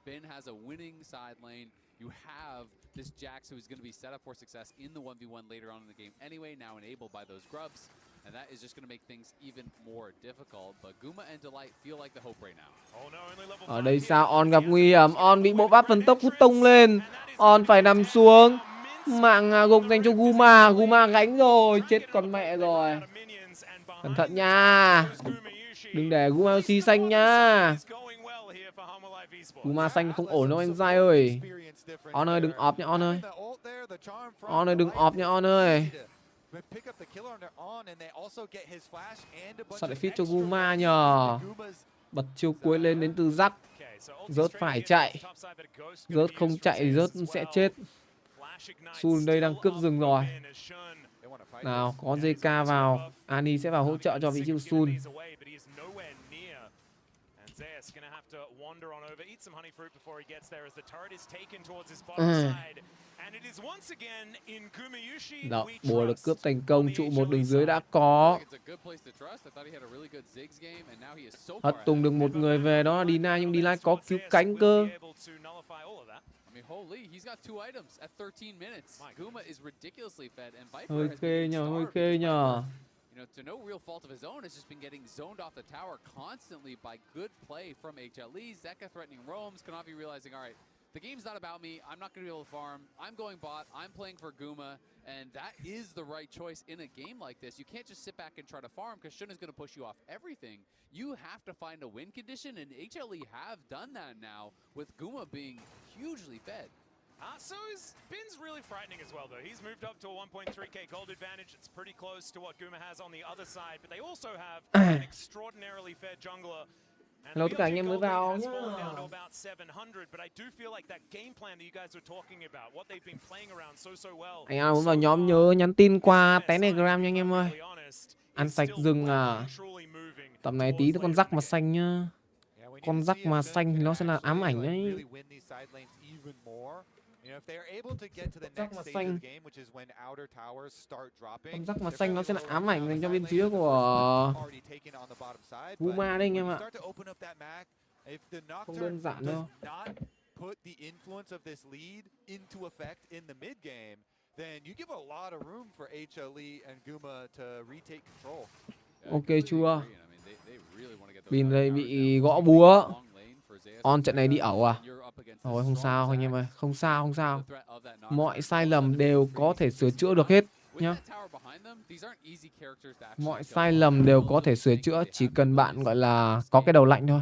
Bin has a winning side lane. You have this Jax who is going to be set up for success in the 1v1 later on in the game anyway, now enabled by those grubs. And that is just going to make things even more difficult. But Guma and Delight feel like the hope right now. Ở đây sao? On gặp nguy hiểm. On bị bộ pháp phần tốc hút tung lên. On phải nằm xuống. Mạng gục dành cho Guma. Guma gánh rồi. Chết con mẹ rồi. Cẩn thận nha. Đừng để Guma xanh nha. Guma xanh không ổn đâu anh Giai ơi. On ơi đừng off nha On ơi. On ơi đừng off nha On ơi. Sao lại fit cho Guma nhờ? Bật chiêu cuối lên đến từ Rắc. Rớt phải chạy. Rớt không chạy thì rớt sẽ chết. Sun đây đang cướp rừng rồi. Nào có JK vào. Ani sẽ vào hỗ trợ cho vị trí của Sun. Đó, bùa được cướp thành công, trụ một đường dưới đã có. Hất tung được một người về đó, Dina nhưng Dina có cứu cánh cơ. Hơi khê nhờ. You know, to no real fault of his own, has just been getting zoned off the tower constantly by good play from HLE. Zeka threatening roams, Kanavi realizing, all right, the game's not about me. I'm not going to be able to farm. I'm going bot. I'm playing for Guma. And that is the right choice in a game like this. You can't just sit back and try to farm because Shun is going to push you off everything. You have to find a win condition, and HLE have done that now with Guma being hugely fed. So Bin's really frightening as well, though. He's moved up to a 1.3k gold advantage. It's pretty close to what Guma has on the other side, but they also have an extraordinarily fair jungler. Hello tất cả anh em mới vào nhá. Anh em muốn vào nhóm nhớ nhắn tin qua Telegram nha anh em ơi. Ăn sạch rừng à. Tầm này tí con rắc mà xanh nhá. Con rắc mà xanh thì nó sẽ là ám ảnh đấy. Rắc mà xanh. Con rắc mà xanh nó sẽ là ám ảnh dành cho bên phía của Guma đây anh em ạ. Không đơn giản đâu. put the influence of this lead into effect in the mid game, then you give a lot of room for HLE and Guma to retake control. Ok chưa? Bin đây bị gõ búa. On trận này đi ẩu à? Thôi không sao anh em ơi, không sao không sao. Mọi sai lầm đều có thể sửa chữa được hết nhá. Mọi sai lầm đều có thể sửa chữa, chỉ cần bạn gọi là có cái đầu lạnh thôi.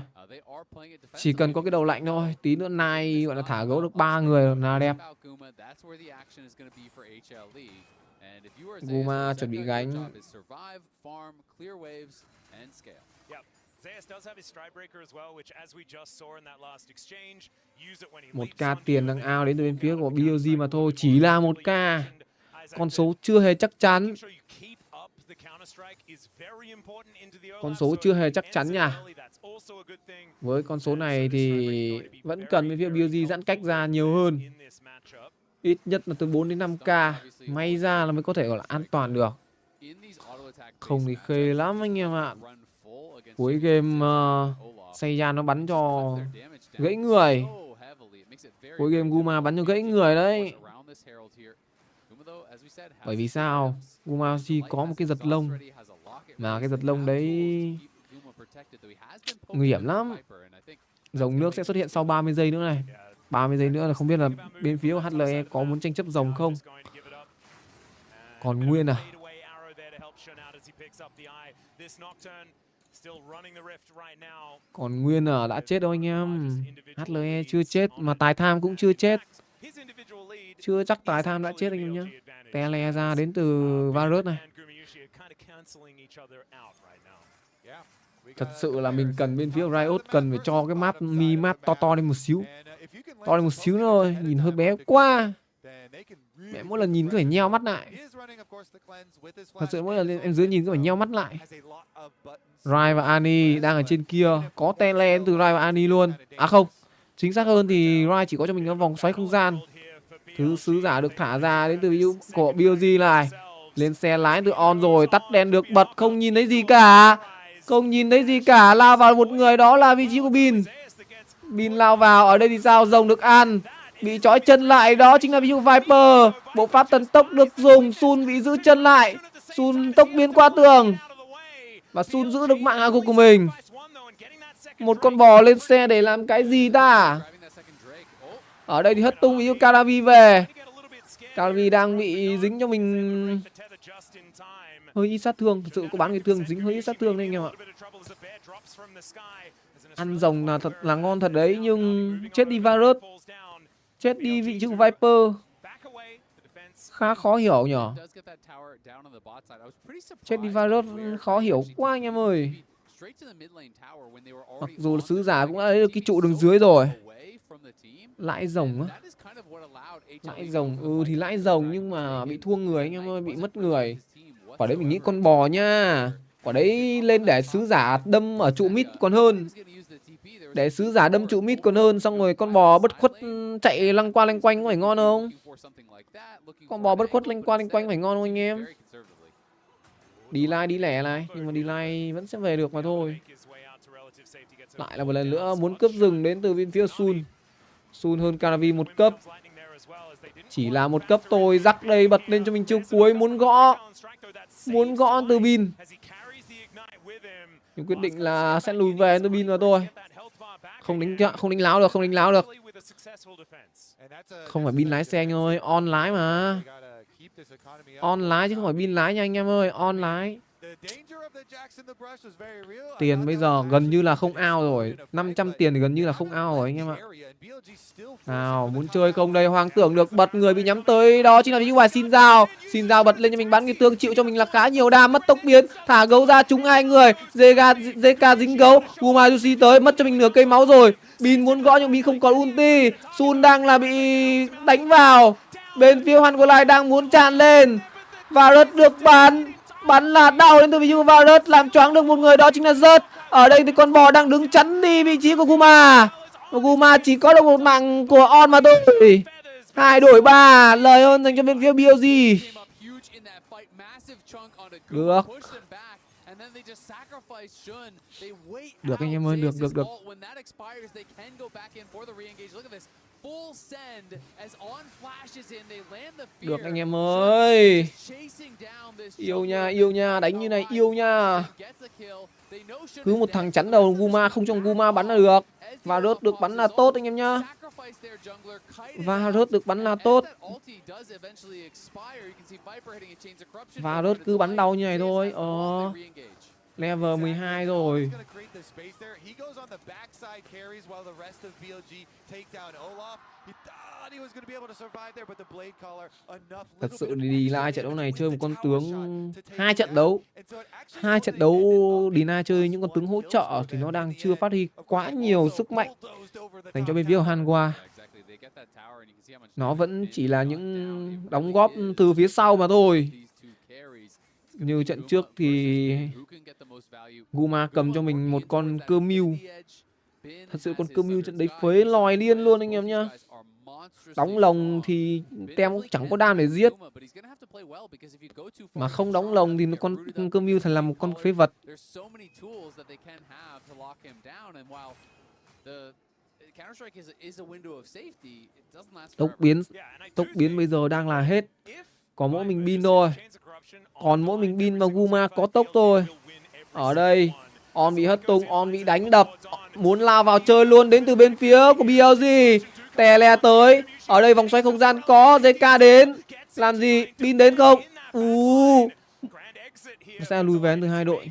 Chỉ cần có cái đầu lạnh thôi, tí nữa Nai gọi là thả gấu được 3 người là đẹp. Guma chuẩn bị gánh. Một ca tiền đang ao đến từ bên phía của BLG mà thôi, chỉ là một ca. Con số chưa hề chắc chắn. Con số chưa hề chắc chắn nha. Với con số này thì vẫn cần bên phía BLG giãn cách ra nhiều hơn. Ít nhất là từ 4 đến 5k. May ra là mới có thể gọi là an toàn được. Không thì khê lắm anh em ạ. Cuối game Seiya nó bắn cho gãy người. Cuối game Guma bắn cho gãy người đấy. Bởi vì sao? Guma chỉ có một cái giật lông. Mà cái giật lông đấy nguy hiểm lắm. Rồng nước sẽ xuất hiện sau 30 giây nữa này. 30 giây nữa là không biết là bên phía của HLE có muốn tranh chấp rồng không. Còn Nguyên à? Còn Nguyên à, đã chết đâu anh em. HLE chưa chết mà Tài Tham cũng chưa chết. Chưa chắc Tài Tham đã chết anh em nhé. Tele ra đến từ Varus này. Thật sự là mình cần bên phía Riot cần phải cho cái map map to lên một xíu. To lên một xíu thôi, nhìn hơi bé quá. Mẹ mỗi lần nhìn cứ phải nheo mắt lại. Thật sự mỗi lần em dưới nhìn cứ phải nheo mắt lại. Rai và Ani đang ở trên kia. Có tele từ Rai và Ani luôn. À không, chính xác hơn thì Rai chỉ có cho mình cái vòng xoáy không gian. Thứ sứ giả được thả ra đến từ của BLG này. Lên xe lái từ on rồi. Tắt đèn được bật, không nhìn thấy gì cả. Không nhìn thấy gì cả. Lao vào một người, đó là vị trí của Bin. Bin lao vào. Ở đây thì sao? Rồng được ăn. Bị trói chân lại, đó chính là vị trí của Viper. Bộ pháp thần tốc được dùng. Sun bị giữ chân lại. Sun tốc biến qua tường. Và Sun giữ được mạng hạ gục của mình. Một con bò lên xe để làm cái gì ta? Ở đây thì hất tung vị trí Karavi về. Karavi đang bị dính cho mình hơi ít sát thương. Thật sự có bán người thương dính hơi ít sát thương đấy anh em ạ. Ăn rồng là thật là ngon thật đấy. Nhưng chết đi Varus, chết đi vị trí của Viper, khá khó hiểu nhở. Chết đi Varus khó hiểu quá anh em ơi. Mặc dù là sứ giả cũng đã lấy được cái trụ đường dưới rồi. Lãi rồng á. Lãi rồng, thì lãi rồng nhưng mà bị thua người anh em ơi, bị mất người. Quả đấy mình nghĩ con bò nha. Quả đấy lên để sứ giả đâm ở trụ mid còn hơn. Để sứ giả đâm trụ mid còn hơn. Xong rồi con bò bất khuất chạy lăng qua lanh quanh có phải ngon không? Con bò bất khuất lanh qua lanh quanh phải ngon không anh em? Đi lai đi lẻ này. Nhưng mà đi lai vẫn sẽ về được mà thôi. Lại là một lần nữa muốn cướp rừng đến từ bên phía Sun. Sun hơn Karavi một cấp. Chỉ là một cấp thôi. Rắc đây bật lên cho mình chiêu cuối. Muốn gõ từ Bin. Nhưng quyết định là sẽ lùi về từ Bin mà thôi. Không đánh láo được, không đánh láo được. Không phải Bin lái xe anh ơi, on lái mà. On lái chứ không phải Bin lái nha anh em ơi, on lái. Tiền bây giờ gần như là không out rồi. 500 tiền thì gần như là không out rồi anh em ạ. Nào, muốn chơi không đây? Hoàng tưởng được bật, người bị nhắm tới. Đó chính là những bài xin dao. Xin dao bật lên cho mình bắn cái tương, chịu cho mình là khá nhiều đam. Mất tốc biến, thả gấu ra trúng 2 người. JK dính gấu. Guma Yushi tới, mất cho mình nửa cây máu rồi. Bin muốn gõ nhưng Bin không còn ulti. Sun đang là bị đánh vào. Bên phía Hoàn Lai đang muốn tràn lên. Varus được bắn là đau đến từ vị trí của Varus, làm choáng được một người, đó chính là Rớt. Ở đây thì con bò đang đứng chắn đi vị trí của Guma. Guma chỉ có được một mạng của On mà thôi. 2 đổi 3, lời hơn dành cho bên phía BLG. Được. Được anh em ơi, được. Được anh em ơi. Yêu nha, đánh như này yêu nha. Cứ một thằng chắn đầu Guma, không trong Guma bắn là được. Và rớt được bắn là tốt anh em nhá. Và rớt được bắn là tốt. Và rớt cứ bắn đau như này thôi. Level 12 rồi. Thật sự Deny trận đấu này chơi một con tướng 2 trận đấu Deny chơi những con tướng hỗ trợ thì nó đang chưa phát huy quá nhiều sức mạnh dành cho bên phía của Hanwha. Nó vẫn chỉ là những đóng góp từ phía sau mà thôi. Như trận trước thì Guma cầm cho mình một con cơ mưu. Thật sự con cơ mưu trận đấy phế lòi điên luôn anh em nhá. Đóng lồng thì tem cũng chẳng có đam để giết. Mà không đóng lồng thì con cơ mưu thành là một con phế vật. Tốc biến bây giờ đang là hết. Có mỗi mình Bin thôi. Còn mỗi mình Bin và Guma có tốc thôi. Ở đây On bị hất tung, On bị đánh đập. Muốn lao vào chơi luôn đến từ bên phía của BLG. Tele tới. Ở đây vòng xoay không gian có JK đến. Làm gì? Bin đến không? Sẽ lùi vén từ hai đội.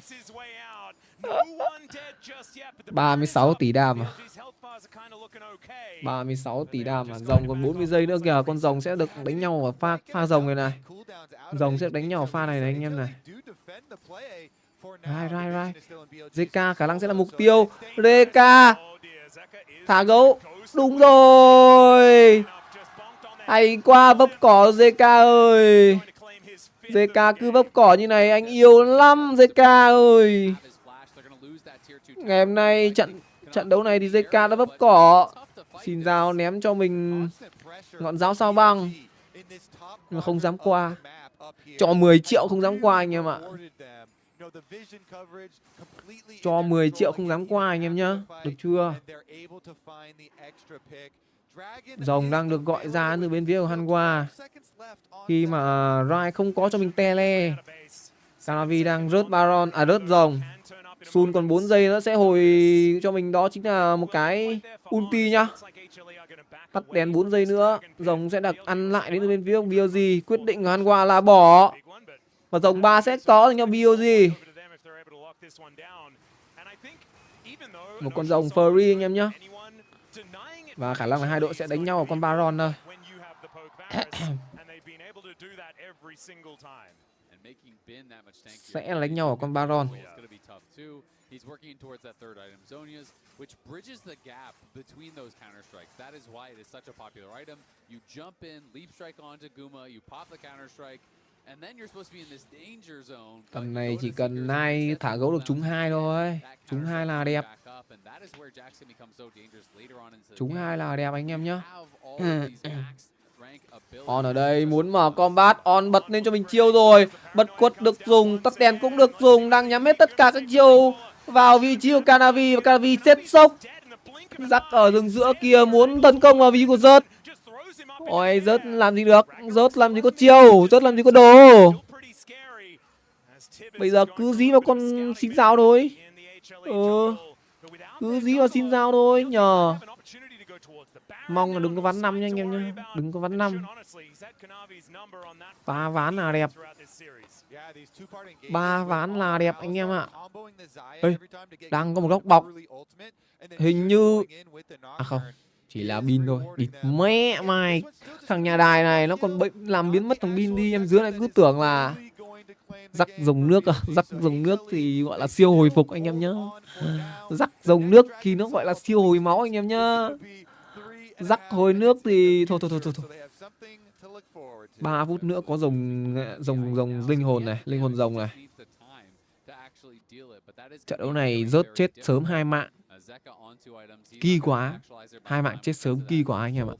36 tỷ đam à? 36 tỷ đam à? Rồng còn 40 giây nữa kìa. Con rồng sẽ được đánh nhau ở pha rồng này này. Rồng sẽ đánh nhau ở pha này này anh em này. Right. JK khả năng sẽ là mục tiêu. JK thả gấu. Đúng rồi. Hay quá, vấp cỏ JK ơi. JK cứ vấp cỏ như này anh yêu lắm JK ơi. Ngày hôm nay trận đấu này thì JK đã vấp cỏ. Xin Giao ném cho mình ngọn giáo sao băng. Nhưng mà không dám qua. Cho 10 triệu không dám qua anh em ạ. Cho 10 triệu không dám qua anh em nhá. Được chưa? Rồng đang được gọi ra từ bên phía của Hanwha. Khi mà Rai không có cho mình tele. Canavi đang rớt Baron, rớt rồng. Sun còn 4 giây nữa sẽ hồi cho mình, đó chính là một cái ulti nhá. Tắt đèn 4 giây nữa. Rồng sẽ đặt ăn lại đến từ bên phía của BLG. Quyết định của Hanwha là bỏ. Và rồng 3 sẽ có dành cho BLG. Một con rồng free anh em nhá. Và khả năng là hai đội sẽ đánh nhau ở con Baron thôi. Sẽ đánh nhau ở con Baron. He's working towards that third item, Zonia's, which bridges the gap between those counter strikes. That is why it is such a popular item. You jump in, leap strike onto Guma, you pop the counter strike, and then you're supposed to be in this danger zone. Tầm này chỉ cần Nai thả gấu được trúng 2 thôi. Trúng 2 là đẹp. Trúng 2 là đẹp anh em nhá. On ở đây muốn mở combat. On bật lên cho mình chiêu rồi. Bật quất được dùng, tắt đèn cũng được dùng. Đang nhắm hết tất cả các chiêu vào vị trí của Canavi. Và Canavi chết sốc. Dắt ở rừng giữa kia muốn tấn công vào vị trí của Rớt. Ôi Rớt làm gì được. Rớt làm gì có chiêu. Rớt làm gì có đồ. Bây giờ cứ dí vào con xin dao thôi. Cứ dí vào xin dao thôi nhờ. Mong là đừng có ván 5 nha anh em nhé. Đừng có ván 5. 3 ván là đẹp. 3 ván là đẹp anh em ạ. Ê, đang có một góc bọc. Hình như không, chỉ là Bin thôi. Địt mẹ mày. Thằng nhà đài này nó còn bệnh làm biến mất thằng Bin đi. Em dưới lại cứ tưởng là rắc dòng nước à. Rắc dòng nước thì gọi là siêu hồi phục anh em nhá. Rắc dòng nước thì nó gọi là siêu hồi máu anh em nhá. Rắc hồi nước thì thôi. 3 phút nữa có rồng linh hồn này, linh hồn rồng này. Trận đấu này rớt chết sớm 2 mạng. Kỳ quá. 2 mạng chết sớm kỳ quá anh em ạ.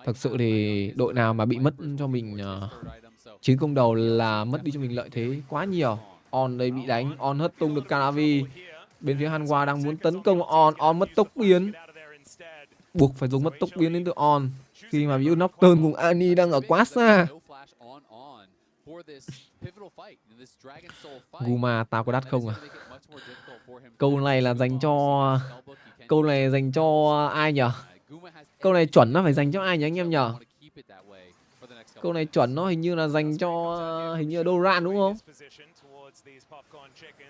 Thật sự thì đội nào mà bị mất cho mình chiến công đầu là mất đi cho mình lợi thế quá nhiều. On đây bị đánh, On hất tung được Canavi. Bên phía Hanwha đang muốn tấn công On mất tốc biến. Buộc phải dùng mất tốc biến đến từ On. Khi mà ví Nocturne cùng Ani đang ở quá xa. Guma tao có đắt không à? Câu này là dành cho... Câu này dành cho ai nhỉ? Câu này chuẩn nó phải dành cho ai nhỉ anh em nhỉ? Câu này chuẩn nó hình như là dành cho... Hình như là Doran đúng không?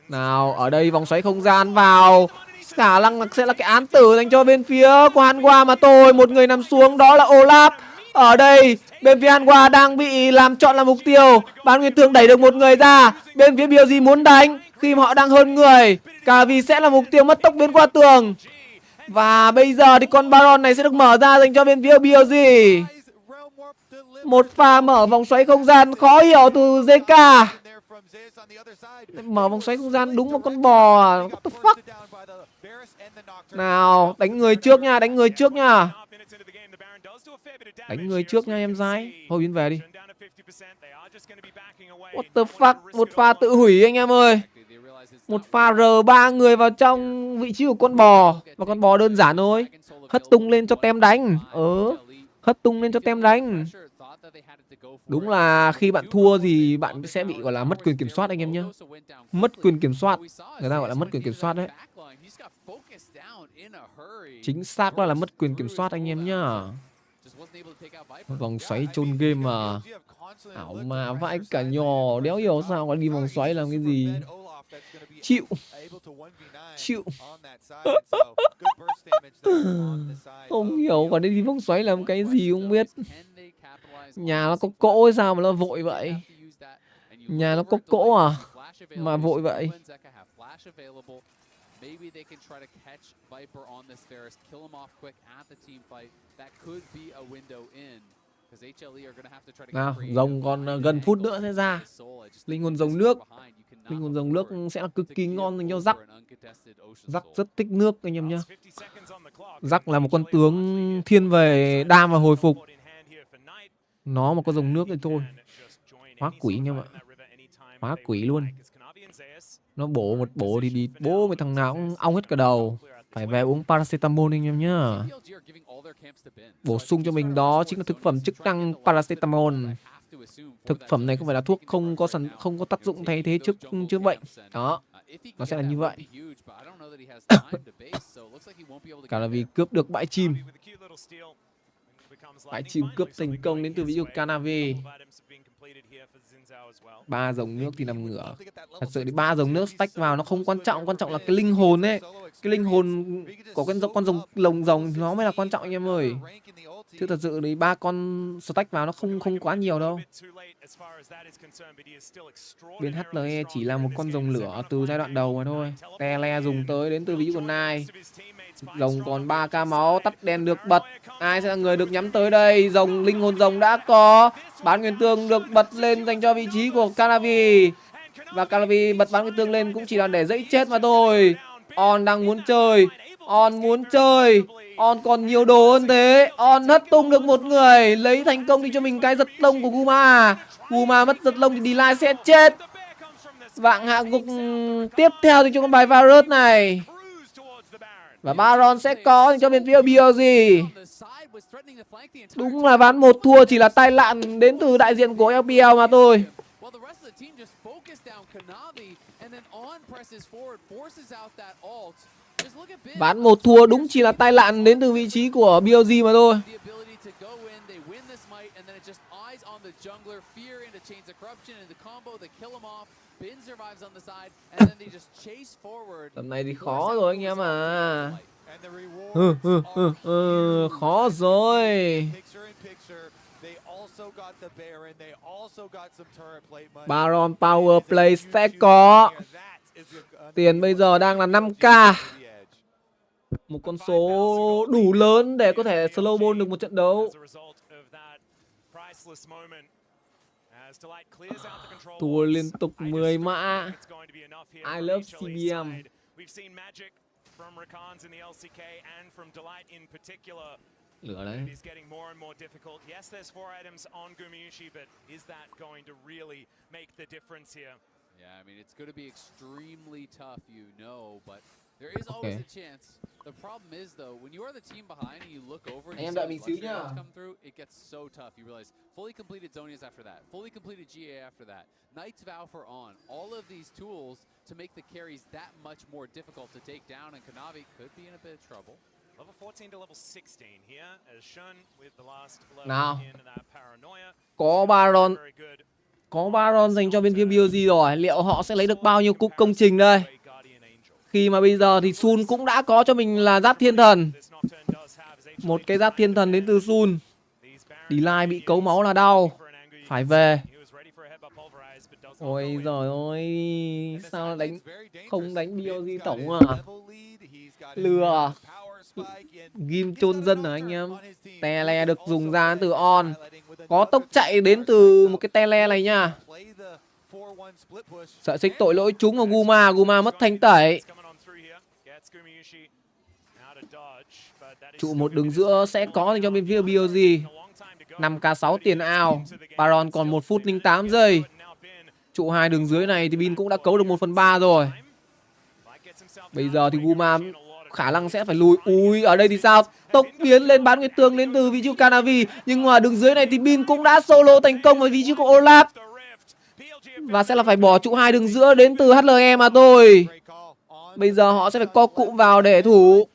Nào, ở đây vòng xoáy không gian vào. Khả năng sẽ là cái án tử dành cho bên phía của Hanwha mà thôi. Một người nằm xuống đó là Olaf. Ở đây, bên phía Hanwha đang bị làm chọn là mục tiêu. Bán Nguyên Thương đẩy được một người ra. Bên phía BLG muốn đánh khi mà họ đang hơn người. Cả vì sẽ là mục tiêu mất tốc biến qua tường. Và bây giờ thì con Baron này sẽ được mở ra dành cho bên phía BLG. Một pha mở vòng xoáy không gian khó hiểu từ JK. Mở vòng xoáy không gian đúng một con bò. What the fuck? Nào, đánh người trước nha, đánh người trước nha. Đánh người trước nha em gái. Thôi biến về đi. What the fuck? Một pha tự hủy anh em ơi. Một pha R3 người vào trong vị trí của con bò. Và con bò đơn giản thôi. Hất tung lên cho tem đánh. Hất tung lên cho tem đánh. Đúng là khi bạn thua thì bạn sẽ bị gọi là mất quyền kiểm soát anh em nhé. Mất quyền kiểm soát. Người ta gọi là mất quyền kiểm soát đấy. Chính xác là mất quyền kiểm soát anh em nhá. Vòng xoáy chôn game mà. Ảo mà vãi cả nhỏ. Đéo hiểu sao còn đi vòng xoáy làm cái gì. Chịu. Chịu. Không hiểu còn đi vòng xoáy làm cái gì không biết. Nhà nó có cỗ hay sao mà nó vội vậy? Nhà nó có cỗ à? Mà vội vậy. Nào, rồng còn gần phút nữa sẽ ra. Linh hồn rồng nước. Linh hồn rồng nước sẽ là cực kỳ ngon dành cho Dắc. Dắc rất thích nước anh em nhá. Dắc là một con tướng thiên về đam và hồi phục. Nó một con rồng nước thì thôi. Hóa quỷ anh em ạ. Hóa quỷ luôn. Nó bổ một bổ thì đi bố mấy thằng nào cũng ong hết cả đầu. Phải về uống paracetamol anh em nhá. Bổ sung cho mình đó chính là thực phẩm chức năng paracetamol. Thực phẩm này không phải là thuốc, không có tác dụng thay thế chữa bệnh. Đó. Nó sẽ là như vậy. Cả là vì cướp được bãi chim. Bãi chim cướp thành công đến từ ví dụ Canavi. 3 dòng nước thì nằm ngửa. Thật sự thì 3 dòng nước stack vào nó không quan trọng. Quan trọng là cái linh hồn ấy. Cái linh hồn của con rồng rồng nó mới là quan trọng anh em ơi. Chứ thật sự thì 3 con stack vào nó không quá nhiều đâu. Bên HLE chỉ là một con rồng lửa từ giai đoạn đầu mà thôi. Tele dùng tới đến từ ví dụ của Nai. Rồng còn 3k máu, tắt đèn được bật. Ai sẽ là người được nhắm tới đây? Rồng, linh hồn rồng đã có. Bán Nguyên Tương được bật lên dành cho vị trí của Canavi. Và Canavi bật bán Nguyên Tương lên cũng chỉ là để dẫy chết mà thôi. On đang muốn chơi. On muốn chơi. On còn nhiều đồ hơn thế. On hất tung được một người. Lấy thành công đi cho mình cái giật lông của Guma. Guma mất giật lông thì Delay sẽ chết. Vạng hạ gục tiếp theo thì cho con bài Varus này. Và Baron sẽ có cho bên phía BLG. Đúng là ván 1 thua chỉ là tai nạn đến từ đại diện của LPL mà thôi. Ván 1 thua đúng chỉ là tai nạn đến từ vị trí của BLG mà thôi. Tầm này thì khó rồi anh em à. Khó rồi. Baron Power Play sẽ có. Tiền bây giờ đang là 5k. Một con số đủ lớn để có thể slow ball được một trận đấu. Thua liên tục 10 mã. I love CBM. Lửa đấy. Yeah, I mean, it's going to be extremely tough, you know, but there is always a chance. The problem is, though, when you are the team behind and you look over and you see luxury items come through, it gets so tough. You realize fully completed Zonias after that, fully completed GA after that, Knight's Vow for On, all of these tools to make the carries that much more difficult to take down, and Kanavi could be in a bit of trouble. Level 14 to level 16 here, as shown with the last level Nào, in that paranoia. có Baron dành cho bên phía BLG rồi. Liệu họ sẽ lấy được bao nhiêu cúp công trình đây? Khi mà bây giờ thì Sun cũng đã có cho mình là giáp thiên thần. Một cái giáp thiên thần đến từ Sun. Delay bị cấu máu là đau. Phải về. Ôi giời ơi, sao đánh không đánh BLG tổng à? Lừa. Ghim chôn dân hả anh em? Tele được dùng ra từ on. Có tốc chạy đến từ một cái tele này nha. Sợi xích tội lỗi trúng vào Guma. Guma mất thanh tẩy. Trụ một đường giữa sẽ có dành cho bên phía BLG. 5k6 tiền ao. Baron còn 1 phút 08 giây. Trụ 2 đường dưới này thì Bin cũng đã cấu được 1/3 rồi. Bây giờ thì Guma khả năng sẽ phải lùi. Ui, ở đây thì sao? Tốc biến lên bán nguyệt tường đến từ vị trí của Kanavi. Nhưng mà đường dưới này thì Bin cũng đã solo thành công với vị trí của Olaf. Và sẽ là phải bỏ trụ 2 đường giữa đến từ HLE mà thôi. Bây giờ họ sẽ phải co cụm vào để thủ.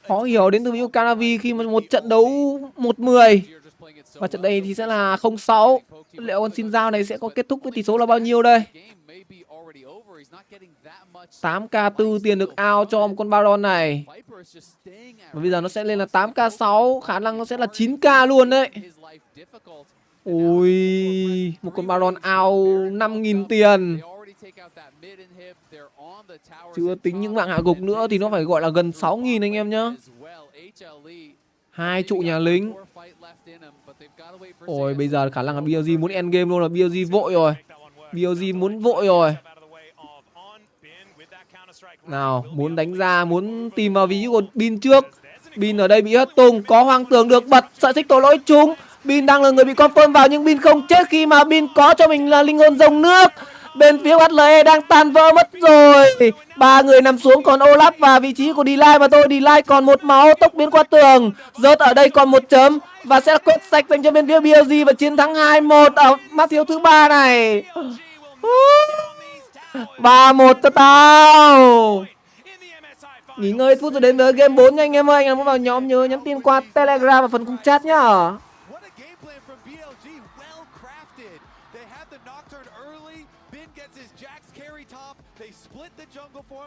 Khó hiểu đến từ vị trí của Kanavi khi mà một trận đấu 1-10. Và trận đây thì sẽ là 0-6. Liệu con xin giao này sẽ có kết thúc với tỷ số là bao nhiêu đây? 8k4 tiền được out cho một con Baron này. Và bây giờ nó sẽ lên là 8k6. Khả năng nó sẽ là 9k luôn đấy. Ui, một con Baron out 5.000 tiền. Chưa tính những mạng hạ gục nữa thì nó phải gọi là gần 6.000 anh em nhá. 2 trụ nhà lính. Ôi, bây giờ khả năng là BLG muốn endgame luôn, là BLG vội rồi. BLG muốn vội rồi. Nào, muốn đánh ra, muốn tìm vào vị trí của Bin trước. Bin ở đây bị hất tung, có hoang tưởng được bật, sợi xích tội lỗi trúng. Bin đang là người bị confirm vào nhưng Bin không chết khi mà Bin có cho mình là linh hồn rồng nước. Bên phía HLE đang tan vỡ mất rồi. 3 người nằm xuống, còn Olaf và vị trí của Delay mà thôi. Delay còn 1 máu, tốc biến qua tường. Rớt ở đây còn 1 chấm. Và sẽ quét sạch dành cho bên phía BLG và chiến thắng 2-1 ở match thiếu thứ 3 này. 3-1 cho tao. Nghỉ ngơi phút rồi đến với game 4 nha anh em ơi. Anh em muốn vào nhóm nhớ nhắn tin qua Telegram và phần khung chat nhá.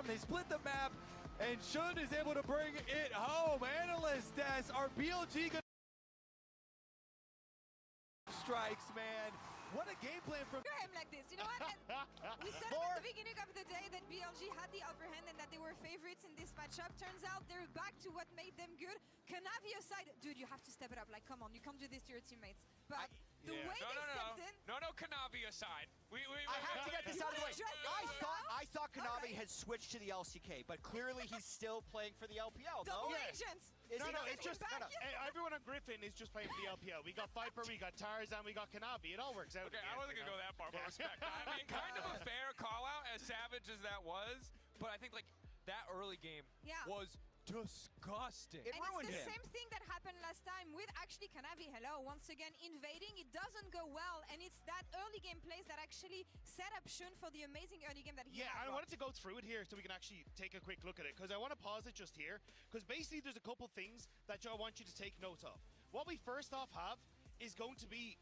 They split the map, and Shun is able to bring it home. Analyst as our BLG strikes, man. What a game plan from him like this. You know what? We said at the beginning of the day that BLG had the upper hand and that they were favorites in this matchup. Turns out they're back to what made them good. Kanavi aside, dude, you have to step it up. Like, come on, you can't do this to your teammates. But the way they stepped in. No, Kanavi aside. I have to get this out of the way. I thought Kanavi had switched to the LCK, but clearly he's still playing for the LPL. No, It's just everyone on Griffin is just playing for the LPL. We got Viper, we got Tarzan, we got Kanavi. It all works out. Okay, I wasn't gonna go that far, but respect. I mean, kind of a fair call out, as savage as that was. But I think like that early game was disgusting. It ruined him. It's the same thing that happened last time with actually Kanavi. Hello, once again invading. It doesn't go well, and it's that early game plays that actually set up Shun for the amazing early game that he had. I wanted to go through it here so we can actually take a quick look at it, because I want to pause it just here, because basically there's a couple things that I want you to take note of. What we first off have is going to be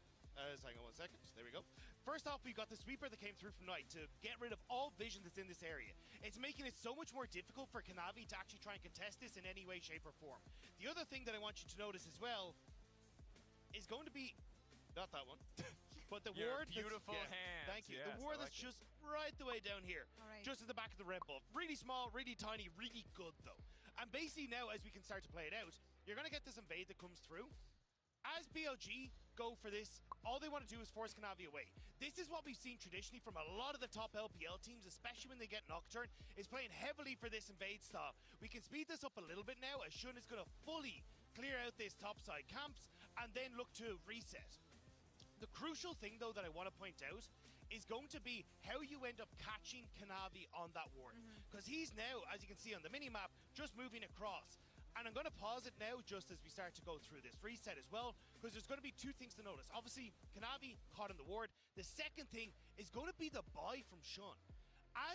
hang on 1 second. There we go. First off, we've got the sweeper that came through from Knight to get rid of all vision that's in this area. It's making it so much more difficult for Kanavi to actually try and contest this in any way, shape, or form. The other thing that I want you to notice as well is going to be, not that one, but the ward. Beautiful hands. Thank you. The ward that's just right the way down here, just at the back of the red bull. Really small, really tiny, really good though. And basically now, as we can start to play it out, you're going to get this invade that comes through. As BLG go for this, all they want to do is force Kanavi away. This is what we've seen traditionally from a lot of the top LPL teams, especially when they get Nocturne, is playing heavily for this invade style. We can speed this up a little bit now, as Shun is going to fully clear out this topside camps and then look to reset. The crucial thing, though, that I want to point out is going to be how you end up catching Kanavi on that ward. Because he's now, as you can see on the mini-map, just moving across. And I'm going to pause it now just as we start to go through this reset as well, because there's going to be two things to notice. Obviously, Kanavi caught in the ward. The second thing is going to be the buy from Shun.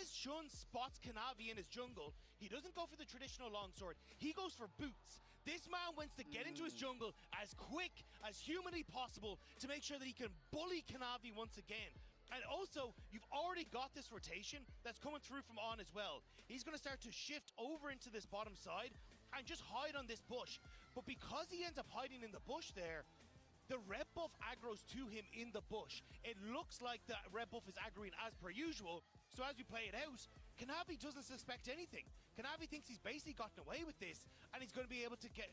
As Shun spots Kanavi in his jungle, he doesn't go for the traditional longsword. He goes for boots. This man wants to get into his jungle as quick as humanly possible to make sure that he can bully Kanavi once again. And also, you've already got this rotation that's coming through from On as well. He's going to start to shift over into this bottom side and just hide on this bush. But because he ends up hiding in the bush there, the red buff aggroes to him in the bush. It looks like the red buff is aggroing as per usual. So as we play it out, Kanavi doesn't suspect anything. Kanavi thinks he's basically gotten away with this, and he's going to be able to get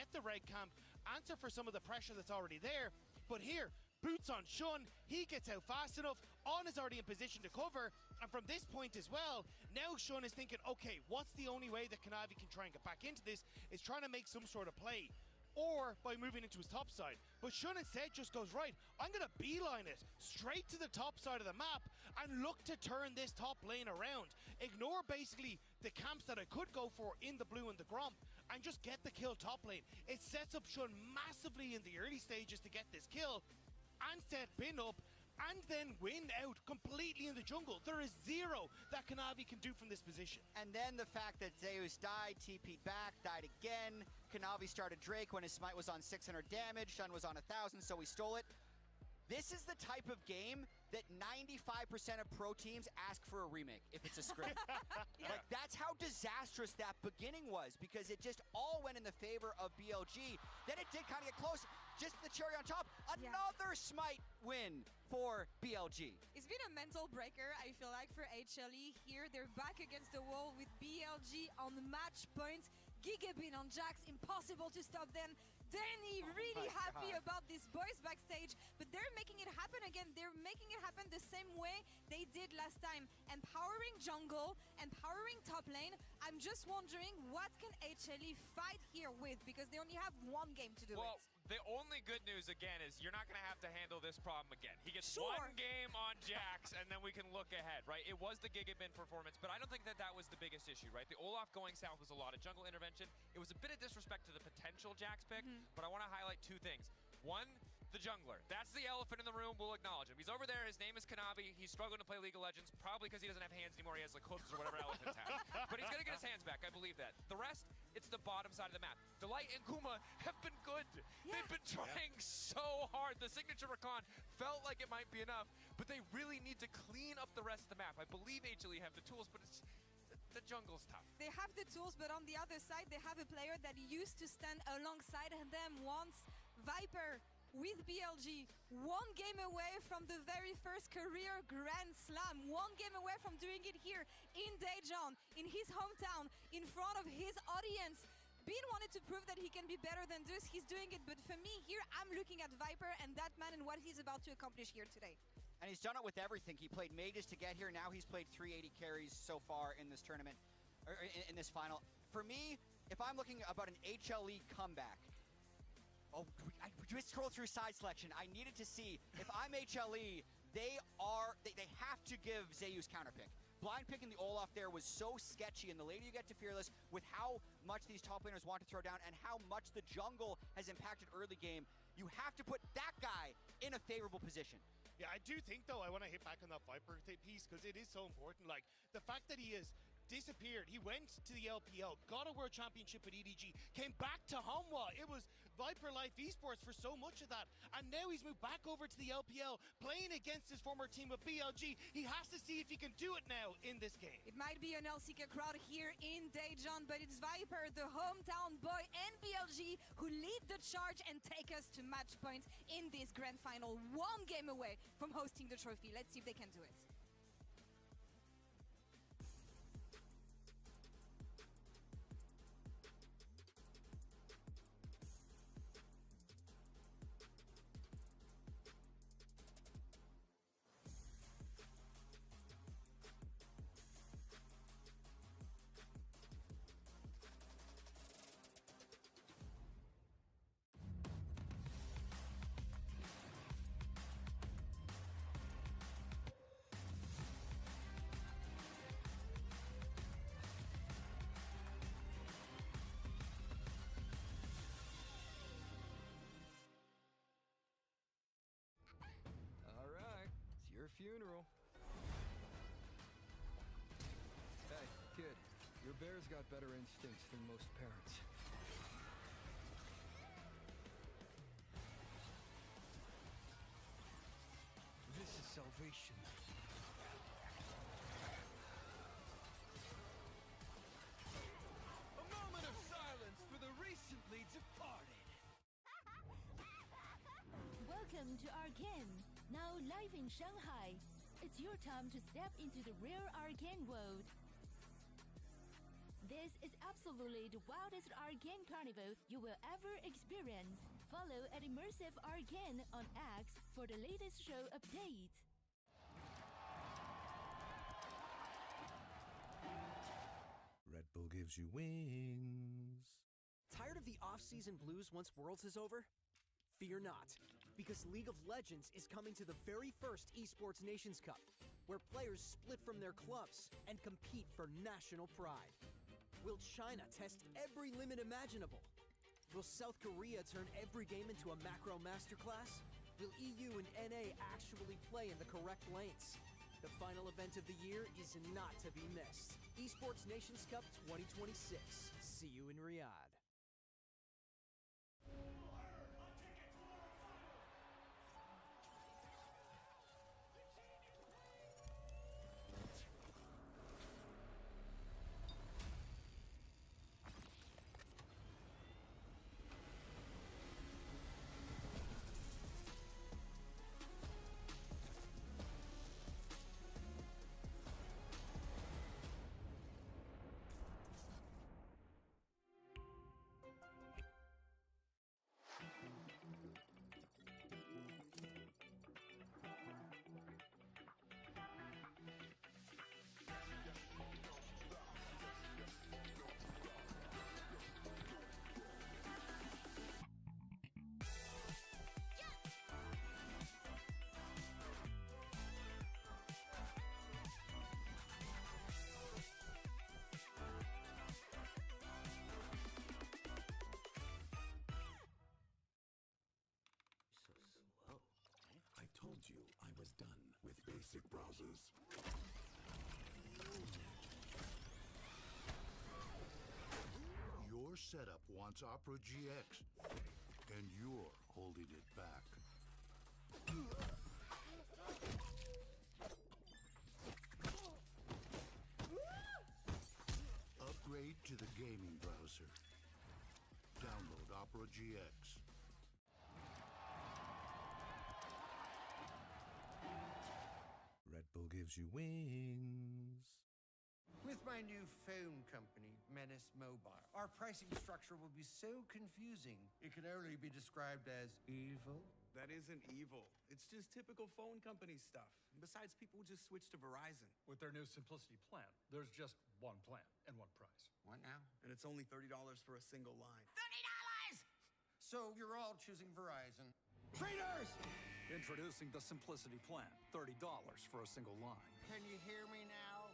the red camp, answer for some of the pressure that's already there. But here, boots on Shun, he gets out fast enough. On is already in position to cover, and from this point as well, now Shun is thinking, okay, what's the only way that Kanavi can try and get back into this? Is trying to make some sort of play, or by moving into his top side. But Shun instead just goes, right, I'm going to beeline it straight to the top side of the map and look to turn this top lane around. Ignore basically the camps that I could go for in the blue and the gromp and just get the kill top lane. It sets up Shun massively in the early stages to get this kill and set Bin up and then win out completely in the jungle. There is zero that Kanavi can do from this position. And then the fact that Zeus died, TP'd back, died again. Kanavi started Drake when his smite was on 600 damage. Shun was on 1,000, so he stole it. This is the type of game that 95% of pro teams ask for a remake if it's a script. Like, that's how disastrous that beginning was, because it just all went in the favor of BLG. Then it did kind of get close. Just the cherry on top, another smite win for BLG. It's been a mental breaker, I feel like, for HLE here. They're back against the wall with BLG on the match point. Gigabin on Jax, impossible to stop them. Danny really happy about these boys backstage, but they're making it happen again. They're making it happen the same way they did last time. Empowering jungle, empowering top lane. I'm just wondering, what can HLE fight here with? Because they only have one game to do it. The only good news, again, is you're not going to have to handle this problem again. He gets one game on Jax, and then we can look ahead, right? It was the Gigabin performance, but I don't think that that was the biggest issue, right? The Olaf going south was a lot of jungle intervention. It was a bit of disrespect to the potential Jax pick, but I want to highlight two things. One, the jungler. That's the elephant in the room. We'll acknowledge him. He's over there. His name is Kanavi. He's struggling to play League of Legends, probably because he doesn't have hands anymore. He has like hooves or whatever elephants have. But he's going to get his hands back. I believe that. The rest, it's the bottom side of the map. Delight and Kuma have been good. They've been trying so hard. The signature Rakan felt like it might be enough, but they really need to clean up the rest of the map. I believe HLE have the tools, but it's the jungle's tough. They have the tools, but on the other side, they have a player that used to stand alongside them once. Viper with BLG, one game away from the very first career Grand Slam, one game away from doing it here in Daejeon, in his hometown, in front of his audience. Bin wanted to prove that he can be better than this. He's doing it, but for me here, I'm looking at Viper and that man and what he's about to accomplish here today. And he's done it with everything. He played mages to get here. Now he's played 380 carries so far in this tournament, or in this final. For me, if I'm looking about an HLE comeback, I just scroll through side selection. I needed to see if I'm HLE, they have to give Zeus counterpick. Blind picking the Olaf there was so sketchy, and the later you get to Fearless, with how much these top laners want to throw down and how much the jungle has impacted early game, you have to put that guy in a favorable position. Yeah, I do think, though, I want to hit back on that Viper piece, because it is so important. Like, the fact that he has disappeared, he went to the LPL, got a world championship at EDG, came back to Hanwha. It was Viper Life Esports for so much of that, and now he's moved back over to the LPL, playing against his former team of BLG. He has to see if he can do it now in this game. It might be an LCK crowd here in Daejeon, but it's Viper, the hometown boy, and BLG who lead the charge and take us to match point in this grand final. One game away from hosting the trophy. Let's see if they can do it. funeral. Hey, kid, your bear's got better instincts than most parents. This is salvation. A moment of silence for the recently departed. Welcome to Arcane, now live in Shanghai. It's your time to step into the rare Arcane world. This is absolutely the wildest Arcane carnival you will ever experience. Follow at Immersive Arcane on X for the latest show update. Red Bull gives you wings. Tired of the off-season blues once Worlds is over? Fear not, because League of Legends is coming to the very first Esports Nations Cup, where players split from their clubs and compete for national pride. Will China test every limit imaginable? Will South Korea turn every game into a macro masterclass? Will EU and NA actually play in the correct lanes? The final event of the year is not to be missed. Esports Nations Cup 2026. See you in Riyadh. I told you I was done with basic browsers. Your setup wants Opera GX, and you're holding it back. Upgrade to the gaming browser. Download Opera GX. Red Bull gives you wings. With my new phone company, Menace Mobile, our pricing structure will be so confusing, it can only be described as evil. That isn't evil. It's just typical phone company stuff. Besides, people just switch to Verizon. With their new Simplicity plan, there's just one plan and one price. What now? And it's only $30 for a single line. $30! So you're all choosing Verizon. Traitors! Introducing the Simplicity plan, $30 for a single line. Can you hear me now?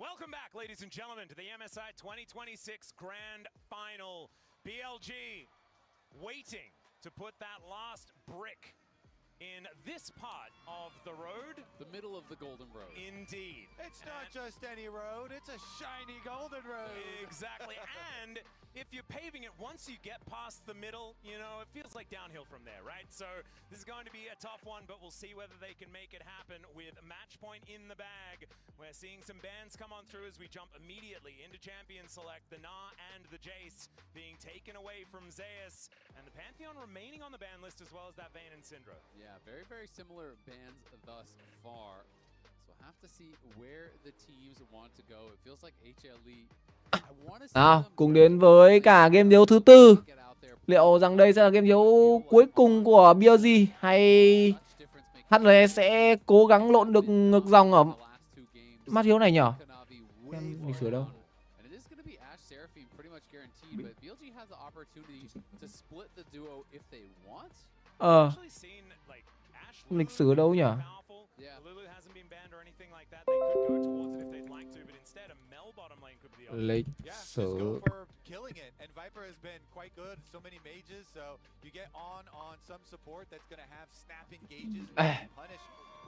Welcome back, ladies and gentlemen, to the MSI 2026 Grand Final. BLG waiting to put that last brick in this part of the road. The middle of the golden road. Indeed. It's not just any road, it's a shiny golden road. Exactly. And if you're paving it, once you get past the middle, you know, it feels like downhill from there, right? So this is going to be a tough one, but we'll see whether they can make it happen with match point in the bag. We're seeing some bans come on through as we jump immediately into Champion Select. The Na and the Jace being taken away from Zeus, and the Pantheon remaining on the ban list as well as that Vayne and Syndra. Yeah, very, very similar bans thus far. So we'll have to see where the teams want to go. It feels like HLE. Nào, cùng đến với cả game đấu thứ tư. Liệu rằng đây sẽ là game đấu cuối cùng của BLG hay HLE sẽ cố gắng lộn được ngược dòng ở mắt hiếu này nhở? Em lịch sử đâu? Lịch sử đâu nhở? Lịch sử.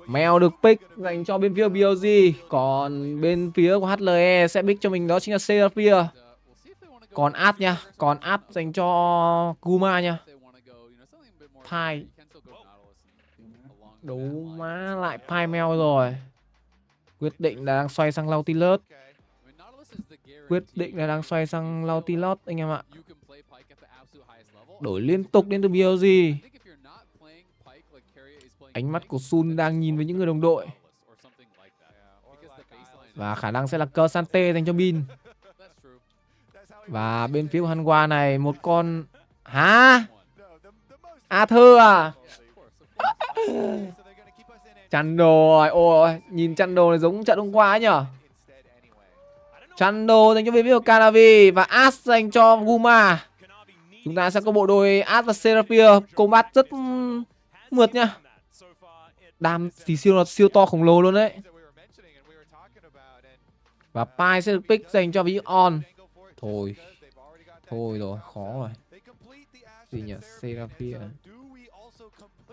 Mèo được pick dành cho bên phía BLG, còn bên phía của HLE sẽ pick cho mình đó chính là Seraphia. Còn Ad nha, còn Ad dành cho Kuma nha. Pai. Đấu má lại Pai Mèo rồi. Quyết định là đang xoay sang Nautilus. Quyết định là đang xoay sang Nautilus anh em ạ. Đổi liên tục đến từ BLG. Ánh mắt của Sun đang nhìn với những người đồng đội. Và khả năng sẽ là cơ Sante dành cho Bin. Và bên phía của Hanwha này một con... Hả? Arthur à? Chăn đồ rồi. Ôi, nhìn chăn đồ này giống trận hôm qua ấy nhở? Chăn đồ dành cho bên phía của Canavi. Và As dành cho Guma. Chúng ta sẽ có bộ đôi As và Seraphia. Combat rất mượt nha. Đam thì siêu to khổng lồ luôn đấy. Và Pai sẽ được pick dành cho vị On. Thôi rồi, khó rồi. Gì nhỉ? Seraphia.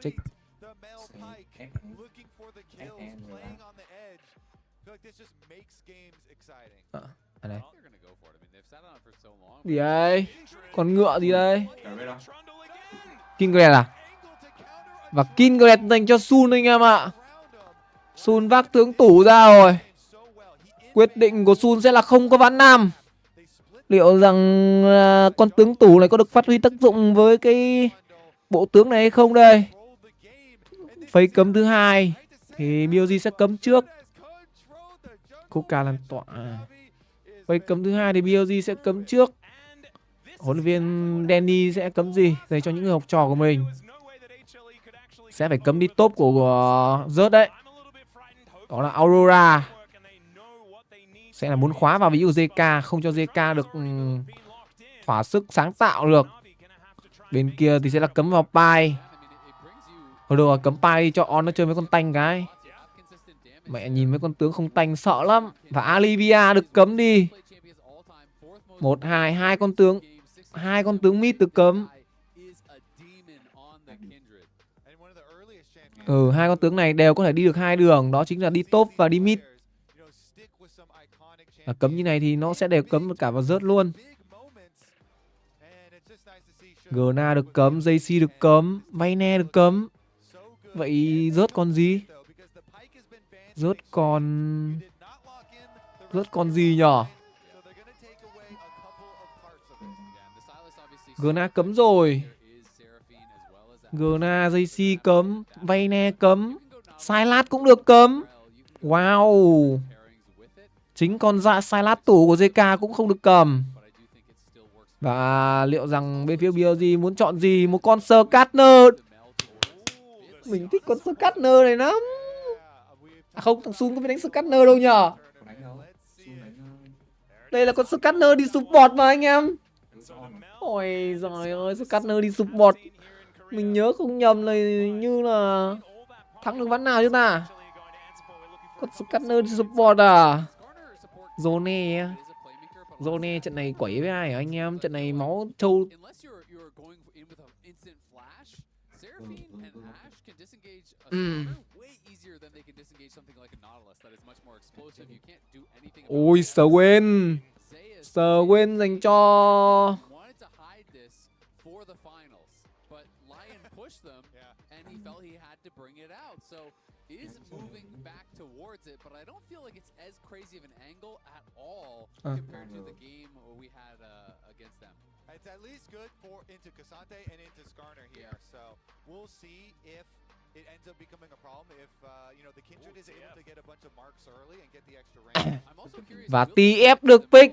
Check. À đây. Gì đây? Con ngựa gì đây? Kingred à? Và Kingred dành cho Sun anh em ạ. Sun vác tướng tủ ra rồi. Quyết định của Sun sẽ là không có ván nam. Liệu rằng con tướng tủ này có được phát huy tác dụng với cái bộ tướng này hay không đây? Phây cấm thứ hai thì BLG sẽ cấm trước. Coca lan tỏa. Phây cấm thứ hai thì BLG sẽ cấm trước. Huấn luyện viên Danny sẽ cấm gì dành cho những người học trò của mình? Sẽ phải cấm đi top của rớt đấy. Đó là Aurora. Sẽ là muốn khóa vào ví dụ JK, không cho JK được thỏa sức sáng tạo được. Bên kia thì sẽ là cấm vào Pai. Thôi được rồi, cấm Pai đi cho On nó chơi với con tanh cái. Mẹ nhìn mấy con tướng không tanh sợ lắm. Và Alivia được cấm đi. 1-2, hai con tướng mid được cấm. Hai con tướng này đều có thể đi được hai đường, đó chính là đi top và đi mid. Cấm như này thì nó sẽ đều cấm cả vào rớt luôn. Gna được cấm, JC được cấm, Vayne được cấm. Vậy rớt còn gì? Rớt còn gì nhở? Gna cấm rồi. Gna, JC cấm, Vayne cấm, Sylat cũng được cấm. Wow. Chính con Sylat tủ của JK cũng không được cầm. Và liệu rằng bên phía BLG muốn chọn gì? Một con Skarner. Mình thích con Skarner này lắm. Không, thằng Sun có biết đánh Skarner đâu nhở? Đây là con Skarner đi support mà anh em. Ôi giời ơi, Skarner đi support. Mình nhớ không nhầm là như là thắng được ván nào chứ ta? Con Skarner đi support à? Zone. Zone trận này quẩy với ai hả anh em? Trận này máu trâu. Ôi Swain. Swain dành cho is moving back towards it, but I don't feel like it's as crazy of an angle at all compared to the game we had against them. It's at least good for into Cassante and into Skarner here, so we'll see if it ends up becoming a problem if you know the Kindred is able to get a bunch of marks early and get the extra range. I'm also curious. Và TF được pick.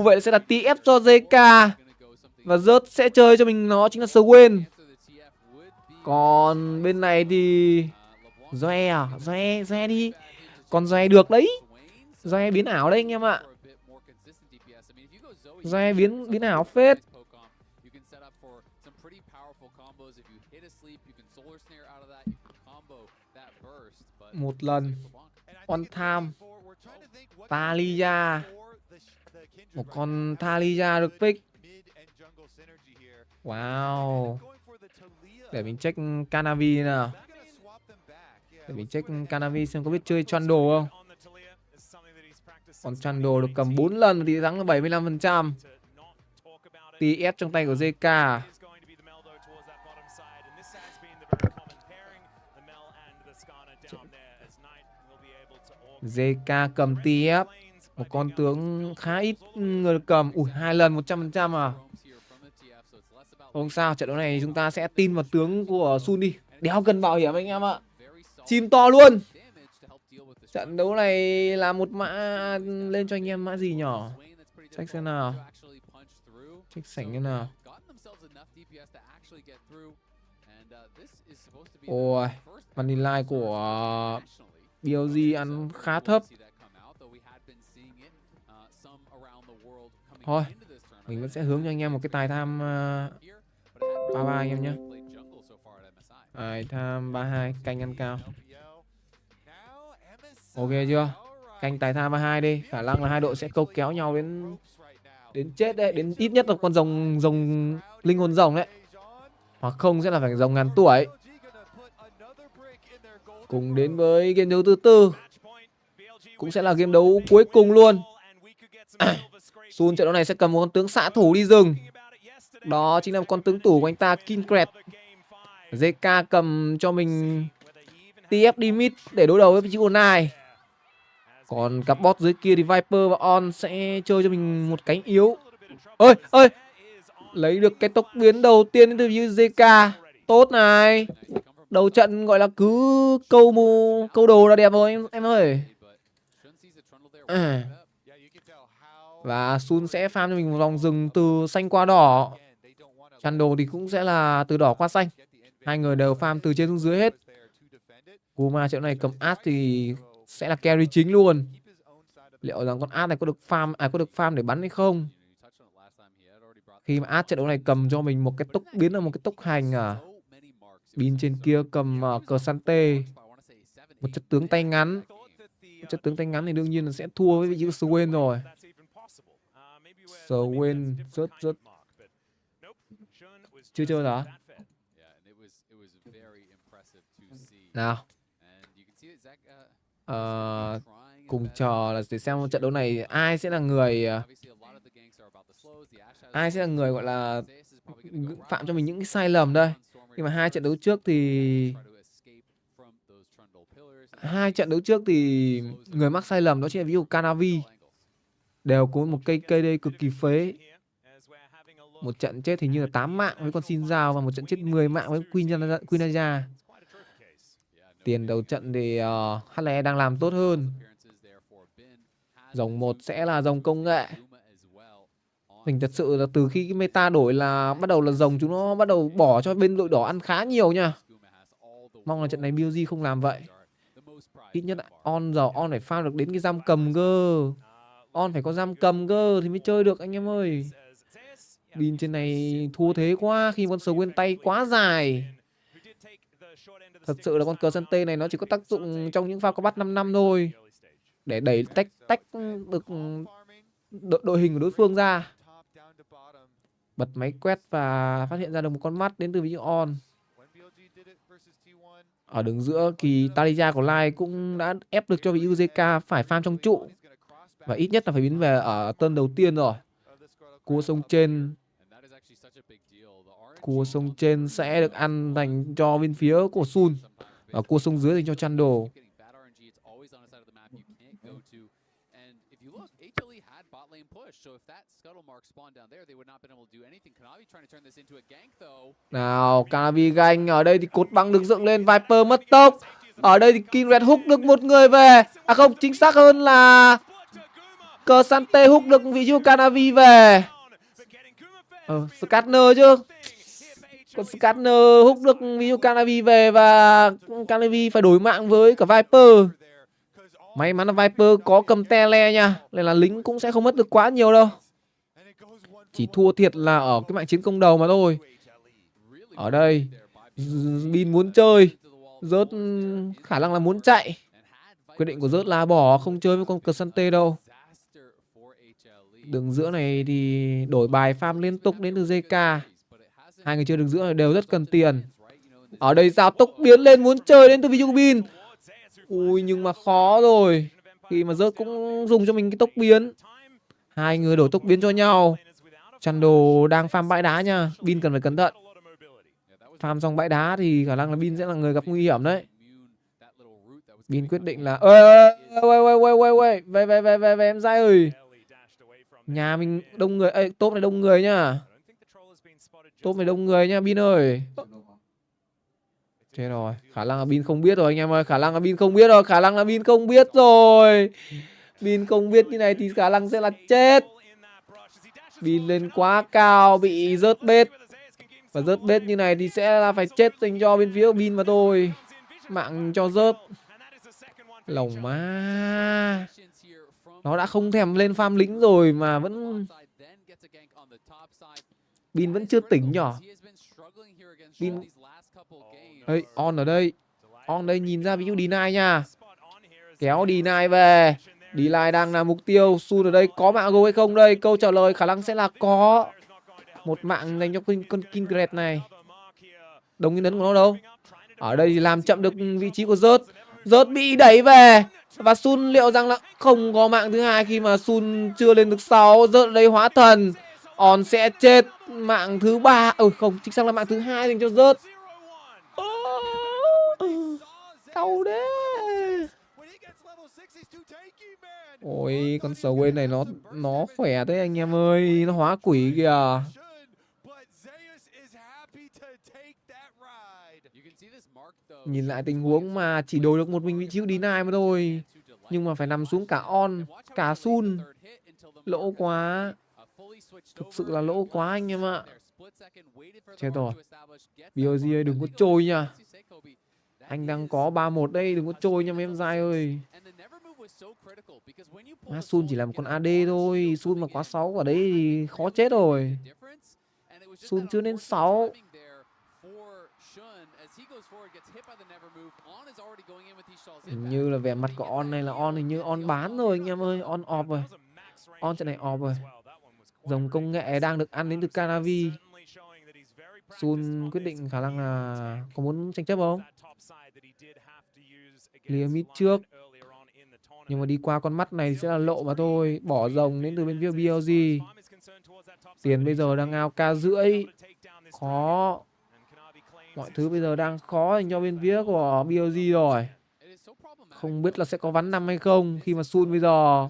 Vậy sẽ là TF cho JK. Và rớt sẽ chơi cho mình nó chính là Swain. Còn bên này thì Doe à? Doe đi. Còn Doe được đấy. Doe biến ảo đấy anh em ạ. Doe biến ảo phết. Một lần. On time. Thalia. Một con Thalia được pick. Wow. Để mình check Canavi nào. Để mình check Canavi xem có biết chơi Trundle không. Còn Trundle được cầm 4 lần thì thắng là 75%. TF trong tay của JK. JK cầm TF. Một con tướng khá ít người được cầm. Ui 2 lần 100% à. Không sao, trận đấu này chúng ta sẽ tin vào tướng của Sun đi. Đéo cần bảo hiểm anh em ạ. Chim to luôn. Trận đấu này là một mã lên cho anh em mã gì nhỏ. Check xem nào. Check sảnh như nào. Ôi, Vanilla của BLG ăn khá thấp. Thôi, mình vẫn sẽ hướng cho anh em một cái tài tham 33 anh em nhé. Tài tham 32, canh ăn cao. Ok chưa? Canh tài tham 32 đi. Khả năng là hai đội sẽ câu kéo nhau đến chết đấy. Đến ít nhất là con rồng linh hồn rồng đấy. Hoặc không sẽ là phải rồng ngàn tuổi. Cùng đến với game đấu thứ tư. Cũng sẽ là game đấu cuối cùng luôn. Sun trận đấu này sẽ cầm một con tướng xạ thủ đi rừng. Đó chính là một con tướng tủ của anh ta, Kincred. JK cầm cho mình TF đi mid để đối đầu với vị trí của Nai. Còn cặp bot dưới kia thì Viper và On sẽ chơi cho mình một cánh yếu. Ơi, lấy được cái tốc biến đầu tiên từ phía JK. Tốt này. Đầu trận gọi là cứ câu đồ là đẹp rồi em ơi. Và Sun sẽ farm cho mình một vòng rừng từ xanh qua đỏ. Trundle thì cũng sẽ là từ đỏ qua xanh. Hai người đều farm từ trên xuống dưới hết. Kuma trận này cầm Ash thì sẽ là carry chính luôn. Liệu rằng con Ash này có được farm để bắn hay không? Khi mà Ash trận đấu này cầm cho mình một cái tốc biến là một cái tốc hành à. Bin trên kia cầm cờ Sante. Một chất tướng tay ngắn. Chất tướng tay ngắn thì đương nhiên là sẽ thua với vị trí Swain rồi. Swain rớt. Chưa chơi đó. Nào. Cùng chờ là để xem trận đấu này ai sẽ là người gọi là phạm cho mình những cái sai lầm đây. Nhưng mà hai trận đấu trước thì người mắc sai lầm đó chính là ví dụ Canavi đều có một cây đây cực kỳ phế. Một trận chết thì như là 8 mạng với con Xin Giao và một trận chết 10 mạng với Quinaja. Tiền đầu trận thì HLE đang làm tốt hơn. Dòng 1 sẽ là dòng công nghệ. Mình thật sự là từ khi cái meta đổi là bắt đầu là dòng chúng nó bắt đầu bỏ cho bên đội đỏ ăn khá nhiều nha. Mong là trận này BLG không làm vậy. Ít nhất On phải farm được đến cái giam cầm cơ. On phải có giam cầm cơ thì mới chơi được anh em ơi. Bin trên này thua thế quá khi con Swain tay quá dài. Thật sự là con cờ sân tê này nó chỉ có tác dụng trong những pha có bắt 5 năm thôi. để đẩy tách được đội hình của đối phương ra. Bật máy quét và phát hiện ra được một con mắt đến từ vị trí on. Ở đường giữa thì Talia của Lai cũng đã ép được cho vị UZK phải farm trong trụ. Và ít nhất là phải biến về ở turn đầu tiên rồi. Cua sông trên sẽ được ăn dành cho bên phía của Sun. Và cua sông dưới dành cho Chandler. Nào, Canavi ganh. Ở đây thì cột băng được dựng lên. Viper mất tốc. Ở đây thì Kinred hook được một người về. À không, chính xác hơn là Cờ Sante hook được vị trí của Canavi về. Scanner chứ. Còn Scanner hook được vị trí của Canavi về. Và Canavi phải đổi mạng với cả Viper. May mắn là Viper có cầm tele nha, nên là lính cũng sẽ không mất được quá nhiều đâu. Chỉ thua thiệt là ở cái mạng chiến công đầu mà thôi. Ở đây Bin muốn chơi, Rớt khả năng là muốn chạy. Quyết định của Rớt là bỏ, không chơi với con Crsante đâu. Đường giữa này thì đổi bài farm liên tục đến từ JK. Hai người chơi đường giữa này đều rất cần tiền. Ở đây giao tốc biến lên muốn chơi đến từ vị trí của Bin. Ui nhưng mà khó rồi. Khi mà Rớt cũng dùng cho mình cái tốc biến. Hai người đổi tốc biến cho nhau. Chandler đang farm bãi đá nha. Bin cần phải cẩn thận. Farm xong bãi đá thì khả năng là Bin sẽ là người gặp nguy hiểm đấy. Bin quyết định là về em dai ơi. Nhà mình đông người. Ê, top này đông người nhá. Top này đông người nhá Bin ơi. Chết rồi, khả năng là Bin không biết rồi anh em ơi, khả năng là Bin không biết rồi, khả năng là Bin không biết rồi. Bin không biết như này thì khả năng sẽ là chết. Bin lên quá cao, bị rớt bết. Và rớt bết như này thì sẽ là phải chết dành cho bên phía của Bin mà thôi. Mạng cho rớt. Lồng má. Nó đã không thèm lên farm lính rồi mà vẫn... Bin vẫn chưa tỉnh nhở. Bin... Ê, on ở đây. On đây nhìn ra ví dụ deny nha. Kéo deny về. Deny đang là mục tiêu. Sun ở đây có mạng go hay không đây? Câu trả lời khả năng sẽ là có. Một mạng dành cho con Kingred này. Đồng nguyên ấn của nó đâu? Ở đây thì làm chậm được vị trí của Rớt. Rớt bị đẩy về. Và Sun liệu rằng là không có mạng thứ hai khi mà Sun chưa lên được 6. Rớt ở đây hóa thần. On sẽ chết. Mạng thứ 3. Không, chính xác là mạng thứ 2 dành cho Rớt. Đau đấy. Ôi con sầu bên này nó khỏe thế anh em ơi. Nó hóa quỷ kìa. Nhìn lại tình huống mà chỉ đổi được một mình vị trí của Deny mà thôi. Nhưng mà phải nằm xuống cả On, cả Sun. Lỗ quá. Thực sự là lỗ quá anh em ạ. Chết rồi. BLG ơi đừng có trôi nha. Anh đang có 3-1 đây, đừng có trôi nha mấy em dai ơi. Sun chỉ là một con AD thôi. Sun mà quá 6 ở đấy thì khó chết rồi. Sun chưa đến 6. Hình như là vẻ mặt của On này là On hình như On bán rồi anh em ơi. On off rồi. On trận này off rồi. Dòng công nghệ đang được ăn đến từ Canavi. Sun quyết định khả năng là có muốn tranh chấp không? Clear mid trước. Nhưng mà đi qua con mắt này thì sẽ là lộ mà thôi. Bỏ rồng đến từ bên phía BLG. Tiền bây giờ đang ao K5. Khó. Mọi thứ bây giờ đang khó dành cho bên phía của BLG rồi. Không biết là sẽ có ván 5 hay không. Khi mà Sun bây giờ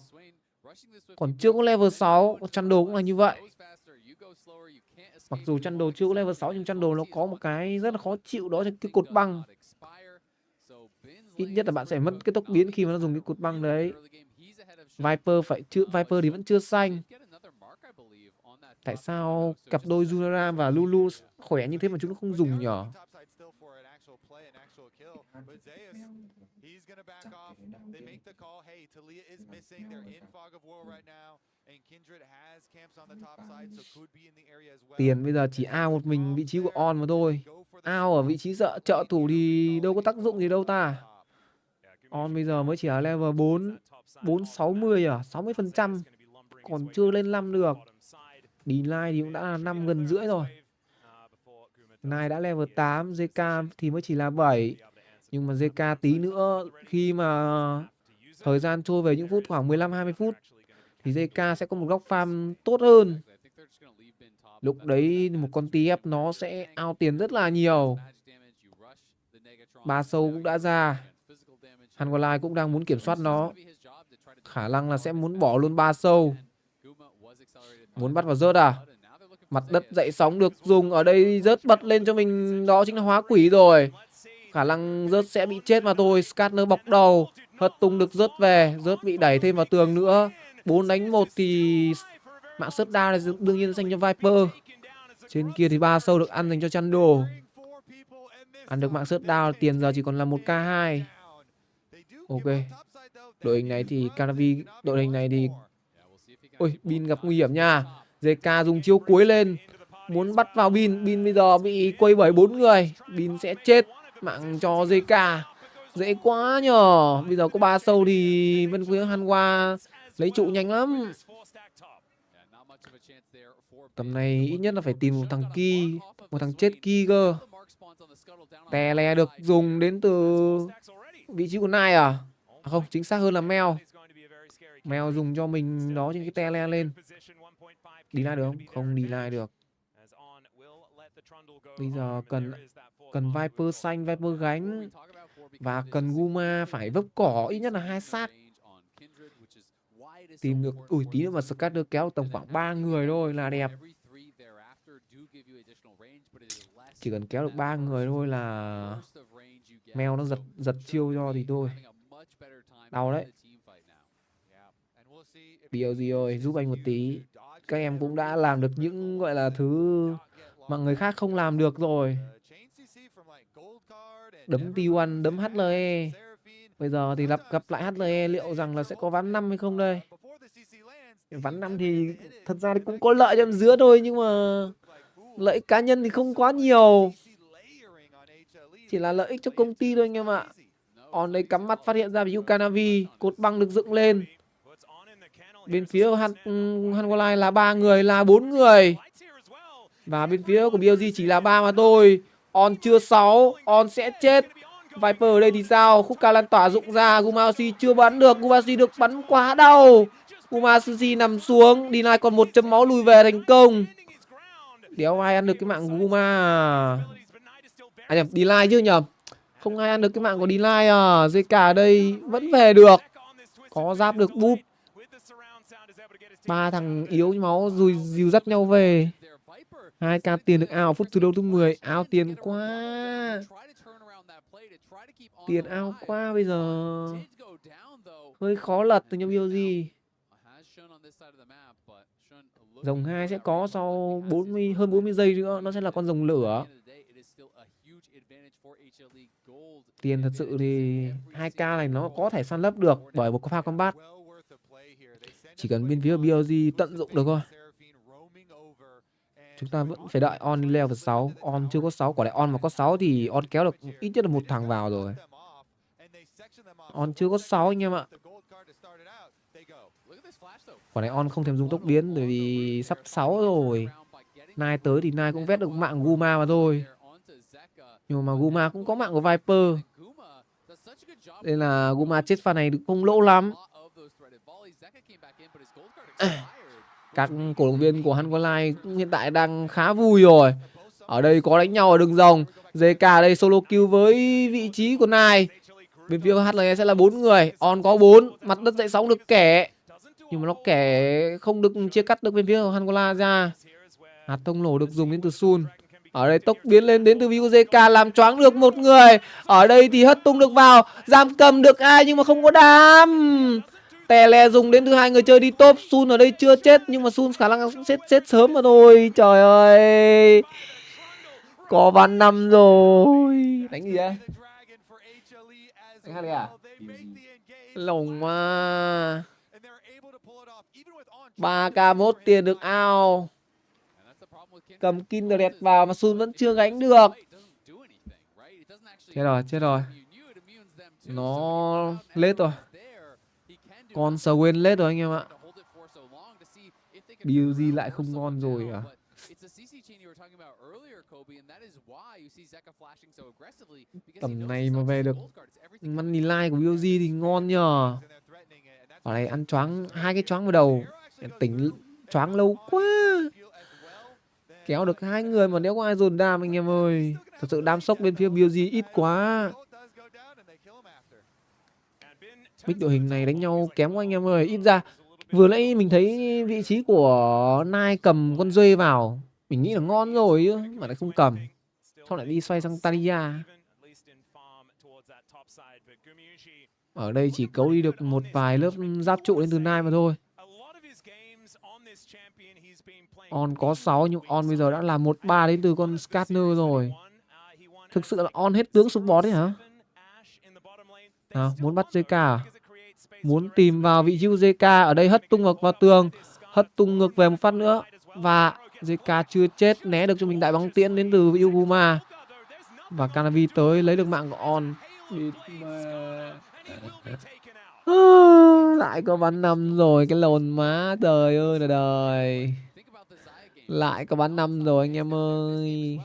còn chưa có level 6. Chandler cũng là như vậy. Mặc dù Chandler chưa có level 6 nhưng Chandler nó có một cái rất là khó chịu, đó là cái cột băng. Ít nhất là bạn sẽ mất cái tốc biến khi mà nó dùng cái cột băng đấy. Viper thì vẫn chưa xanh. Tại sao cặp đôi Junaram và Lulu khỏe như thế mà chúng nó không dùng nhở? Tiền bây giờ chỉ ao một mình vị trí của On mà thôi. Ao ở vị trí trợ thủ thì đâu có tác dụng gì đâu ta. On bây giờ mới chỉ là level 4 460 à, 60%. Còn chưa lên 5 được. Delay thì cũng đã là 5 gần rưỡi rồi. Này đã level 8, JK thì mới chỉ là 7. Nhưng mà JK tí nữa khi mà thời gian trôi về những phút khoảng 15-20 phút thì JK sẽ có một góc farm tốt hơn. Lúc đấy một con TF nó sẽ out tiền rất là nhiều. Ba sâu cũng đã ra. Hanwha cũng đang muốn kiểm soát nó. Khả năng là sẽ muốn bỏ luôn ba sâu. Muốn bắt vào rớt à? Mặt đất dậy sóng được dùng. Ở đây rớt bật lên cho mình. Đó chính là hóa quỷ rồi. Khả năng rớt sẽ bị chết mà thôi. Scanner bọc đầu. Hất tung được rớt về. Rớt bị đẩy thêm vào tường nữa. 4 đánh 1 thì mạng shutdown này đương nhiên dành cho Viper. Trên kia thì ba sâu được ăn dành cho chăn đồ. Ăn được mạng shutdown, tiền giờ chỉ còn là 1k2. Ok. Đội hình này thì Canavi, đội hình này thì ôi, Bin gặp nguy hiểm nha. JK dùng chiêu cuối lên. Muốn bắt vào Bin. Bin bây giờ bị quay bởi 4 người. Bin sẽ chết. Mạng cho JK. Dễ quá nhờ. Bây giờ có 3 sâu thì bên phía Hanwha lấy trụ nhanh lắm. Tầm này ít nhất là phải tìm một thằng Ki. Một thằng chết Ki cơ. Tè lè được dùng đến từ vị trí của Nai à? Không, chính xác hơn là Mel. Mel dùng cho mình đó trên cái tè le lên. Đi lại được không? Không đi lại được. Bây giờ cần Viper xanh, Viper gánh. Và cần Guma phải vấp cỏ ít nhất là 2 xác. Tìm được, ui tí nữa mà Scatter kéo tầm khoảng 3 người thôi là đẹp. Chỉ cần kéo được 3 người thôi là Mel nó giật chiêu cho thì thôi. Đau đấy. BLG ơi, giúp anh một tí. Các em cũng đã làm được những gọi là thứ mà người khác không làm được rồi. Đấm T1, đấm HLE. Bây giờ thì gặp lại HLE liệu rằng là sẽ có ván 5 hay không đây? Ván 5 thì thật ra thì cũng có lợi cho em giữa thôi, nhưng mà lợi cá nhân thì không quá nhiều. Chỉ là lợi ích cho công ty thôi anh em ạ. On đây cắm mắt phát hiện ra ví Canavi, cột băng được dựng lên. Bên phía Hanwha là 3 người, là 4 người. Và bên phía của BLG chỉ là 3 mà thôi. On chưa 6, On sẽ chết. Viper ở đây thì sao? Khúc ca lan tỏa dụng ra, Gumausi chưa bắn được, Gumausi được bắn quá đau. Gumausi nằm xuống, Deny còn 1 chấm máu lùi về thành công. Đéo ai ăn được cái mạng của Guma. À nhầm, Deny chứ nhầm. Không ai ăn được cái mạng của Deny à. JK ở đây vẫn về được. Có giáp được búp. 3 thằng yếu máu rồi dìu dắt nhau về. 2k tiền được ao phút từ đầu thứ 10. Ao tiền quá. Tiền ao quá bây giờ. Hơi khó lật từ nhóm BLG. Rồng 2 sẽ có sau hơn 40 giây nữa. Nó sẽ là con rồng lửa. Tiền thật sự thì 2k này nó có thể săn lấp được bởi một pha combat. Chỉ cần bên phía BLG tận dụng được thôi. Chúng ta vẫn phải đợi On level 6. On chưa có 6. Quả này On mà có 6 thì On kéo được ít nhất là 1 thằng vào rồi. On chưa có 6 anh em ạ. Quả này On không thèm dùng tốc biến bởi vì sắp 6 rồi. Nai tới thì Nai cũng vét được mạng Guma mà thôi. Nhưng mà Guma cũng có mạng của Viper. Nên là Guma chết pha này không lỗ lắm. Các cổ động viên của Hanwha hiện tại đang khá vui rồi. Ở đây có đánh nhau ở đường rồng. JK đây solo kill với vị trí của Nai. Bên phía HLE sẽ là 4 người. On có 4. Mặt đất dậy sóng được kẻ. Nhưng mà nó kẻ không được chia cắt được bên phía Hanwha ra. Hạt thông nổ được dùng đến từ Sun. Ở đây tốc biến lên đến từ Vigo JK làm choáng được một người. Ở đây thì hất tung được vào. Giam cầm được ai nhưng mà không có đám. Tè lè dùng đến từ 2 người chơi đi top. Sun ở đây chưa chết nhưng mà Sun khả năng cũng chết sớm mà thôi. Trời ơi. Có ván 5 rồi. Đánh gì vậy? Đánh HLE à? Lồng mà. 3k1 tiền được ao. Cầm Kindred vào mà Sun vẫn chưa gánh được. Chết rồi, chết rồi. Nó lết rồi. Con Swain lết rồi anh em ạ. BLG lại không ngon rồi à? Tầm này mà về được money line của BLG thì ngon nhờ. Ở này ăn choáng, 2 cái choáng vào đầu. Tỉnh choáng lâu quá. Kéo được 2 người mà nếu có ai dồn đam anh em ơi. Thật sự đam sốc bên phía BLG ít quá. Bích đội hình này đánh nhau kém quá anh em ơi. Ít ra vừa nãy mình thấy vị trí của Nai cầm con Duê vào, mình nghĩ là ngon rồi chứ, mà lại không cầm. Sau lại đi xoay sang Talia. Ở đây chỉ cấu đi được một vài lớp giáp trụ đến từ Nai mà thôi. On có 6 nhưng On bây giờ đã là 1-3 đến từ con Scanner rồi. Thực sự là On hết tướng support đấy hả? Nào, muốn bắt JK à? Muốn tìm vào vị trí của JK. Ở đây hất tung ngược vào tường. Hất tung ngược về một phát nữa. Và JK chưa chết. Né được cho mình đại băng tiễn đến từ Yuguma. Và Canavi tới lấy được mạng của On. Lại có bắn 5 rồi. Cái lồn má. Trời ơi là đời. Lại có bắn 5 rồi anh em ơi.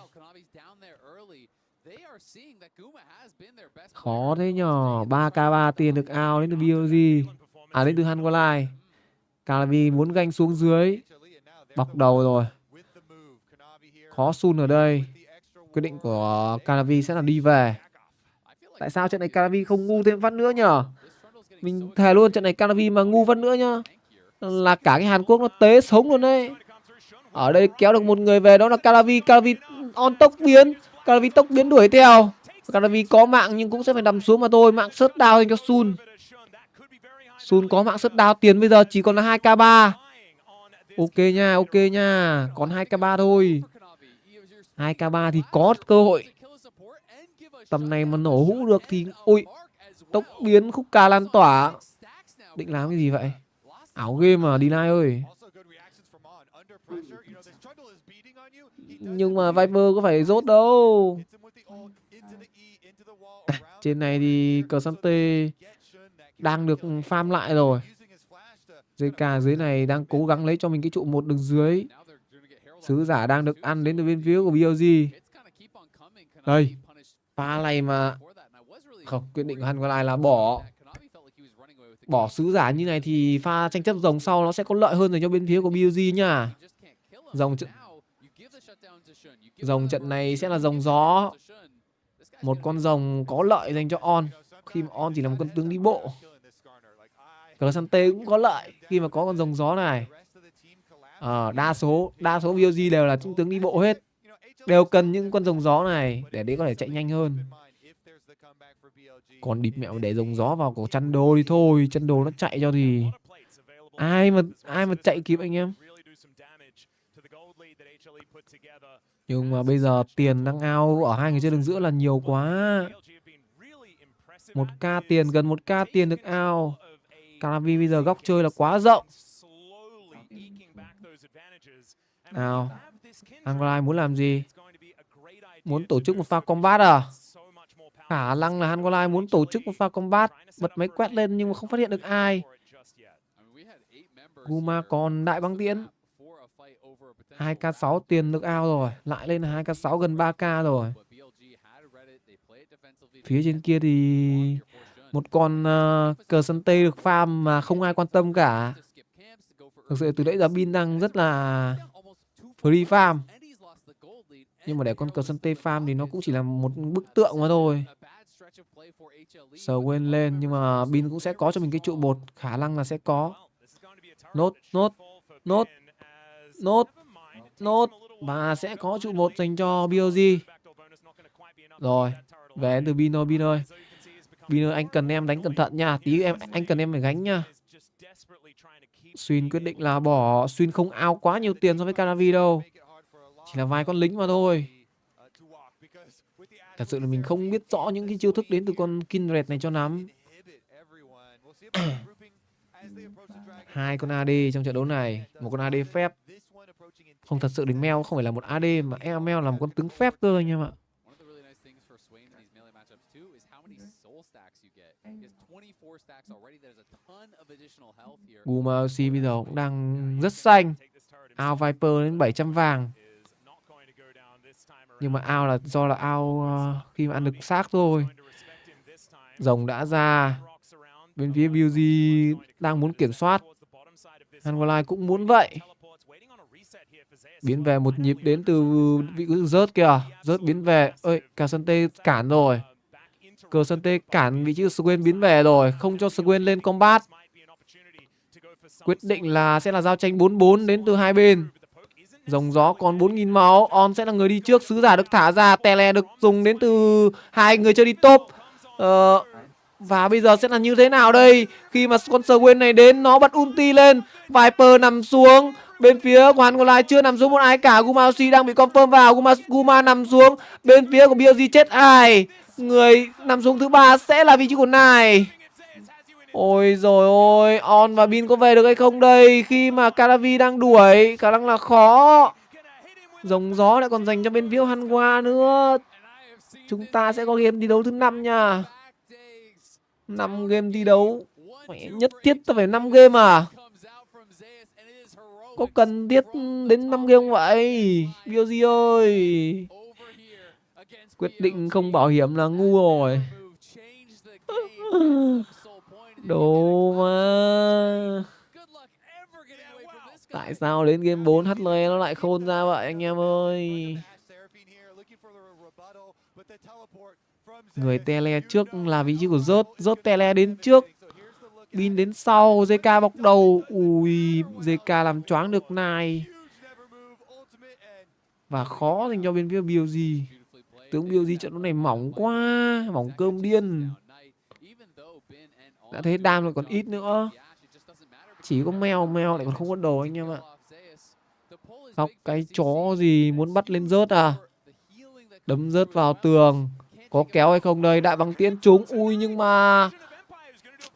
Khó thế nhờ. 3k3 tiền được out đến từ BLG. À đến từ Hanwha. Calavi muốn ganh xuống dưới. Bọc đầu rồi. Khó sun ở đây. Quyết định của Calavi sẽ là đi về. Tại sao trận này Calavi không ngu thêm phát nữa nhở? Mình thề luôn trận này Calavi mà ngu phát nữa nhá, là cả cái Hàn Quốc nó tế sống luôn đấy. Ở đây kéo được một người về đó là Calavi. Calavi on tốc biến. Calavi tốc biến đuổi theo. Calavi có mạng nhưng cũng sẽ phải nằm xuống mà thôi. Mạng sớt đao dành cho Sun. Sun có mạng sớt đao. Tiền bây giờ chỉ còn là 2k3. Ok nha, ok nha. Còn 2k3 thôi. 2k3 thì có cơ hội. Tầm này mà nổ hũ được thì... Ôi, tốc biến khúc ca lan tỏa. Định làm cái gì vậy? Ảo game mà Deny ơi. Nhưng mà Viper có phải rốt đâu. Trên này thì Crsante đang được farm lại rồi. JK dưới này đang cố gắng lấy cho mình cái trụ 1 đường dưới. Sứ giả đang được ăn đến từ bên phía của BLG. Đây, pha này mà không, quyết định của Hanwha là bỏ sứ giả như này thì pha tranh chấp rồng sau nó sẽ có lợi hơn dành cho bên phía của BLG nha. Rồng trận này sẽ là rồng gió. Một con rồng có lợi dành cho On. Khi mà On chỉ là một con tướng đi bộ. Crsante cũng có lợi khi mà có con rồng gió này. Đa số BLG đều là những tướng đi bộ hết. Đều cần những con rồng gió này để có thể chạy nhanh hơn. Còn địt mẹo để rồng gió vào cổ chăn đồ đi thôi. Chăn đồ nó chạy cho thì ai mà chạy kịp anh em. Nhưng mà bây giờ tiền đang ao ở hai người trên đường giữa là nhiều quá. 1k tiền, gần 1k tiền được ao. Calavi bây giờ góc chơi là quá rộng. Nào, Hanwha muốn làm gì? Muốn tổ chức một pha combat à? Khả năng là Hanwha muốn tổ chức một pha combat. Bật máy quét lên nhưng mà không phát hiện được ai. Guma còn đại băng tiễn. 2k6 tiền được out rồi. Lại lên là 2k6 gần 3k rồi. Phía trên kia thì một con Crsante được farm mà không ai quan tâm cả. Thực sự từ nãy giờ Bin đang rất là free farm. Nhưng mà để con Crsante farm thì nó cũng chỉ là một bức tượng mà thôi. Swain lên nhưng mà Bin cũng sẽ có cho mình cái trụ 1. Khả năng là sẽ có. Nốt. Và sẽ có trụ 1 dành cho BLG. Rồi, về từ Bin ơi. Bin ơi, anh cần em đánh cẩn thận nha. Tí anh cần em phải gánh nha. Xuyên quyết định là bỏ. Xuyên không ao quá nhiều tiền so với Canavi đâu. Chỉ là vài con lính mà thôi. Thật sự là mình không biết rõ những cái chiêu thức đến từ con Kindred này cho lắm. 2 con AD trong trận đấu này. Một con AD phép. Không, thật sự đỉnh Mel không phải là một AD mà Mel là một con tướng phép cơ anh em ạ. Gumaosi bây giờ cũng đang rất xanh. Ao Viper đến 700 vàng. Nhưng mà ao là do là ao khi mà ăn được xác thôi. Rồng đã ra. Bên phía BLG đang muốn kiểm soát. Hangulai cũng muốn vậy. Biến về một nhịp đến từ vị của rớt kìa. Rớt biến về. Ơi, cả sân tê cản rồi. Cờ sân tê cản vị trí của Swain biến về rồi. Không cho Swain lên combat. Quyết định là sẽ là giao tranh 4-4 đến từ hai bên. Rồng gió còn 4.000 máu. On sẽ là người đi trước. Sứ giả được thả ra. Tele được dùng đến từ hai người chơi đi top. Và bây giờ sẽ là như thế nào đây? Khi mà con Swain này đến, nó bật ulti lên. Viper nằm xuống. Bên phía của Hangulai chưa nằm xuống một ai cả. Gumaosi đang bị confirm vào. Guma nằm xuống. Bên phía của BLG chết ai? Người nằm xuống thứ ba sẽ là vị trí của Nai. Ôi rồi ôi, On và Bin có về được hay không đây? Khi mà Caravi đang đuổi, khả năng là khó. Rồng gió lại còn dành cho bên phía Hanwha nữa. Chúng ta sẽ có game thi đấu thứ 5 nha. 5 game thi đấu. Mẹ, nhất thiết ta phải 5 game à? Có cần thiết đến 5 game không vậy? BLG ơi. Quyết định không bảo hiểm là ngu rồi. Đồ mà. Tại sao đến game 4 HLE nó lại khôn ra vậy anh em ơi? Người tele trước là vị trí của rớt. Rớt tele đến trước. Bin đến sau. JK bọc đầu. Ui, JK làm choáng được này. Và khó dành cho bên phía BLG. Tướng BLG trận đấu này mỏng quá. Mỏng cơm điên. Đã thấy đam lại còn ít nữa. Chỉ có mèo lại còn không có đồ anh em ạ. Khóc cái chó gì, muốn bắt lên rớt à? Đấm rớt vào tường. Có kéo hay không đây? Đại băng tiễn trúng. Ui nhưng mà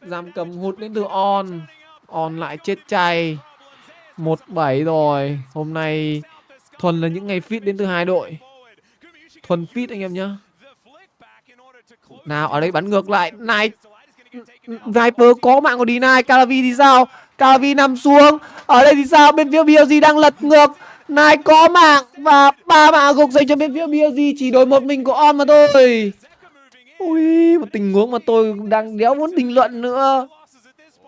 giam cầm hụt đến từ On. On lại chết chay. 1-7 rồi. Hôm nay thuần là những ngày fit đến từ hai đội. Thuần fit anh em nhá. Nào ở đây bắn ngược lại. Này, Viper có mạng của Deny. Caravi thì sao? Caravi nằm xuống. Ở đây thì sao? Bên phía BLG đang lật ngược. Nai có mạng. Và 3 mạng gục dành cho bên phía BLG. Chỉ đổi một mình của On mà thôi. Ui, một tình huống mà tôi đang đéo muốn bình luận nữa.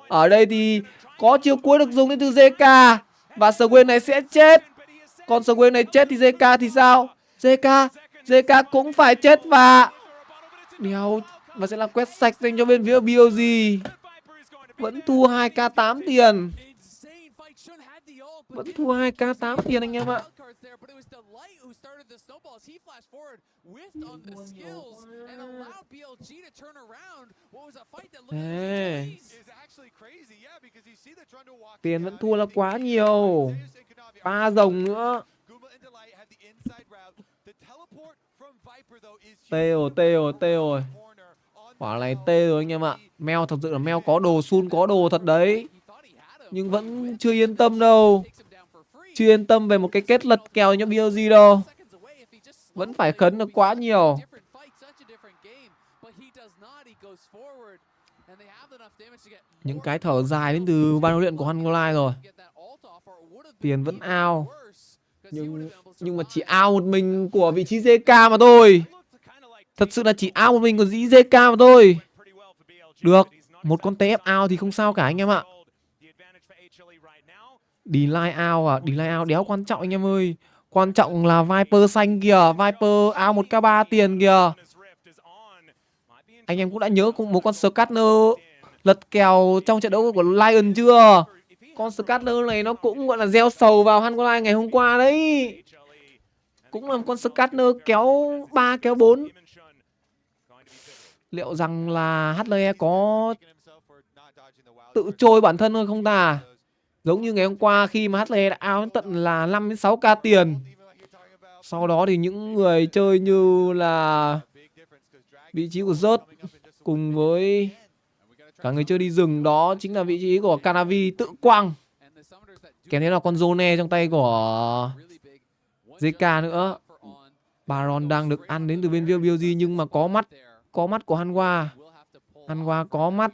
Ở đây thì có chiêu cuối được dùng đến từ JK. Và Swain này sẽ chết. Còn Swain này chết thì JK thì sao? JK cũng phải chết và đéo. Và sẽ là quét sạch dành cho bên phía BLG. Vẫn thua 2k8 tiền. Vẫn thua 2k8 tiền anh em ạ. Tiền vẫn thua là quá nhiều. 3 rồng nữa. Tê rồi. Quả này tê rồi anh em ạ. Mèo thật sự là Mèo có đồ, Sun có đồ thật đấy. Nhưng vẫn chưa yên tâm đâu. Chưa yên tâm về một cái kết lật kèo cho BLG đâu. Vẫn phải khấn được quá nhiều. Những cái thở dài đến từ ban huấn luyện của Hangulai rồi. Tiền vẫn ao. Nhưng mà chỉ ao một mình của vị trí JK mà thôi. Thật sự là chỉ ao một mình của dĩ JK mà thôi. Được, một con TF ao thì không sao cả anh em ạ. Delay ao à? Delay ao đéo quan trọng anh em ơi. Quan trọng là Viper xanh kìa. Viper ao 1k3 tiền kìa. Anh em cũng đã nhớ một con Scanner lật kèo trong trận đấu của Lion chưa? Con Scanner này nó cũng gọi là gieo sầu vào Hangulai ngày hôm qua đấy. Cũng là một con Scanner kéo 3 kéo 4. Liệu rằng là HLE có tự trôi bản thân hơn không ta? Giống như ngày hôm qua khi mà HLE đã ao đến tận là 5 đến 6k tiền. Sau đó thì những người chơi như là vị trí của rớt cùng với cả người chơi đi rừng, đó chính là vị trí của Canavi tự quăng. Kèm theo là con Zone trong tay của JK nữa. Baron đang được ăn đến từ bên phía BLG nhưng mà có mắt của Hanwha. Hanwha có mắt.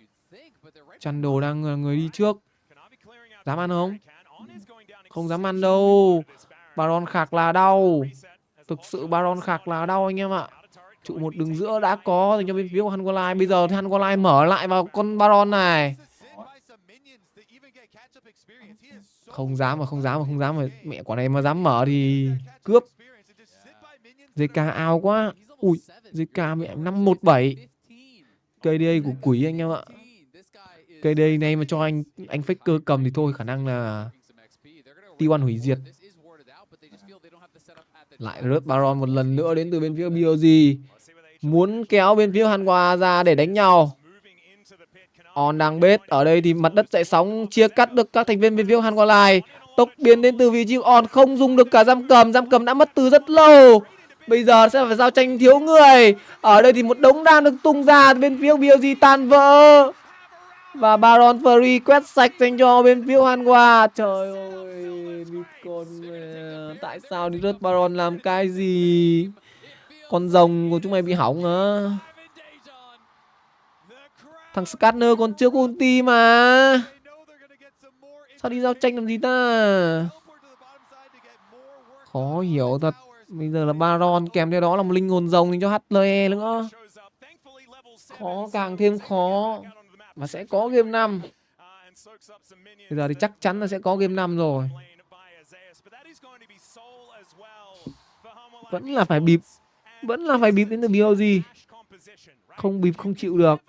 Chăn đồ đang là người đi trước. Dám ăn không? Không dám ăn đâu. Baron khạc là đau. Thực sự Baron khạc là đau anh em ạ. Trụ một đường giữa đã có dành cho bên phía của Hungolive. Bây giờ thì Hungolive mở lại vào con Baron này. Không dám mà. Mẹ quả này mà dám mở thì cướp. JK ao quá. Ui, JK mẹ 517. Cây đây của quỷ anh em ạ. Cây đây này mà cho anh Faker cầm thì thôi, khả năng là T1 hủy diệt. Lại rớt Baron một lần nữa đến từ bên phía BLG. Muốn kéo bên phía Hanwha ra để đánh nhau. On đang bết. Ở đây thì mặt đất dậy sóng chia cắt được các thành viên bên phía Hungolive. Tốc biến đến từ vị trí On không dùng được cả giam cầm đã mất từ rất lâu. Bây giờ sẽ phải giao tranh thiếu người. Ở đây thì một đống đan được tung ra bên phía BLG tan vỡ. Và Baron Free quét sạch dành cho bên phía Hanwha. Trời ơi, tại sao đi rớt Baron làm cái gì? Con rồng của chúng mày bị hỏng hả? Thằng Scanner còn chưa có ulti mà. Sao đi giao tranh làm gì ta? Khó hiểu thật. Bây giờ là Baron kèm theo đó là một linh hồn rồng dành cho HLE nữa. Khó càng thêm khó. Và sẽ có game 5. Bây giờ thì chắc chắn là sẽ có game 5 rồi. Vẫn là phải bịp đến từ BLG. Không bịp không chịu được.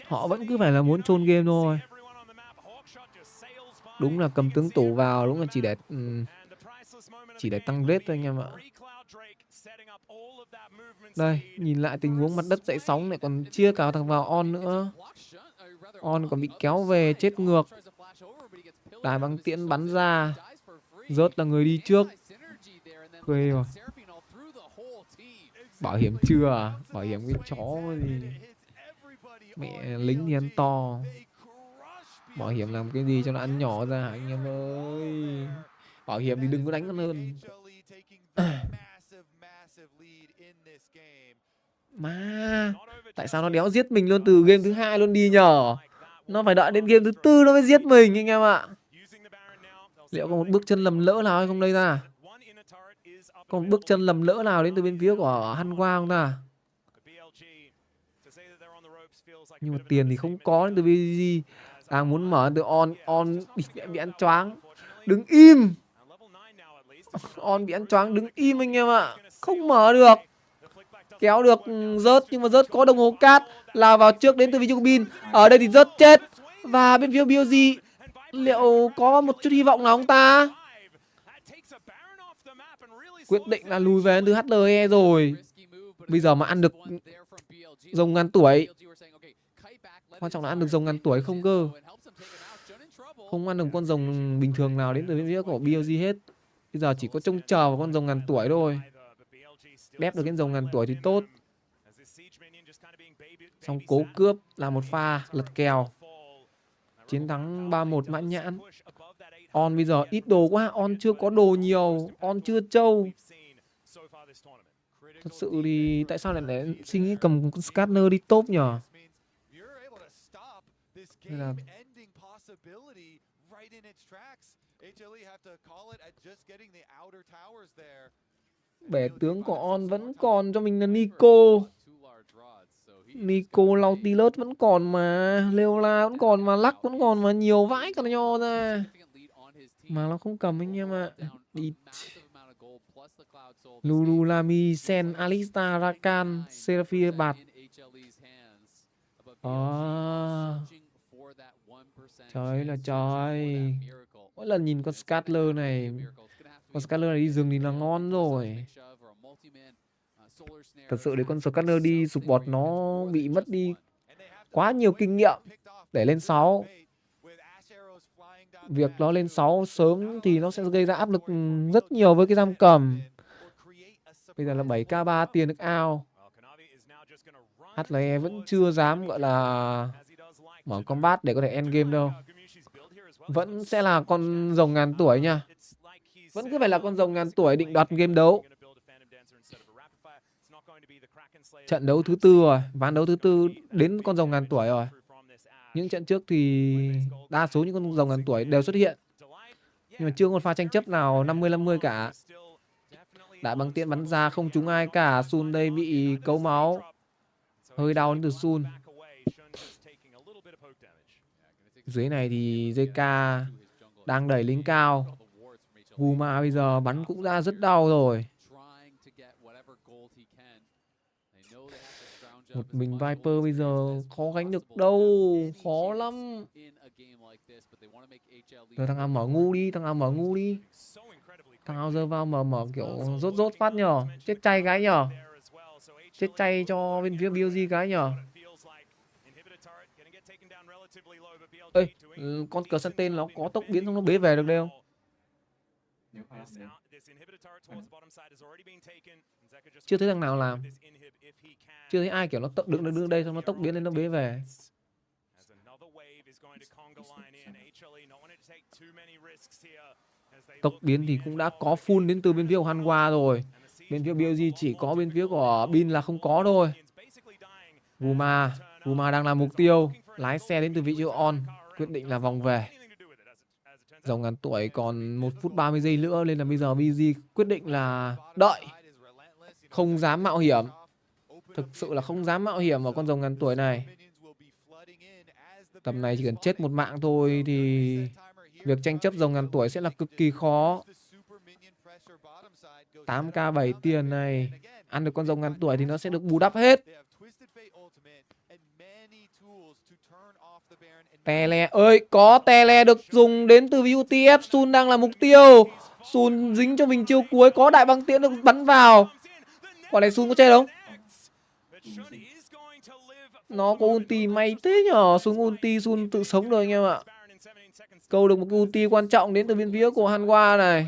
Họ vẫn cứ phải là muốn chôn game thôi. Đúng là cầm tướng tủ vào, đúng là chỉ để tăng rate thôi anh em ạ. Đây, nhìn lại tình huống mặt đất dậy sóng lại còn chia cả thằng vào On nữa. On còn bị kéo về chết ngược. Đài băng tiễn bắn ra. Rớt là người đi trước. Quê rồi. Bảo hiểm chưa à? Bảo hiểm cái chó gì. Mẹ lính thì ăn to. Bảo hiểm làm cái gì cho nó ăn nhỏ ra anh em ơi. Bảo hiểm thì đừng có đánh con hơn. Mà tại sao nó đéo giết mình luôn từ game thứ 2 luôn đi nhở? Nó phải đợi đến game thứ 4 nó mới giết mình anh em ạ. Liệu có một bước chân lầm lỡ nào hay không đây ta? Có một bước chân lầm lỡ nào đến từ bên phía của Hanwha không ta? Nhưng mà tiền thì không có đến từ BLG. Đang muốn mở từ On bị ăn choáng. Đứng im. On bị ăn choáng đứng im anh em ạ. Không mở được. Kéo được rớt nhưng mà rớt có đồng hồ cát là vào trước đến từ vị trí của Bin. Ở đây thì rớt chết. Và bên phía BLG liệu có một chút hy vọng nào không ta? Quyết định là lùi về từ HLE rồi. Bây giờ mà ăn được rồng ngàn tuổi. Quan trọng là ăn được rồng ngàn tuổi không cơ. Không ăn được con rồng bình thường nào đến từ bên phía của BLG hết. Bây giờ chỉ có trông chờ vào con rồng ngàn tuổi thôi. Đép được cái rồng ngàn tuổi thì tốt. Xong cố cướp là một pha lật kèo. Chiến thắng 3-1 mãn nhãn. On bây giờ ít đồ quá. On chưa có đồ nhiều. On chưa trâu. Thật sự thì tại sao lại để suy nghĩ cầm con Scanner đi top nhở? Nên là bể tướng của On vẫn còn cho mình là Nico. Nico Nautilus vẫn còn mà. Leola vẫn còn mà. Lắc vẫn còn mà. Nhiều vãi cả nho ra. Mà nó không cầm anh em ạ. Đi. Lululami, Sen, Alistar, Rakan, Seraphir, Bạt. Trời là trời. Mỗi lần nhìn con Scarlet này. Con Scarlet này đi rừng thì là ngon rồi. Thật sự để con Scarlet đi sụp bọt nó bị mất đi quá nhiều kinh nghiệm để lên 6. Việc nó lên 6 sớm thì nó sẽ gây ra áp lực rất nhiều với cái giam cầm. Bây giờ là 7k3 tiền được ao. HLE vẫn chưa dám gọi là mở combat để có thể end game đâu. Vẫn sẽ là con rồng ngàn tuổi nha. Vẫn cứ phải là con rồng ngàn tuổi định đoạt game đấu. Trận đấu thứ 4 rồi. Ván đấu thứ 4 đến con rồng ngàn tuổi rồi. Những trận trước thì đa số những con rồng ngàn tuổi đều xuất hiện, nhưng mà chưa có một pha tranh chấp nào 50-50 cả. Đại băng tiễn bắn ra không trúng ai cả. Sun đây bị cấu máu, hơi đau đến từ Sun. Dưới này thì JK đang đẩy lính cao. Guma bây giờ bắn cũng ra rất đau rồi. Một mình Viper bây giờ khó gánh được đâu, khó lắm. Giờ thằng nào mở ngu đi, thằng nào mở ngu đi. Thằng nào giờ vào mở kiểu rốt rốt phát nhờ. Chết chay cái nhờ. Chết chay cho bên phía BLG cái nhờ. Ê, con cờ săn tên nó có tốc biến xong nó bế về được đây không? Chưa thấy thằng nào làm. Chưa thấy ai kiểu nó đứng đây xong nó tốc biến lên nó bế về. Tốc biến thì cũng đã có full đến từ bên phía của Hanwha rồi. Bên phía BLG chỉ có bên phía của Bin là không có thôi. Guma đang làm mục tiêu. Lái xe đến từ vị trí on. Quyết định là vòng về. Rồng ngàn tuổi còn 1 phút 30 giây nữa, nên là bây giờ BLG quyết định là đợi. Không dám mạo hiểm. Thực sự là không dám mạo hiểm vào con rồng ngàn tuổi này. Tầm này chỉ cần chết một mạng thôi thì việc tranh chấp rồng ngàn tuổi sẽ là cực kỳ khó. 8k 7 tiền này, ăn được con rồng ngàn tuổi thì nó sẽ được bù đắp hết. Tele ơi, có tele được dùng đến từ UTF. Sun đang là mục tiêu. Sun dính cho mình chiêu cuối, có đại băng tiễn được bắn vào. Quả này Sun có chết không? Nó có ulti, may thế nhờ. Sun ulti, Sun tự sống rồi anh em ạ. Câu được một cái ulti quan trọng đến từ bên phía của Hanwha này.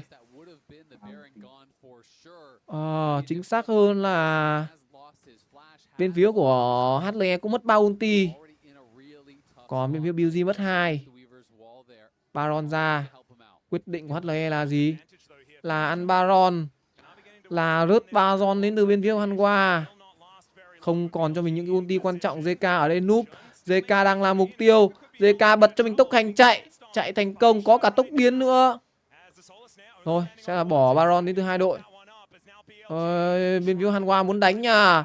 Chính xác hơn là bên phía của HLE cũng mất 3 ulti. Còn bên phía BLG mất 2. Baron ra. Quyết định của HLE là gì? Là ăn Baron. Là rớt Baron đến từ bên phía của Hanwha. Không còn cho mình những cái ulti quan trọng. JK ở đây núp. JK đang làm mục tiêu. JK bật cho mình tốc hành chạy. Chạy thành công, có cả tốc biến nữa. Rồi, sẽ là bỏ Baron đến từ hai đội. Bên phía Hanwha muốn đánh nha.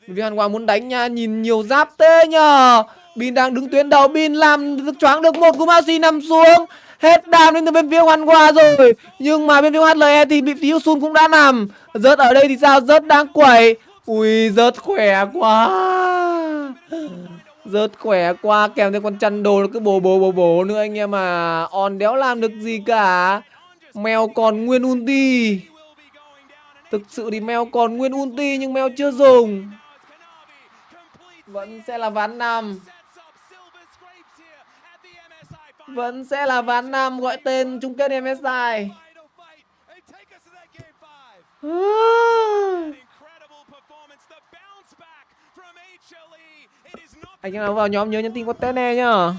Bên phía Hanwha muốn đánh nha. Nhìn nhiều giáp tê nhờ. Bin đang đứng tuyến đầu. Bin làm choáng được một cú Mausi nằm xuống. Hết đam đến từ bên phía Hanwha rồi. Nhưng mà bên phía HLE thì bị phía Sun cũng đã nằm. Rớt ở đây thì sao? Rớt đang quẩy. Ui, rớt khỏe quá. Rớt khỏe quá. Kèm theo con chăn đồ nó cứ bổ nữa anh em à. On đéo làm được gì cả. Mèo còn nguyên ulti. Thực sự thì Mèo còn nguyên ulti nhưng Mèo chưa dùng. Vẫn sẽ là ván 5. Vẫn sẽ là ván 5 gọi tên chung kết MSI. Anh em nào vào nhóm nhớ nhắn tin có tên này nhá.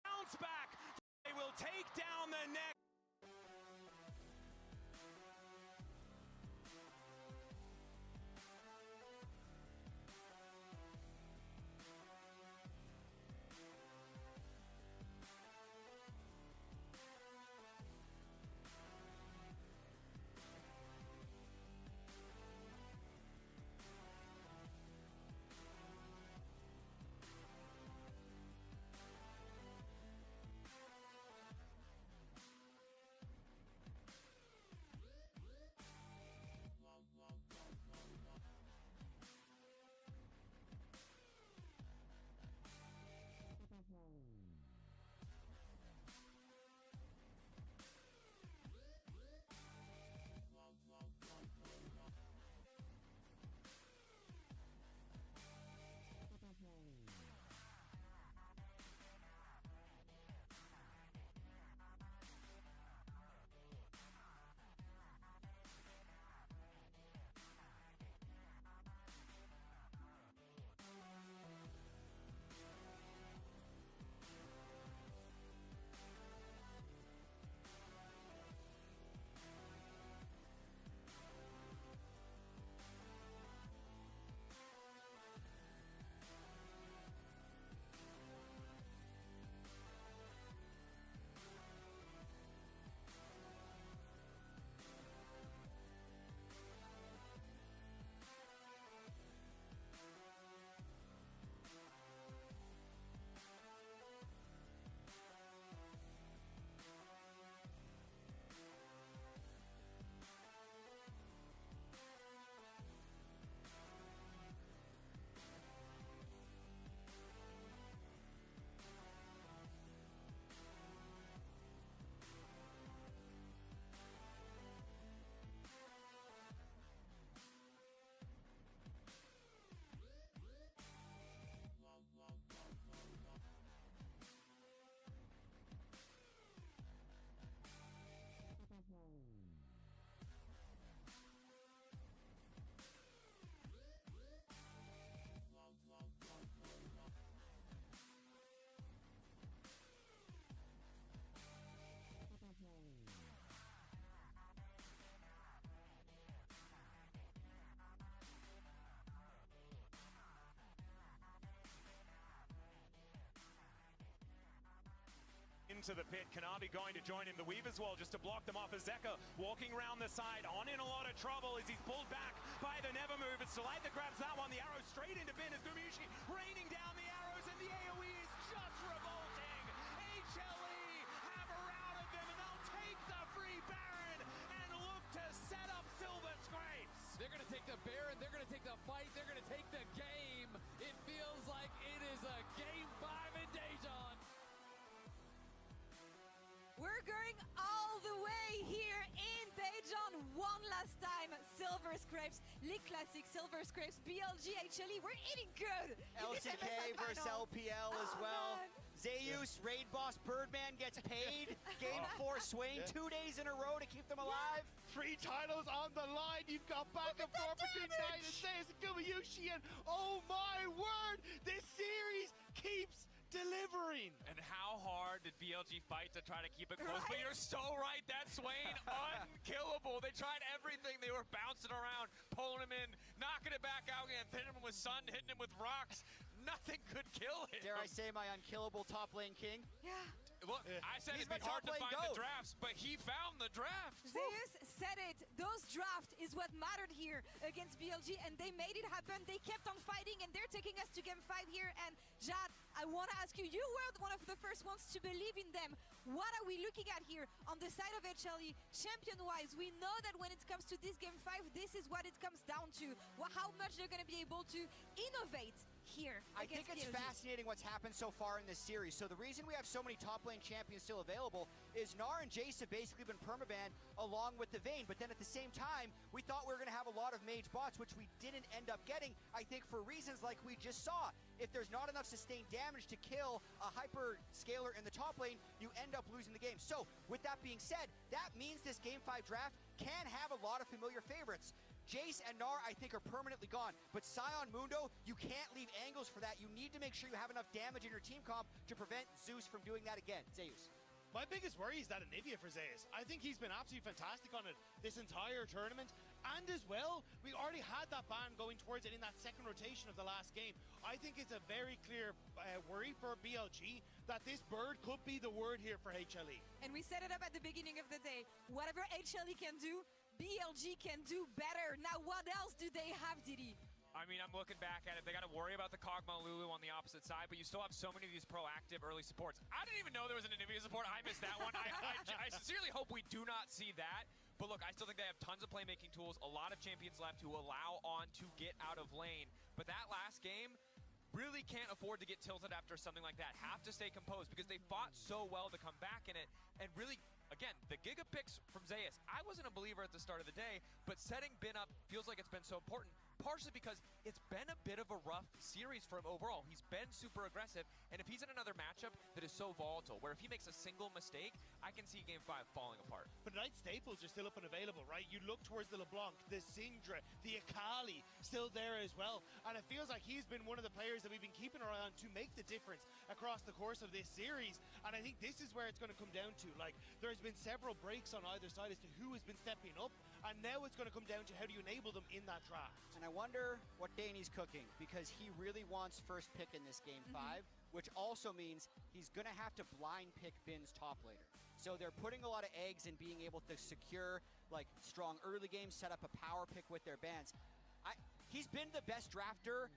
Bounce back. They will take down the next. into the pit. Kanavi going to join him. The Weave as well, just to block them off. As Zeka walking around the side, on in a lot of trouble as he's pulled back by the Never Move. It's Delight that grabs that one. The arrow straight into Bin as Gumiushi raining down the arrows, and the AoE is just revolting. HLE have routed them, and they'll take the free Baron and look to set up Silver Scrapes. They're going to take the Baron, they're going to take the fight, they're going to take the game. It feels like it is a Game 5 in Daejeon. We're going all the way here in Daejeon one last time. Silver Scrapes, League Classic, Silver Scrapes, BLG, HLE, we're eating good. LCK versus LPL as well. Man. Zeus, Raid Boss, Birdman gets paid. Game 4 Swain, 2 days in a row to keep them alive. 3 titles on the line. You've got back and forth between Knight and Zeus and Gumiushi, and oh my word, this series keeps delivering. And how hard did BLG fight to try to keep it close? But you're so right, that Swain, unkillable. They tried everything. They were bouncing around, pulling him in, knocking it back out again, hitting him with sun, hitting him with rocks. Nothing could kill him. Dare I say my unkillable top lane king? Yeah. Look, I said it'd be hard to find the drafts, but he found the draft. Zeus said it. Those draft is what mattered here against BLG, and they made it happen. They kept on fighting, and they're taking us to Game 5 here. And Jad, I want to ask you, you were one of the first ones to believe in them. What are we looking at here on the side of HLE? Champion-wise, we know that when it comes to this Game 5, this is what it comes down to. How much they're going to be able to innovate here. I think it's BLG. fascinating what's happened so far in this series. So the reason we have so many top lane champions still available is Gnar and Jace have basically been permabanned along with the Vayne. But then at the same time, we thought we were going to have a lot of mage bots, which we didn't end up getting, I think for reasons like we just saw. If there's not enough sustained damage to kill a hyper scaler in the top lane, you end up losing the game. So with that being said, that means this Game 5 draft can have a lot of familiar favorites. Jace and Gnar, I think, are permanently gone. But Scion Mundo, you can't leave angles for that. You need to make sure you have enough damage in your team comp to prevent Zeus from doing that again. Zeus. My biggest worry is that Anivia for Zeus. I think he's been absolutely fantastic on it this entire tournament. And as well, we already had that ban going towards it in that second rotation of the last game. I think it's a very clear worry for BLG that this bird could be the word here for HLE. And we set it up at the beginning of the day. Whatever HLE can do, BLG can do better. Now, what else do they have, Diddy? I mean, I'm looking back at it. They got to worry about the Kog'Maw Lulu on the opposite side, but you still have so many of these proactive early supports. I didn't even know there was an Anivia support. I missed that one. I sincerely hope we do not see that. But look, I still think they have tons of playmaking tools, a lot of champions left who allow On to get out of lane. But that last game really can't afford to get tilted after something like that. Have to stay composed because they fought so well to come back in it and really... Again, the Giga picks from Zeus. I wasn't a believer at the start of the day, but setting Bin up feels like it's been so important, partially because it's been a bit of a rough series for him overall. He's been super aggressive, and if he's in another matchup that is so volatile, where if he makes a single mistake, I can see Game 5 falling apart. But Knight staples are still up and available, right? You look towards the LeBlanc, the Syndra, the Akali, still there as well. And it feels like he's been one of the players that we've been keeping our eye on to make the difference across the course of this series. And I think this is where it's going to come down to. Like, there's been several breaks on either side as to who has been stepping up, and now it's going to come down to how do you enable them in that draft. And I wonder what Danny's cooking, because he really wants first pick in this Game 5, which also means he's going to have to blind pick Bin's top laner. So they're putting a lot of eggs in being able to secure like strong early games, set up a power pick with their bans. He's been the best drafter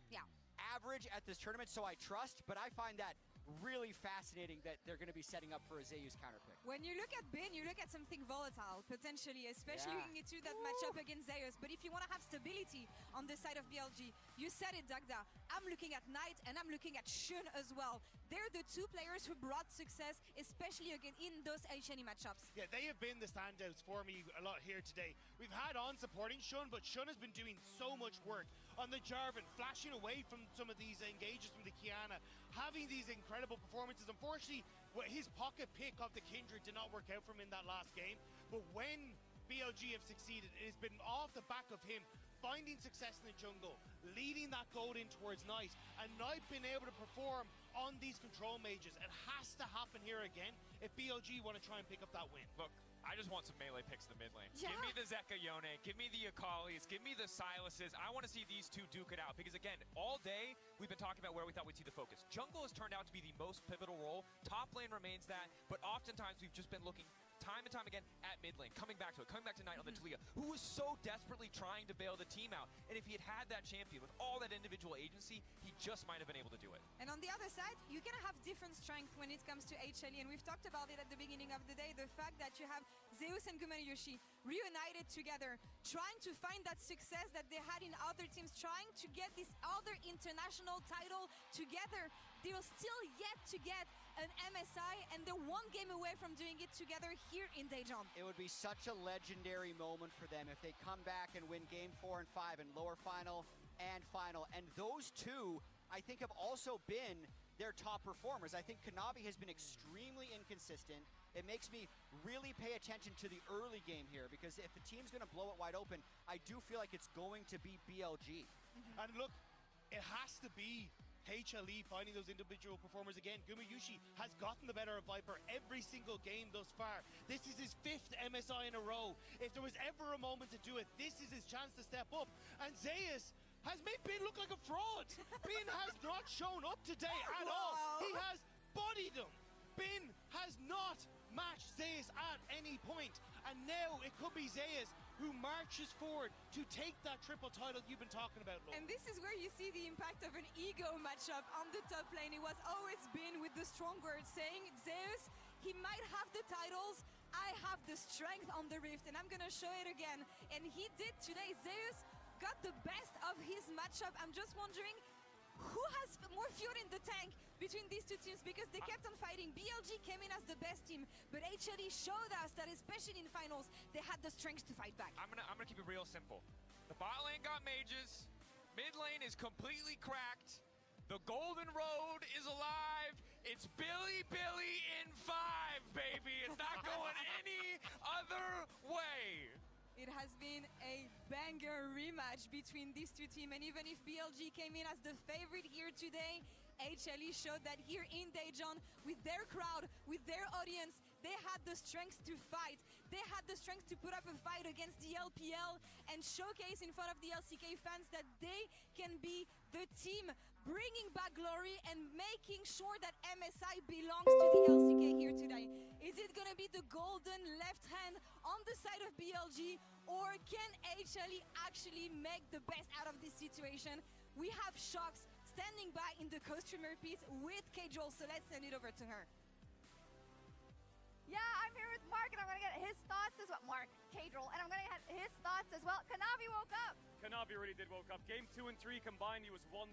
average at this tournament, so I trust, but I find that really fascinating that they're going to be setting up for a Zeus counterpick. When you look at Bin, you look at something volatile, potentially, especially into that matchup against Zeus. But if you want to have stability on the side of BLG, you said it, Dagda. I'm looking at Knight, and I'm looking at Shun as well. They're the two players who brought success, especially again in those HLE matchups. Yeah, they have been the standouts for me a lot here today. We've had On supporting Shun, but Shun has been doing so much work on the Jarvan, flashing away from some of these engages from the Kiana, having these incredible performances. Unfortunately, his pocket pick of the Kindred did not work out for him in that last game, but when BLG have succeeded, it has been off the back of him finding success in the jungle, leading that gold in towards Knight, and Knight being able to perform on these control mages. It has to happen here again if BLG want to try and pick up that win. Look, I just want some melee picks in the mid lane. Yeah. Give me the Zeka Yone, give me the Akalis, give me the Silases. I want to see these two duke it out because, again, all day we've been talking about where we thought we'd see the focus. Jungle has turned out to be the most pivotal role. Top lane remains that, but oftentimes we've just been looking time and time again at mid lane, coming back to Knight on the Talia, who was so desperately trying to bail the team out. And if he had that champion with all that individual agency, he just might have been able to do it. And on the other side, you're going to have different strength when it comes to HLE. And we've talked about it at the beginning of the day, the fact that you have Zeus and Gumayushi reunited together, trying to find that success that they had in other teams, trying to get this other international title together. They're still yet to get an MSI, and they're one game away from doing it together here in Daejeon. It would be such a legendary moment for them if they come back and win game 4 and 5 in lower final and final. And those two, I think, have also been their top performers. I think Kanavi has been extremely inconsistent. It makes me really pay attention to the early game here, because if the team's going to blow it wide open, I do feel like it's going to be BLG. And look, it has to be HLE finding those individual performers again. Gumayushi has gotten the better of Viper every single game thus far. This is his 5th MSI in a row. If there was ever a moment to do it, this is his chance to step up. And Zeus has made Bin look like a fraud. Bin has not shown up today at all. He has bodied him. Bin has not matched Zeus at any point. And now it could be Zeus who marches forward to take that triple title you've been talking about, Lo. And this is where you see the impact of an ego matchup on the top lane. It was always been with the strong word, saying, Zeus, he might have the titles, I have the strength on the Rift, and I'm gonna show it again. And he did today. Zeus got the best of his matchup. I'm just wondering, who has more fuel in the tank between these two teams, because they kept on fighting. BLG came in as the best team, but HLE showed us that, especially in finals, they had the strength to fight back. I'm gonna keep it real simple. The bot lane got mages, mid lane is completely cracked, the golden road is alive, it's Billy in 5, baby. It's not going any other way. It has been a banger rematch between these two teams, and even if BLG came in as the favorite here today, HLE showed that here in Daejeon, with their crowd, with their audience, they had the strength to fight. They had the strength to put up a fight against the LPL and showcase in front of the LCK fans that they can be the team bringing back glory and making sure that MSI belongs to the LCK here today. Is it going to be the golden left hand on the side of BLG, or can HLE actually make the best out of this situation? We have Shox standing by in the co-streamer pit with Kajol, so let's send it over to her. Yeah, I'm here with Mark, and I'm going to get his thoughts as well. Mark, Kajol, and I'm going to get his thoughts as well. Kanavi woke up. Kanavi really did woke up. Game 2 and 3 combined, he was 116.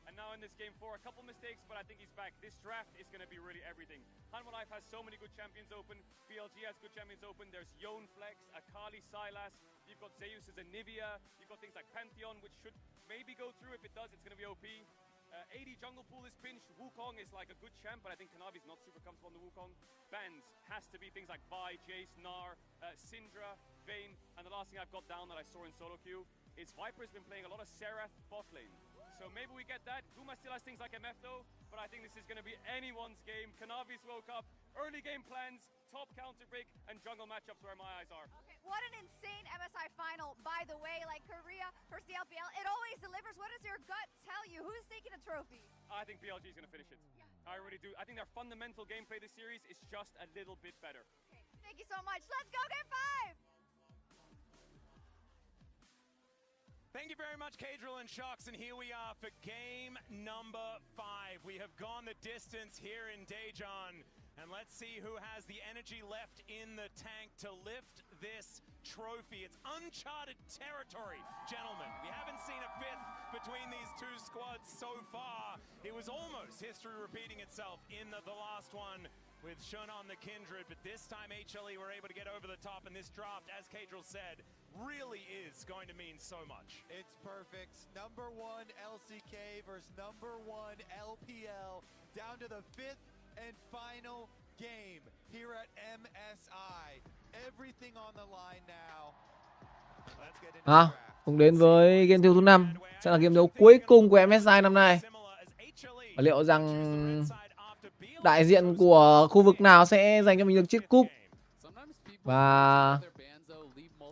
And now in this game 4, a couple mistakes, but I think he's back. This draft is going to be really everything. Hanwha Life has so many good champions open. BLG has good champions open. There's Yone Flex, Akali, Sylas. You've got Zeus as a Nivea. You've got things like Pantheon, which should maybe go through. If it does, it's going to be OP. 80 jungle pool is pinched. Wukong is like a good champ, but I think Kanavi's not super comfortable on the Wukong. Bans has to be things like Vi, Jace, Gnar, Syndra, Vayne. And the last thing I've got down that I saw in solo queue is Viper's been playing a lot of Serath bot lane. So maybe we get that. Guma still has things like MF though, but I think this is going to be anyone's game. Kanavi's woke up, early game plans, top counter break, and jungle matchups where my eyes are. Okay, what an insane MSI final, by the way. Like Korea versus the LPL, it always delivers. What does your gut tell you? Who's taking a trophy? I think BLG is going to finish it. Yeah. I really do. I think their fundamental gameplay this series is just a little bit better. Okay, thank you so much. Let's go game 5! Thank you very much, Kajol and Shox, and here we are for game number 5. We have gone the distance here in Daejeon, and let's see who has the energy left in the tank to lift this trophy. It's uncharted territory, gentlemen. We haven't seen a fifth between these two squads so far. It was almost history repeating itself in the last one with Shun on the Kindred, but this time HLE were able to get over the top, and this draft, as Kajol said, really is going to mean so much. It's perfect. Number 1 LCK versus number 1 LPL, down to the 5th and final game here at MSI. Everything on the line now. Let's get into Cùng đến với game thứ 5 sẽ là game đấu cuối cùng của MSI năm nay. Và liệu rằng đại diện của khu vực nào sẽ dành cho mình được chiếc cúp? Và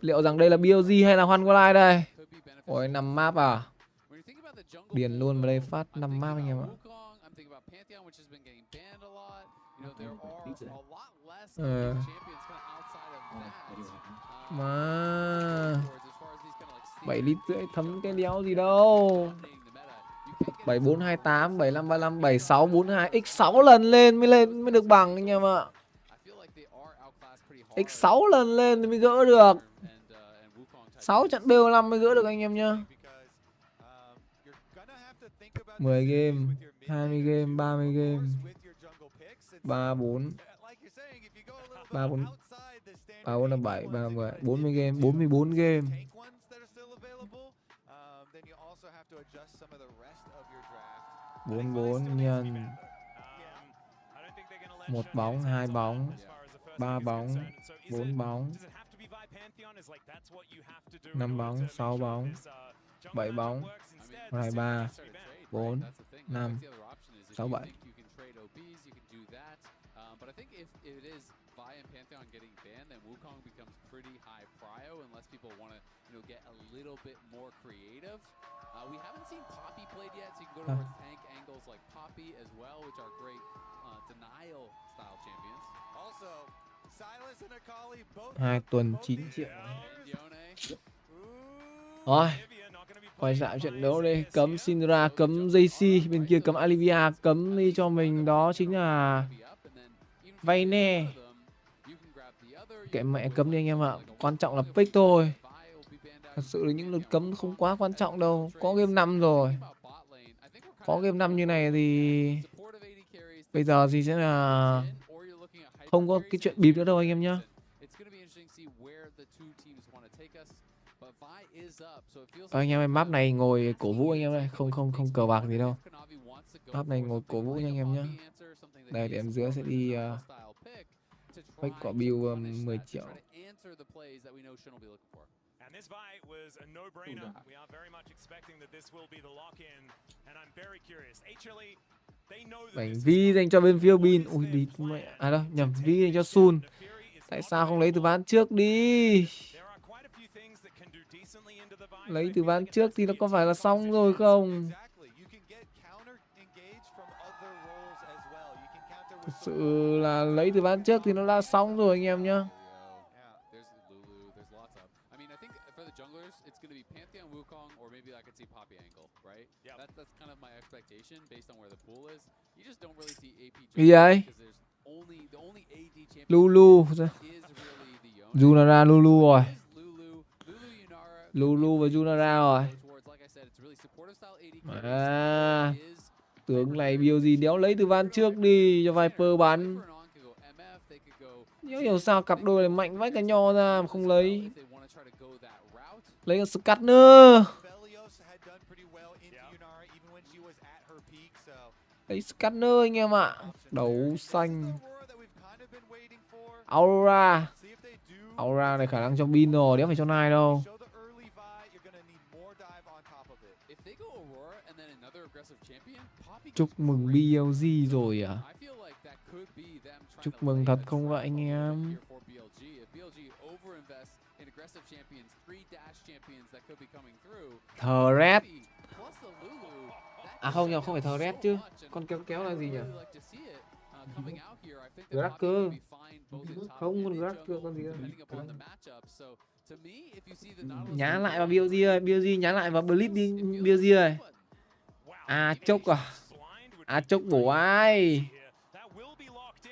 liệu rằng đây là BLG hay là One Life đây? Ôi 5 map à? Điền luôn vào đây phát 5 map anh em ạ. Mà 7,5 lít thấm cái đéo gì đâu. 7428, 7535, 7642, x6 lần lên mới được bằng anh em ạ. X6 lần lên thì mới gỡ được. 6 trận BL5 mới gỡ được anh em nhá. 10 game, 20 game, 30 game, 34, 34, 34 là 7, 30, 40 game, 44 game. Bốn bốn nhân 1 bóng, 2 bóng, 3 bóng, 4 bóng, 5 bóng, 6 bóng, 7 bóng, 2, 3, 4, 5, 6, 7. But I think if it is Vi and Pantheon getting banned, then Wukong becomes pretty high prio unless people want to, get a little bit more creative. We haven't seen Poppy played yet, so you can go towards tank angles like Poppy as well, which are great denial style champions. Also, Silas and Akali both 2 tuần 9 triệu. Rồi, quay lại trận đấu đây. Cấm Syndra, cấm JC, bên kia cấm Olivia, cấm đi cho mình đó chính là Vayne. Kệ mẹ cấm đi anh em ạ. Quan trọng là pick thôi. Thật sự là những lượt cấm không quá quan trọng đâu. Có game 5 rồi. Có game 5 như này thì bây giờ thì sẽ là không có cái chuyện bịp nữa đâu anh em nhá. Anh em ơi, map này ngồi cổ vũ anh em ơi, không cờ bạc gì đâu. Map này ngồi cổ vũ nha anh em nhá. Đây để em giữa sẽ đi fake quả build 10 triệu. This fight was a no-brainer. We are very much expecting that this will be the lock-in, and I'm very curious. HLE, they know that Bánh Vi dành cho bên phía Bin. Ui đi mẹ. À đâu, nhầm, Vi dành cho Sun. Tại sao không lấy từ ván trước đi? Lấy từ ván trước thì nó có phải là xong rồi không? Thực sự là lấy từ ván trước thì nó đã xong rồi anh em nhá. Gì vậy? Lulu. Junara Lulu rồi. Lulu và Junara rồi. À, tướng này BLG đéo lấy từ ván trước đi cho Viper bắn. Nhớ hiểu sao cặp đôi này mạnh vách cả nho ra mà không lấy. Lấy con Scanner. Lấy Scanner anh em ạ. Đấu xanh. Aura. Aura này khả năng cho Bin rồi, đéo phải cho Nai đâu. Chúc mừng BLG rồi à? Chúc mừng thật không vậy anh em? Threat. À không nhờ, không phải Threat chứ. Con kéo là gì nhỉ? Cracker. Không, con Cracker con gì đó. Nhá lại vào BLG ơi, BLG nhá lại vào Blitz đi BLG ơi. À chốc à? À chốc bổ ai?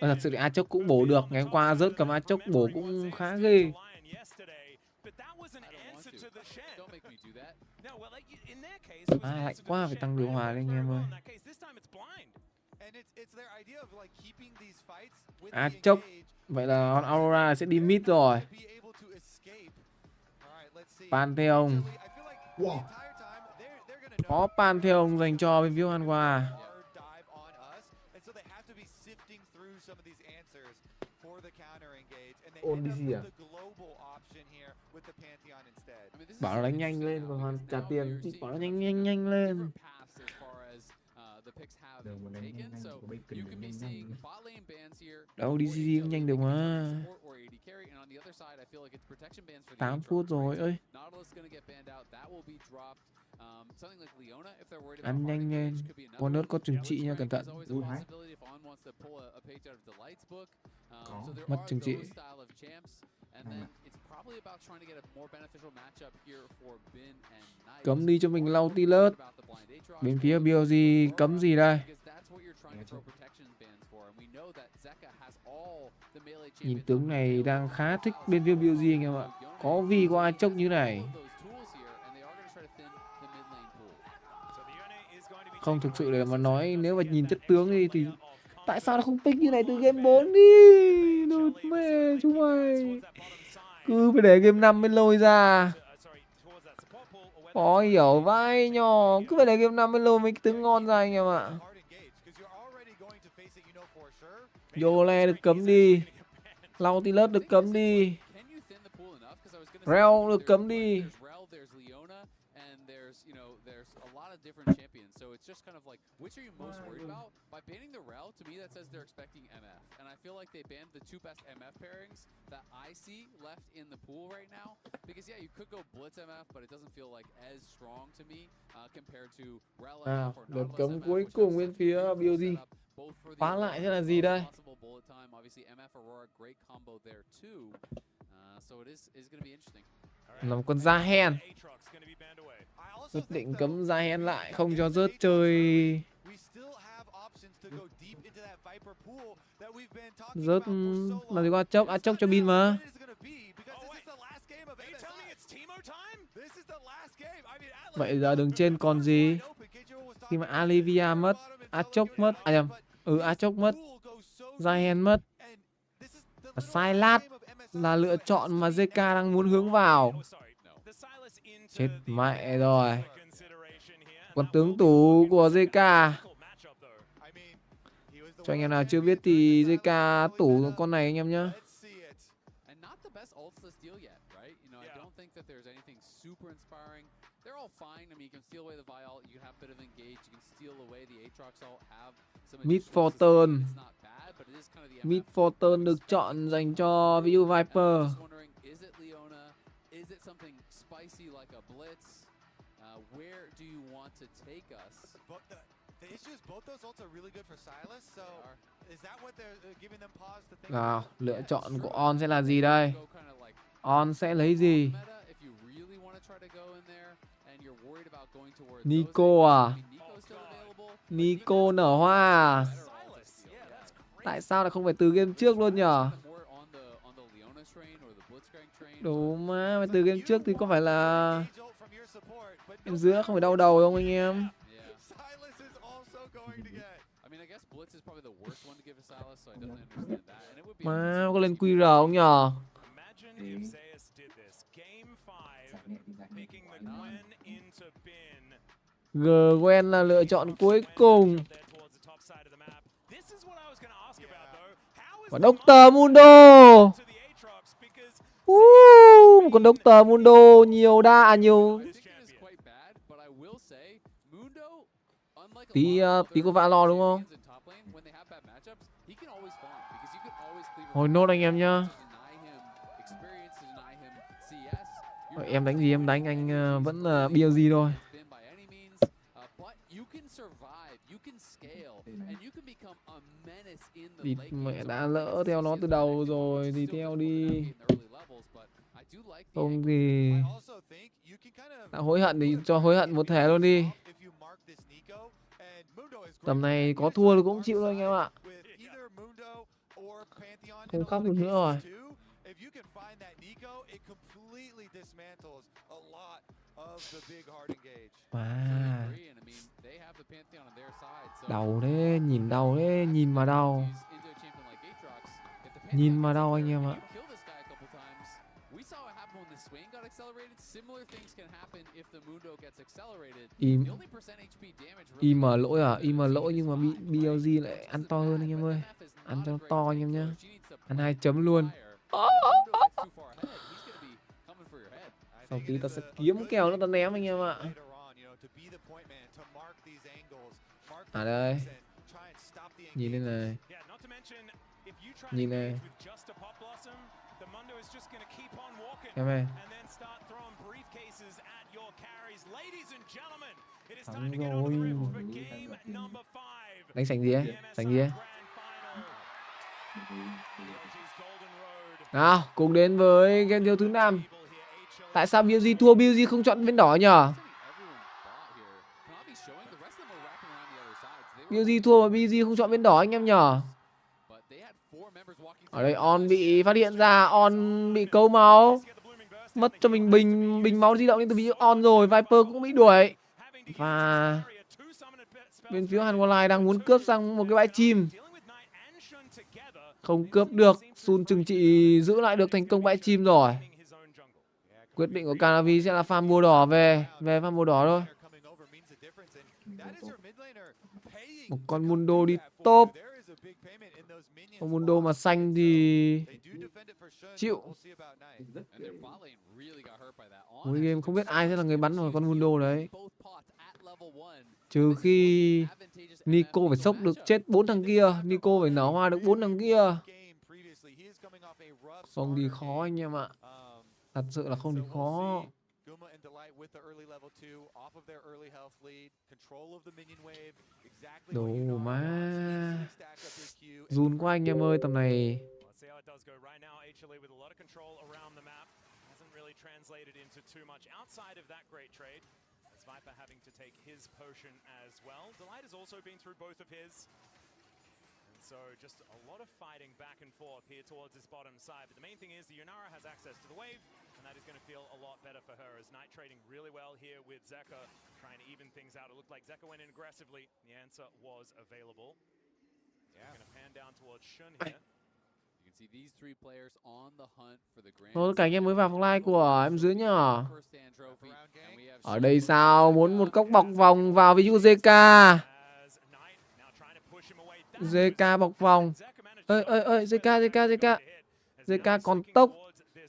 Thật sự thì A chốc cũng bổ được. Ngày hôm qua rớt cầm A chốc bổ cũng khá ghê. À lạnh quá, phải tăng điều hòa lên anh em ơi. A chốc. Vậy là con Aurora sẽ đi mid rồi. Pantheon. Có Pantheon dành cho bên phía Hoàn Hòa. Odyssey à? Bảo nó đánh nhanh lên còn Hoàn trả tiền thì bảo nó nhanh lên. the picks have taken. So you can be seeing bot lane bans here. Đâu DCG cũng nhanh được mà. 8 phút rồi ơi. Ăn nhanh lên. Con nớt có trừng trị nha, cẩn thận. Mất trừng trị. Cấm đi cho mình lau ti lớt. Bên phía BLG cấm gì đây? Nhìn tướng này đang khá thích bên phía BLG anh em ạ. Có Vi có ai chốc như này. Không, thực sự để mà nói, nếu mà nhìn chất tướng đi thì tại sao nó không pick như này từ game 4 đi. Đột mẹ chúng mày. Cứ phải để game 5 mới lôi ra. Khó hiểu vai nhỏ. Cứ phải để game 5 mới lôi mấy cái tướng ngon ra anh em ạ. Yole được cấm đi. Nautilus được cấm đi. Rel được cấm đi. Different champions, so it's just kind of like, which are you most worried about? By banning the Rel, to me that says they're expecting MF, and I feel like they banned the two best MF pairings that I see left in the pool right now. Because yeah, you could go Blitz MF, but it doesn't feel like as strong to me compared to Rel MF or Đợt cấm cuối cùng bên phía BLG. Phá lại thế là gì đây? Obviously MF Aurora, great combo there too. So it is going to be interesting. Làm con da hen. Quyết định cấm da hen lại, không cho rớt chơi. Rớt làm gì có A chốc cho Bin mà. Vậy giờ đường trên còn gì? Khi mà Alivia mất, A chốc mất, A chốc mất, da hen mất. Sai lát là lựa chọn mà JK đang muốn hướng vào. Chết mẹ rồi. Con tướng tủ của JK. Cho anh em nào chưa biết thì JK tủ con này anh em nhá. Mid for turn. Mid for turn được chọn dành cho View Viper. Where do you want to take us? The issue is both those ults are really good for Sylas, so is that what they're giving them pause to think? Nào, lựa chọn của On sẽ là gì đây? On sẽ lấy gì? Nico à? Nico nở hoa à? Tại sao lại không phải từ game trước luôn nhở? Đúng mà, từ game trước thì có phải là em giữa không phải đau đầu không anh em? Mà có lên QR không nhờ? Gwen là lựa chọn cuối cùng. Và Dr. Mundo. Một con Dr. Mundo nhiều tí có vã lo đúng không? Hồi nốt anh em nhá. Em đánh gì em đánh, anh vẫn là BLG thôi. Thì mẹ đã lỡ theo nó từ đầu rồi thì theo đi. Không thì đã hối hận thì cho hối hận một thể luôn đi. Tầm này có thua thì cũng chịu thôi anh em ạ. Không khóc được nữa rồi. À. Đầu thế, nhìn đầu thế, nhìn mà đau. Nhìn mà đau anh em ạ. Im lỗi à? Im lỗi nhưng mà BLG lại ăn to hơn anh em ơi. Ăn cho to anh em nhá. Ăn 2 chấm luôn. Sau tí ta sẽ kiếm kèo nó ta ném anh em ạ. À đây. Nhìn lên này. Nhìn này. Em ơi. Thắng rồi. Đánh sảnh gì ấy? Sảnh gì ấy? Nào, cùng đến với game thiếu thứ 5. Tại sao BLG thua? BLG không chọn bên đỏ nhở? BLG thua mà BLG không chọn bên đỏ anh em nhở? Ở đây On bị phát hiện ra, On bị câu máu. Mất cho mình bình máu di động lên từ bị On rồi. Viper cũng bị đuổi. Và bên phía Hàn Walleye đang muốn cướp sang một cái bãi chim. Không cướp được. Sun chừng trị giữ lại được thành công bãi chim rồi. Quyết định của Canavi sẽ là farm bùa đỏ về farm bùa đỏ thôi. Một con Mundo đi top. Con Mundo mà xanh thì chịu. Cuối game không biết ai sẽ là người bắn vào con Mundo đấy. Trừ khi Nico phải sốc được chết 4 thằng kia. Nico phải nở hoa được 4 thằng kia. Không thì khó anh em ạ. Thật sự là không thì khó. Đồ má. Run quá anh em ơi tầm này. Viper having to take his potion as well. Delight has also been through both of his. And so just a lot of fighting back and forth here towards this bottom side. But the main thing is the Yunara has access to the wave, and that is going to feel a lot better for her as Knight trading really well here with Zeka, trying to even things out. It looked like Zeka went in aggressively. The answer was available. Yeah. We're going to pan down towards Shun here. Thôi cả anh em mới vào phòng live của em dưới nhá. Ở đây sao? Muốn một cốc bọc vòng vào ví dụ JK. JK bọc vòng. Ơi JK còn tốc,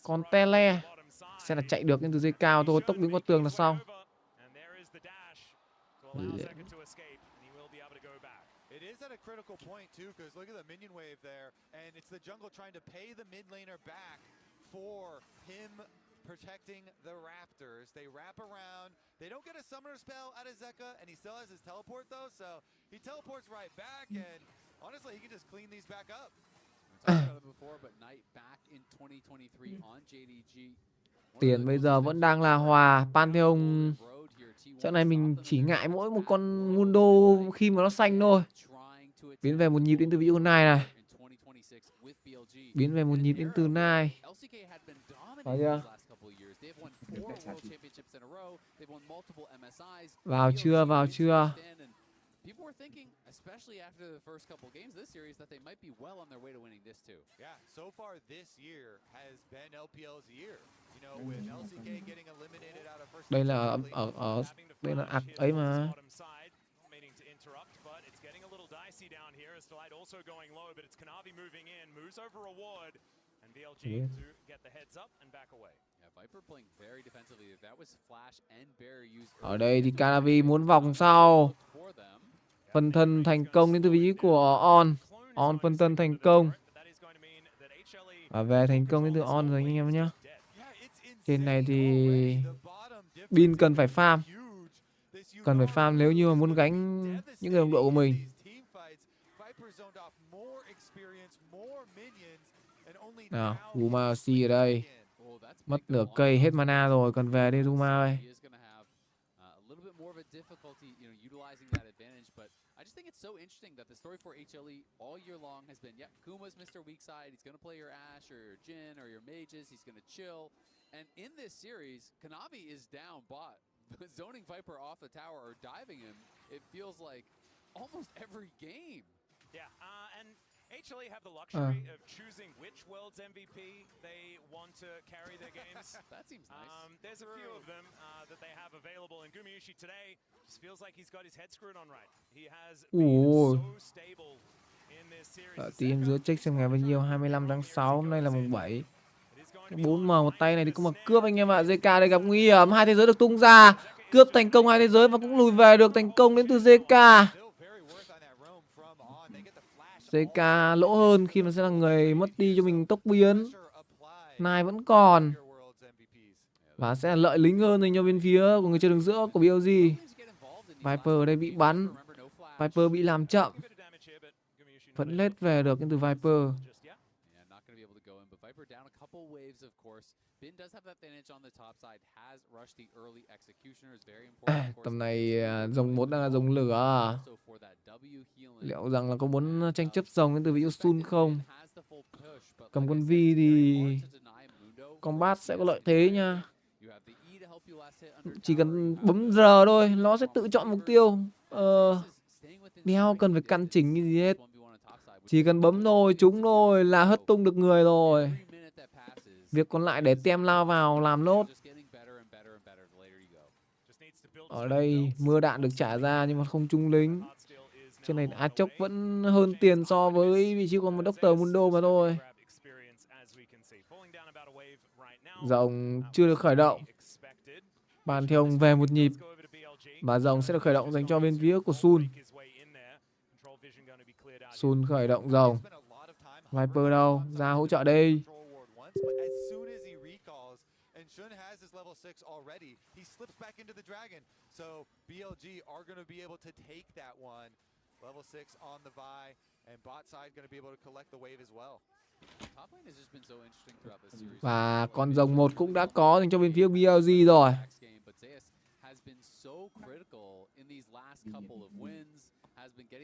còn tele. Sẽ là chạy được nhưng từ JK thôi, tốc đứng qua tường là xong. At a critical point too, because look at the minion wave there, and it's the jungle trying to pay the mid laner back for him protecting the Raptors. They wrap around, they don't get a summoner spell out of Zeka, and he still has his teleport though, so he teleports right back, and honestly, he can just clean these back up. Tiền bây giờ vẫn đang là hòa. Pantheon trận này mình chỉ ngại mỗi một con Mundo khi mà nó xanh thôi. Biến về một nhịp đến từ ví dụ này. Biến về một nhịp đến từ này. Vào chưa? Vào chưa? Vào chưa? People were thinking, especially after the first couple games this series, that they might be well on their way to winning this too. Yeah, so far this year has been LPL's year. You know, with LCK getting eliminated out of first. Đây là ở đây là ấy mà. Ở đây thì Canavi muốn vòng sau. Phân thân thành công đến từ vị trí của On phân thân thành công. Và về thành công đến từ On rồi anh em nhé. Trên này thì Bin cần phải farm. Cần phải farm nếu như mà muốn gánh những người đồng đội của mình. Nào, Guma C ở đây. Mất nửa cây hết mana rồi, cần về đây Guma ơi. So interesting that the story for HLE all year long has been, yeah, Kuma's Mr. Weak Side. He's going to play your Ashe or your Jhin or your Mages. He's going to chill. And in this series, Kanavi is down bot. Zoning Viper off the tower or diving him, it feels like almost every game. Yeah, and HLE have the luxury of choosing which world's MVP they want to carry their games. That seems nice. There's a few of them that they have available, and Gumayushi today just feels like he's got his head screwed on right. He has been so stable in this series. Team giữa check xem ngày bao nhiêu, 25 tháng 6, hôm nay là mùng 7. 4M một tay này thì cũng mà cướp anh em ạ. JK đây gặp nguy hiểm, hai thế giới được tung ra. Cướp thành công hai thế giới và cũng lùi về được thành công đến từ JK. CK lỗ hơn khi mà sẽ là người mất đi cho mình tốc biến. Nai vẫn còn. Và sẽ là lợi lính hơn dành cho bên phía của người chơi đường giữa của BLG. Viper ở đây bị bắn. Viper bị làm chậm. Vẫn lết về được từ Viper. Tầm này dòng 1 đang là dòng lửa. Liệu rằng là có muốn tranh chấp dòng từ vị Sun không? Cầm con Vi thì combat sẽ có lợi thế nha. Chỉ cần bấm R thôi, nó sẽ tự chọn mục tiêu. Đeo cần phải căn chỉnh như gì hết. Chỉ cần bấm thôi, trúng thôi là hất tung được người rồi. Việc còn lại để tem lao vào làm nốt. Ở đây mưa đạn được trả ra nhưng mà không trúng lính. Trên này Á Chốc vẫn hơn tiền so với vị trí của một Dr. Mundo mà thôi. Rồng chưa được khởi động. Bàn thì ông về một nhịp. Và rồng sẽ được khởi động dành cho bên phía của Sun. Sun khởi động rồng. Viper đâu? Ra hỗ trợ đây. Và con rồng 1 cũng đã có dành cho bên phía BLG rồi.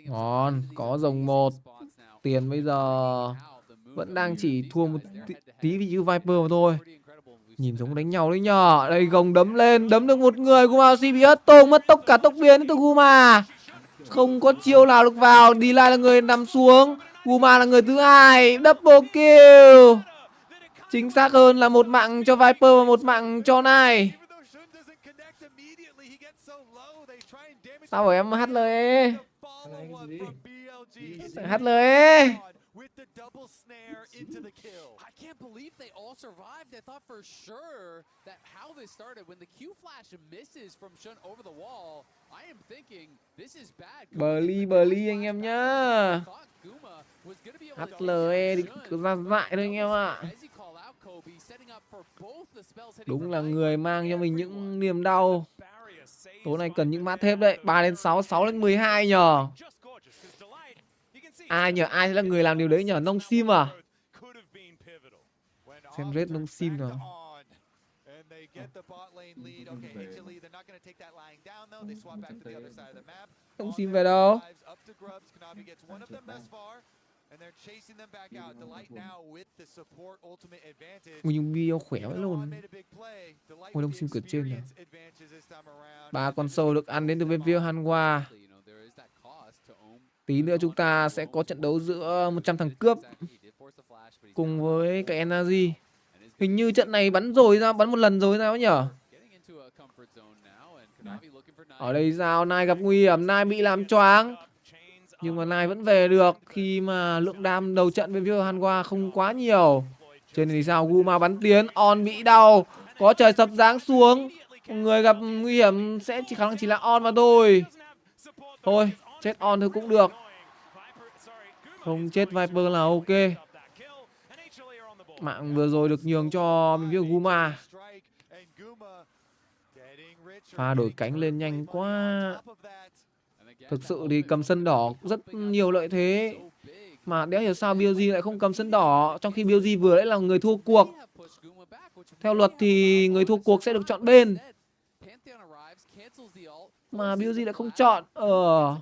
Ngon, có rồng 1. Tiền bây giờ vẫn đang chỉ thua một tí vị trí Viper mà thôi. Nhìn giống đánh nhau đấy nhờ. Đây gồng đấm lên, đấm được một người. Guma CBS tung mất tất cả tốc biến từ Guma. Không có chiêu nào được vào. Đi lại là người nằm xuống. Guma là người thứ hai. Double kill. Chính xác hơn là một mạng cho Viper và một mạng cho Nai. Sao bảo em HLE? HLE. I can't believe they all survived. I thought for sure that how this started when the Q flash misses from Shun over the wall. I am thinking this is bad. Bli anh em nhá. HLE thì cứ ra dại thôi anh em ạ. Đúng là người mang cho mình những niềm đau. Tối nay cần những mã thép đấy. 3 lên 6, 6 lên 12 nhờ. Ai nhờ? Ai sẽ là người làm điều đấy nhờ? Nông Sim à? Xem rate Nông Sim nào. Nông Sim về đâu? Ui nhưng Bio khỏe vậy luôn. Ôi Nông Sim cửa trên này. 3 con sâu được ăn đến từ bên phía Hanwha. Tí nữa chúng ta sẽ có trận đấu giữa 100 thằng cướp cùng với cái Energy. Hình như trận này bắn rồi ra, bắn một lần rồi sao nhở? Ở đây sao Nai gặp nguy hiểm, Nai bị làm choáng. Nhưng mà Nai vẫn về được khi mà lượng đam đầu trận bên phía Hanwha không quá nhiều. Trên này thì sao? Guma bắn tiến, On bị đau. Có trời sập giáng xuống. Người gặp nguy hiểm sẽ chỉ khả năng chỉ là On mà thôi. Thôi, chết On thôi cũng được. Không chết Viper là ok. Mạng vừa rồi được nhường cho bên phía Guma. Pha đổi cánh lên nhanh quá. Thực sự thì cầm sân đỏ rất nhiều lợi thế. Mà đéo hiểu sao BLG lại không cầm sân đỏ. Trong khi BLG vừa nãy là người thua cuộc. Theo luật thì người thua cuộc sẽ được chọn bên. Mà BLG lại không chọn.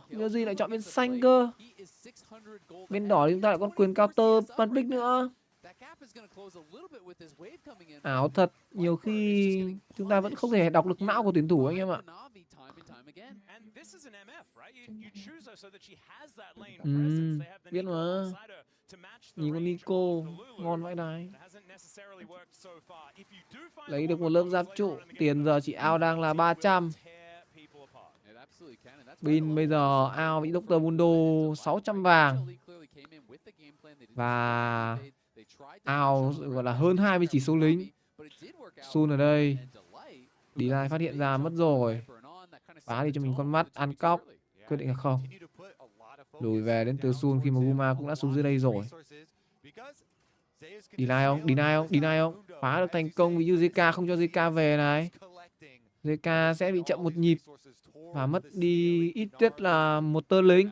BLG lại chọn bên xanh cơ. Bên đỏ thì chúng ta lại có quyền counter Panpic nữa. Ảo thật. Nhiều khi chúng ta vẫn không thể đọc được não của tuyển thủ anh em ạ. Biết mà. Nhìn con Nico ngon vãi đái. Lấy được một lớp giáp trụ. Tiền giờ chị ao đang là 300. Bin bây giờ ao bị Dr. Mundo 600 vàng. Và ao gọi là hơn 20 chỉ số lính. Sun ở đây. Đi lại phát hiện ra mất rồi. Phá đi cho mình con mắt ăn cóc. Quyết định là không. Lùi về đến từ Sun khi mà Guma cũng đã xuống dưới đây rồi. Deny không? Deny không? Deny không? Phá được thành công vì như JK không cho JK về này. JK sẽ bị chậm một nhịp và mất đi ít nhất là một tơ lính.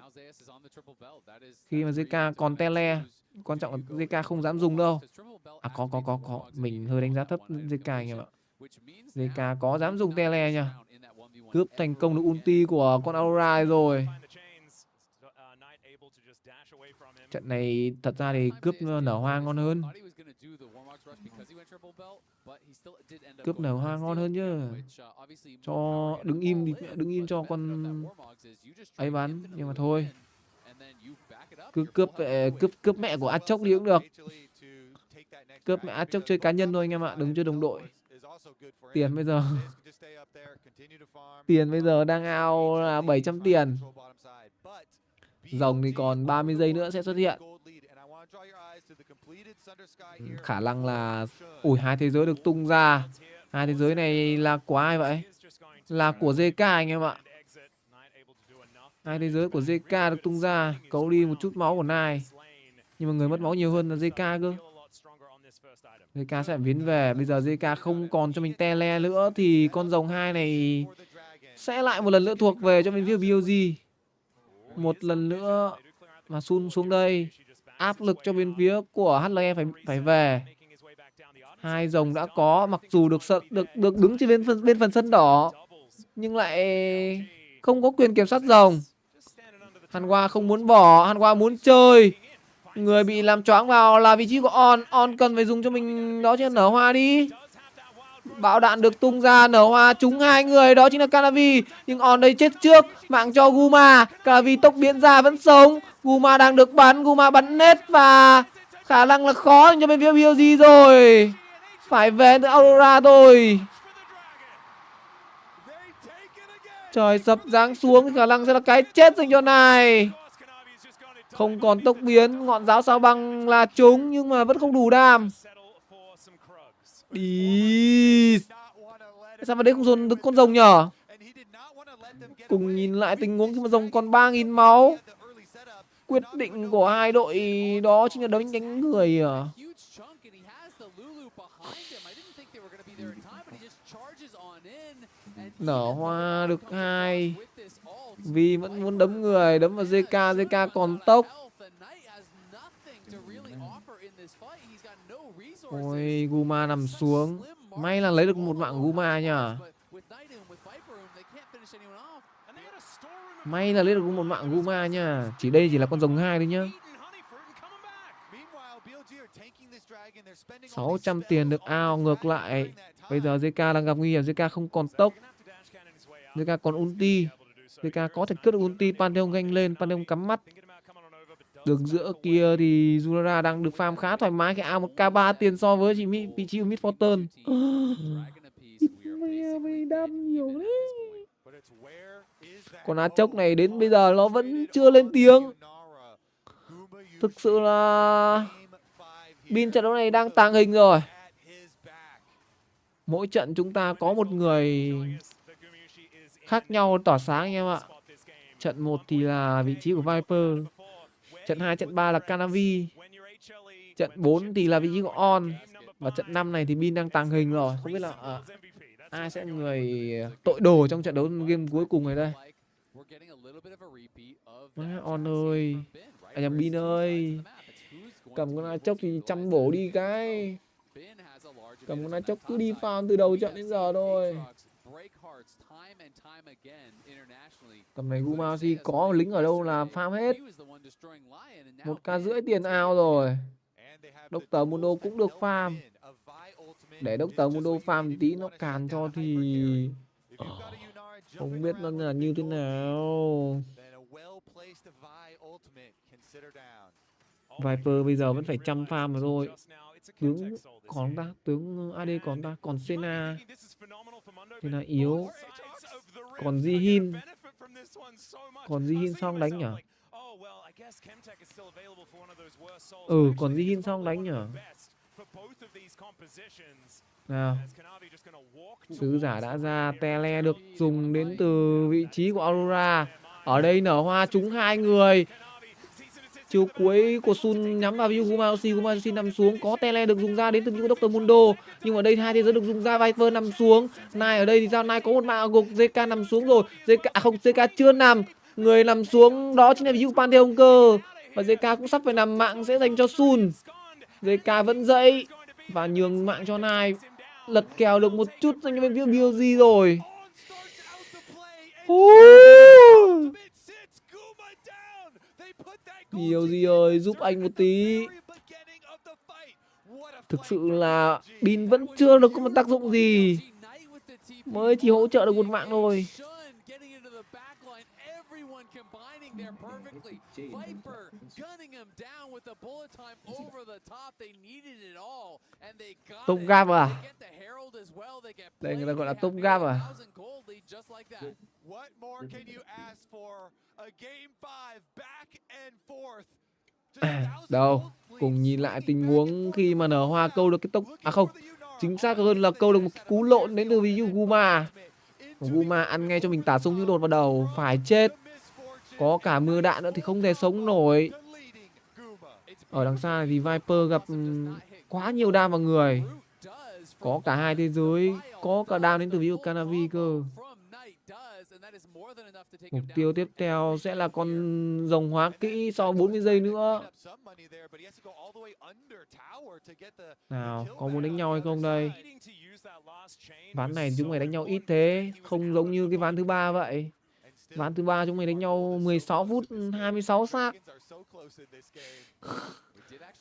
Khi mà JK còn tele, quan trọng là JK không dám dùng đâu. À có. Mình hơi đánh giá thấp JK anh em ạ. JK có dám dùng tele nha. Cướp thành công được ulti của con Aurora rồi. Trận này thật ra thì cướp nở hoa ngon hơn. Cướp nở hoa ngon hơn chứ. Cho đứng im cho con ấy bắn, nhưng mà thôi. Cứ cướp mẹ của Achok đi cũng được. Cướp mẹ Achok chơi cá nhân thôi anh em ạ, đừng chơi đồng đội. Tiền bây giờ đang ao là 700 tiền. Rồng thì còn 30 giây nữa sẽ xuất hiện. Khả năng là hai thế giới được tung ra. Hai thế giới này là của ai vậy? Là của JK anh em ạ. Hai thế giới của JK được tung ra, cấu đi một chút máu của Nai. Nhưng mà người mất máu nhiều hơn là JK cơ. JK sẽ biến về. Bây giờ JK không còn cho mình tele nữa thì con rồng 2 này sẽ lại một lần nữa thuộc về cho bên phía BLG. Một lần nữa mà Sun xuống đây, áp lực cho bên phía của HLE phải về. Hai rồng đã có, mặc dù được đứng trên bên phần sân đỏ, nhưng lại không có quyền kiểm soát rồng. Hàn Hoa không muốn bỏ, Hàn Hoa muốn chơi. Người bị làm choáng vào là vị trí của On cần phải dùng cho mình đó chứ, nở hoa đi. Bão đạn được tung ra, nở hoa trúng hai người, đó chính là Canavi. Nhưng On đây chết trước, mạng cho Guma. Canavi tốc biến ra vẫn sống. Guma đang được bắn, Guma bắn nết và khả năng là khó cho bên phía BLG rồi. Phải về từ Aurora thôi. Trời sập giáng xuống, khả năng sẽ là cái chết dành cho này. Không còn tốc biến, ngọn giáo sao băng là trúng nhưng mà vẫn không đủ đam. Đi. Sao mà đấy không dồn được con rồng nhở? Cùng nhìn lại tình huống khi mà rồng còn 3.000 máu. Quyết định của hai đội đó chính là đánh người à? Nở hoa được 2. Vì vẫn muốn đấm người, đấm vào JK còn tốc. Ôi, Guma nằm xuống. May là lấy được một mạng Guma nhá. May là lấy được một mạng Guma nha. Đây chỉ là con rồng 2 thôi nhá. 600 tiền được ao ngược lại. Bây giờ JK đang gặp nguy hiểm, JK không còn tốc. JK còn ulti. JK có thể cướp được ulti, Pantheon ganh lên, Pantheon cắm mắt. Đường giữa kia thì Zurara đang được farm khá thoải mái khi ao một K3 tiền so với vị trí của Mid Fortune. Mày đam nhiều đấy. Còn Achok này đến bây giờ nó vẫn chưa lên tiếng. Thực sự là Bin trận đấu này đang tàng hình rồi. Mỗi trận chúng ta có một người khác nhau tỏa sáng anh em ạ. Trận 1 thì là vị trí của Viper. Trận 2, trận 3 là Canavi. Trận 4 thì là vị trí của On. Và trận 5 này thì Bin đang tàng hình rồi. Không biết là ai sẽ là người tội đồ trong trận đấu game cuối cùng này đây. On ơi, Bin ơi, cầm con Achok thì chăm bổ đi cái. Cầm con Achok cứ đi farm từ đầu trận đến giờ thôi. Tầm này Gumasi có lính ở đâu là farm hết. 1k5 tiền ao rồi. Dr. Mundo cũng được farm. Để Dr. Mundo farm tí nó càn cho thì không biết nó là như thế nào. Viper bây giờ vẫn phải chăm farm mà thôi. Tướng còn ta, tướng AD còn ta, còn Senna thì là yếu. Còn Jihin. Còn Jihin xong đánh nhở? Còn Jihin xong đánh nhở? Nào. Sứ giả đã ra, tele được dùng đến từ vị trí của Aurora. Ở đây nở hoa trúng hai người. Chiều cuối của Sun nhắm vào Guma Yoshi nằm xuống, có tele được dùng ra đến từ những Dr. Mundo, nhưng ở đây hai thế giới được dùng ra. Viper nằm xuống, Nai ở đây thì sao? Nai có một mạng gục, JK nằm xuống rồi, JK chưa nằm, người nằm xuống đó chính là Yu Pantheon cơ, và JK cũng sắp phải nằm, mạng sẽ dành cho Sun. JK vẫn dậy và nhường mạng cho Nai, lật kèo được một chút dành cho bên phía BLG rồi. BLG ơi, giúp anh một tí. Thực sự là Bin vẫn chưa được có một tác dụng gì, mới chỉ hỗ trợ được một mạng thôi. Top gap à? Đây người ta gọi là top gap à? Đâu, cùng nhìn lại tình huống khi mà nở hoa câu được cái tốc, à không, chính xác hơn là câu được một cái cú lộn đến từ ví dụ Guma. Guma ăn ngay cho mình tả súng như đột vào đầu, phải chết. Có cả mưa đạn nữa thì không thể sống nổi. Ở đằng xa thì Viper gặp quá nhiều đam vào người. Có cả hai thế giới, có cả đam đến từ ví dụ Canavi cơ. Mục tiêu tiếp theo sẽ là con rồng hóa kỹ sau 40 giây nữa. Nào, có muốn đánh nhau hay không đây? Ván này chúng mày đánh nhau ít thế, không giống như cái ván thứ ba vậy. Ván thứ ba chúng mày đánh nhau 16 phút 26 xác.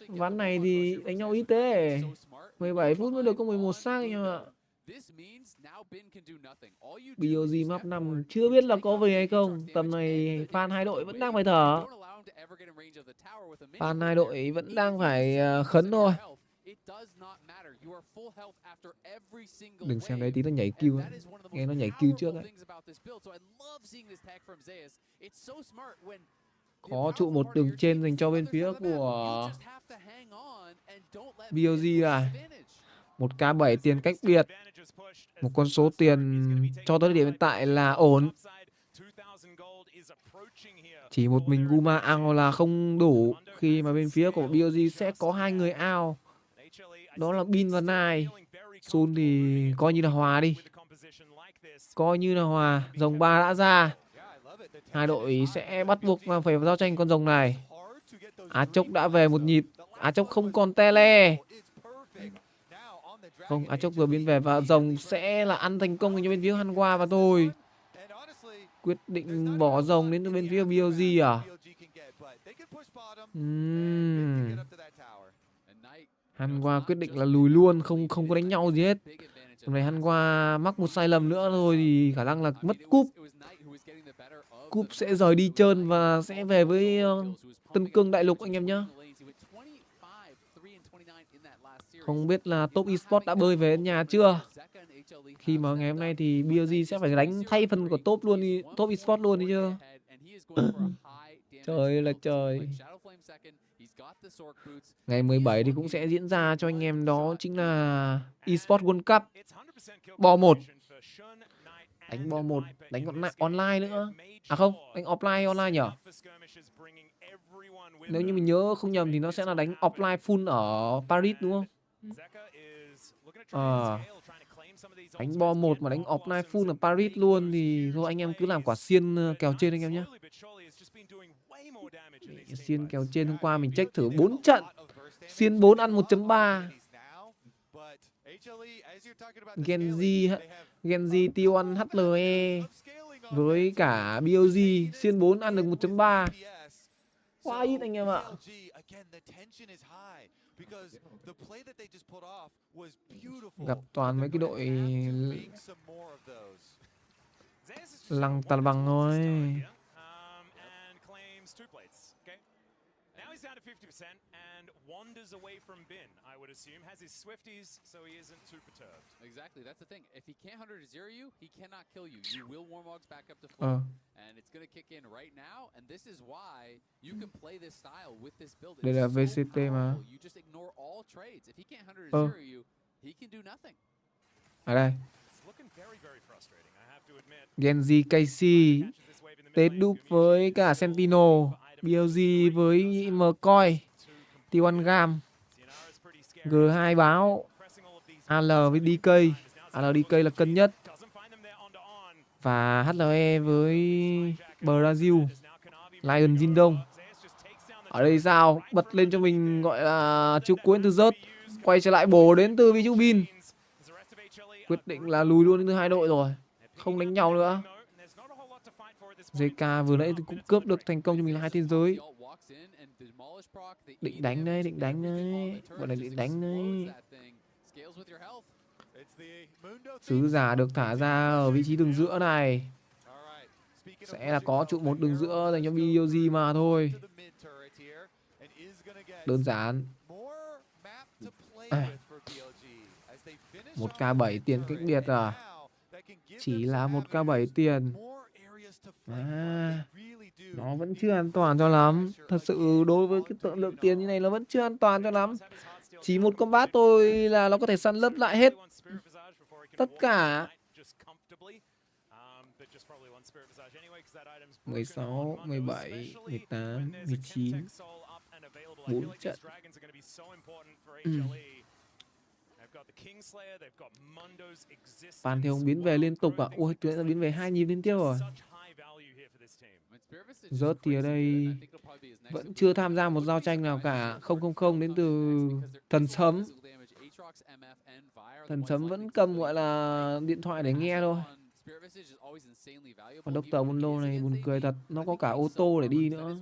Ván này thì đánh nhau ít thế, 17 phút mới được có 11 xác nhưng mà BLG map 5 chưa biết là có về hay không. Tầm này fan hai đội vẫn đang phải thở. Fan hai đội vẫn đang phải khấn thôi. Đừng xem đấy tí nó nhảy kill, nghe nó nhảy kill trước ấy. Có trụ một đường trên dành cho bên phía của BLG à. 1k7 tiền cách biệt, một con số tiền cho tới điểm hiện tại là ổn. Chỉ một mình Guma out là không đủ, khi mà bên phía của BLG sẽ có hai người out, đó là Bin và Nai. Sun thì coi như là hòa đi, coi như là hòa. Rồng 3 đã ra, hai đội sẽ bắt buộc mà phải giao tranh con rồng này. Á Chốc đã về một nhịp, Á Chốc không còn tele. Không, Á Chốc vừa biến về và rồng sẽ là ăn thành công cho bên phía Hanwha và tôi quyết định bỏ rồng đến bên phía BLG à? Hanwha quyết định là lùi luôn, không có đánh nhau gì hết. Hôm nay Hanwha mắc một sai lầm nữa thôi thì khả năng là mất cúp. Cúp sẽ rời đi trơn và sẽ về với Tân Cương Đại Lục anh em nhé. Không biết là top Esports đã bơi về nhà chưa? Khi mà ngày hôm nay thì BLG sẽ phải đánh thay phần của top luôn đi, top Esports luôn đi chưa? Trời ơi là trời. Ngày 17 thì cũng sẽ diễn ra cho anh em, đó chính là Esports World Cup. Bo 1. Đánh bo 1, đánh còn online nữa. À không, đánh offline online nhỉ? Nếu như mình nhớ không nhầm thì nó sẽ là đánh offline full ở Paris đúng không? Đánh bo 1 mà đánh offline full ở Paris luôn thì thôi anh em cứ làm quả xiên kèo trên anh em nhé. Xiên kèo trên hôm qua mình check thử 4 trận, xiên 4 ăn 1.3. Genji T1 HLE với cả BLG xiên 4 ăn được 1.3. Quá ít anh em ạ. Gặp toàn mấy cái đội lăng tàn bằng thôi. Down to 50% and wanders away from Bin, I would assume. Has his Swifties, so he isn't too perturbed. Exactly, that's the thing. If he can't 100-0 you, he cannot kill you. You will Warmogs back up to full. And it's going to kick in right now. And this is why you can play this style with this build. Đây là VCT mà. You just ignore all trades. If he can't 100-0 you, he can do nothing. Ở đây. Genji KC Tết đúp với cả Sentinel. BLG với MCoy, T1 Gam, G2 báo, AL với DK. AL DK là cân nhất. Và HLE với Brazil, Lion Jin Đông. Ở đây sao? Bật lên cho mình gọi là chiếu cuối từ rớt. Quay trở lại bổ đến từ vị trí Bin. Quyết định là lùi luôn đến từ hai đội rồi. Không đánh nhau nữa. JK vừa nãy cũng cướp được thành công cho mình là 2 thế giới. Định đánh đấy, định đánh đấy. Gọi là định đánh đấy. Sứ giả được thả ra ở vị trí đường giữa này. Sẽ là có trụ một đường giữa dành cho BLG mà thôi. Đơn giản. 1k7 tiền cách biệt à? Chỉ là 1k7 tiền. Nó vẫn chưa an toàn cho lắm. Thật sự đối với cái lượng tiền như này nó vẫn chưa an toàn cho lắm. Chỉ một combat thôi là nó có thể săn lấp lại hết tất cả. 16, 17, 18, 19, 4 trận. Pan Theo biến về liên tục à? Ui, tuyển ra biến về 2 nhịp liên tiếp rồi. Rớt thì ở đây vẫn chưa tham gia một giao tranh nào cả. 000 đến từ thần sấm. Thần sấm vẫn cầm gọi là điện thoại để nghe thôi. Còn Dr. Mondo này buồn cười thật. Nó có cả ô tô để đi nữa.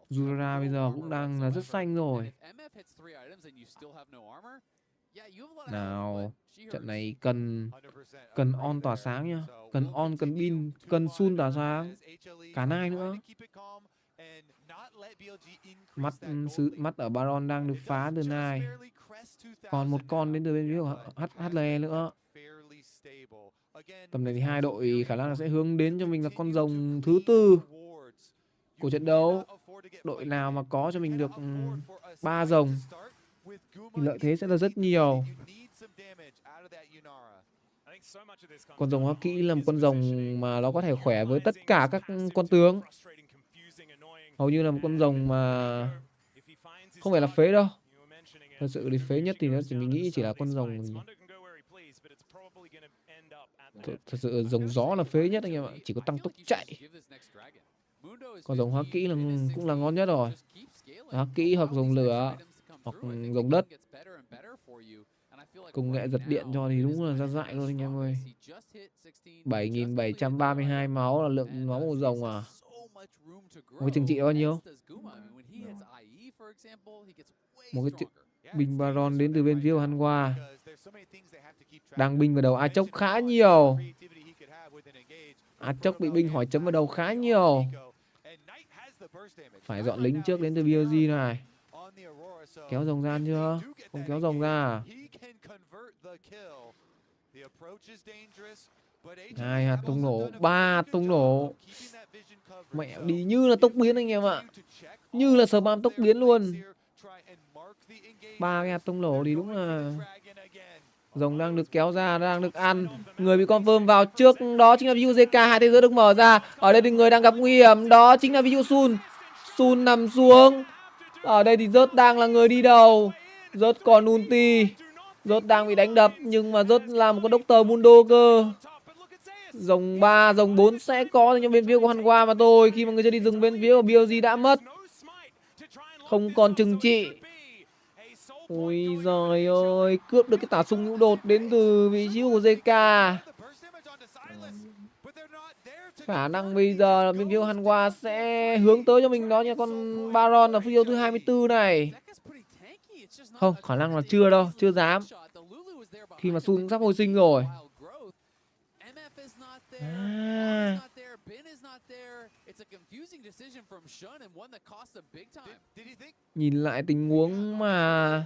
Zura bây giờ cũng đang là rất xanh rồi. Nào, trận này cần on tỏa sáng nhá. Cần on, cần bin, cần sun tỏa sáng. Cả nai nữa. Mắt ở Baron đang được phá từ nai. Còn một con đến từ bên phía của HLE nữa. Tầm này thì hai đội khả năng là sẽ hướng đến cho mình là con rồng thứ 4 của trận đấu. Đội nào mà có cho mình được 3 rồng thì lợi thế sẽ là rất nhiều. Con rồng Hoa Kỹ là một con rồng mà nó có thể khỏe với tất cả các con tướng. Hầu như là một con rồng mà không phải là phế đâu. Thật sự thì phế nhất thì nó mình nghĩ chỉ là con rồng. Thật sự rồng gió là phế nhất anh em ạ. Chỉ có tăng tốc chạy. Con rồng Hoa Kỹ là cũng là ngon nhất rồi. Hoa Kỹ hoặc rồng lửa hoặc rồng đất. Công nghệ giật điện cho thì đúng là ra dại luôn anh em ơi. 7.732 máu là lượng máu một rồng à. Một cái trừng trị bao nhiêu? Một cái binh Baron đến từ bên phía của Hanwha. Đang binh vào đầu A Chốc khá nhiều. A Chốc bị binh hỏi chấm vào đầu khá nhiều. Phải dọn lính trước đến từ BLG này. Kéo rồng ra chưa? Không kéo rồng ra. 2 hạt tung nổ, 3 hạt tung nổ. Mẹ đi như là tốc biến anh em ạ. Như là spam tốc biến luôn. 3 cái hạt tung nổ thì đúng là rồng đang được kéo ra, đang được ăn. Người bị confirm vào trước đó chính là ví dụ JK, 2 thế giới được mở ra. Ở đây thì người đang gặp nguy hiểm, đó chính là ví dụ Sun. Sun nằm xuống. Ở đây thì Rớt đang là người đi đầu. Rớt còn ulti. Rớt đang bị đánh đập nhưng mà Rớt là một con Dr. Mundo cơ. Rồng 3, rồng 4 sẽ có cho bên phía của Hanwha mà thôi. Khi mà người chơi đi rừng bên phía của BLG đã mất. Không còn trừng trị. Ôi giời ơi, cướp được cái tả súng nhũ đột đến từ vị trí của JK. Khả năng bây giờ là bên phía Hanwha sẽ hướng tới cho mình đó nha, con Baron ở phiêu thứ 24 này. Không, khả năng là chưa đâu, chưa dám. Khi mà Sun sắp hồi sinh rồi. Nhìn lại tình huống mà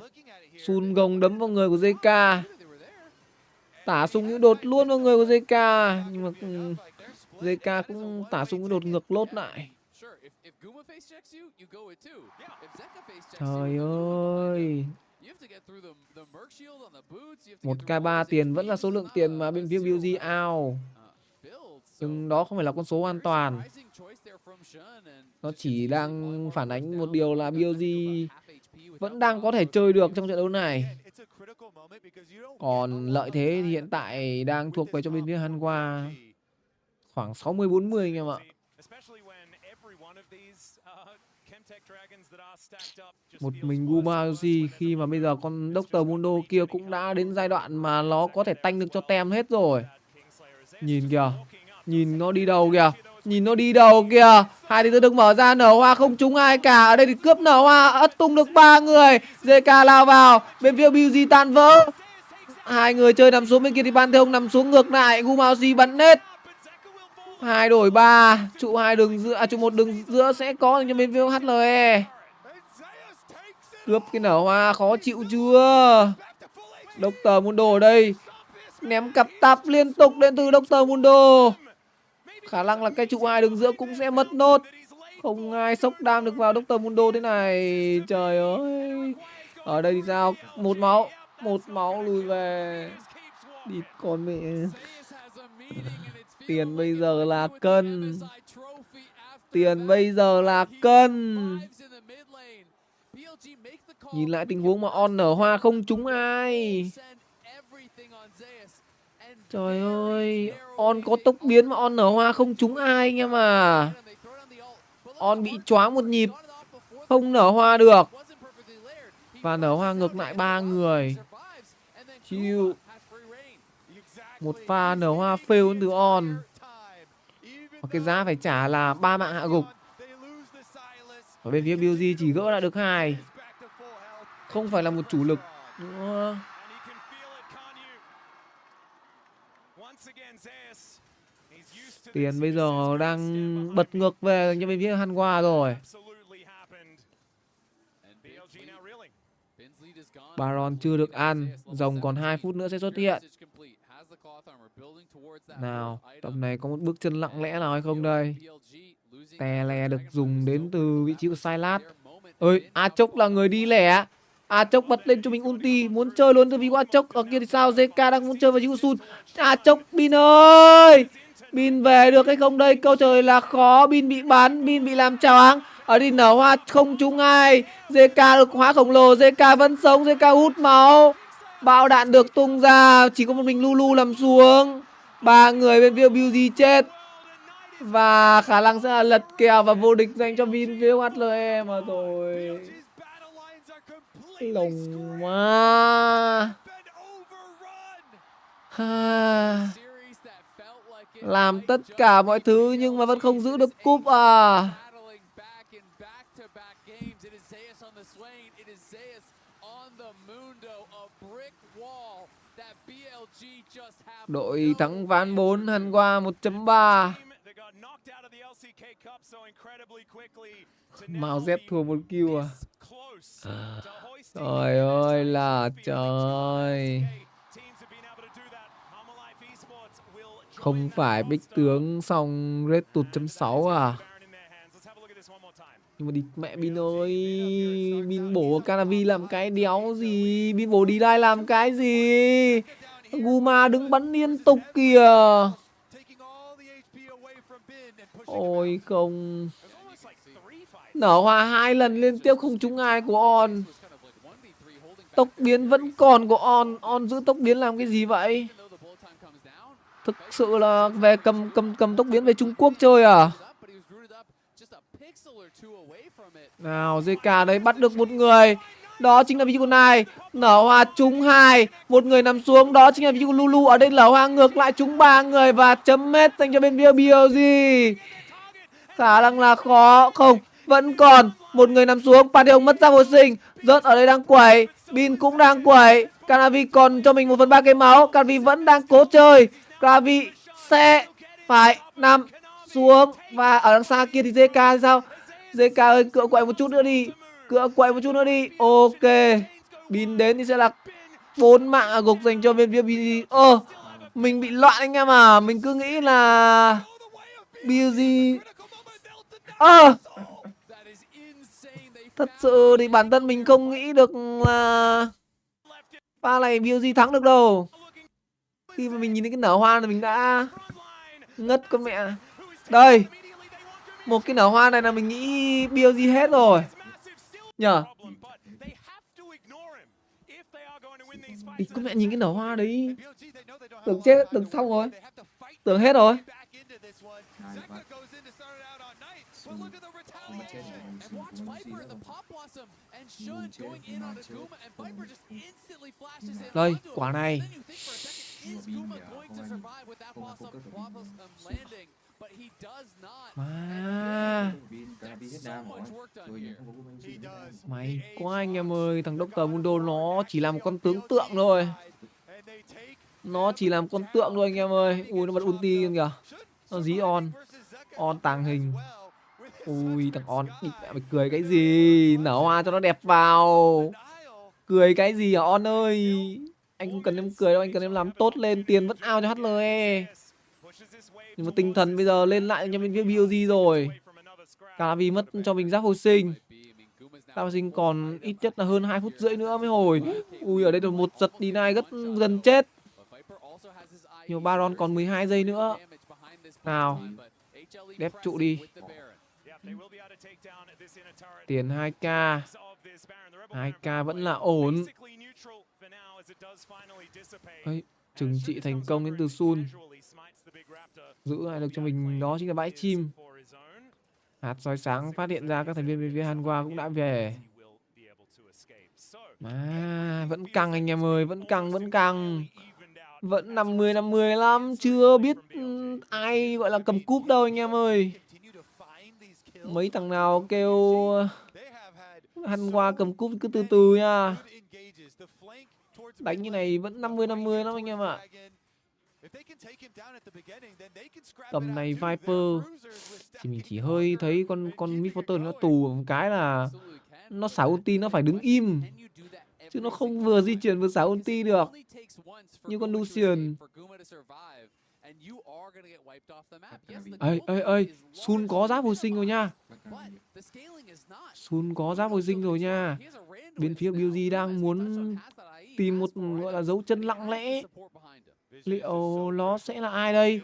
Sun gồng đấm vào người của JK. Tả súng nhũ đột luôn vào người của JK. Nhưng mà JK cũng tả súng nhũ đột ngược lốt lại. Trời ơi. 1k3 tiền vẫn là số lượng tiền mà bên phía BLG out. Nhưng đó không phải là con số hoàn toàn. Nó chỉ đang phản ánh một điều là BLG vẫn đang có thể chơi được trong trận đấu này. Còn lợi thế thì hiện tại đang thuộc về cho bên phía Hanwha khoảng 60-40 anh em ạ. Một mình Gumayushi khi mà bây giờ con Dr. Mundo kia cũng đã đến giai đoạn mà nó có thể tanh được cho tem hết rồi. Nhìn kìa, nhìn nó đi đâu kìa, nhìn nó đi đâu kìa. Hai thì được mở ra, nở hoa không trúng ai cả. Ở đây thì cướp nở hoa, ất tung được 3 người. JK lao vào, bên phía BLG tan vỡ. Hai người chơi nằm xuống, bên kia thì Pantheon nằm xuống ngược lại. Gumayushi bắn hết. 2 đổi 3, trụ 2 đường giữa, trụ 1 đường giữa sẽ có cho bên phía HLE. Cướp cái nở hoa khó chịu chưa? Dr. Mundo ở đây ném cặp tạp liên tục đến từ Dr. Mundo. Khả năng là cái trụ 2 đường giữa cũng sẽ mất nốt. Không ai sốc đam được vào Dr. Mundo thế này. Trời ơi. Ở đây thì sao? Một máu lùi về. Địt con mẹ. Tiền bây giờ là cân. Tiền bây giờ là cân. Nhìn lại tình huống mà on nở hoa không trúng ai. Trời ơi, on có tốc biến mà on nở hoa không trúng ai anh em à. On bị choáng một nhịp, không nở hoa được. Và nở hoa ngược lại 3 người. Chịu. Một pha nở hoa fail từ on. Và cái giá phải trả là 3 mạng hạ gục. Ở bên phía BLG chỉ gỡ lại được 2. Không phải là một chủ lực nữa. Tiền bây giờ đang bật ngược về cho bên phía Hanwha rồi. Baron chưa được ăn. Rồng còn 2 phút nữa sẽ xuất hiện. Nào, tập này có một bước chân lặng lẽ nào hay không đây? Tè lè được dùng đến từ vị trí của Silas. Ơi, Achok là người đi lẻ. Achok bật lên cho mình ulti, muốn chơi luôn từ vị của Achok. Ở kia thì sao? JK đang muốn chơi vào vị của Sun. Achok, Bin ơi! Bin về được hay không đây? Câu trả lời là khó. Bin bị bắn, Bin bị làm choáng. Ở đi nở hoa không trúng ai. JK được hóa khổng lồ, JK vẫn sống, JK hút máu. Bão đạn được tung ra, chỉ có một mình Lulu nằm xuống. 3 người bên phía BLG chết. Và khả năng sẽ là lật kèo và vô địch dành cho Bin phía HLE mà thôi. Lồng quá. Làm tất cả mọi thứ nhưng mà vẫn không giữ được cúp à. Đội thắng ván 4, Hanwha 1.3. Mao Z thua 1 kill à. Trời ơi là trời. Không phải bích tướng xong rate tụt .6 à. Nhưng mà đi mẹ Bin ơi. Bin bổ Canavi làm cái đéo gì. Bin bổ đi lại làm cái gì. Guma đứng bắn liên tục kìa. Ôi không. Nở hoa 2 lần liên tiếp không trúng ai của on. Tốc biến vẫn còn của on. On giữ tốc biến làm cái gì vậy? Thực sự là về cầm tốc biến về Trung Quốc chơi à? Nào JK đấy bắt được một người. Đó chính là vị trí của này. Nở hoa trúng 2. Một người nằm xuống. Đó chính là vị trí của Lulu. Ở đây nở hoa ngược lại trúng 3 người. Và chấm hết dành cho bên phía BLG. Khả năng là khó. Không, vẫn còn một người nằm xuống. Pantheon mất ra hồi sinh. Rớt ở đây đang quẩy. Bin cũng đang quẩy. Canavi còn cho mình 1/3 cái máu. Canavi vẫn đang cố chơi. Canavi sẽ phải nằm xuống. Và ở đằng xa kia thì JK sao? JK ơi, cựa quậy một chút nữa đi. Cựa quậy một chút nữa đi. Ok. Bin đến thì sẽ là 4 mạng gục dành cho bên phía BLG. Mình bị loạn anh em à. Mình cứ nghĩ là BLG. Thật sự thì bản thân mình không nghĩ được là pha này BLG thắng được đâu. Khi mà mình nhìn thấy cái nở hoa là mình đã Ngất con mẹ. Đây. Một cái nở hoa này là mình nghĩ BLG hết rồi. Nhở? Ý, con mẹ nhìn cái nở hoa đấy. Tưởng chết, tưởng xong rồi. Tưởng hết rồi. Đây, quả này. Mà mày quá anh em ơi. Thằng Dr. Mundo nó chỉ là một con tưởng tượng thôi. Nó chỉ làm con tượng thôi anh em ơi. Ui nó bật ulti kìa. Nó dí on tàng hình. Ui thằng on. Mày cười cái gì? Nở hoa cho nó đẹp vào. Cười cái gì hả on ơi? Anh không cần em cười đâu, anh cần em làm tốt lên. Tiền vẫn ao cho HLE. Nhưng mà tinh thần bây giờ lên lại cho bên phía BLG rồi. Cả vì mất cho mình giáp hồi sinh. Giáp hồi sinh còn ít nhất là hơn 2 phút rưỡi nữa mới hồi. Ui ở đây là một giật deny rất gần chết. Nhiều Baron còn 12 giây nữa. Nào. Đép trụ đi. Tiền 2k. 2k vẫn là ổn. Đấy, trừng trị thành công đến từ Sun. Giữ lại được cho mình đó chính là bãi chim. Hạt soi sáng phát hiện ra các thành viên bên phía Hàn Quốc cũng đã về. Mà vẫn căng anh em ơi, vẫn căng. Vẫn 50-50 lắm, chưa biết ai gọi là cầm cúp đâu anh em ơi. Mấy thằng nào kêu Hàn Quốc cầm cúp cứ từ từ nha. Đánh như này vẫn 50-50 lắm anh em ạ. Tầm này Viper thì mình chỉ hơi thấy con Midforter nó tù một cái là nó xả ulti nó phải đứng im. Chứ nó không vừa di chuyển vừa xả ulti được. Như con Lucian. Ê, Sun có giáp hồi sinh rồi nha. Sun có giáp hồi sinh rồi nha. Bên phía BLG đang muốn tìm một gọi là dấu chân lặng lẽ. Liệu nó sẽ là ai đây?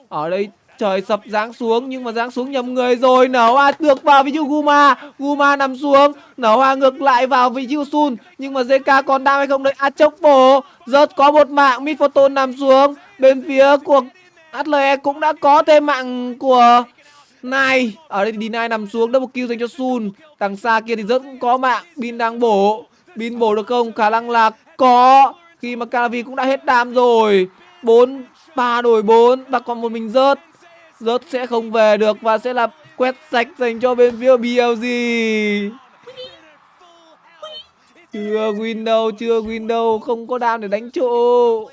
Ở đây trời sập giáng xuống nhưng mà giáng xuống nhầm người rồi. Nở hoa được vào vị trí Guma. Guma nằm xuống. Nở hoa ngược lại vào vị trí của Sun. Nhưng mà JK còn đam hay không đấy? Chốc bổ. Rớt có một mạng. Midforton nằm xuống. Bên phía của HLE cũng đã có thêm mạng của Nai. Ở đây thì Nai nằm xuống. Double kill dành cho Sun. Đằng xa kia thì Rớt cũng có mạng. Bin đang bổ. Bin bổ được không? Khả năng là có. Khi mà Calavi cũng đã hết đam rồi. 4-3 đổi 4. Và còn một mình Rớt. Rớt sẽ không về được và sẽ là quét sạch dành cho bên phía BLG. Chưa win đâu. Không có đam để đánh trụ.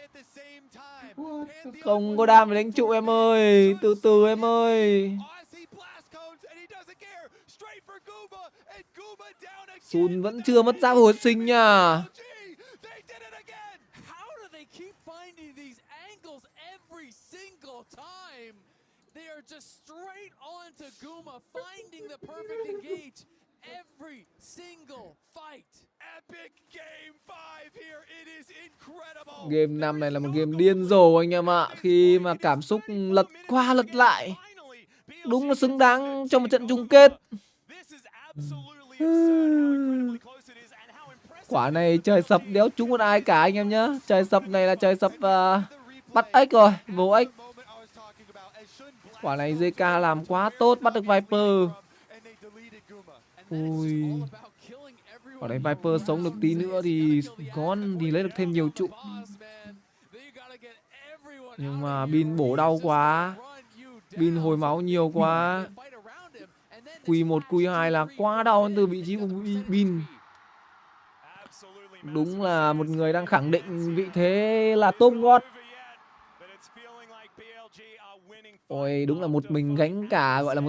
Không có đam để đánh trụ em ơi. Từ từ em ơi. Sun vẫn chưa mất giáp hồi sinh nha. Just straight on to Guma, finding the perfect engage every single fight. Epic game 5 here, it is incredible. Game 5 này là một game điên rồ anh em ạ. Khi mà cảm xúc lật qua lật lại. Đúng là xứng đáng cho một trận chung kết. Quả này trời sập đéo trúng một ai cả anh em nhá. Trời sập này là trời sập bắt ếch rồi, vô ếch. Quả này JK làm quá tốt, bắt được Viper. Ui. Quả này Viper sống được tí nữa thì con thì lấy được thêm nhiều trụ. Nhưng mà Bin bổ đau quá. Bin hồi máu nhiều quá. Q1, Q2 là quá đau từ vị trí của Bin. Đúng là một người đang khẳng định vị thế là top god. Ôi đúng là một mình gánh cả gọi là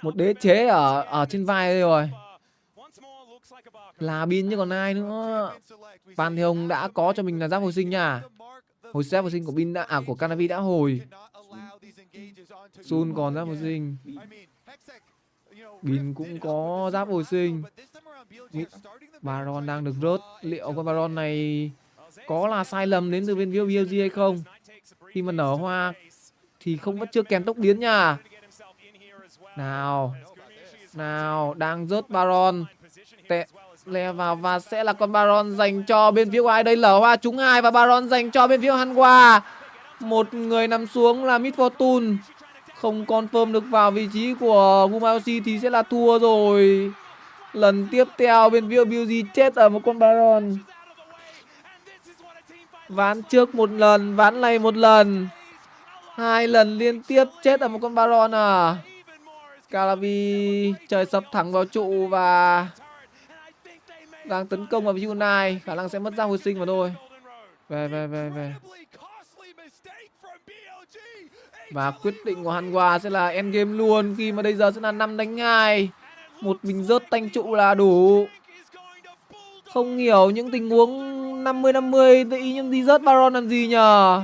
một đế chế ở trên vai đây rồi. Là Bin chứ còn ai nữa. Pantheon đã có cho mình là giáp hồi sinh nha. Hồi giáp hồi sinh của Bin đã của Canavi đã hồi. Sun còn giáp hồi sinh. Bin cũng có giáp hồi sinh. Baron đang được rớt. Liệu con Baron này có là sai lầm đến từ bên phía BLG hay không? Khi mà nở hoa thì không vẫn chưa kèm tốc biến nha. Nào, đang rớt Baron. Le vào và sẽ là con Baron dành cho bên phía của ai đây? Lở Hoa trúng 2 và Baron dành cho bên phía Hanwha. Một người nằm xuống là Mid Fortune. Không confirm được vào vị trí của Gumayoshi thì sẽ là thua rồi. Lần tiếp theo bên phía BLG chết ở một con Baron. Ván trước một lần, ván này một lần. 2 lần liên tiếp chết ở một con Baron à. Calavi trời sập thẳng vào trụ và đang tấn công vào Unai. Khả năng sẽ mất ra hồi sinh mà thôi. Về. Và quyết định của Hanwha sẽ là endgame luôn. Khi mà bây giờ sẽ là 5 đánh 2. Một mình rớt tanh trụ là đủ. Không hiểu những tình huống 50-50 tự nhiên đi rớt Baron làm gì nhờ.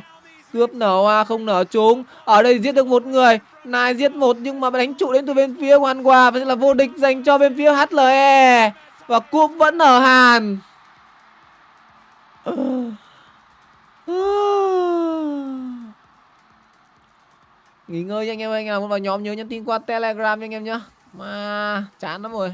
Cướp nở hoa không nở trúng. Ở đây giết được một người. Nai giết một nhưng mà đánh trụ đến từ bên phía của Hanwha. Và sẽ là vô địch dành cho bên phía HLE. Và cúp vẫn ở Hàn. Nghỉ ngơi nha anh em ơi. Anh nào muốn vào nhóm nhớ nhắn tin qua Telegram nha anh em nhá. Mà chán lắm rồi.